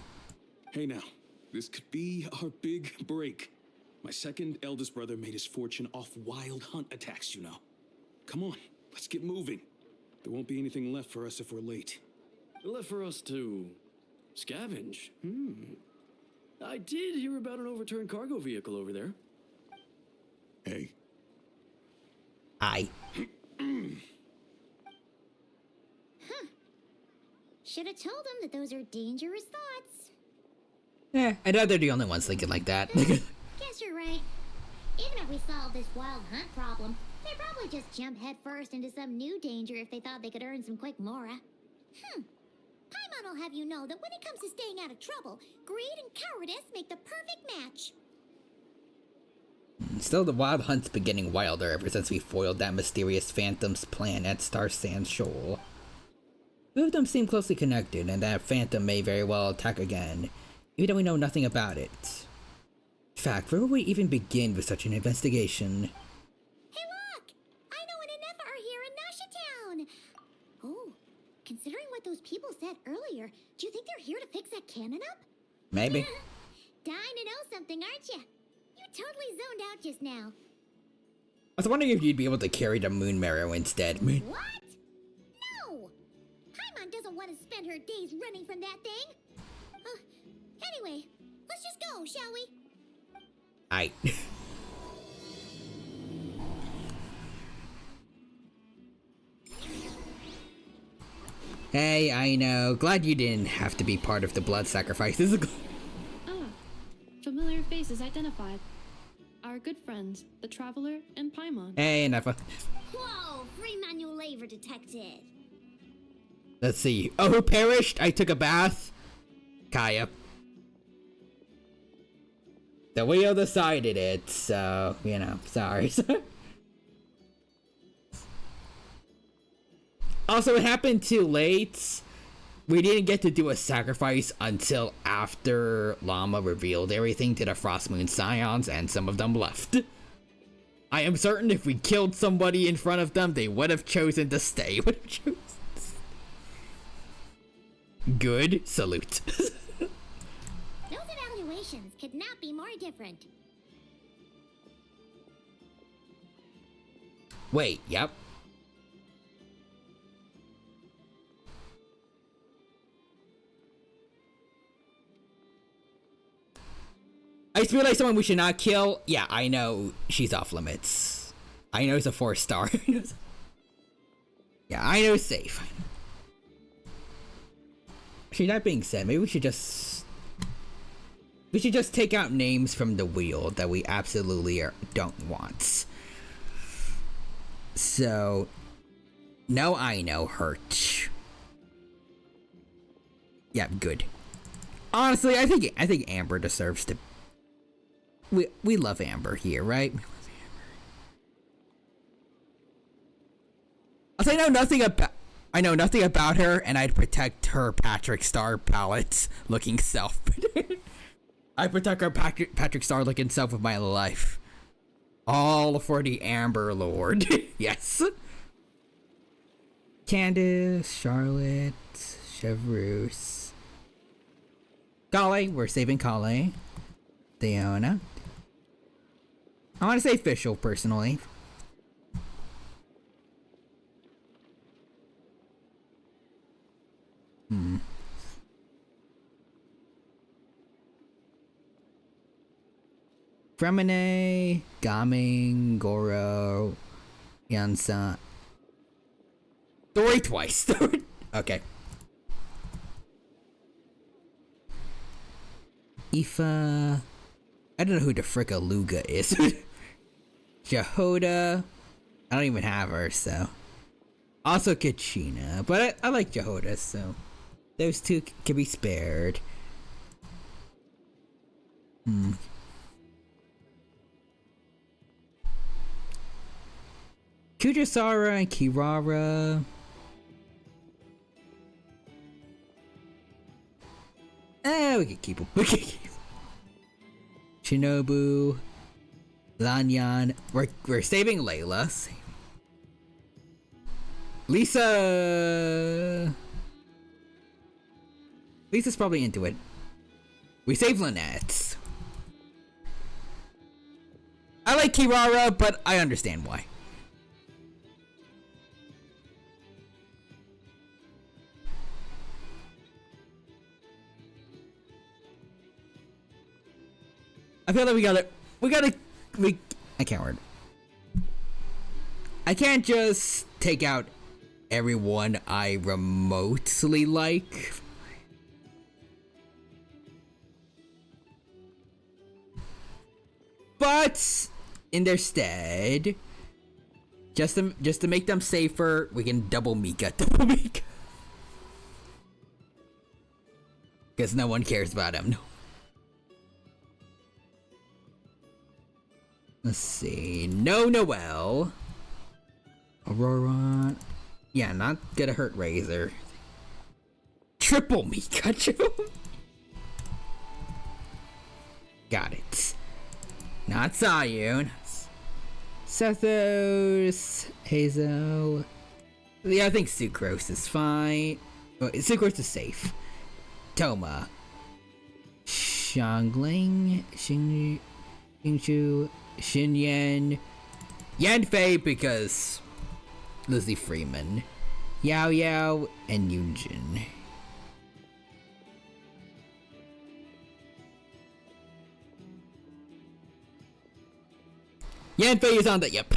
Hey now, this could be our big break. My second eldest brother made his fortune off Wild Hunt attacks, you know. Come on, let's get moving. There won't be anything left for us if we're late. Left for us to scavenge? I did hear about an overturned cargo vehicle over there. Hey. Aye. Should have told him that those are dangerous thoughts. Yeah, I know they're the only ones thinking like that. Guess you're right. Even if we solve this Wild Hunt problem, they'd probably just jump headfirst into some new danger if they thought they could earn some quick mora. Paimon will have you know that when it comes to staying out of trouble, greed and cowardice make the perfect match. Still, the Wild Hunt's been getting wilder ever since we foiled that mysterious Phantom's plan at Star Sand Shoal. Two of them seem closely connected, and that Phantom may very well attack again, even though we know nothing about it. In fact, where would we even begin with such an investigation? Hey look! I know an Enough are here in Nasha Town! Oh, considering what those people said earlier, do you think they're here to fix that cannon up? Maybe. Dying to know something, aren't you? You totally zoned out just now. I was wondering if you'd be able to carry the Moon Marrow instead. What? No! Paimon doesn't want to spend her days running from that thing. Anyway, let's just go, shall we? Aight. Hey, I know. Glad you didn't have to be part of the blood sacrifices. Familiar faces identified. Our good friends, the Traveler and Paimon. Hey, Nefa. Whoa, free manual labor detected. Let's see. Oh, who perished? I took a bath. Kaya. The wheel decided it, so, you know, sorry. Also, it happened too late. We didn't get to do a sacrifice until after Llama revealed everything to the Frost Moon Scions, and some of them left. I am certain if we killed somebody in front of them, they would have chosen to stay. Good. Salute. Those evaluations could not be more different. Wait, yep. I just realized someone we should not kill. Yeah, I know she's off limits. I know it's a 4-star. Yeah, I know it's safe. Actually, that being said, maybe we should just We should just take out names from the wheel that we absolutely don't want. So, no, I know, hurt. Yeah, good. Honestly, I think Amber deserves to. We love Amber here, right? I know nothing about her, and I'd protect her Patrick Star palette looking self. I protect her Patrick Star looking self with my life. All for the Amber Lord. Yes. Candace, Charlotte, Chevreuse. Kale, we're saving Kale. Diona. I want to say Fischl, personally. Fremine, Gaming, Goro, Yansa. Story twice. Okay. Aoife. I don't know who the fricka Luga is. Jehoda. I don't even have her, so. Also Kachina. But I like Jehoda, so. Those two can be spared. Kujasara and Kirara. We can keep them. Shinobu. Lanyan. We're saving Layla. Lisa. Lisa's probably into it. We save Lynette. I like Kirara, but I understand why. I feel like I can't word. I can't just take out everyone I remotely like. But in their stead, just to make them safer, we can double Mika. Because no one cares about him. No. Let's see. No Noelle. Aurora. Yeah, not gonna hurt Razor. Triple Mikachu. Got it. Not Sayun. Sethos. Hazel. Yeah, I think Sucrose is fine. Oh, Sucrose is safe. Toma. Xiangling. Xingqiu. Xinyan. Yanfei because Lizzie Freeman. Yao Yao and Yunjin. Yanfei is on that, yep.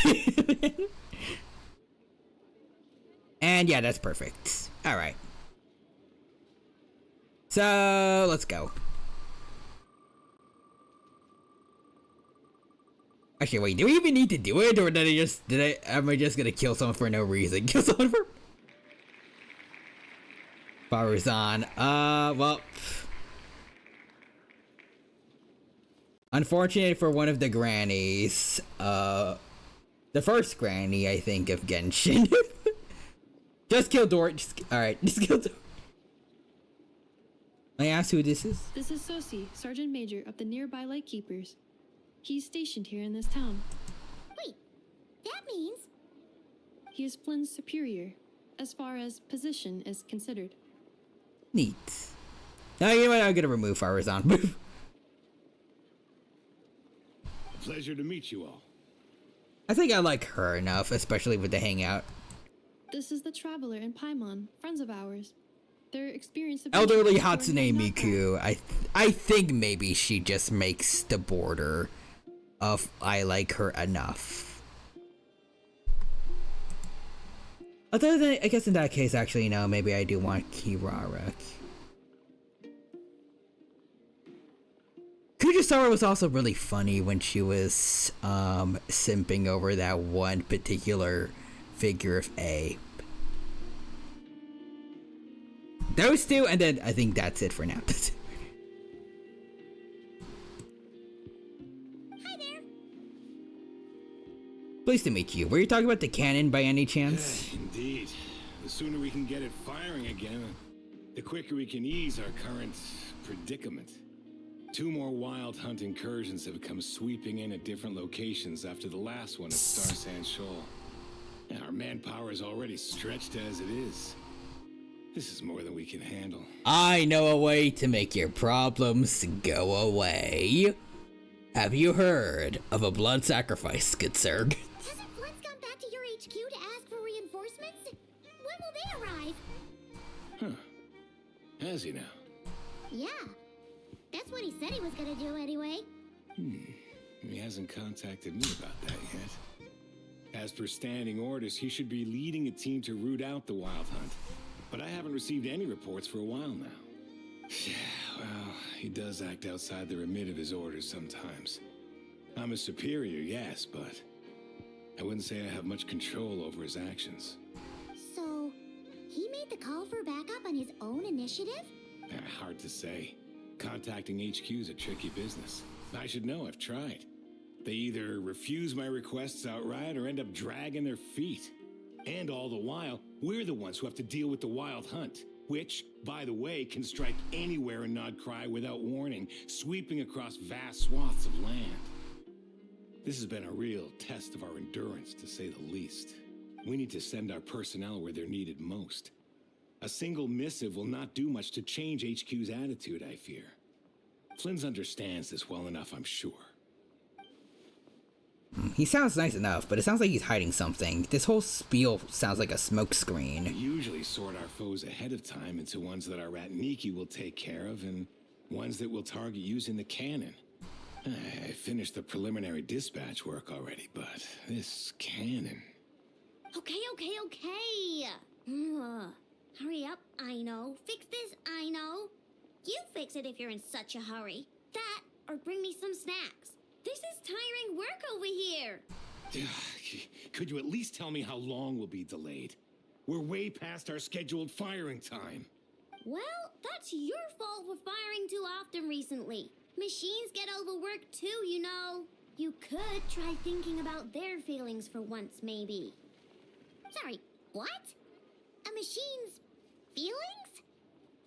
And yeah, that's perfect. Alright. So, let's go. Actually, wait, do we even need to do it? Or am I just gonna kill someone for no reason? Kill someone for... Farazan. Well... Unfortunate for one of the grannies. The first granny, I think, of Genshin. Just kill Dort. Alright, just kill Dort. I asked who this is? This is Sosi, Sergeant Major of the nearby Lightkeepers. He's stationed here in this town. Wait, that means... He is Flynn's superior, as far as position is considered. Neat. Now, you know what? I'm gonna remove Farazan. Pleasure to meet you all. I think I like her enough, especially with the hangout. This is the Traveler and Paimon, friends of ours. Their experience of Elderly Hatsune Miku. I think maybe she just makes the border of I like her enough. Other than, I guess in that case, actually, no, maybe I do want Kirara. Kujisawa was also really funny when she was simping over that one particular figure of A. Those two, and then I think that's it for now. Hi there. Pleased to meet you. Were you talking about the cannon by any chance? Indeed. The sooner we can get it firing again, the quicker we can ease our current predicament. 2 more wild hunt incursions have come sweeping in at different locations after the last one at Star Sand Shoal. Our manpower is already stretched as it is. This is more than we can handle. I know a way to make your problems go away. Have you heard of a blood sacrifice, good sir? Hasn't Flint's gone back to your HQ to ask for reinforcements? When will they arrive? Huh. Has he now? Yeah. That's what he said he was gonna do anyway. He hasn't contacted me about that yet. As per standing orders, he should be leading a team to root out the wild hunt. But I haven't received any reports for a while now. Yeah, well, he does act outside the remit of his orders sometimes. I'm a superior, yes, but I wouldn't say I have much control over his actions. So, he made the call for backup on his own initiative? Hard to say. Contacting HQ is a tricky business. I should know, I've tried. They either refuse my requests outright or end up dragging their feet. And all the while, we're the ones who have to deal with the wild hunt, which, by the way, can strike anywhere in Nodcry without warning, sweeping across vast swaths of land. This has been a real test of our endurance, to say the least. We need to send our personnel where they're needed most. A single missive will not do much to change HQ's attitude, I fear. Flynn's understands this well enough, I'm sure. He sounds nice enough, but it sounds like he's hiding something. This whole spiel sounds like a smokescreen. We usually sort our foes ahead of time into ones that our rat Nikki will take care of and ones that will target using the cannon. I finished the preliminary dispatch work already, but this cannon... Okay. Hurry up, I know. Fix this, I know. You fix it if you're in such a hurry. That, or bring me some snacks. This is tiring work over here. Could you at least tell me how long we'll be delayed? We're way past our scheduled firing time. Well, that's your fault for firing too often recently. Machines get overworked too, you know. You could try thinking about their feelings for once, maybe. Sorry, what? A machine's feelings?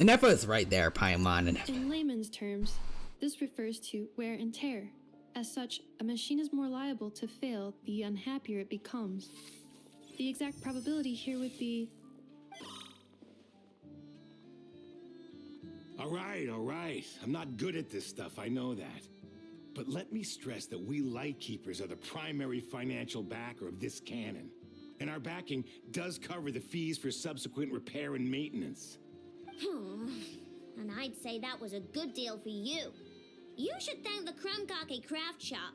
And that was right there, Paimon. In layman's terms, this refers to wear and tear. As such, a machine is more liable to fail the unhappier it becomes. The exact probability here would be... All right. I'm not good at this stuff, I know that. But let me stress that we Lightkeepers are the primary financial backer of this cannon. And our backing does cover the fees for subsequent repair and maintenance. And I'd say that was a good deal for you. You should thank the Krumkake Craft Shop.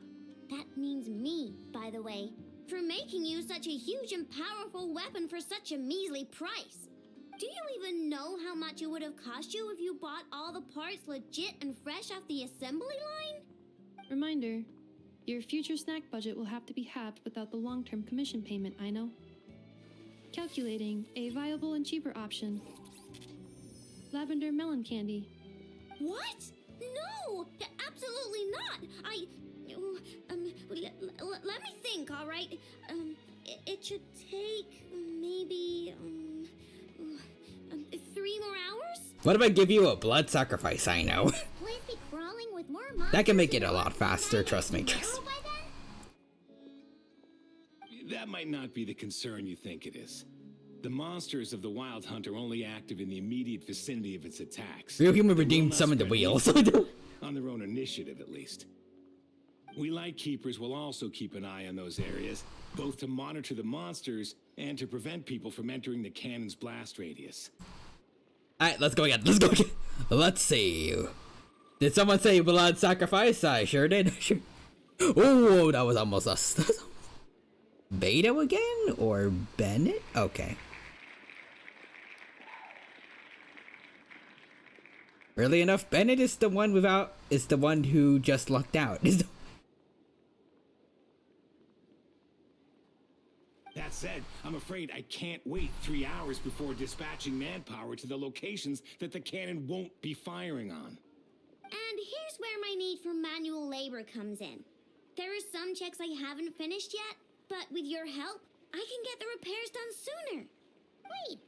That means me, by the way, for making you such a huge and powerful weapon for such a measly price. Do you even know how much it would have cost you if you bought all the parts legit and fresh off the assembly line? Reminder, your future snack budget will have to be halved without the long-term commission payment, I know. Calculating a viable and cheaper option. Lavender melon candy. What? No! Absolutely not! Let me think, all right? It should take maybe 3 more hours? What if I give you a blood sacrifice, I know? Please be crawling with more That can make it a lot faster, trust me. That might not be the concern you think it is. The monsters of the Wild Hunt are only active in the immediate vicinity of its attacks. Real human redeemed summoned the wheels. On their own initiative, at least. We Lightkeepers will also keep an eye on those areas, both to monitor the monsters and to prevent people from entering the cannon's blast radius. Alright, let's go again. Let's see. Did someone say blood sacrifice? I sure did. Oh, that was almost us. Beto again? Or Bennett? Okay. Early enough, Bennett is the one who just lucked out. That said, I'm afraid I can't wait 3 hours before dispatching manpower to the locations that the cannon won't be firing on. And here's where my need for manual labor comes in. There are some checks I haven't finished yet, but with your help, I can get the repairs done sooner. Wait,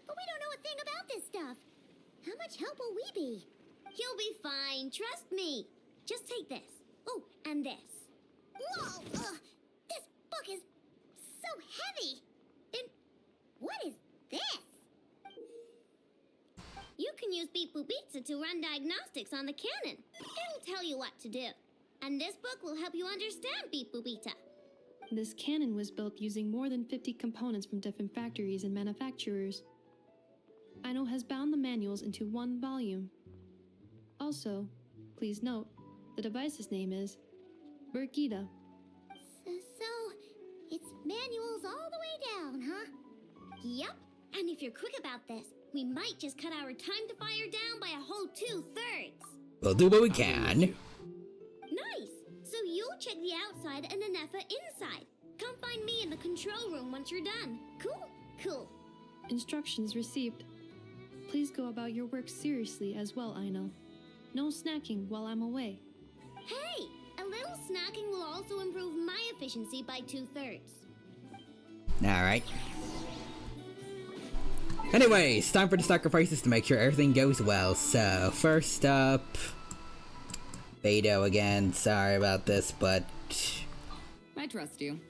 but we don't know a thing about this stuff. How much help will we be? You'll be fine, trust me. Just take this. Oh, and this. Whoa! This book is so heavy. And what is this? You can use Beep Boop Pizza to run diagnostics on the cannon. It'll tell you what to do. And this book will help you understand Beep Boop Pizza. This cannon was built using more than 50 components from different factories and manufacturers. Aino has bound the manuals into one volume. Also, please note, the device's name is Burkita. So, it's manuals all the way down, huh? Yup. And if you're quick about this, we might just cut our time to fire down by a whole 2/3. We'll do what we can. Nice. So you'll check the outside and Anefa inside. Come find me in the control room once you're done. Cool? Cool. Instructions received. Please go about your work seriously as well, Aino. No snacking while I'm away. Hey! A little snacking will also improve my efficiency by 2/3. Alright. Anyways, time for the sacrifices to make sure everything goes well. So, first up... Beto again. Sorry about this, but... I trust you.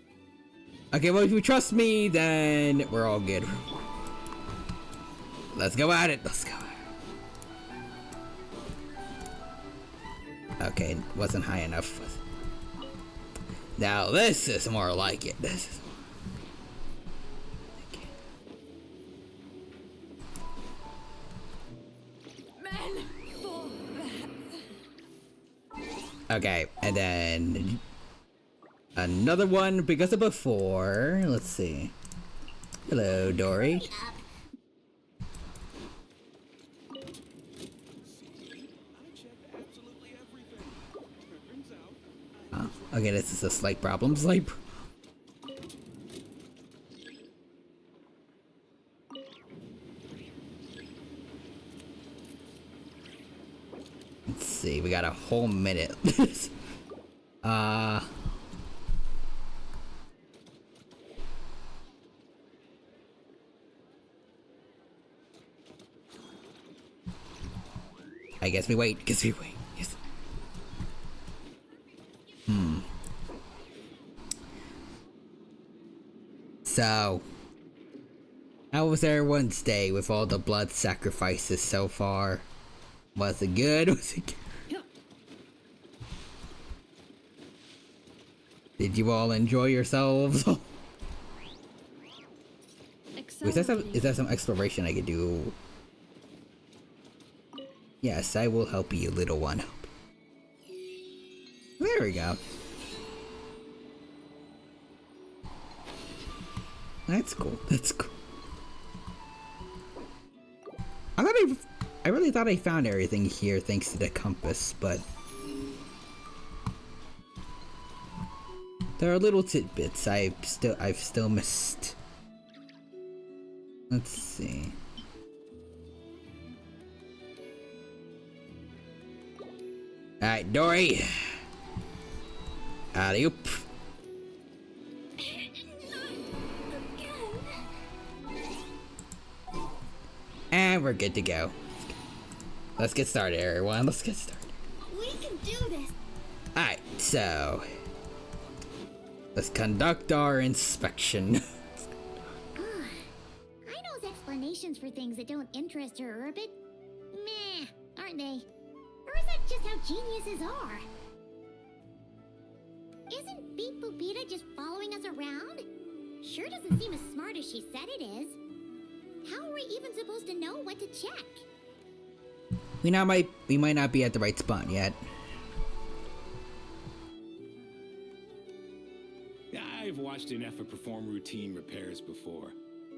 Okay, well, if you trust me, then we're all good. Let's go at it. Let's go. Okay, it wasn't high enough. Now this is more like it. This is... Okay, and then another one because of before. Let's see. Hello, Dory. Oh, okay, this is a slight problem. Let's see, we got a whole minute. I guess we wait. Yes. So, how was everyone's day with all the blood sacrifices so far? Was it good? Did you all enjoy yourselves? Is that some exploration I could do? Yes, I will help you, little one. There we go. That's cool. That's cool. I really thought I found everything here thanks to the compass, but there are little tidbits I've still missed. Let's see. Alright, Dory. Alley-oop. And we're good to go. Let's get started, everyone. Let's get started. We can do this. Alright, so let's conduct our inspection. Aino's explanations for things that don't interest her are a bit meh, aren't they? Or is that just how geniuses are? Isn't Beep Boopita just following us around? Sure doesn't seem as smart as she said it is. How are we even supposed to know what to check? We might not be at the right spot yet. I've watched Anefa perform routine repairs before.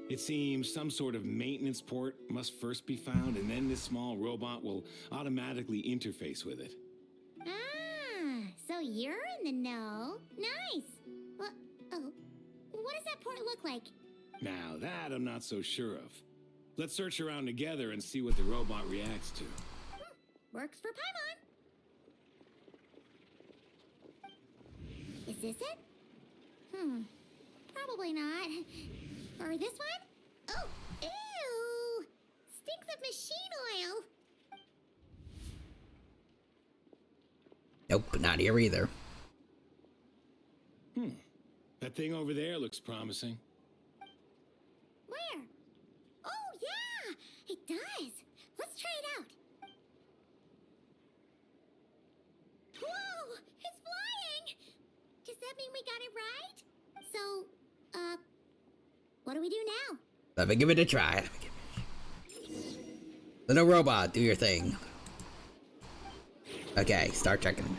It seems some sort of maintenance port must first be found, and then this small robot will automatically interface with it. Ah, so you're in the know. Nice. Well, oh, what does that port look like? Now, that I'm not so sure of. Let's search around together and see what the robot reacts to. Works for Paimon. Is this it? Probably not. Or this one? Oh, ew! Stinks of machine oil. Nope, not here either. That thing over there looks promising. Where? Oh, yeah! It does. Let's try it out. Whoa! It's flying! Does that mean we got it right? So, what do we do now? Let me give it a try. Little robot, do your thing. Okay, start checking.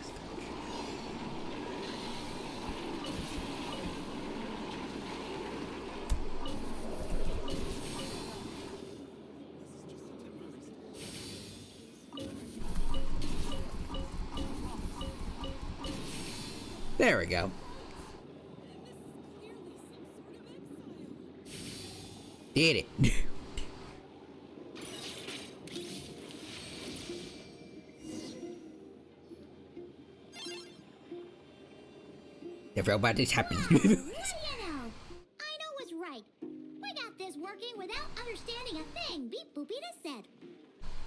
There we go. Did it. The robot is happy. What do you know? I know what's right. We got this working without understanding a thing, Beep Boopita said.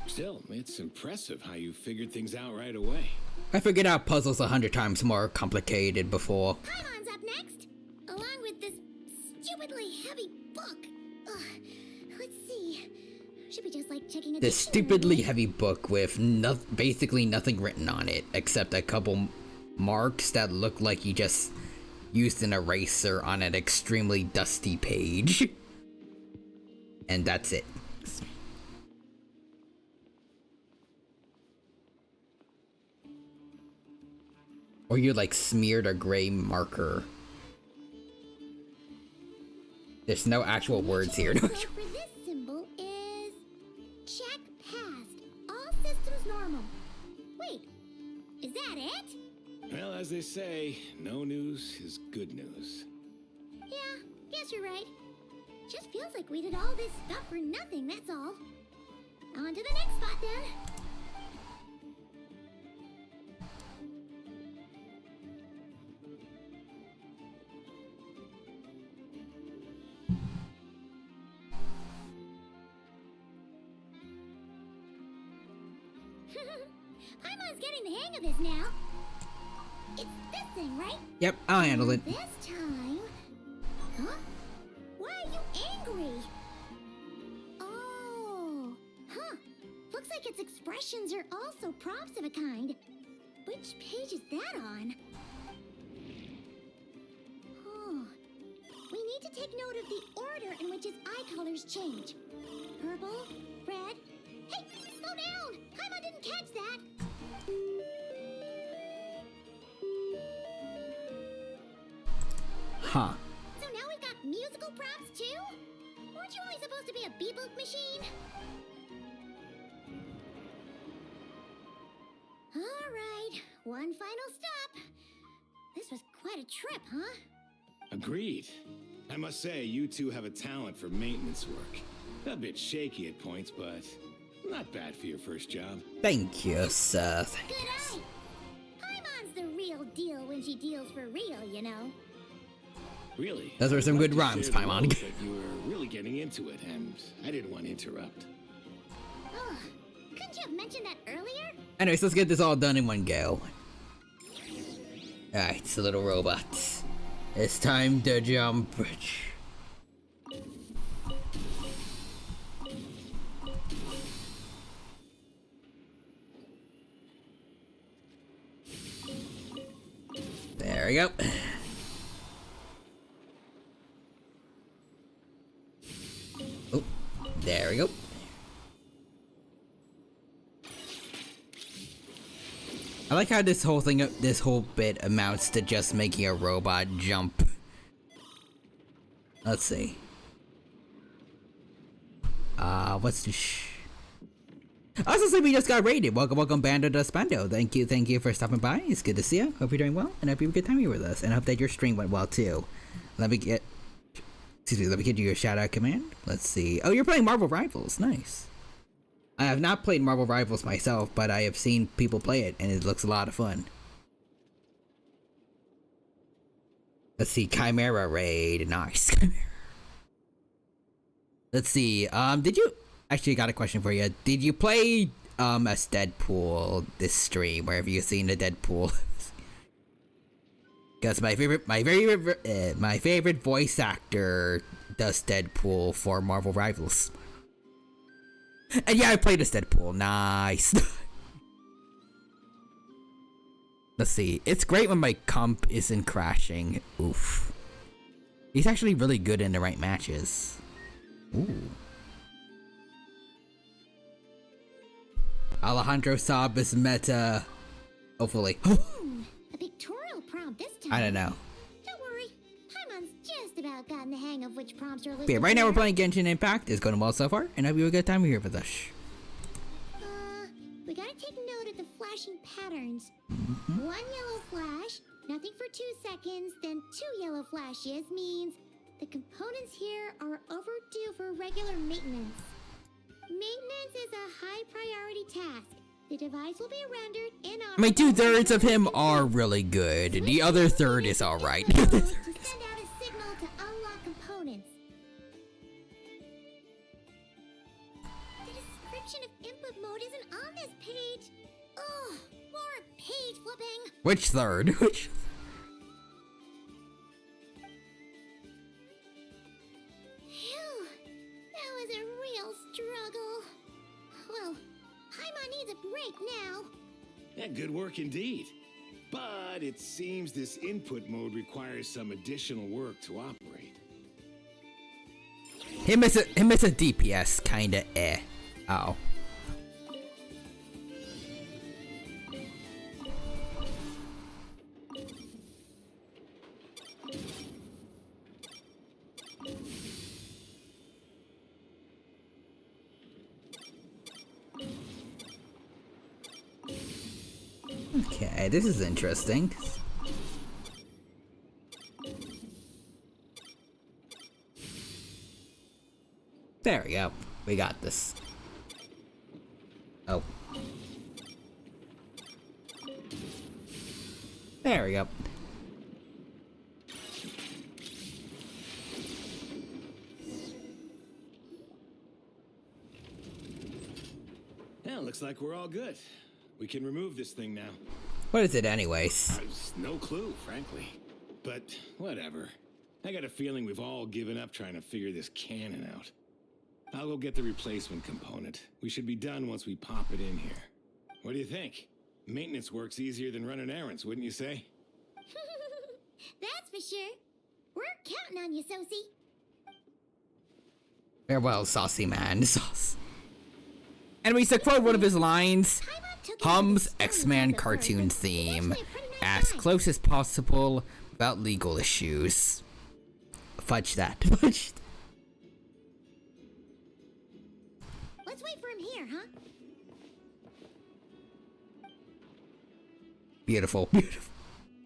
Still, it's impressive how you figured things out right away. I figured out puzzles 100 times more complicated before. Paimon's up next, along with this stupidly heavy book. Ugh. Let's see. Should be just like checking a This stupidly heavy book with basically nothing written on it, except a couple marks that look like you just used an eraser on an extremely dusty page. And that's it. Or you like smeared a gray marker. There's no actual words here. For this symbol is check passed. All systems normal. Wait, is that it? Well, as they say, no news is good news. Yeah, guess you're right. Just feels like we did all this stuff for nothing, that's all. On to the next spot then. Paimon's getting the hang of this now. It's this thing, right? Yep, I'll handle it. This time... Huh? Why are you angry? Oh... Huh. Looks like its expressions are also prompts of a kind. Which page is that on? Oh... We need to take note of the order in which its eye colors change. Purple, red... Hey! Slow down! Paimon didn't catch that! Huh. So now we've got musical prompts too? Weren't you only supposed to be a beboop machine? Alright, one final stop. This was quite a trip, huh? Agreed. I must say, you two have a talent for maintenance work. A bit shaky at points, but not bad for your first job. Thank you, sir. Good eye! Paimon's the real deal when she deals for real, you know. Really? Those were some good I'd like to rhymes, share the Paimon. moment that you were really getting into it, and I didn't want to interrupt. Ugh, couldn't you have mentioned that earlier? Anyways, let's get this all done in one go. Alright, so little robots. It's time to jump bridge. There we go. Oh, there we go. I like how this whole bit amounts to just making a robot jump. Let's see. What's the Also, say we just got raided. Welcome, Bando de Spando. Thank you for stopping by. It's good to see you. Hope you're doing well, and hope you have a good time here with us. And I hope that your stream went well too. Let me get you your shout out command. Let's see. Oh, you're playing Marvel Rivals. Nice. I have not played Marvel Rivals myself, but I have seen people play it, and it looks a lot of fun. Let's see. Chimera raid. Nice. Let's see. Did you? Actually, I got a question for you. Did you play as Deadpool this stream? Where have you seen the Deadpool? Because my favorite voice actor does Deadpool for Marvel Rivals. And yeah, I played as Deadpool. Nice. Let's see. It's great when my comp isn't crashing. Oof. He's actually really good in the right matches. Ooh. Alejandro Saab is meta. Hopefully. A pictorial prompt this time. I don't know. Don't worry. Paimon's just about gotten the hang of which prompts are listed. Yeah, right now we're playing Genshin Impact. It's going well so far, and I hope you have a good time here with us. We gotta take note of the flashing patterns. One yellow flash, nothing for 2 seconds, then 2 yellow flashes means the components here are overdue for regular maintenance. Maintenance is a high priority task. The device will be rendered inoperable. I mean, 2/3 of him are really good. The other third is alright. To send out a signal to unlock components. The description of input mode isn't on this page. Ugh, more page flipping. Which third? Which? Phew, that was a real struggle. Well, Paimon needs a break now. Yeah, good work indeed. But it seems this input mode requires some additional work to operate. Him as a DPS, kinda eh. Oh. Okay, this is interesting. There we go. We got this. Oh. There we go. Yeah, looks like we're all good. We can remove this thing now. What is it anyways? No clue, frankly. But whatever. I got a feeling we've all given up trying to figure this cannon out. I'll go get the replacement component. We should be done once we pop it in here. What do you think? Maintenance work's easier than running errands, wouldn't you say? That's for sure. We're counting on you, Sosie. Farewell, saucy man. Sauce. Anyways, to quote one of his lines, hums X-Men cartoon theme, as close as possible without legal issues. Fudge that. Fudge. Let's wait for him here, huh? Beautiful. Beautiful.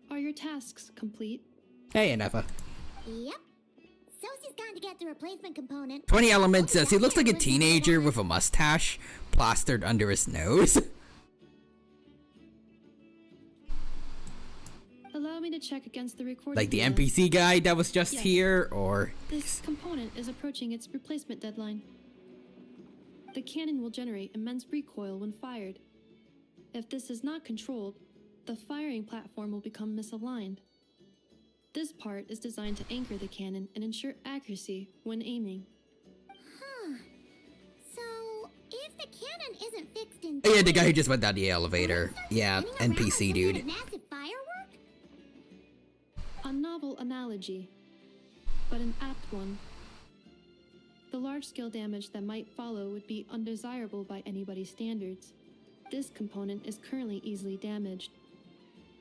Are your tasks complete? Hey, Anafa. Yep. Sosie's gone to get the replacement component. 20 Elements says he looks like a teenager with a mustache plastered under his nose. Allow me to check against the recording. Like the data. NPC guy that was just Yes. here, or... This component is approaching its replacement deadline. The cannon will generate immense recoil when fired. If this is not controlled, the firing platform will become misaligned. This part is designed to anchor the cannon and ensure accuracy when aiming. Huh. So, if the cannon isn't fixed in Oh, yeah, the guy who just went down the elevator. Yeah, NPC dude. massive firework? A novel analogy, but an apt one. The large-scale damage that might follow would be undesirable by anybody's standards. This component is currently easily damaged.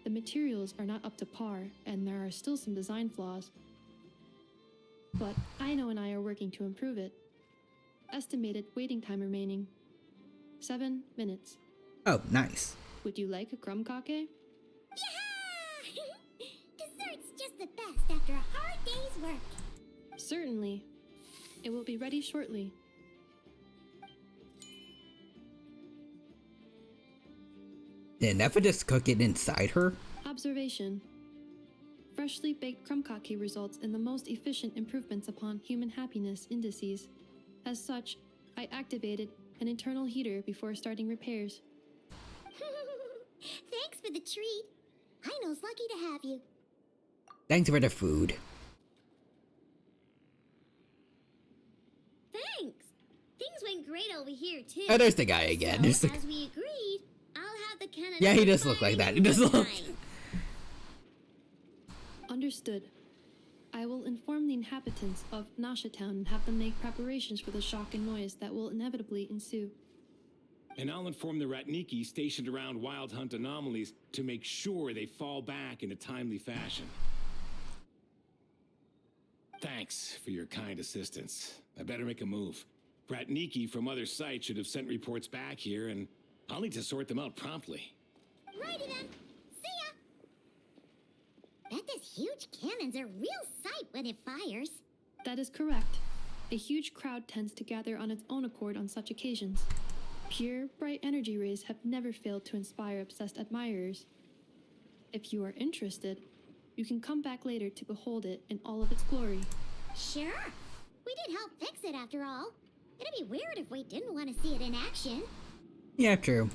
The materials are not up to par, and there are still some design flaws. But Aino and I are working to improve it. Estimated waiting time remaining 7 minutes. Oh, nice. Would you like a crumb-kake? Dessert's just the best after a hard day's work. Certainly. It will be ready shortly. Did Nefa just cook it inside her? Observation. Freshly baked crumb-kake results in the most efficient improvements upon human happiness indices. As such, I activated an internal heater before starting repairs. Thanks for the treat. Aino's lucky to have you. Thanks for the food. Thanks. Things went great over here too. Oh, there's the guy again. So, as we agreed, I'll have the cannon. Yeah, he does look like that. He does look. Understood. I will inform the inhabitants of Nasha Town and have them make preparations for the shock and noise that will inevitably ensue. And I'll inform the Ratniki stationed around Wild Hunt anomalies to make sure they fall back in a timely fashion. Thanks for your kind assistance. I better make a move. Ratniki from other sites should have sent reports back here, and I'll need to sort them out promptly. Righty then. See ya. Bet this huge cannon's a real sight when it fires. That is correct. A huge crowd tends to gather on its own accord on such occasions. Pure, bright energy rays have never failed to inspire obsessed admirers. If you are interested, you can come back later to behold it in all of its glory. Sure. We did help fix it after all. It'd be weird if we didn't want to see it in action. Yeah, true.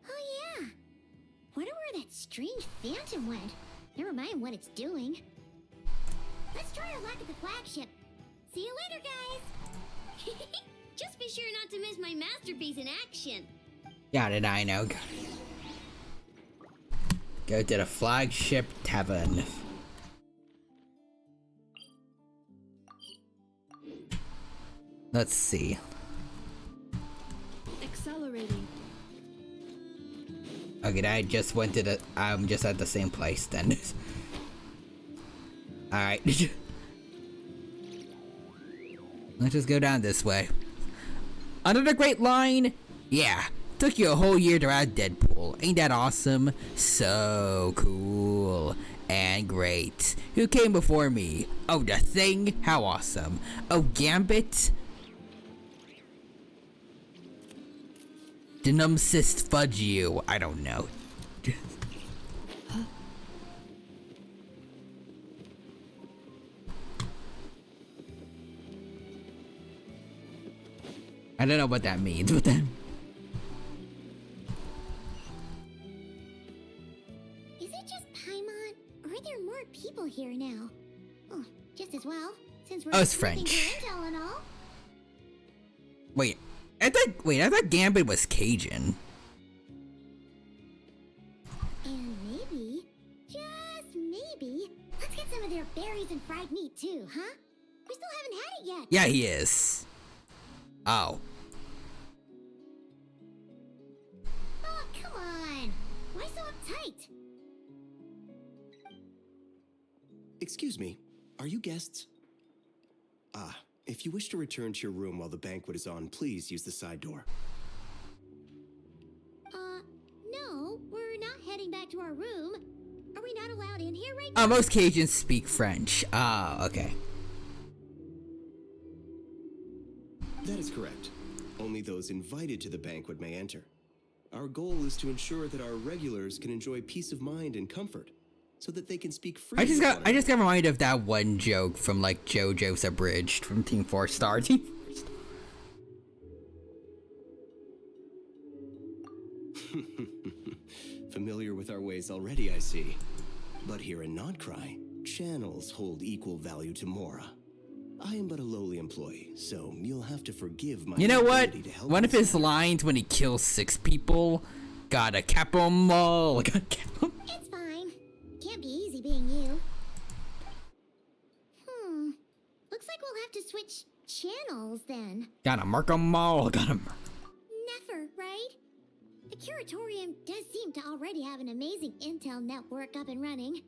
Oh yeah. Wonder where that strange phantom went. Never mind what it's doing. Let's try our luck at the flagship. See you later, guys. Just be sure not to miss my masterpiece in action. Yeah, did I know? Go to the flagship tavern. Let's see. Accelerating. Okay, I just went to the. I'm just at the same place then. Alright. Let's just go down this way. Under the Great Line? Yeah. Took you a whole year to ride Deadpool. Ain't that awesome? So cool. And great. Who came before me? Oh, the Thing? How awesome. Oh, Gambit? Denumcyst fudge you. I don't know. I don't know what that means, but then. Is it just Paimon, or are there more people here now? Oh, just as well, since we're Oh, it's looking for French. intel and all. Wait, I thought Gambit was Cajun. And maybe, just maybe, let's get some of their berries and fried meat too, huh? We still haven't had it yet. Yeah, he is. Oh. Oh, come on. Why so uptight? Excuse me, are you guests? Ah, if you wish to return to your room while the banquet is on, please use the side door. No, we're not heading back to our room. Are we not allowed in here right now? Oh, most Cajuns speak French. Ah, okay. That is correct. Only those invited to the banquet may enter. Our goal is to ensure that our regulars can enjoy peace of mind and comfort, so that they can speak freely. I just got reminded of that one joke from like JoJo's Abridged from Team 4 Star. Familiar with our ways already, I see. But here in Nodcry, channels hold equal value to Mora. I am but a lowly employee, so you'll have to forgive my. You know what? inability to help One you. of his lines when he kills 6 people, gotta cap 'em all. Gotta cap 'em. It's fine. Can't be easy being you. Looks like we'll have to switch channels then. Gotta mark 'em all. Gotta mark. Never, right? The Curatorium does seem to already have an amazing intel network up and running.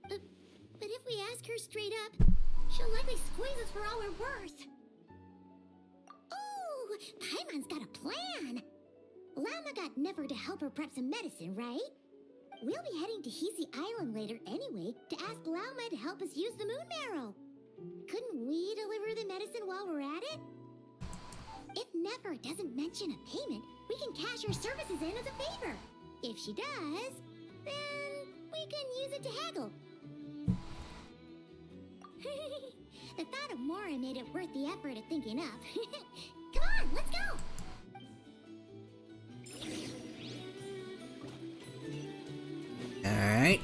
But if we ask her straight up, she'll likely squeeze us for all we're worth. Paimon's got a plan. Llama got Never to help her prep some medicine, right? We'll be heading to Hisi Island later anyway to ask Llama to help us use the moon marrow. Couldn't we deliver the medicine while we're at it? If Never doesn't mention a payment, we can cash her services in as a favor. If she does, then we can use it to haggle. The thought of Mora made it worth the effort of thinking up. Come on, let's go! Alright.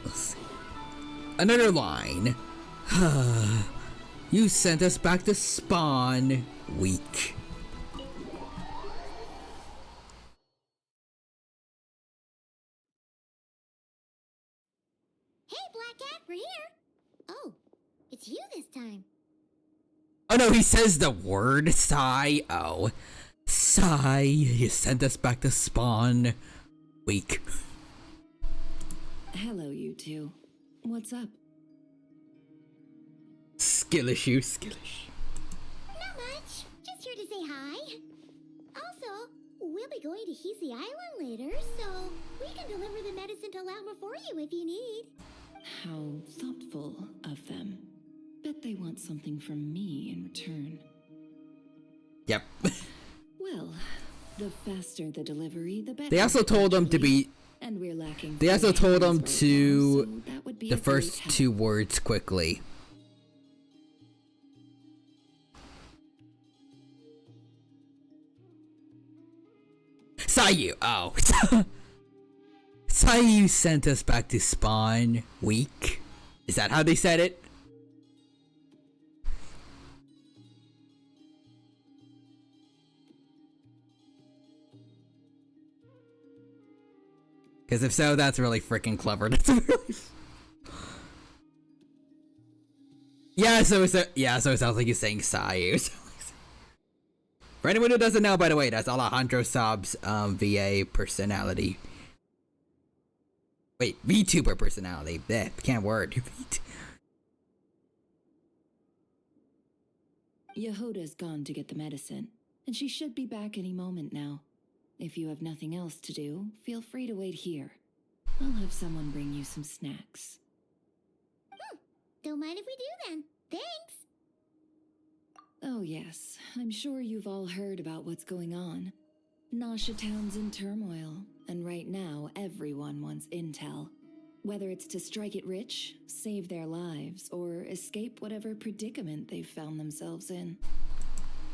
Another line. You sent us back to spawn. Weak. Hey, Black Cat, we're here. Oh, it's you this time. Oh no, he says the word sigh. Oh. Sigh, you sent us back to spawn. Weak. Hello, you two. What's up? Skill issue, skill issue. Not much. Just here to say hi. Also, we'll be going to Hisi Island later, so we can deliver the medicine to Llama for you if you need. How thoughtful of them. Bet they want something from me in return. Yep. Well, the faster the delivery, the better. They also told him to be. And we're lacking. They also told him right to now, so that would be the a first great two words quickly. Sayu. Oh. Sayu sent us back to spawn. Weak. Is that how they said it? Because if so, that's really freaking clever. That's really... Yeah, so it sounds like you're saying Sayu. For anyone who doesn't know, by the way, that's Alejandro Saab's VA personality. Wait, VTuber personality. Bleh, can't word. Yehoda's gone to get the medicine, and she should be back any moment now. If you have nothing else to do, feel free to wait here. I'll have someone bring you some snacks. Don't mind if we do then. Thanks. Oh yes, I'm sure you've all heard about what's going on. Nasha Town's in turmoil, and right now everyone wants intel. Whether it's to strike it rich, save their lives, or escape whatever predicament they've found themselves in.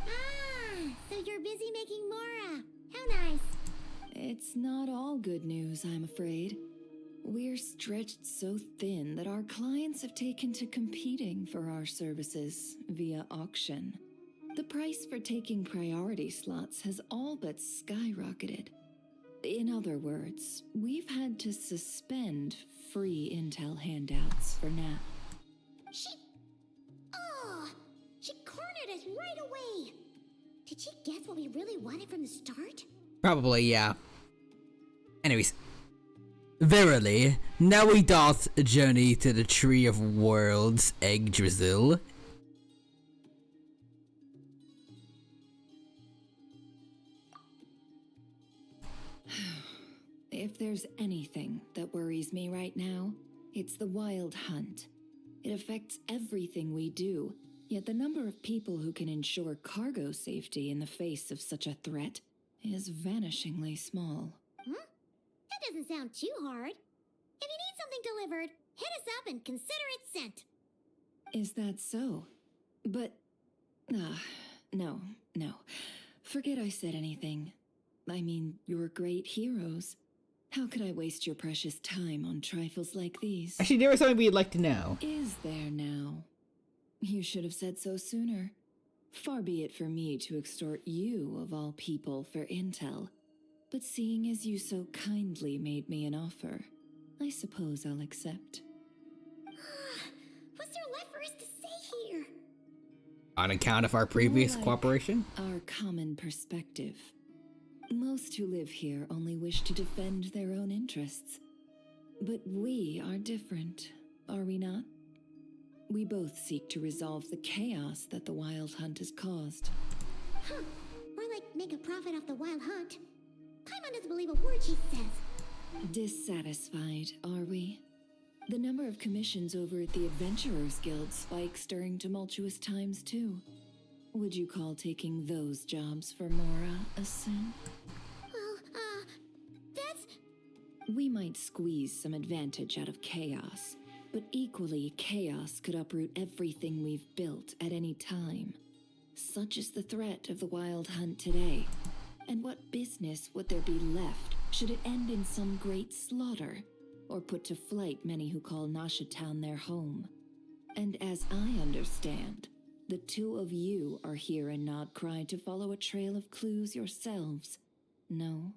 Ah, so you're busy making Mora. How nice. It's not all good news, I'm afraid. We're stretched so thin that our clients have taken to competing for our services via auction. The price for taking priority slots has all but skyrocketed. In other words, we've had to suspend free intel handouts for now. She cornered us right away. Did she guess what we really wanted from the start? Probably, yeah. Anyways. Verily, now we doth journey to the Tree of Worlds, Yggdrasil. If there's anything that worries me right now, it's the Wild Hunt. It affects everything we do, yet the number of people who can ensure cargo safety in the face of such a threat is vanishingly small. That doesn't sound too hard. If you need something delivered, hit us up and consider it sent. Is that so? But... no. Forget I said anything. I mean, you're great heroes. How could I waste your precious time on trifles like these? Actually, there was something we'd like to know. Is there now? You should have said so sooner. Far be it for me to extort you, of all people, for intel. But seeing as you so kindly made me an offer, I suppose I'll accept. What's there left for us to say here? On account of our previous More like cooperation? Our common perspective. Most who live here only wish to defend their own interests. But we are different, are we not? We both seek to resolve the chaos that the Wild Hunt has caused. We're like make a profit off the wild hunt. Paimon doesn't believe a word she says. Dissatisfied, are we? The number of commissions over at the Adventurers Guild spikes during tumultuous times, too. Would you call taking those jobs for Mora a sin? Well, that's... We might squeeze some advantage out of chaos, but equally, chaos could uproot everything we've built at any time. Such is the threat of the wild hunt today. And what business would there be left should it end in some great slaughter, or put to flight many who call Nasha Town their home? And as I understand, the two of you are here in Nodcry to follow a trail of clues yourselves, no?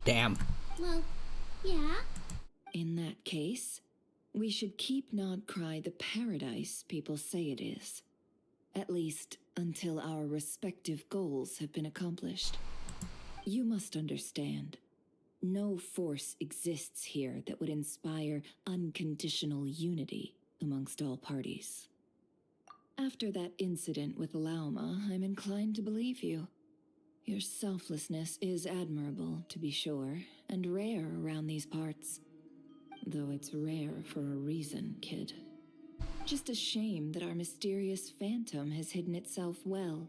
Damn. Well, yeah. In that case, we should keep Nodcry the paradise people say it is. At least, until our respective goals have been accomplished. You must understand, no force exists here that would inspire unconditional unity amongst all parties. After that incident with Lauma, I'm inclined to believe you. Your selflessness is admirable, to be sure, and rare around these parts. Though it's rare for a reason, kid. Just a shame that our mysterious phantom has hidden itself well.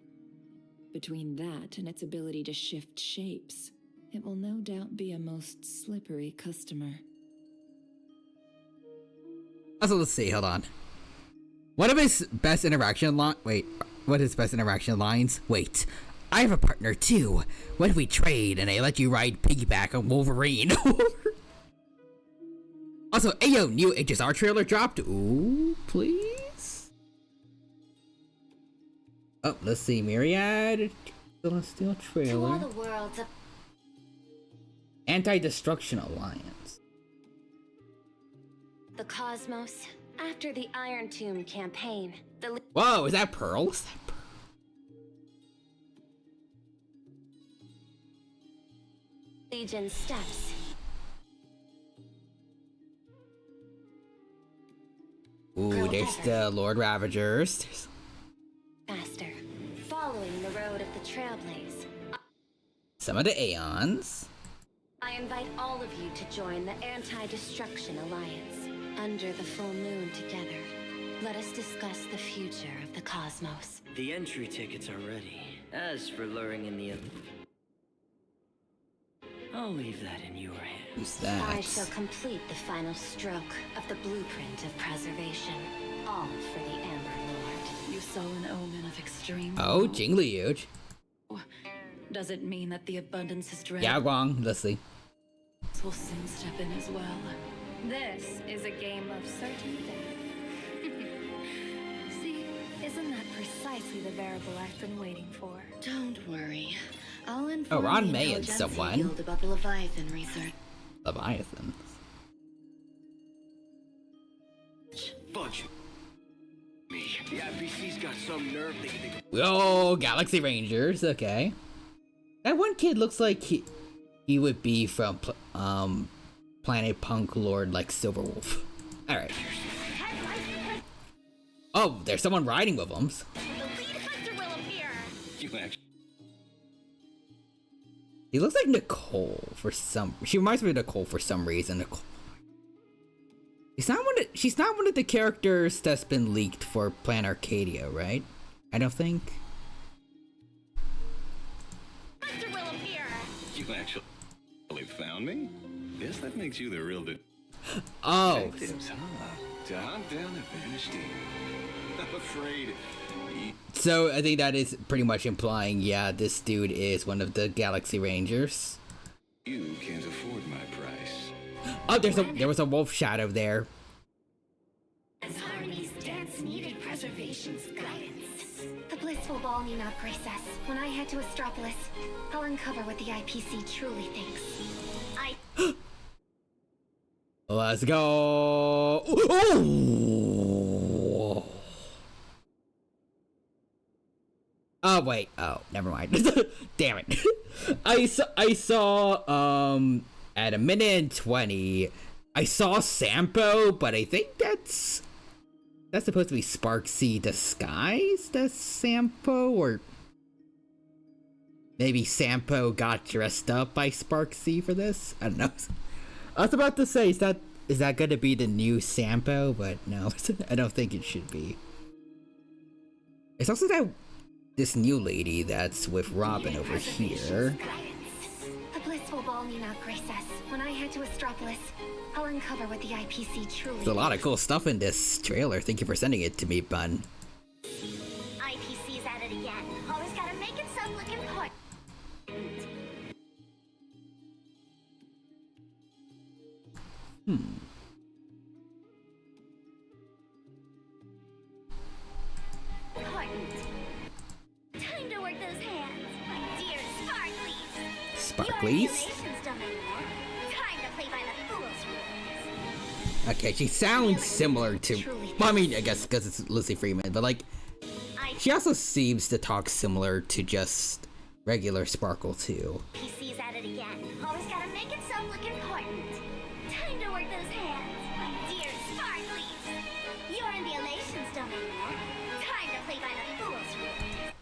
Between that and its ability to shift shapes, it will no doubt be a most slippery customer. Also, let's see, hold on. What of his best interaction what his best interaction lines? Wait, I have a partner too. What if we trade and I let you ride piggyback on Wolverine? Also, ayo, new HSR trailer dropped. Ooh, please? Oh, let's see, Myriad Celestial trailer. To all the worlds of... Anti-Destruction Alliance. The cosmos. After the Iron Tomb campaign, the... Whoa, is that Pearl? Is that Pearl? Legion steps. Ooh, there's the Lord Ravagers. Faster. Following the road of the Trailblaze. Some of the Aeons. I invite all of you to join the Anti-Destruction Alliance. Under the full moon together, let us discuss the future of the cosmos. The entry tickets are ready. As for luring in the... I'll leave that in your hands. Who's that? I shall complete the final stroke of the blueprint of preservation. All for the Amber Lord. You saw an omen of extreme... Oh, Jingli huge. Does it mean that the abundance is dread? Yeah, wrong. Let's see. Will soon step in as well. This is a game of certain death. See, isn't that precisely the variable I've been waiting for? Don't worry. I'll inform Ron the May and Intelligentsia someone. Guild about the Leviathan research. Leviathan. Bunch me. The IPC's got some nerve they think. Oh, Galaxy Rangers. Okay. That one kid looks like he would be from Planet Punk Lord, like Silverwolf. All right. Oh, there's someone riding with them. He looks like Nicole for some. She reminds me of Nicole for some reason. Nicole. She's not one of the characters that's been leaked for Plan Arcadia, right? I don't think. You actually found me? Guess that makes you the real Oh. detectives, huh? To hunt down the vanished demon. I'm afraid. So I think that is pretty much implying, yeah, this dude is one of the Galaxy Rangers. You can't afford my price. Oh, there was a wolf shadow there. As Harmony's dance needed preservation's guidance. The blissful ball need not grace us. When I head to Astropolis, I'll uncover what the IPC truly thinks. Let's go. Oh wait. Oh, never mind. Damn it. I saw at a minute and 20 I saw Sampo, but I think that's supposed to be Sparksy disguised as Sampo, or maybe Sampo got dressed up by Sparksy for this? I don't know. I was about to say, is that going to be the new Sampo? But no, I don't think it should be. It's also this new lady that's with Robin over here. The blissful ball need not grace us. When I head to Astropolis, I'll uncover what the IPC truly There's a lot of cool stuff in this trailer. Thank you for sending it to me, Bun. IPC's at it again. Always gotta make itself look important. Important. Time to work those hands, my dear Sparklies. Sparklies? Time to play by the fool's rules. Okay, she sounds similar to... Well, I mean, I guess because it's Lizzie Freeman, but like... She also seems to talk similar to just regular Sparkle, too. PC's at it again. Always gotta make itself look important. Time to work those hands, my dear Sparklies. You're in the Elations domain now. Time to play by the fool's rules.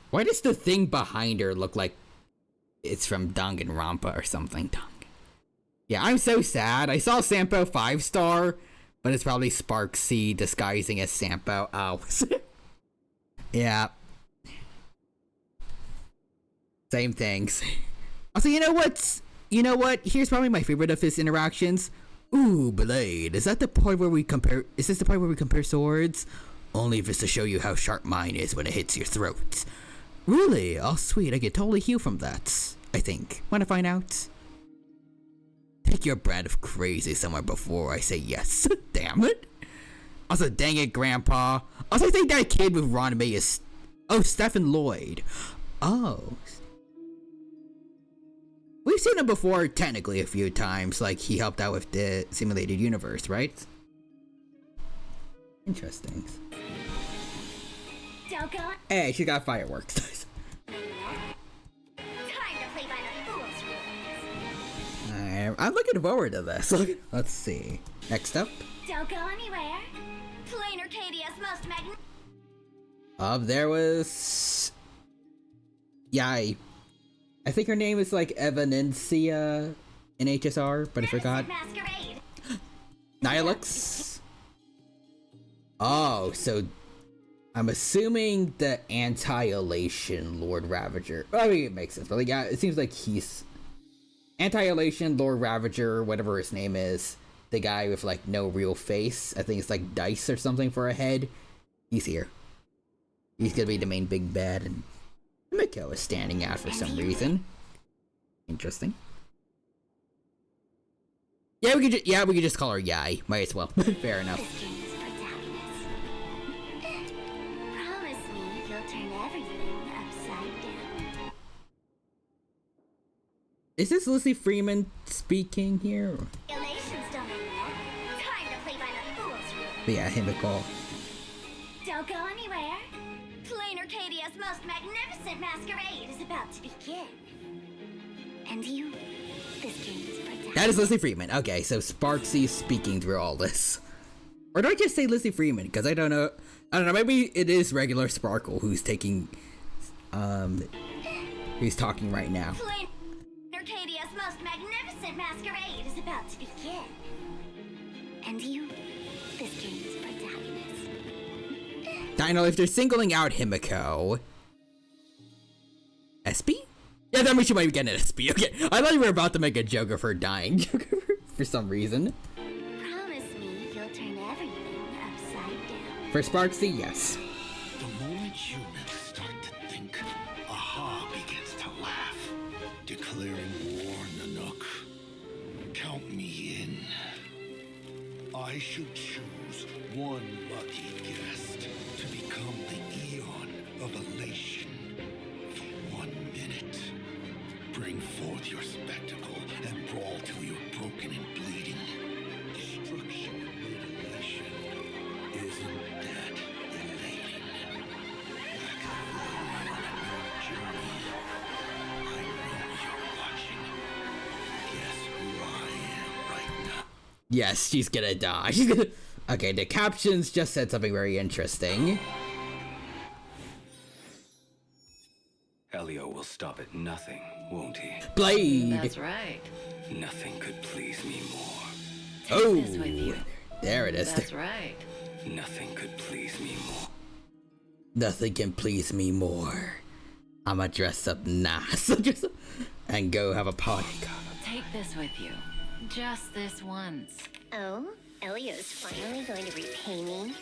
Why does the thing behind her look like it's from Danganronpa or something? Yeah, I'm so sad. I saw Sampo 5-star, but it's probably Sparksy disguising as Sampo. Oh. Yeah. Same things. Also, you know what? Here's probably my favorite of his interactions. Ooh, Blade. Is this the part where we compare swords? Only if it's to show you how sharp mine is when it hits your throat. Really? Oh, sweet. I can totally heal from that, I think. Wanna find out? Take your brand of crazy somewhere before I say yes. Damn it. Also, dang it, Grandpa. Also, I think that kid with Ron May is... Oh, Stephen Lloyd. Oh. We've seen him before, technically, a few times. Like, he helped out with the Simulated Universe, right? Interesting. Hey, she got fireworks. Time to play by the fool's rules. I'm looking forward to this. Let's see. Next up. Don't go anywhere. Plain Arcadia's most magnificent. There was... Yeah, I think her name is like Evanencia in HSR, but I forgot. Nihilux. Oh, so I'm assuming the anti-elation Lord Ravager. I mean, it makes sense, but like, yeah, it seems like he's anti-elation Lord Ravager, whatever his name is. The guy with like no real face. I think it's like Dice or something for a head. He's here. He's gonna be the main big bad, and Miko is standing out for some reason. Interesting. Yeah, we could just call her Yai. Might as well. Fair enough. Promise me you'll turn everything upside down. Is this Lizzie Freeman speaking here? Elations domain now. Time to play by the fool's rules. Yeah, Himiko. Don't go anywhere. Plain Arcadia's most magnificent masquerade is about to begin. And you, this game's for That is Lizzie Freeman. Okay, so Sparksy's speaking through all this. Or do I just say Lizzie Freeman? Because I don't know. Maybe it is regular Sparkle who's taking, who's talking right now. Plain Arcadia's most magnificent masquerade is about to begin. And you, this game's protagonist. I know if they're singling out Himiko. SP? Yeah, that means she might be getting an SP. Okay, I thought you were about to make a joke of her dying for some reason. Promise me you'll turn everything upside down. For Sparksy, yes. The moment humans start to think, Aha begins to laugh, declaring war, Nanook. Count me in. I shall choose one lucky guest to become the Eon of Elation for 1 minute. Bring forth your spectacle and brawl till you're broken and bleeding. Destruction amid elation. Isn't that elating? Like a whirlwind on a new journey. I know you're watching. Guess who I am right now? Yes, she's gonna die. Okay, the captions just said something very interesting. Elio will stop at nothing, won't he? Blade! That's right. Nothing could please me more. Oh! This with you. There it is. That's right. Nothing could please me more. Nothing can please me more. I'ma dress up nice and go have a party. Take this with you. Just this once. Oh, Elio's finally going to repay me?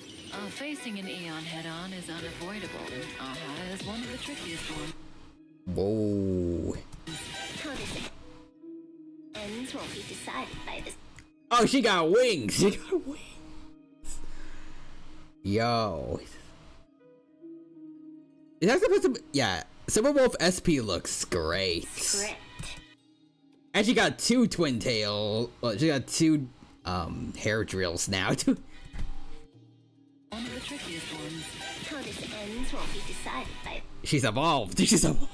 Facing an Eon head-on is unavoidable. Aha is one of the trickiest ones. Whoa. How does it ends won't be decided by this. Oh, she got wings! She got wings! Yo. Is that supposed to be? Yeah. Silverwolf SP looks great. Script. And she got two twin tail. Well, she got two hair drills now. One of the trickiest ones. How this ends won't be decided by. She's evolved. She's evolved.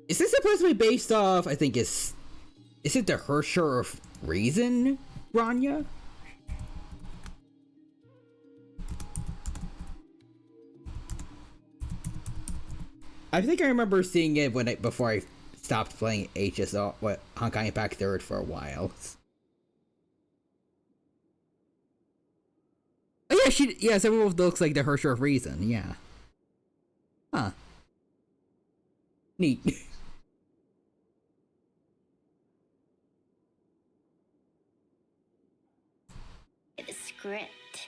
Is this supposed to be based off? I think is it the Hersher of Reason, Rania? I think I remember seeing it before I stopped playing Honkai Impact 3rd for a while. Oh yeah, Silverwolf looks like the Hersher of Reason, yeah. Huh. Neat. The script.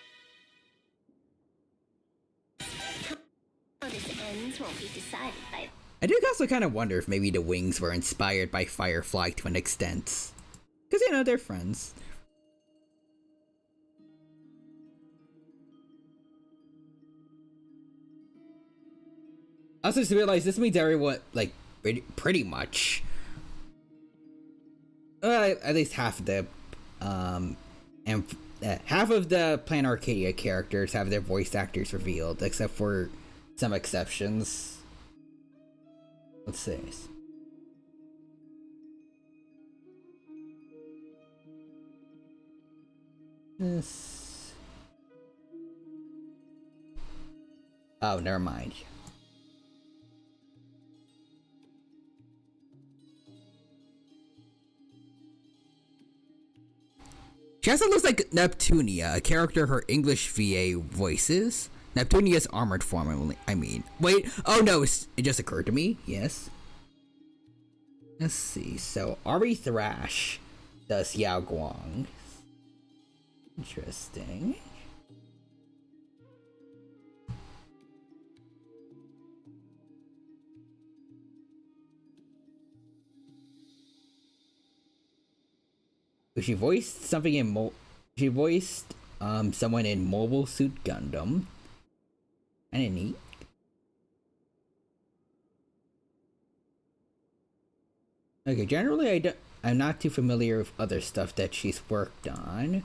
How this ends won't be decided by. I do also kind of wonder if maybe the wings were inspired by Firefly to an extent. Because, you know, they're friends. I also just realized this means everyone, like, pretty much. At least half of the, half of the Plan Arcadia characters have their voice actors revealed, except for some exceptions. Let's see. This. Oh, never mind. She also looks like Neptunia, a character her English VA voices. Neptunia's armored form, I mean. Wait, oh no, it just occurred to me, yes. Let's see, so Ari Thrash does Yao Guang. Interesting. She voiced something in she voiced someone in Mobile Suit Gundam. Kinda neat. Okay, generally I'm not too familiar with other stuff that she's worked on.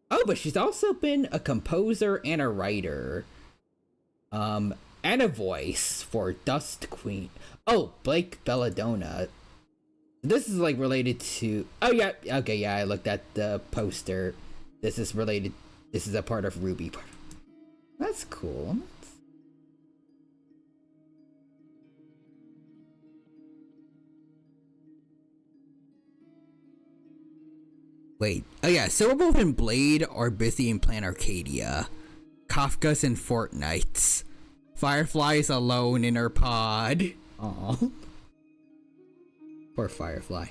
Oh, but she's also been a composer and a writer. And a voice for Dust Queen. Oh, Blake Belladonna. This is like related to. Oh yeah, okay, yeah. I looked at the poster. This is related. This is a part of Ruby. That's cool. Wait. Oh yeah, Silverwolf and Blade are busy in Plan Arcadia. Kafka's in Fortnite. Firefly's alone in her pod. Aww. Poor Firefly.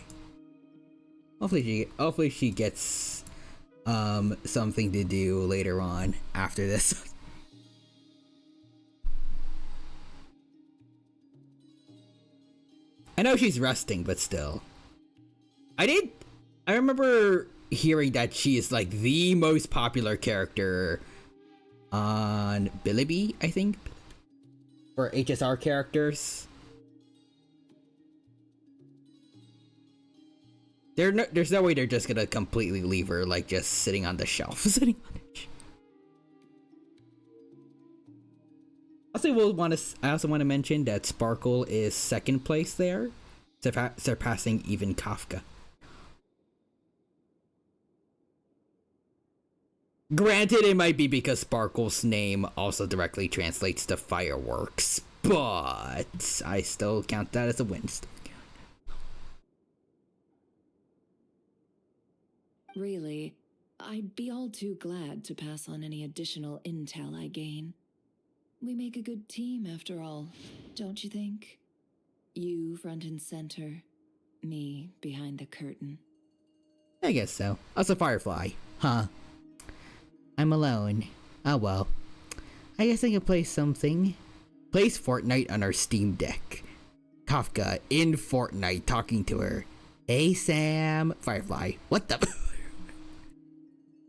Hopefully she gets something to do later on after this. I know she's resting, but still. I remember hearing that she is like the most popular character on Bilibee, I think. For HSR characters. There's no way they're just gonna completely leave her like just sitting on the shelf. I also want to mention that Sparkle is second place there, surpassing even Kafka. Granted, it might be because Sparkle's name also directly translates to fireworks, but I still count that as a win. Really, I'd be all too glad to pass on any additional intel I gain. We make a good team, after all, don't you think? You front and center, me behind the curtain. I guess so. Also Firefly. Huh. I'm alone. Oh well. I guess I can play something. Plays Fortnite on our Steam Deck. Kafka in Fortnite talking to her. Hey Sam. Firefly. What the?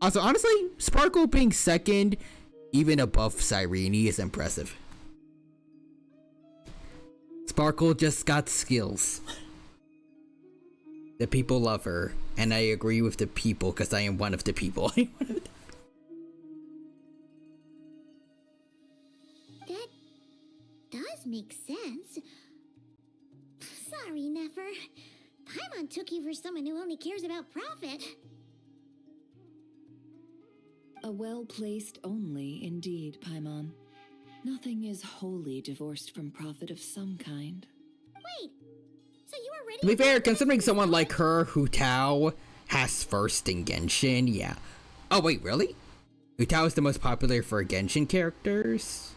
Also, honestly, Sparkle being second, even above Cyrene, is impressive. Sparkle just got skills. The people love her, and I agree with the people because I am one of the people. That does make sense. Sorry, Nefer. Paimon took you for someone who only cares about profit. A well-placed only, indeed, Paimon. Nothing is wholly divorced from profit of some kind. Wait, so you already— To be fair, considering someone like her, Hu Tao, has first in Genshin, yeah. Oh wait, really? Hu Tao is the most popular for Genshin characters?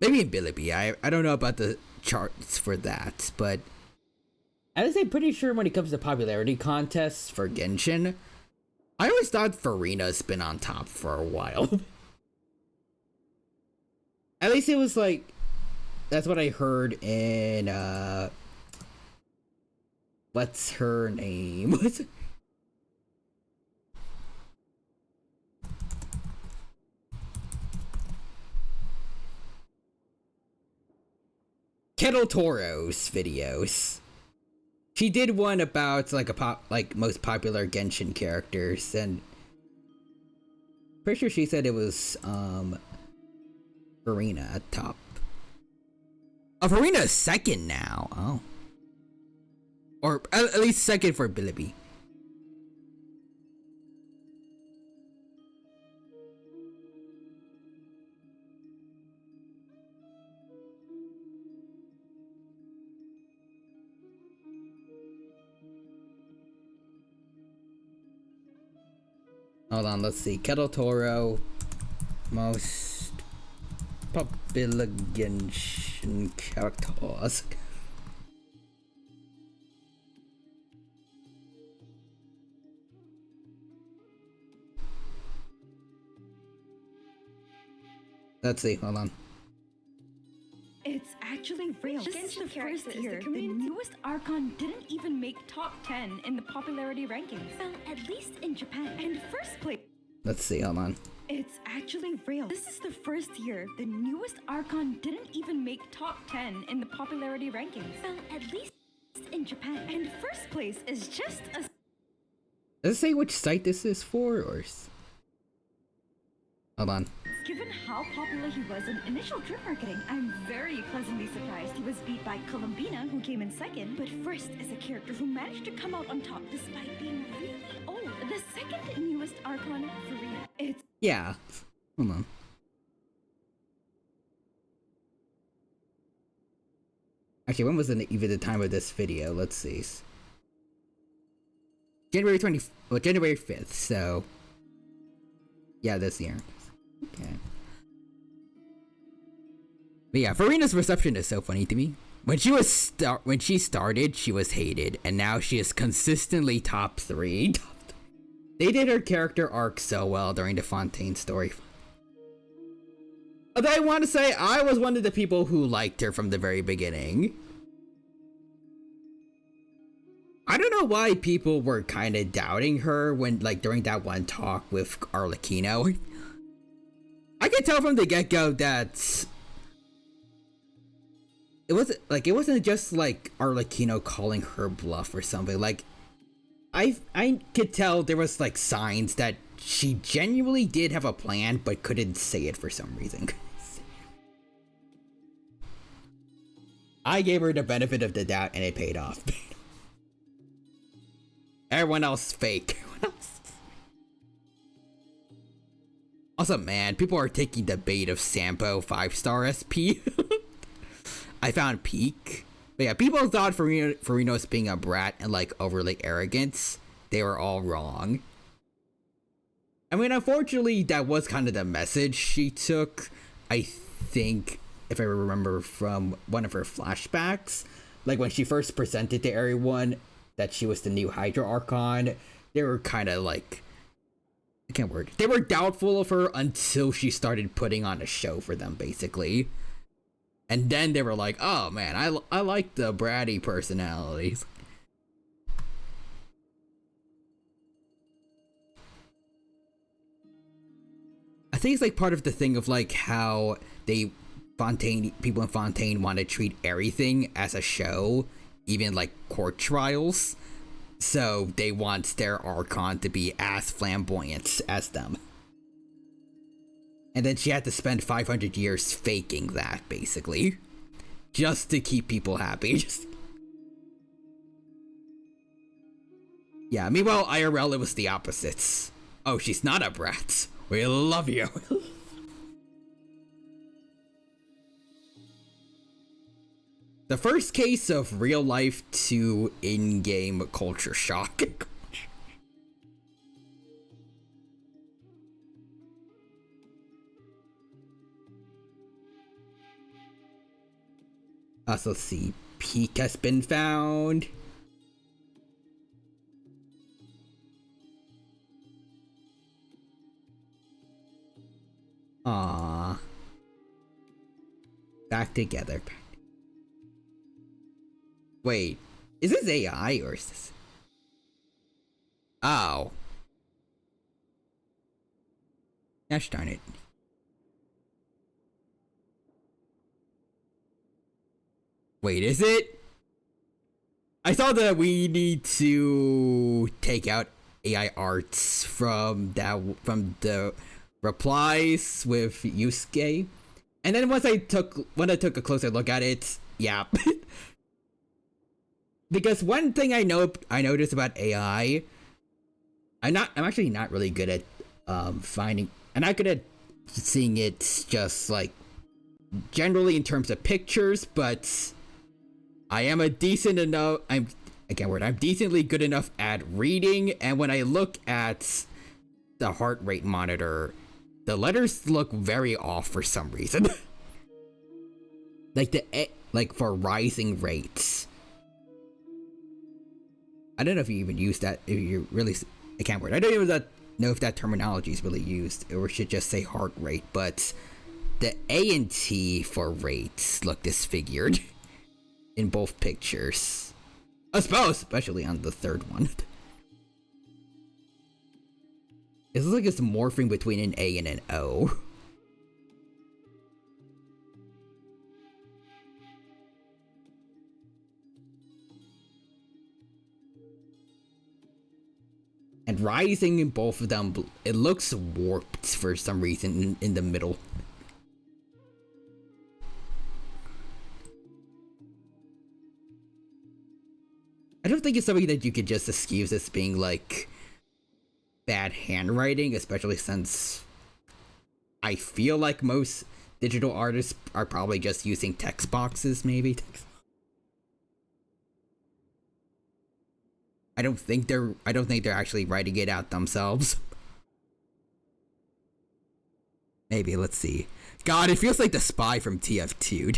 Maybe in Bilibili. I don't know about the charts for that, but I would say pretty sure when it comes to popularity contests for Genshin, I always thought Farina's been on top for a while. At least it was like, that's what I heard in, what's her name? What's Kettle Toro's videos. She did one about like most popular Genshin characters, and pretty sure she said it was Farina at top. Oh, Farina is second now. Oh, or at least second for Bilibili. Hold on, let's see. Kettle Toro, most popular Genshin characters. Let's see, hold on. It's actually real. This is the first year the newest Archon didn't even make top 10 in the popularity rankings. Well, at least in Japan. And first place. Let's see, hold on. It's actually real. This is the first year the newest Archon didn't even make top 10 in the popularity rankings. Well, at least in Japan. And first place is just a... Does it say which site this is for, or... Hold on. Given how popular he was in initial drip marketing, I'm very pleasantly surprised he was beat by Columbina, who came in second, but first is a character who managed to come out on top despite being really old. The second newest Archon, Farina. It's... Yeah. Hold on. Actually, when was even the time of this video? Let's see. January 5th, so... Yeah, this year. Okay. But yeah, Farina's reception is so funny to me. When she started, she was hated, and now she is consistently top 3. They did her character arc so well during the Fontaine story. But I want to say I was one of the people who liked her from the very beginning. I don't know why people were kind of doubting her when, like, during that one talk with Arlecchino. I could tell from the get-go that it wasn't just like Arlecchino calling her bluff or something. Like, I could tell there was like signs that she genuinely did have a plan but couldn't say it for some reason. I gave her the benefit of the doubt and it paid off. Everyone else fake. Also, man, people are taking the bait of Sampo 5-star SP. I found peak. But yeah, people thought Farino's being a brat and like overly arrogant. They were all wrong. I mean, unfortunately, that was kind of the message she took. I think, if I remember from one of her flashbacks, like when she first presented to everyone that she was the new Hydra Archon, they were kind of like, I can't word. They were doubtful of her until she started putting on a show for them, basically. And then they were like, oh man, I like the bratty personalities. I think it's like part of the thing of like how people in Fontaine want to treat everything as a show, even like court trials. So they want their Archon to be as flamboyant as them. And then she had to spend 500 years faking that, basically. Just to keep people happy. Yeah, meanwhile, IRL, it was the opposites. Oh, she's not a brat. We love you. The first case of real life to in-game culture shock. Also, see, peak has been found. Aww. Back together. Wait, is this AI or is this? Oh. Gosh darn it. Wait, is it? I saw that we need to take out AI arts from the replies with Yusuke. And then when I took a closer look at it, yeah. Because one thing I noticed about AI, I'm actually not really good at I'm not good at seeing it just like generally in terms of pictures, but I am I'm decently good enough at reading, and when I look at the heart rate monitor, the letters look very off for some reason. like for rising rates. I don't know if you even use that. If you really, I can't word. I don't even know if that terminology is really used, or should just say heart rate. But the A and T for rates look disfigured in both pictures. I suppose, especially on the third one. It looks like it's morphing between an A and an O. And rising in both of them, it looks warped for some reason in the middle. I don't think it's something that you could just excuse as being like bad handwriting, especially since I feel like most digital artists are probably just using text boxes, maybe. I don't think they're actually writing it out themselves. Maybe, let's see. God, it feels like the spy from TF2.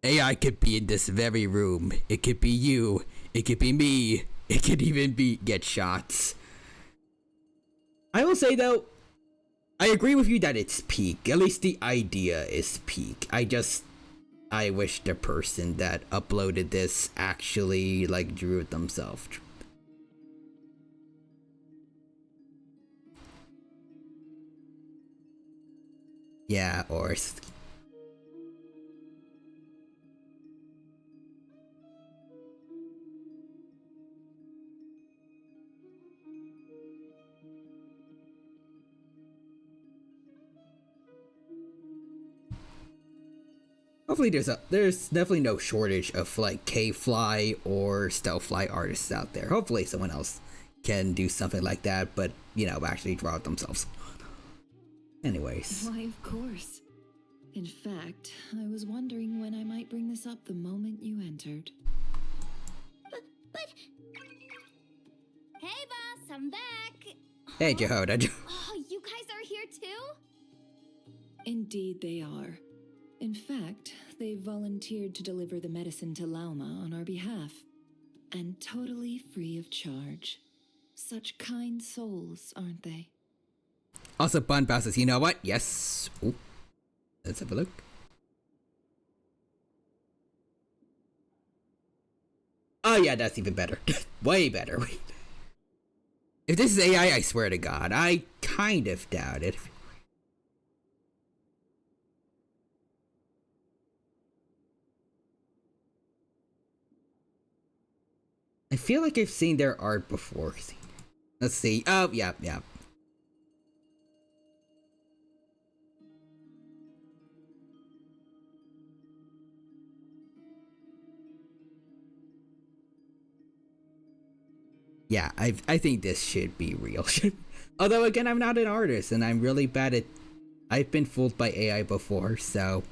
AI could be in this very room. It could be you. It could be me. It could even get shots. I will say though, I agree with you that it's peak. At least the idea is peak. I wish the person that uploaded this actually like drew it themselves. Yeah, or Hopefully there's definitely no shortage of like K-Fly or Stealthfly artists out there. Hopefully someone else can do something like that, but you know, actually draw it themselves. Anyways. Why, of course. In fact, I was wondering when I might bring this up the moment you entered. But... Hey, boss, I'm back! Hey, Jehoda. Oh, you guys are here too? Indeed they are. In fact, they've volunteered to deliver the medicine to Lauma on our behalf. And totally free of charge. Such kind souls, aren't they? Also, Bun Bow says, you know what? Yes. Ooh. Let's have a look. Oh yeah, that's even better. Way better. If this is AI, I swear to God, I kind of doubt it. I feel like I've seen their art before. Let's see. Oh, yeah. Yeah, I think this should be real. Although, again, I'm not an artist, and I'm really bad at... I've been fooled by AI before, so...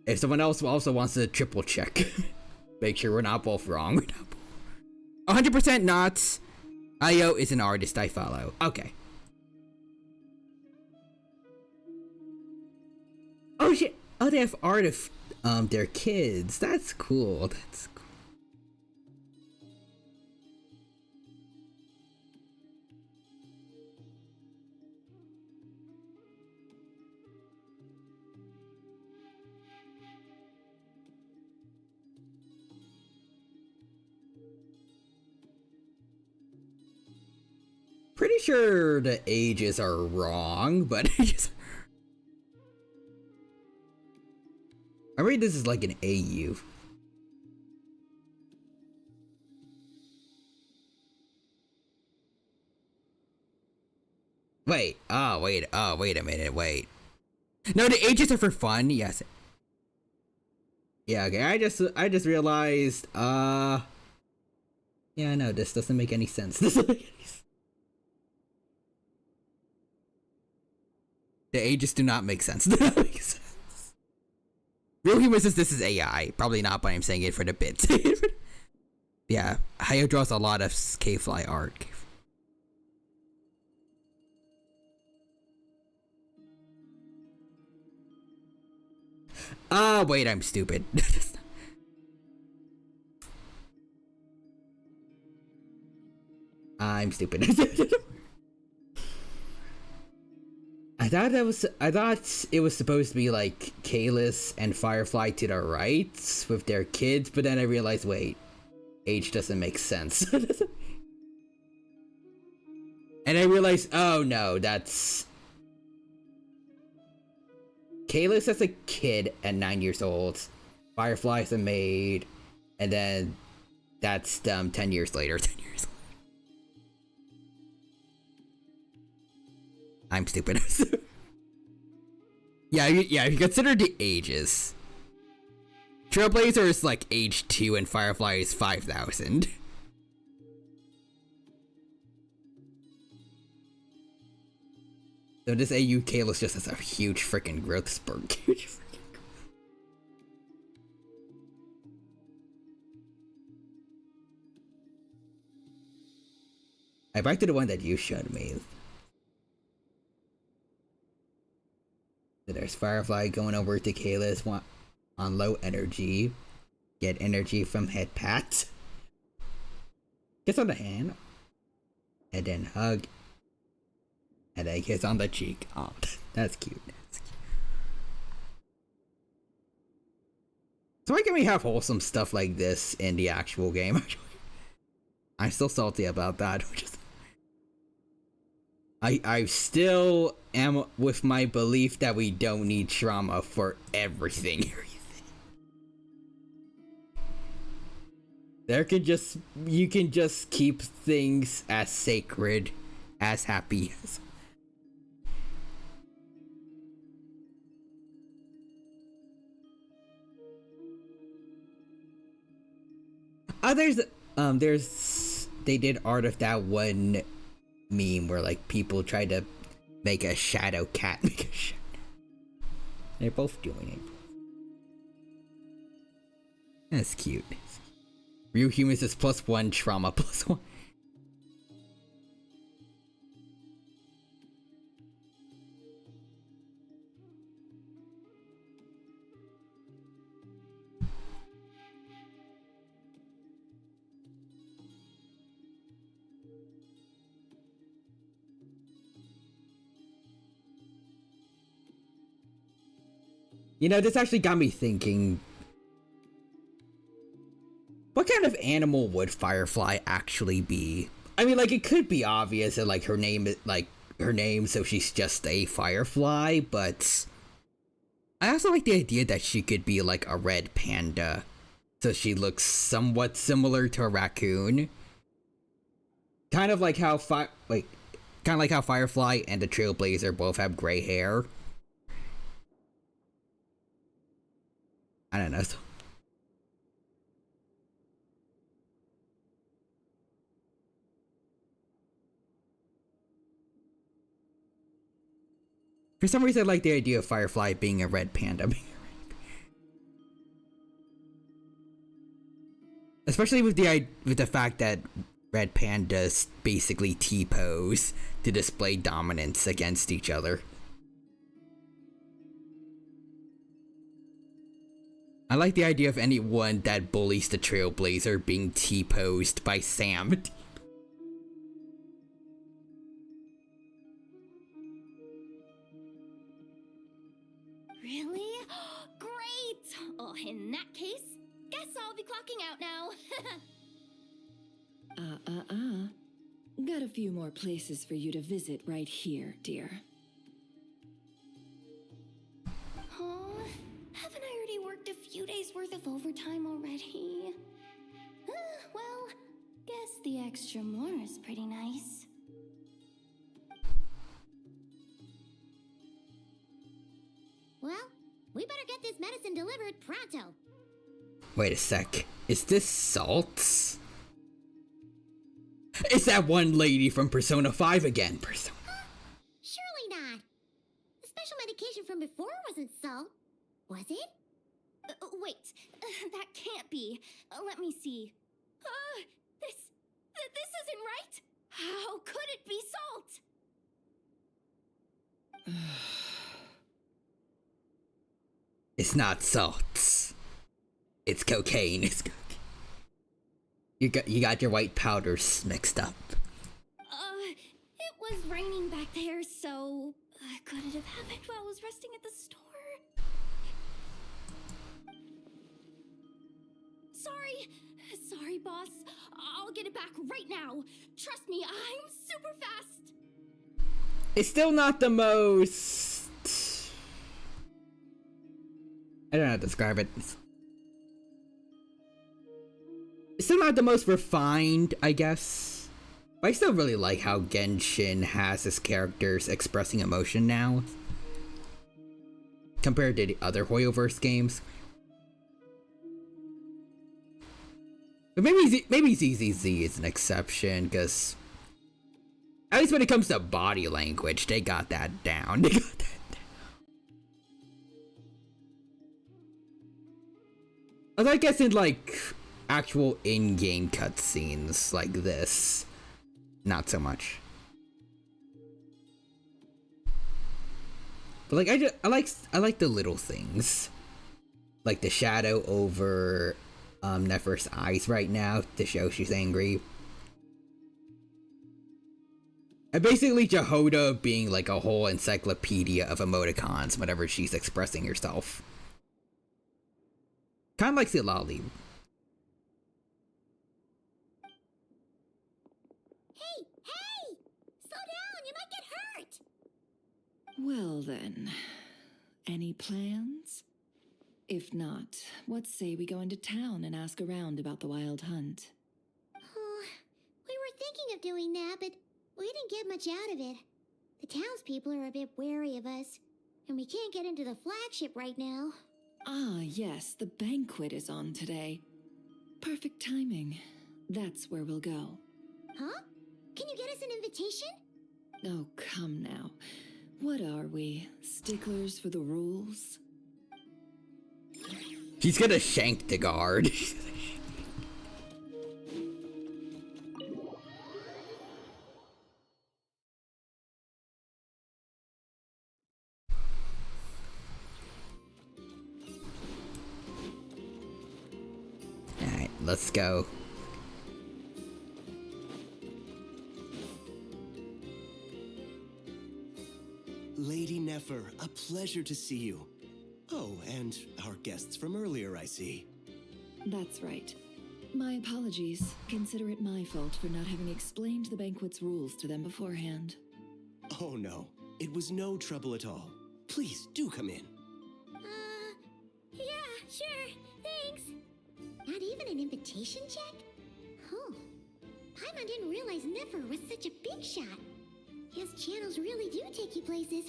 If someone else also wants to triple check, make sure we're not both wrong. 100% not. IO is an artist I follow. Okay. Oh shit! Oh, they have art of their kids. That's cool. That's cool. Pretty sure the ages are wrong, but I read this is like an AU. Wait a minute, wait. No, the ages are for fun, yes. Yeah, okay, I just realized, yeah, no, this doesn't make any sense. This doesn't make any sense. The ages do not make sense. Real Humor says this is AI. Probably not, but I'm saying it for the bit. Yeah, Hayo draws a lot of K-Fly art. Oh, wait, I'm stupid. I'm stupid. I thought it was supposed to be like Kalis and Firefly to the right with their kids, but then I realized, wait, age doesn't make sense. And I realized, oh no, that's... Kalis as a kid at 9 years old, Firefly as a maid, and then that's 10 years later, 10 years later. I'm stupid. Yeah, if you consider the ages. Trailblazer is like age 2 and Firefly is 5,000. So this AU Kalos just has a huge freaking growth spurt. I back to the one that you showed me. So there's Firefly going over to Kalis on low energy. Get energy from head pat. Kiss on the hand. And then hug. And then kiss on the cheek. Oh, that's cute. So why can't we have wholesome stuff like this in the actual game? I'm still salty about that. I still am with my belief that we don't need trauma for everything. You can just keep things as sacred, as happy as. They did art of that one meme where like people try to make a shadow cat make a shadow. They're both doing it. That's cute. Real humans is +1, trauma +1. You know, this actually got me thinking, what kind of animal would Firefly actually be? I mean, like, it could be obvious that, like, her name, so she's just a firefly, but I also like the idea that she could be, like, a red panda, so she looks somewhat similar to a raccoon. Kind of like how Firefly and the Trailblazer both have gray hair. I don't know. For some reason, I like the idea of Firefly being a red panda. Especially with the fact that red pandas basically T-pose to display dominance against each other. I like the idea of anyone that bullies the Trailblazer being T-posed by Sam. Really? Great! Oh, in that case, guess I'll be clocking out now. Got a few more places for you to visit right here, dear. Oh, haven't I already worked a few days worth of overtime already? Well, guess the extra more is pretty nice. Well, we better get this medicine delivered pronto. Wait a sec. Is this Salts? It's that one lady from Persona 5 again. Surely not. The special medication from before wasn't salt, was it? Wait, that can't be. Let me see. This isn't right. How could it be salt? It's not Salts. It's cocaine. It's cocaine. You got your white powders mixed up. It was raining back there, so could it have happened while I was resting at the store? Sorry, boss. I'll get it back right now. Trust me, I'm super fast. It's still not the most... I don't know how to describe it. It's still not the most refined, I guess. But I still really like how Genshin has his characters expressing emotion now, compared to the other Hoyoverse games. But maybe ZZZ is an exception, because at least when it comes to body language, they got that down. I guess in like actual in-game cutscenes like this, not so much. But like I like the little things, like the shadow over Nefer's eyes right now to show she's angry. And basically Jehoda being like a whole encyclopedia of emoticons whenever she's expressing herself. Kind of like Silali. Hey! Slow down! You might get hurt! Well then, any plans? If not, what say we go into town and ask around about the wild hunt? Oh, we were thinking of doing that, but we didn't get much out of it. The townspeople are a bit wary of us, and we can't get into the flagship right now. Ah, yes, the banquet is on today. Perfect timing. That's where we'll go. Huh? Can you get us an invitation? Oh, come now. What are we? Sticklers for the rules? She's gonna shank the guard. Alright, let's go. Lady Nefer, a pleasure to see you. Oh, and our guests from earlier, I see. That's right. My apologies. Consider it my fault for not having explained the banquet's rules to them beforehand. Oh no, it was no trouble at all. Please, do come in. Yeah, sure, thanks. Not even an invitation check? Oh, Paimon didn't realize Nefer was such a big shot. His channels really do take you places.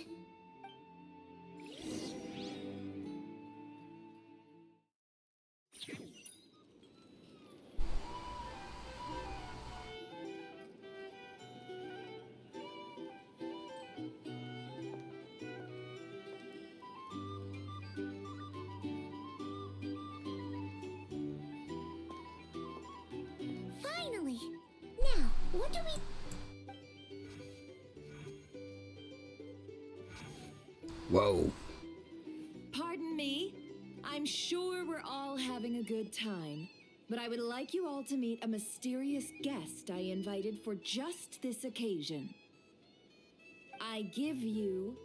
Finally! Now, what do we... Whoa. Pardon me. I'm sure we're all having a good time, but I would like you all to meet a mysterious guest I invited for just this occasion. I give you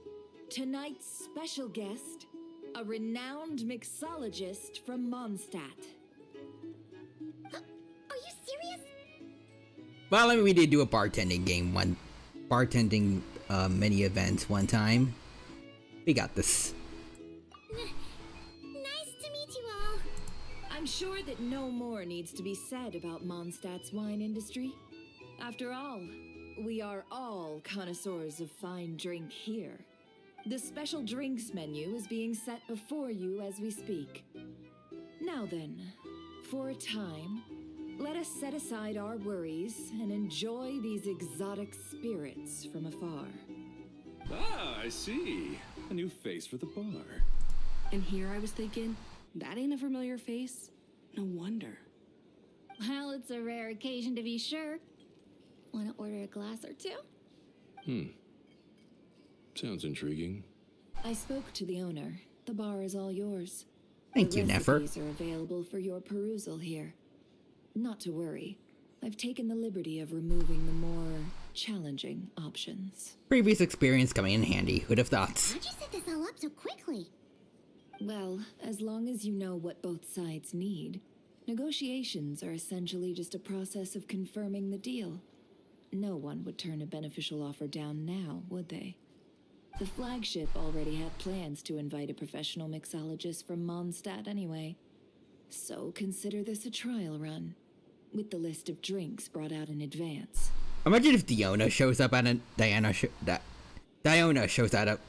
tonight's special guest, a renowned mixologist from Mondstadt. Are you serious? Well, I mean, we did do a bartending mini event one time. We got this. Nice to meet you all. I'm sure that no more needs to be said about Mondstadt's wine industry. After all, we are all connoisseurs of fine drink here. The special drinks menu is being set before you as we speak. Now then, for a time, let us set aside our worries and enjoy these exotic spirits from afar. Ah, I see. A new face for the bar. And here I was thinking, that ain't a familiar face. No wonder. Well, it's a rare occasion to be sure. Want to order a glass or two? Sounds intriguing. I spoke to the owner. The bar is all yours. Thank you, Nefer. Recipes are available for your perusal here. Not to worry. I've taken the liberty of removing the more challenging options. Previous experience coming in handy. Who'd have thought? How'd you set this all up so quickly? Well, as long as you know what both sides need, negotiations are essentially just a process of confirming the deal. No one would turn a beneficial offer down now, would they? The flagship already had plans to invite a professional mixologist from Mondstadt anyway. So consider this a trial run, with the list of drinks brought out in advance. Imagine if Diona shows up out of Diona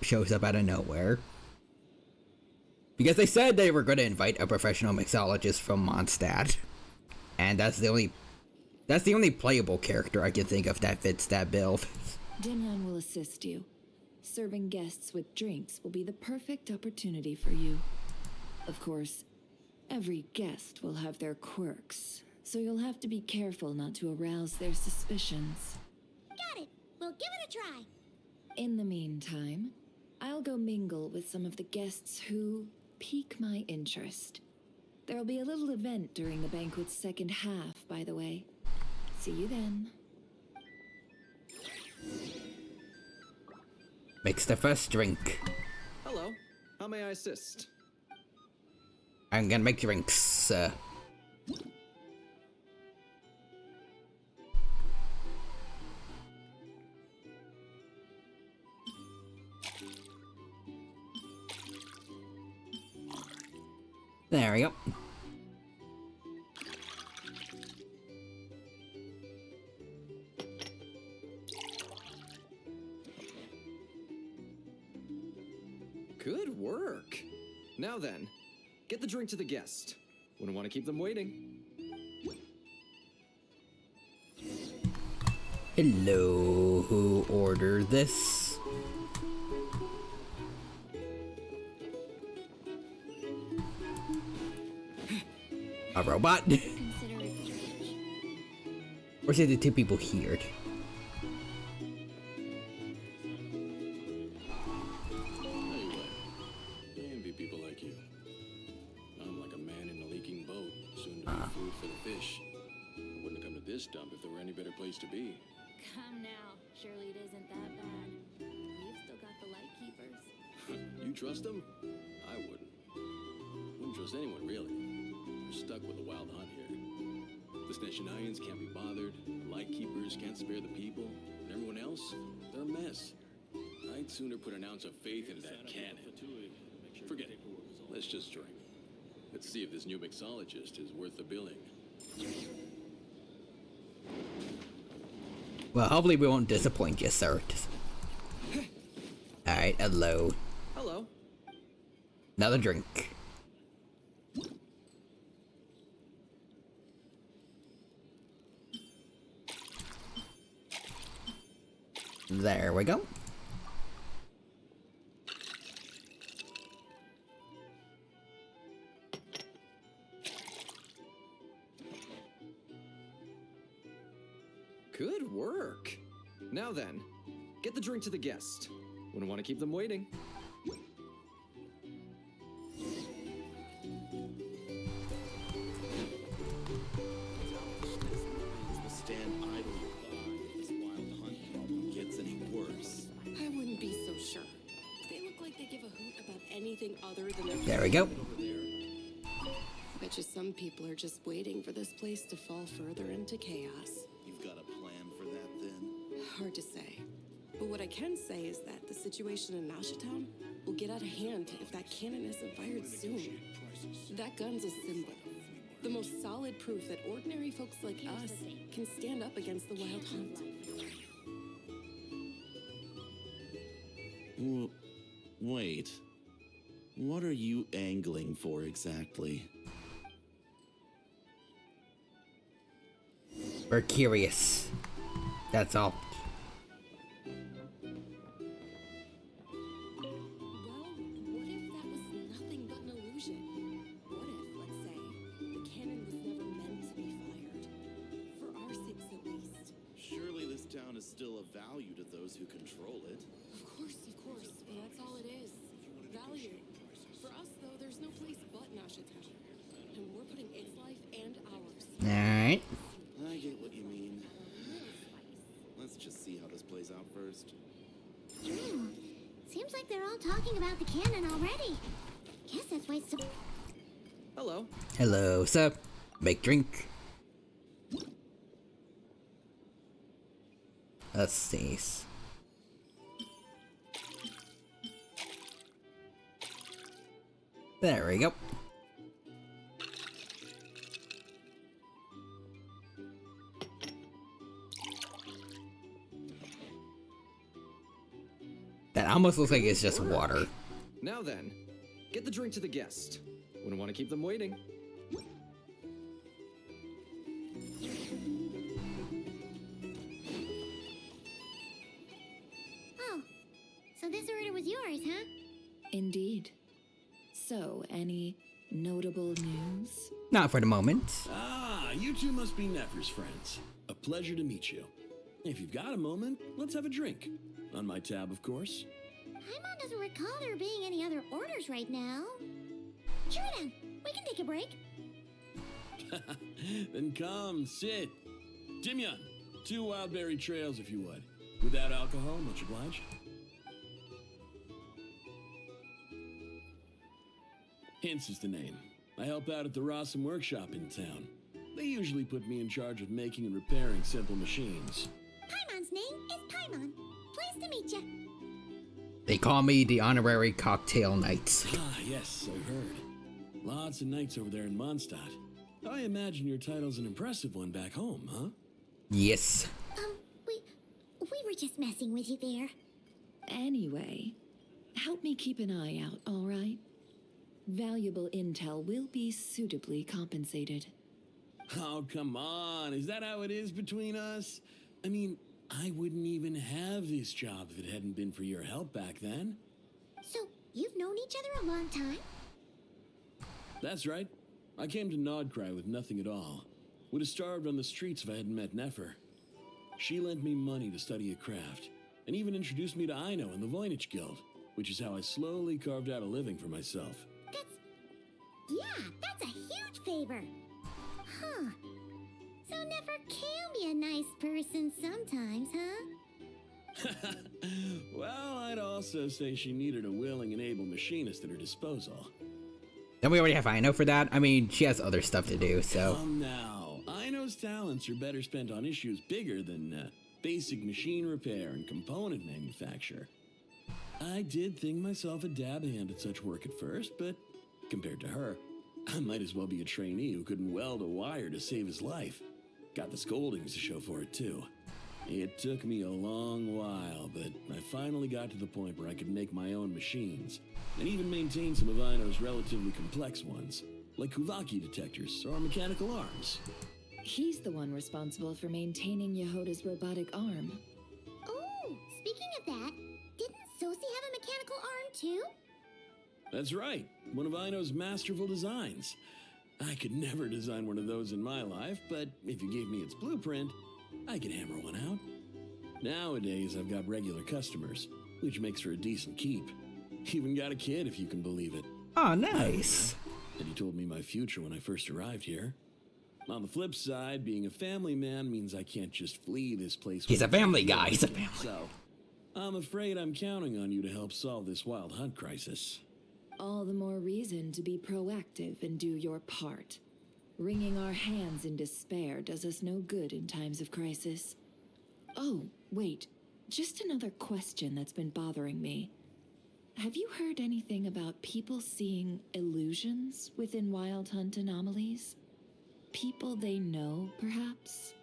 shows up out of nowhere. Because they said they were going to invite a professional mixologist from Mondstadt, and that's the only playable character I can think of that fits that bill. Dimyon will assist you. Serving guests with drinks will be the perfect opportunity for you. Of course, every guest will have their quirks, so you'll have to be careful not to arouse their suspicions. Got it. We'll give it a try. In the meantime, I'll go mingle with some of the guests who pique my interest. There'll be a little event during the banquet's second half, by the way. See you then. Mix the first drink. Hello. How may I assist? I'm gonna make drinks. There we go. Good work. Now then, get the drink to the guest. Wouldn't want to keep them waiting. Hello, who ordered this? A robot? Or is it the two people here? Envy people like you. I'm like a man in a leaking boat, soon to be food for the fish. I wouldn't have come to this dump if there were any better place to be. Come now. Surely it isn't that bad. We've still got the light keepers. You trust them? I wouldn't. Wouldn't trust anyone, really. We're stuck with a wild hunt here. The Sneshanians can't be bothered, the Lightkeepers can't spare the people, and everyone else, they're a mess. I'd sooner put an ounce of faith in that cannon. Forget it. Let's just drink. Let's see if this new mixologist is worth the billing. Well, hopefully we won't disappoint you, sir. Alright, hello. Hello. Another drink. There we go. Good work. Now then, get the drink to the guest. Wouldn't want to keep them waiting. Stand idly by if this wild hunt problem gets any worse. I wouldn't be so sure. They look like they give a hoot about anything other than their There we go. over there. Bet you some people are just waiting for this place to fall further into chaos. You've got a plan for that then? Hard to say. But what I can say is that the situation in Nashatown will get out of hand if that cannon isn't fired soon. That gun's a symbol. The most solid proof that ordinary folks like us can stand up against the wild hunt. Wait. What are you angling for exactly? We're curious. That's all. Is still of value to those who control it. Of course, but that's all it is. Value. For us, though, there's no place but Nashatown. And we're putting its life and ours. Alright. I get what you mean. Let's just see how this plays out first. Seems like they're all talking about the cannon already. Guess that's why it's so... Hello. Hello, sup? Make drink. Let's see. There we go. That almost looks like it's just water. Now then, get the drink to the guest. Wouldn't want to keep them waiting. So this order was yours, huh? Indeed. So, any notable news? Not for the moment. Ah, you two must be Nefer's friends. A pleasure to meet you. If you've got a moment, let's have a drink. On my tab, of course. Paimon doesn't recall there being any other orders right now. Sure then, we can take a break. Then come, sit. Timyon, 2 wildberry trails if you would. Without alcohol, much obliged. Hints is the name. I help out at the Rossum workshop in town. They usually put me in charge of making and repairing simple machines. Paimon's name is Paimon. Pleased to meet you. They call me the honorary cocktail knight. Ah, yes, I've heard. Lots of knights over there in Mondstadt. I imagine your title's an impressive one back home, huh? Yes. We were just messing with you there. Anyway, help me keep an eye out, all right? Valuable intel will be suitably compensated. Oh, come on. Is that how it is between us? I mean, I wouldn't even have this job if it hadn't been for your help back then. So, you've known each other a long time? That's right. I came to Nodcry with nothing at all. Would have starved on the streets if I hadn't met Nefer. She lent me money to study a craft, and even introduced me to Aino and the Voynich Guild, which is how I slowly carved out a living for myself. That's a huge favor. Huh. So Nefer can be a nice person sometimes, huh? Well, I'd also say she needed a willing and able machinist at her disposal. Then we already have Aino for that. I mean, she has other stuff to do, so... Come now. Aino's talents are better spent on issues bigger than basic machine repair and component manufacture. I did think myself a dab hand at such work at first, but compared to her, I might as well be a trainee who couldn't weld a wire to save his life. Got the scoldings to show for it, too. It took me a long while, but I finally got to the point where I could make my own machines, and even maintain some of Aino's relatively complex ones, like Kuvaki detectors or mechanical arms. He's the one responsible for maintaining Yehoda's robotic arm. Oh, speaking of that, didn't Sosi have a mechanical arm too? That's right, one of Aino's masterful designs. I could never design one of those in my life, but if you gave me its blueprint, I could hammer one out. Nowadays, I've got regular customers, which makes for a decent keep. Even got a kid, if you can believe it. Oh, nice. And he told me my future when I first arrived here. On the flip side, being a family man means I can't just flee this place. He's a family guy. He's a family. So, I'm afraid I'm counting on you to help solve this wild hunt crisis. All the more reason to be proactive and do your part. Wringing our hands in despair does us no good in times of crisis. Oh, wait. Just another question that's been bothering me. Have you heard anything about people seeing illusions within Wild Hunt anomalies? People they know, perhaps?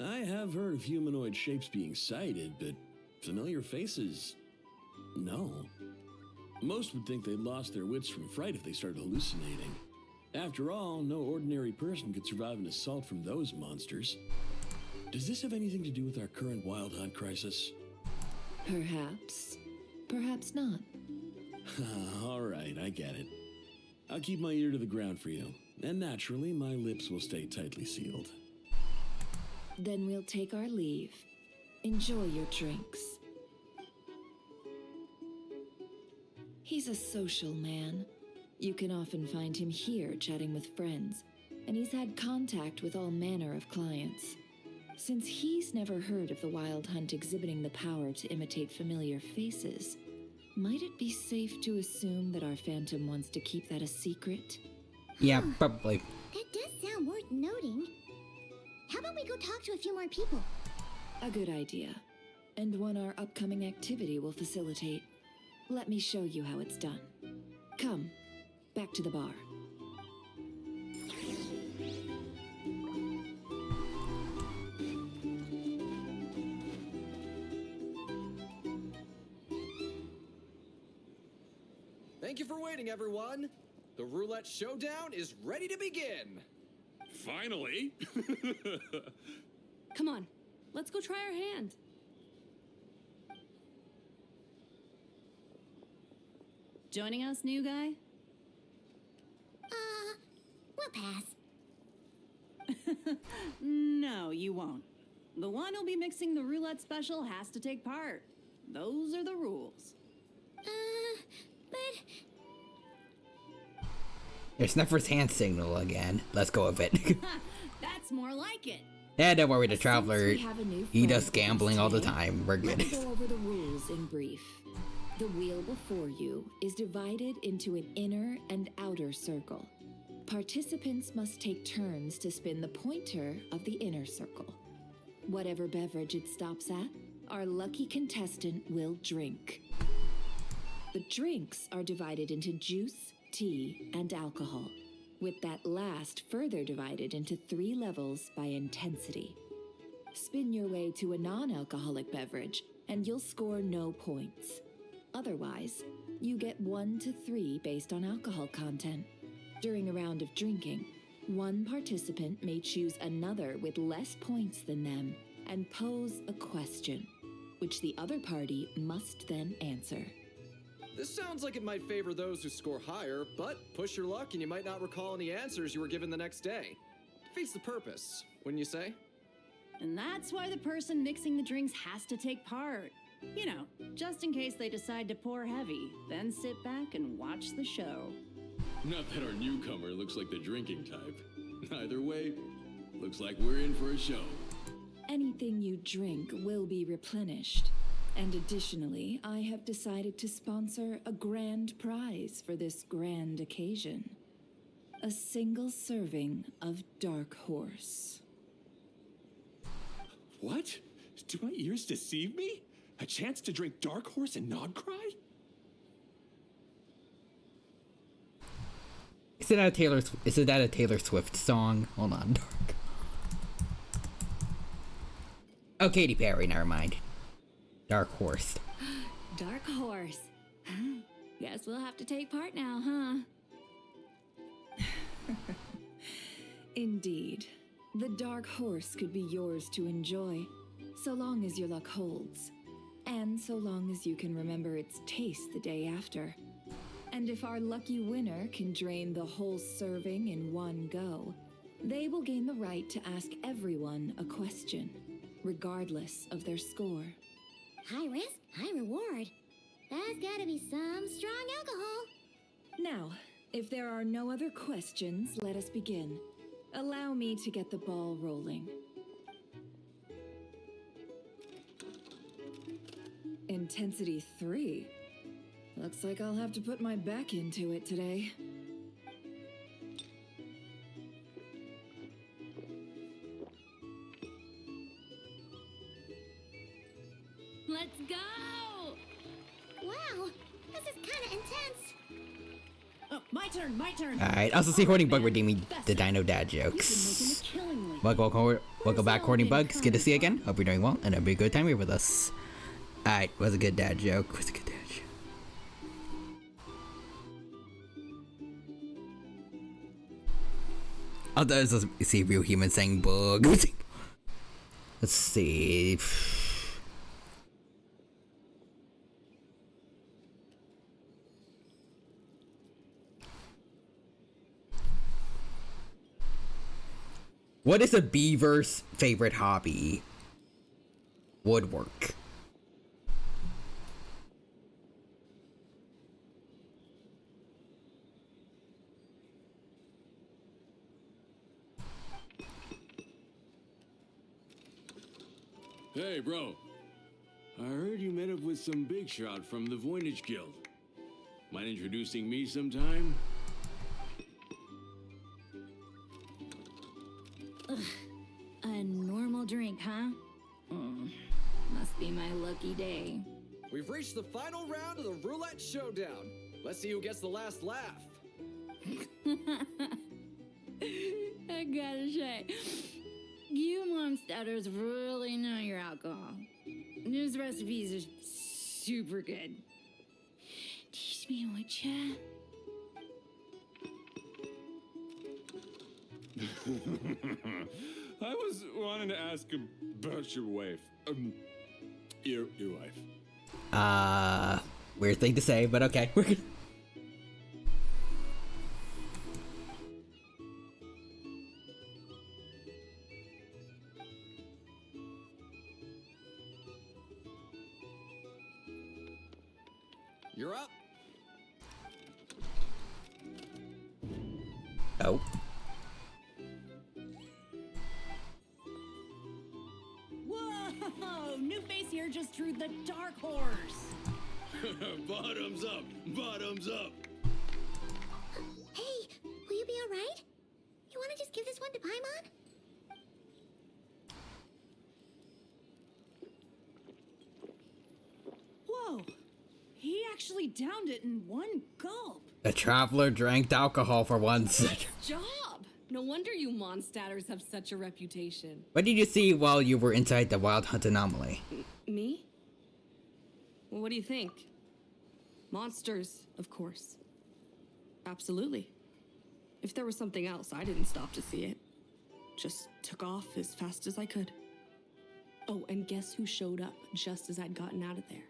I have heard of humanoid shapes being sighted, but familiar faces? No. Most would think they'd lost their wits from fright if they started hallucinating. After all, no ordinary person could survive an assault from those monsters. Does this have anything to do with our current Wild Hunt crisis? Perhaps. Perhaps not. All right, I get it. I'll keep my ear to the ground for you, and naturally, my lips will stay tightly sealed. Then we'll take our leave. Enjoy your drinks. He's a social man. You can often find him here chatting with friends, and he's had contact with all manner of clients. Since he's never heard of the Wild Hunt exhibiting the power to imitate familiar faces, might it be safe to assume that our Phantom wants to keep that a secret? Yeah, probably. That does sound worth noting. How about we go talk to a few more people? A good idea, and one our upcoming activity will facilitate. Let me show you how it's done. Come, back to the bar. Thank you for waiting, everyone. The roulette showdown is ready to begin. Finally! Come on, let's go try our hand. Joining us, new guy? We'll pass. No, you won't. The one who'll be mixing the roulette special has to take part. Those are the rules. But... There's Nefer's hand signal again. Let's go with it. That's more like it. Yeah, don't worry, the Traveler, We have a new he does friend gambling all the today. time. We're Let good. me go over the rules in brief. The wheel before you is divided into an inner and outer circle. Participants must take turns to spin the pointer of the inner circle. Whatever beverage it stops at, our lucky contestant will drink. The drinks are divided into juice, tea, and alcohol, with that last further divided into 3 levels by intensity. Spin your way to a non-alcoholic beverage, and you'll score no points. Otherwise, you get 1 to 3 based on alcohol content. During a round of drinking, One participant may choose another with less points than them and pose a question, which the other party must then answer. This sounds like it might favor those who score higher, but push your luck and you might not recall any answers you were given the next day. Defeats the purpose, wouldn't you say? And that's why the person mixing the drinks has to take part. You know, just in case they decide to pour heavy, then sit back and watch the show. Not that our newcomer looks like the drinking type. Either way, looks like we're in for a show. Anything you drink will be replenished. And additionally, I have decided to sponsor a grand prize for this grand occasion. A single serving of Dark Horse. What? Do my ears deceive me? A chance to drink Dark Horse and not cry? Isn't that a Taylor Swift song? Hold on, Dark. Oh, Katy Perry, never mind. Dark Horse. Dark Horse. Guess we'll have to take part now, huh? Indeed. The Dark Horse could be yours to enjoy, so long as your luck holds. And so long as you can remember its taste the day after. And if our lucky winner can drain the whole serving in one go, they will gain the right to ask everyone a question, regardless of their score. High risk, high reward. That's gotta be some strong alcohol. Now, if there are no other questions, let us begin. Allow me to get the ball rolling. Intensity 3. Looks like I'll have to put my back into it today. Let's go! Wow, this is kinda intense. Oh, my turn, my turn. Alright, also see Hoarding Bug redeeming the Dino Dad jokes. Welcome back, Hoarding Bug. It's good to see you again. Hope you're doing well, and it'll be a good time here with us. Alright, was a good dad joke. Was a good dad joke. Oh, there's a see real human saying bug. Let's see. What is a beaver's favorite hobby? Woodwork. Hey, bro. I heard you met up with some big shot from the Voynich Guild. Mind introducing me sometime? Ugh. A normal drink, huh? Must be my lucky day. We've reached the final round of the roulette showdown. Let's see who gets the last laugh. I gotta say, you monsters really know your alcohol. These recipes are super good. Teach me, would ya? I was wanting to ask about your wife. Your wife. Weird thing to say, but okay. We're good. You're up. Oh. Whoa! New face here just drew the Dark Horse. Bottoms up! Bottoms up! Hey, will you be alright? You wanna just give this one to Paimon? Whoa! He actually downed it in one gulp. The traveler drank alcohol for once. Job! No wonder you monsters have such a reputation. What did you see while you were inside the Wild Hunt anomaly? Me? Well, what do you think? Monsters, of course. Absolutely. If there was something else, I didn't stop to see it. Just took off as fast as I could. Oh, and guess who showed up just as I'd gotten out of there?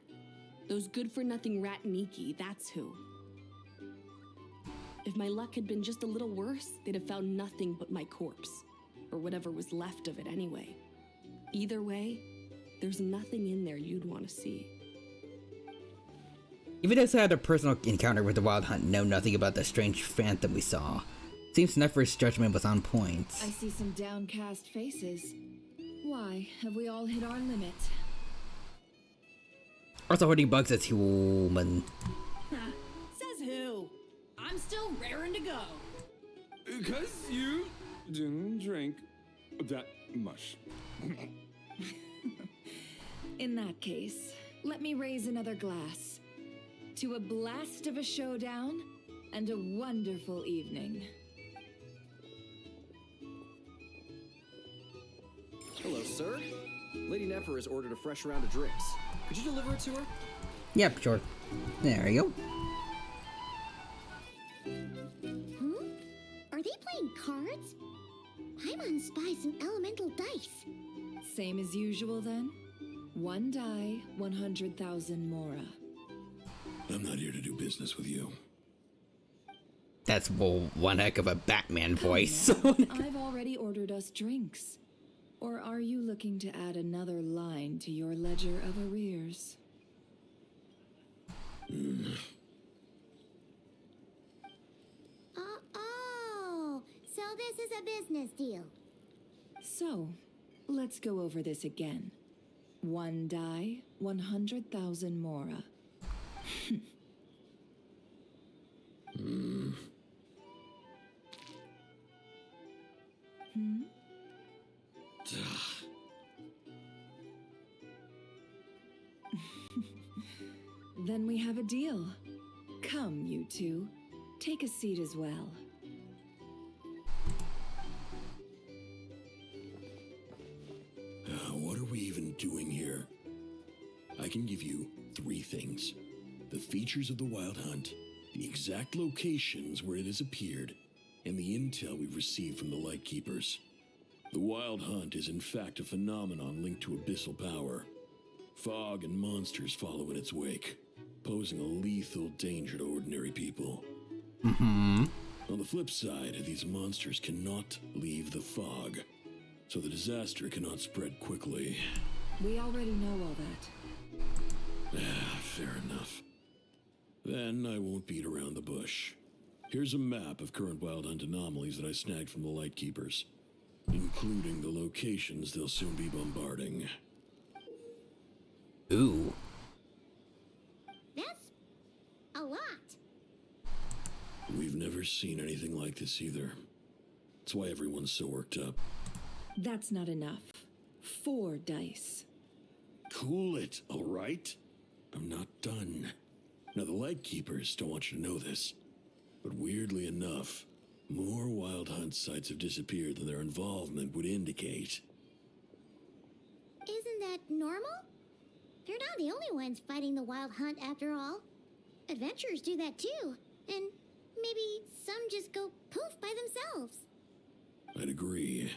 Those good-for-nothing rat Nikki, that's who. If my luck had been just a little worse, they'd have found nothing but my corpse. Or whatever was left of it anyway. Either way, there's nothing in there you'd want to see. Even those who had a personal encounter with the Wild Hunt know nothing about the strange phantom we saw. Seems Nefer's judgment was on point. I see some downcast faces. Why, have we all hit our limit? Also, holding bugs is human. Says who? I'm still raring to go. Because you didn't drink that much. In that case, let me raise another glass. To a blast of a showdown and a wonderful evening. Hello, sir. Lady Nefer has ordered a fresh round of drinks. Could you deliver it to her? Yep, sure. There you go. Are they playing cards? Paimon spies some elemental dice. Same as usual then? 1 die, 100,000 mora. I'm not here to do business with you. That's one heck of a Batman voice. I've already ordered us drinks. Or are you looking to add another line to your ledger of arrears? Oh, so this is a business deal. So, let's go over this again. 1 die, 100,000 mora. Then we have a deal. Come, you two. Take a seat as well. What are we even doing here? I can give you 3 things. The features of the Wild Hunt, the exact locations where it has appeared, and the intel we've received from the Lightkeepers. The Wild Hunt is in fact a phenomenon linked to abyssal power. Fog and monsters follow in its wake, posing a lethal danger to ordinary people. On the flip side, these monsters cannot leave the fog, so the disaster cannot spread quickly. We already know all that. Fair enough. Then I won't beat around the bush. Here's a map of current Wild Hunt anomalies that I snagged from the Lightkeepers, including the locations they'll soon be bombarding. Ooh. That's a lot. We've never seen anything like this either. That's why everyone's so worked up. That's not enough. 4 dice. Cool it, all right? I'm not done. Now, the Lightkeepers don't want you to know this, but weirdly enough, more Wild Hunt sites have disappeared than their involvement would indicate. Isn't that normal? They're not the only ones fighting the Wild Hunt after all. Adventurers do that too, and maybe some just go poof by themselves. I'd agree.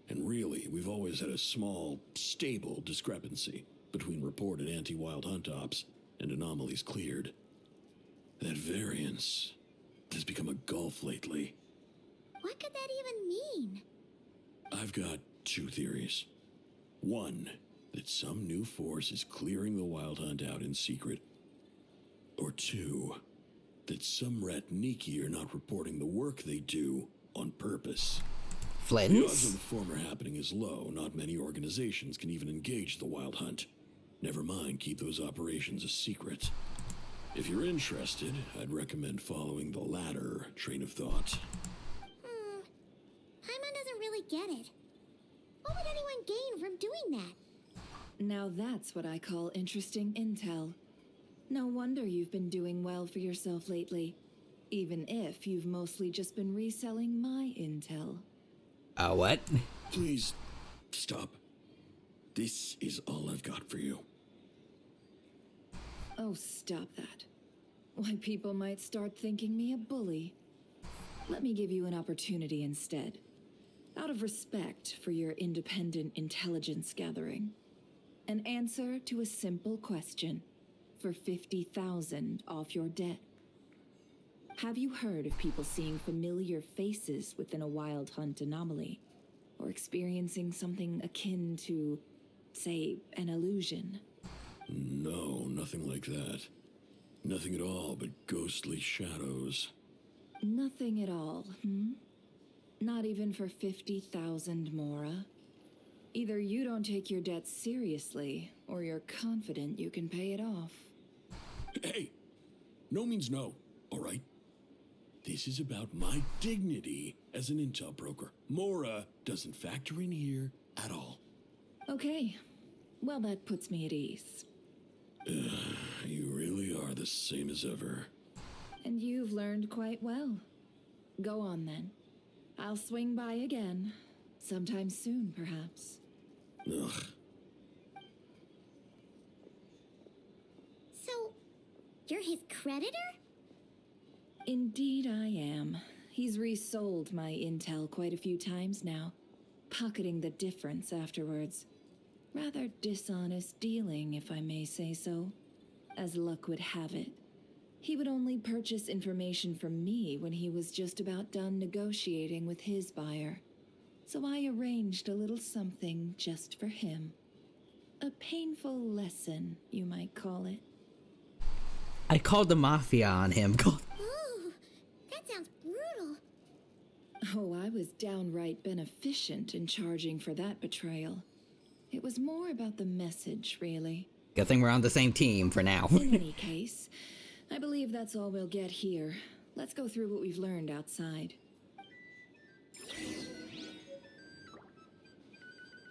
And really, we've always had a small, stable discrepancy between reported anti-Wild Hunt ops and anomalies cleared. That variance has become a gulf lately. What could that even mean? I've got 2 theories. One, that some new force is clearing the Wild Hunt out in secret. Or 2, that some rat Niki are not reporting the work they do on purpose. The odds of the former happening is low. Not many organizations can even engage the Wild Hunt. Never mind keep those operations a secret. If you're interested, I'd recommend following the latter train of thought. Paimon doesn't really get it. What would anyone gain from doing that? Now that's what I call interesting intel. No wonder you've been doing well for yourself lately. Even if you've mostly just been reselling my intel. What? Please, stop. This is all I've got for you. Oh, stop that. Why, people might start thinking me a bully. Let me give you an opportunity instead. Out of respect for your independent intelligence gathering. An answer to a simple question for 50,000 off your debt. Have you heard of people seeing familiar faces within a wild hunt anomaly? Or experiencing something akin to, say, an illusion? No, nothing like that. Nothing at all but ghostly shadows. Nothing at all, hmm? Not even for 50,000 Mora? Either you don't take your debts seriously, or you're confident you can pay it off. Hey, no means no, all right? This is about my dignity as an intel broker. Mora doesn't factor in here at all. Okay. Well, that puts me at ease. You really are the same as ever. And you've learned quite well. Go on then. I'll swing by again. Sometime soon, perhaps. Ugh. So, you're his creditor? Indeed I am. He's resold my intel quite a few times now, pocketing the difference afterwards. Rather dishonest dealing, if I may say so. As luck would have it, he would only purchase information from me when he was just about done negotiating with his buyer. So I arranged a little something just for him. A painful lesson, you might call it. I called the mafia on him. Ooh, that sounds brutal. Oh, I was downright beneficent in charging for that betrayal. It was more about the message, really. Good thing we're on the same team for now. In any case, I believe that's all we'll get here. Let's go through what we've learned outside.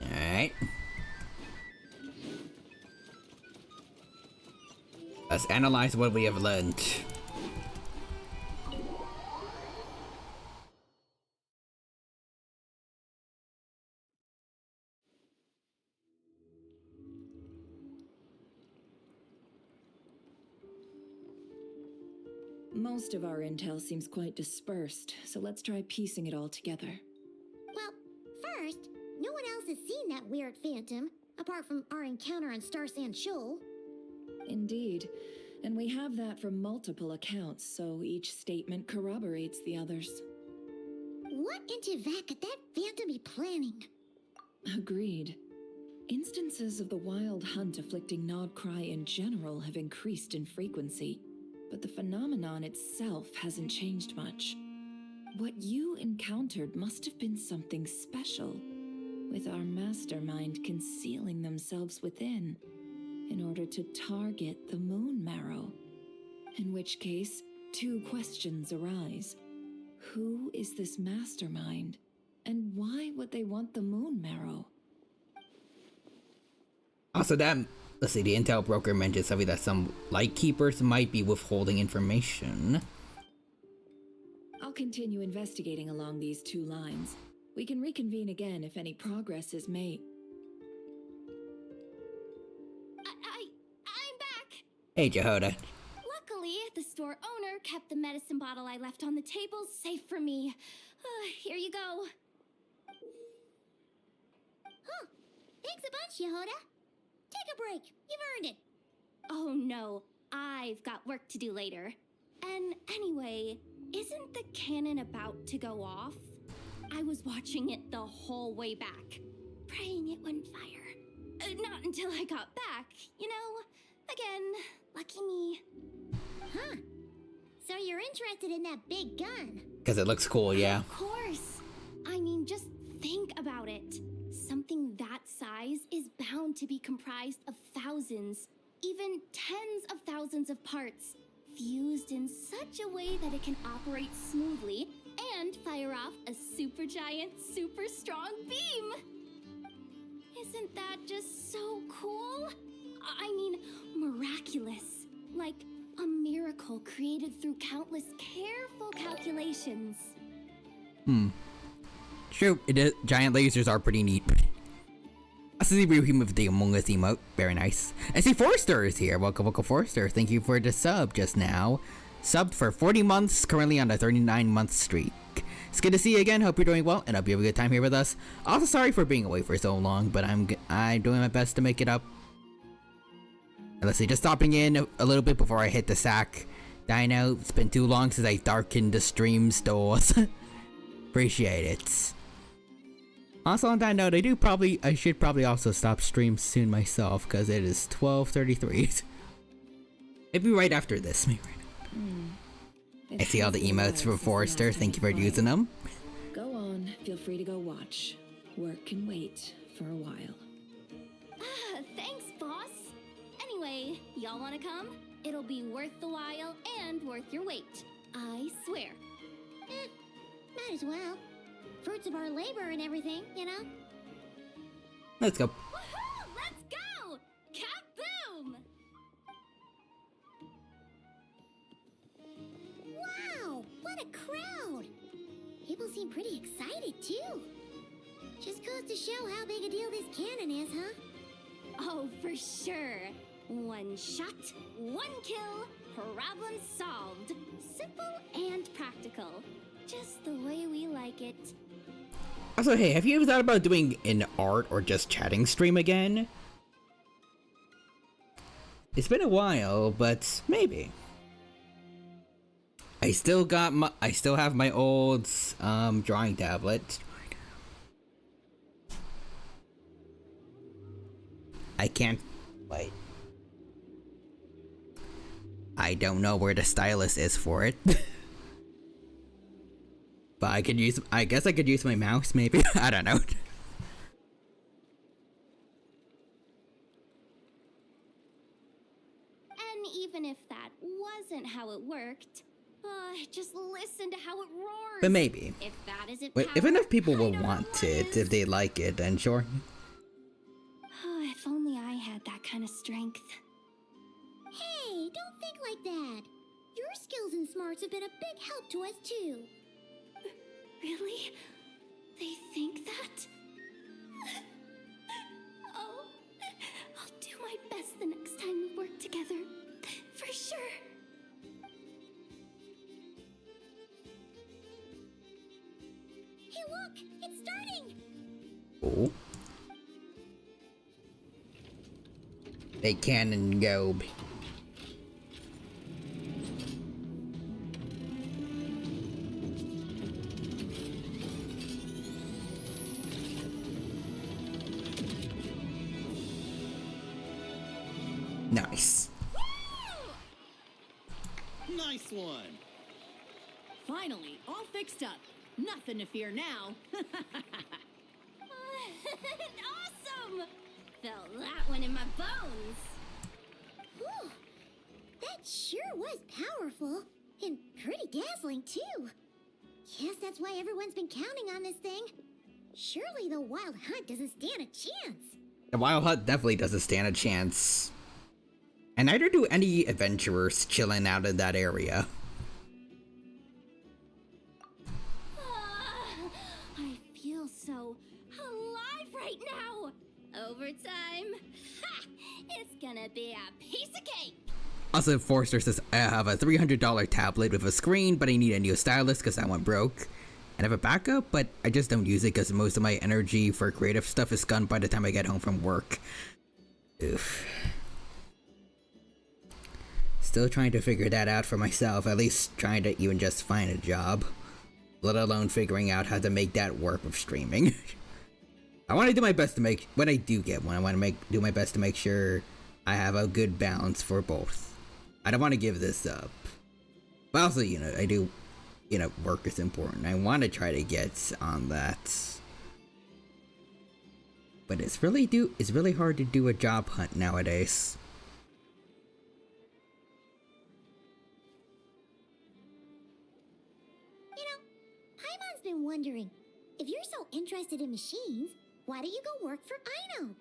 Alright. Let's analyze what we have learned. Most of our intel seems quite dispersed, so let's try piecing it all together. Well, first, no one else has seen that weird phantom, apart from our encounter on Star Sand Shoal. Indeed, and we have that from multiple accounts, so each statement corroborates the others. What in Teyvat could that phantom be planning? Agreed. Instances of the wild hunt afflicting Nodcry in general have increased in frequency, but the phenomenon itself hasn't changed much. What you encountered must have been something special, with our mastermind concealing themselves within, in order to target the moon marrow. In which case, two questions arise. Who is this mastermind, and why would they want the moon marrow? Also, let's see, the intel broker mentioned something that some lightkeepers might be withholding information. I'll continue investigating along these two lines. We can reconvene again if any progress is made. I'm back! Hey, Jehoda. Luckily, the store owner kept the medicine bottle I left on the table safe for me. Here you go. Huh. Thanks a bunch, Yehoda. Take a break. You've earned it. Oh no, I've got work to do later. And anyway, isn't the cannon about to go off? I was watching it the whole way back, praying it wouldn't fire. Not until I got back, you know? Again, lucky me. Huh. So you're interested in that big gun? Because it looks cool, yeah. Of course. I mean, just think about it. Something that size is bound to be comprised of thousands, even tens of thousands of parts, fused in such a way that it can operate smoothly and fire off a supergiant, super strong beam. Isn't that just so cool? I mean, miraculous. Like a miracle created through countless careful calculations. True, it is. Giant lasers are pretty neat. I see the human with the Among Us emote. Very nice. I see Forrester is here. Welcome, Forrester. Thank you for the sub just now. Subbed for 40 months, currently on the 39-month streak. it's good to see you again. Hope you're doing well, and hope you have a good time here with us. Also, sorry for being away for so long, but I'm doing my best to make it up. And let's see, just stopping in a little bit before I hit the sack. Dino, it's been too long since I darkened the stream stores. Appreciate it. Also on that note, I should probably also stop stream soon myself, because it is 12:33. Maybe right after this. Maybe right. I see all the emotes from Forrester. Thank you for using them. Go on, feel free to go watch. Work can wait for a while. Thanks, boss. Anyway, y'all wanna come? It'll be worth the while and worth your wait. I swear. Might as well. Fruits of our labor and everything, you know? Let's go. Woohoo! Let's go! Kaboom! Wow! What a crowd! People seem pretty excited, too. Just goes to show how big a deal this cannon is, huh? Oh, for sure. One shot, one kill, problem solved. Simple and practical. Just the way we like it. Also, hey, have you ever thought about doing an art or just chatting stream again? It's been a while, but maybe. I still have my old drawing tablet. I can't wait. I don't know where the stylus is for it. But I guess I could use my mouse, maybe? I don't know. And even if that wasn't how it worked, just listen to how it roars. But maybe. If that isn't If enough people will want it, if they like it, then sure. Oh, if only I had that kind of strength. Hey, don't think like that. Your skills and smarts have been a big help to us, too. Really? They think that? Oh, I'll do my best the next time we work together. For sure. Hey, look! It's starting! Oh. A cannon go. Nice. Nice one. Finally, all fixed up. Nothing to fear now. Awesome! Felt that one in my bones. Whew. That sure was powerful. And pretty dazzling, too. Guess that's why everyone's been counting on this thing. Surely the Wild Hunt doesn't stand a chance. The Wild Hunt definitely doesn't stand a chance. And neither do any adventurers chilling out in that area. I feel so alive right now. Overtime. Ha! It's gonna be a piece of cake. Also, Forrester says, I have a $300 tablet with a screen, but I need a new stylus because that one broke. And I have a backup, but I just don't use it because most of my energy for creative stuff is gone by the time I get home from work. Oof. Still trying to figure that out for myself, at least trying to even just find a job. Let alone figuring out how to make that work with streaming. I want to do my best to make, when I do get one, I want to do my best to make sure I have a good balance for both. I don't want to give this up. But also, you know, I do, you know, work is important. I want to try to get on that. But it's really hard to do a job hunt nowadays. You know, Paimon's been wondering, if you're so interested in machines, why don't you go work for Aino?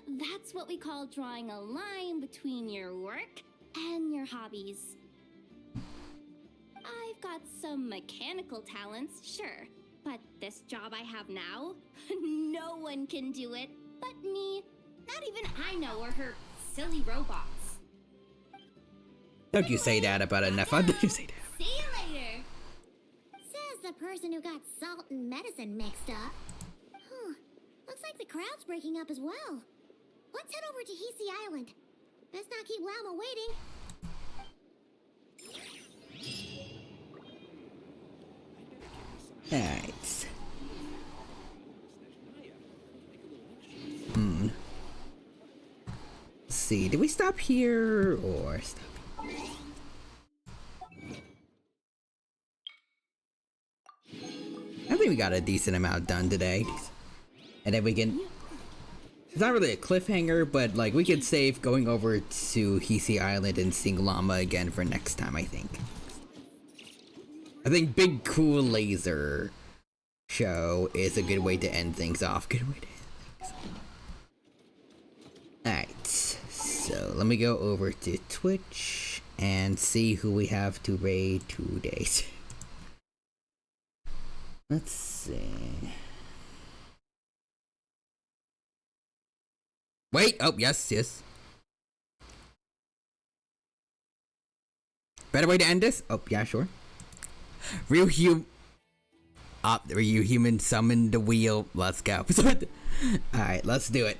That's what we call drawing a line between your work and your hobbies. I've got some mechanical talents, sure, but this job I have now, no one can do it but me. Not even Aino or her silly robots. Don't you say that about enough. Don't you say that. See you later. a person who got salt and medicine mixed up. Huh. Looks like the crowd's breaking up as well. Let's head over to Hisi Island. Best not keep Llama waiting. Alright. Let's see, do we stop here or stop? I think we got a decent amount done today. And then we can... It's not really a cliffhanger, but like we could save going over to Hisi Island and seeing Llama again for next time, I think. I think Big Cool Laser Show is a good way to end things off. Good way to end things off. Alright, so let me go over to Twitch and see who we have to raid today. Let's see. Wait, oh, yes. Better way to end this? Oh, yeah, sure. Real human summoned the wheel. Let's go. Alright, let's do it.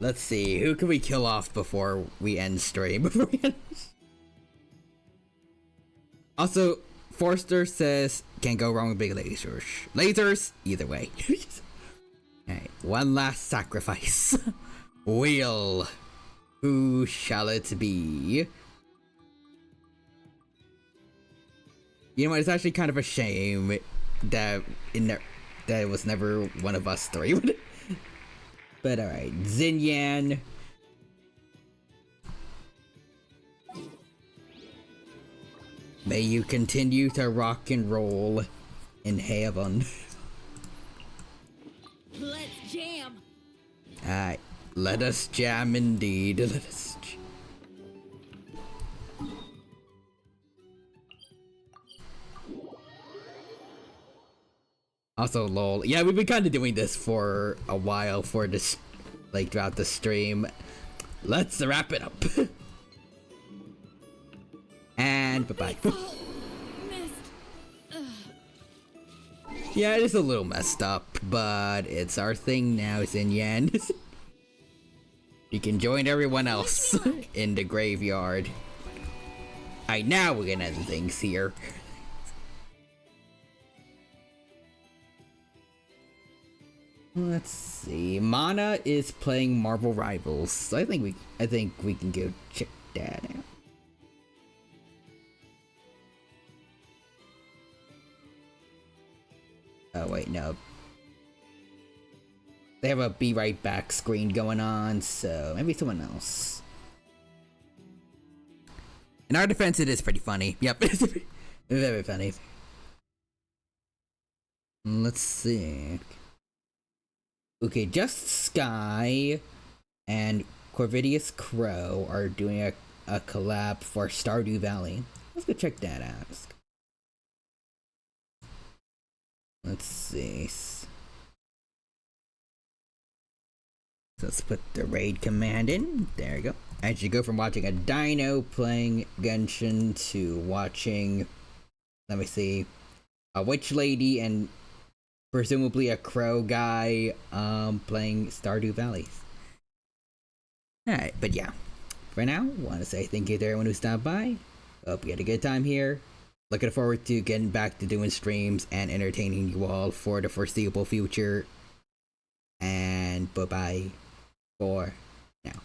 Let's see, who can we kill off before we end stream? Also, Forster says, can't go wrong with big lasers. Lasers, either way. Alright, one last sacrifice. Wheel. Who shall it be? You know what, it's actually kind of a shame that that it was never one of us three. But alright, Xinyan. May you continue to rock and roll in heaven. Let's jam. Alright, let us jam indeed. Let us jam. Also, lol. Yeah, we've been kind of doing this for a while for this, like, throughout the stream. Let's wrap it up. And bye-bye. Yeah, it is a little messed up, but it's our thing now, Xinyan. You can join everyone else in the graveyard. Alright, now we're gonna end things here. Let's see. Mana is playing Marvel Rivals. So I think we can go check that out. Oh wait, no. They have a be right back screen going on, so maybe someone else. In our defense, it is pretty funny. Yep, it's very funny. Let's see. Okay, Just Sky and Corvidius Crow are doing a collab for Stardew Valley. Let's go check that out. Let's see. So let's put the raid command in. There you go. As you go from watching a dino playing Genshin to watching, let me see, a witch lady and presumably a crow guy playing Stardew Valley. Alright, but yeah. For now, want to say thank you to everyone who stopped by. Hope you had a good time here. Looking forward to getting back to doing streams and entertaining you all for the foreseeable future. And bye-bye for now.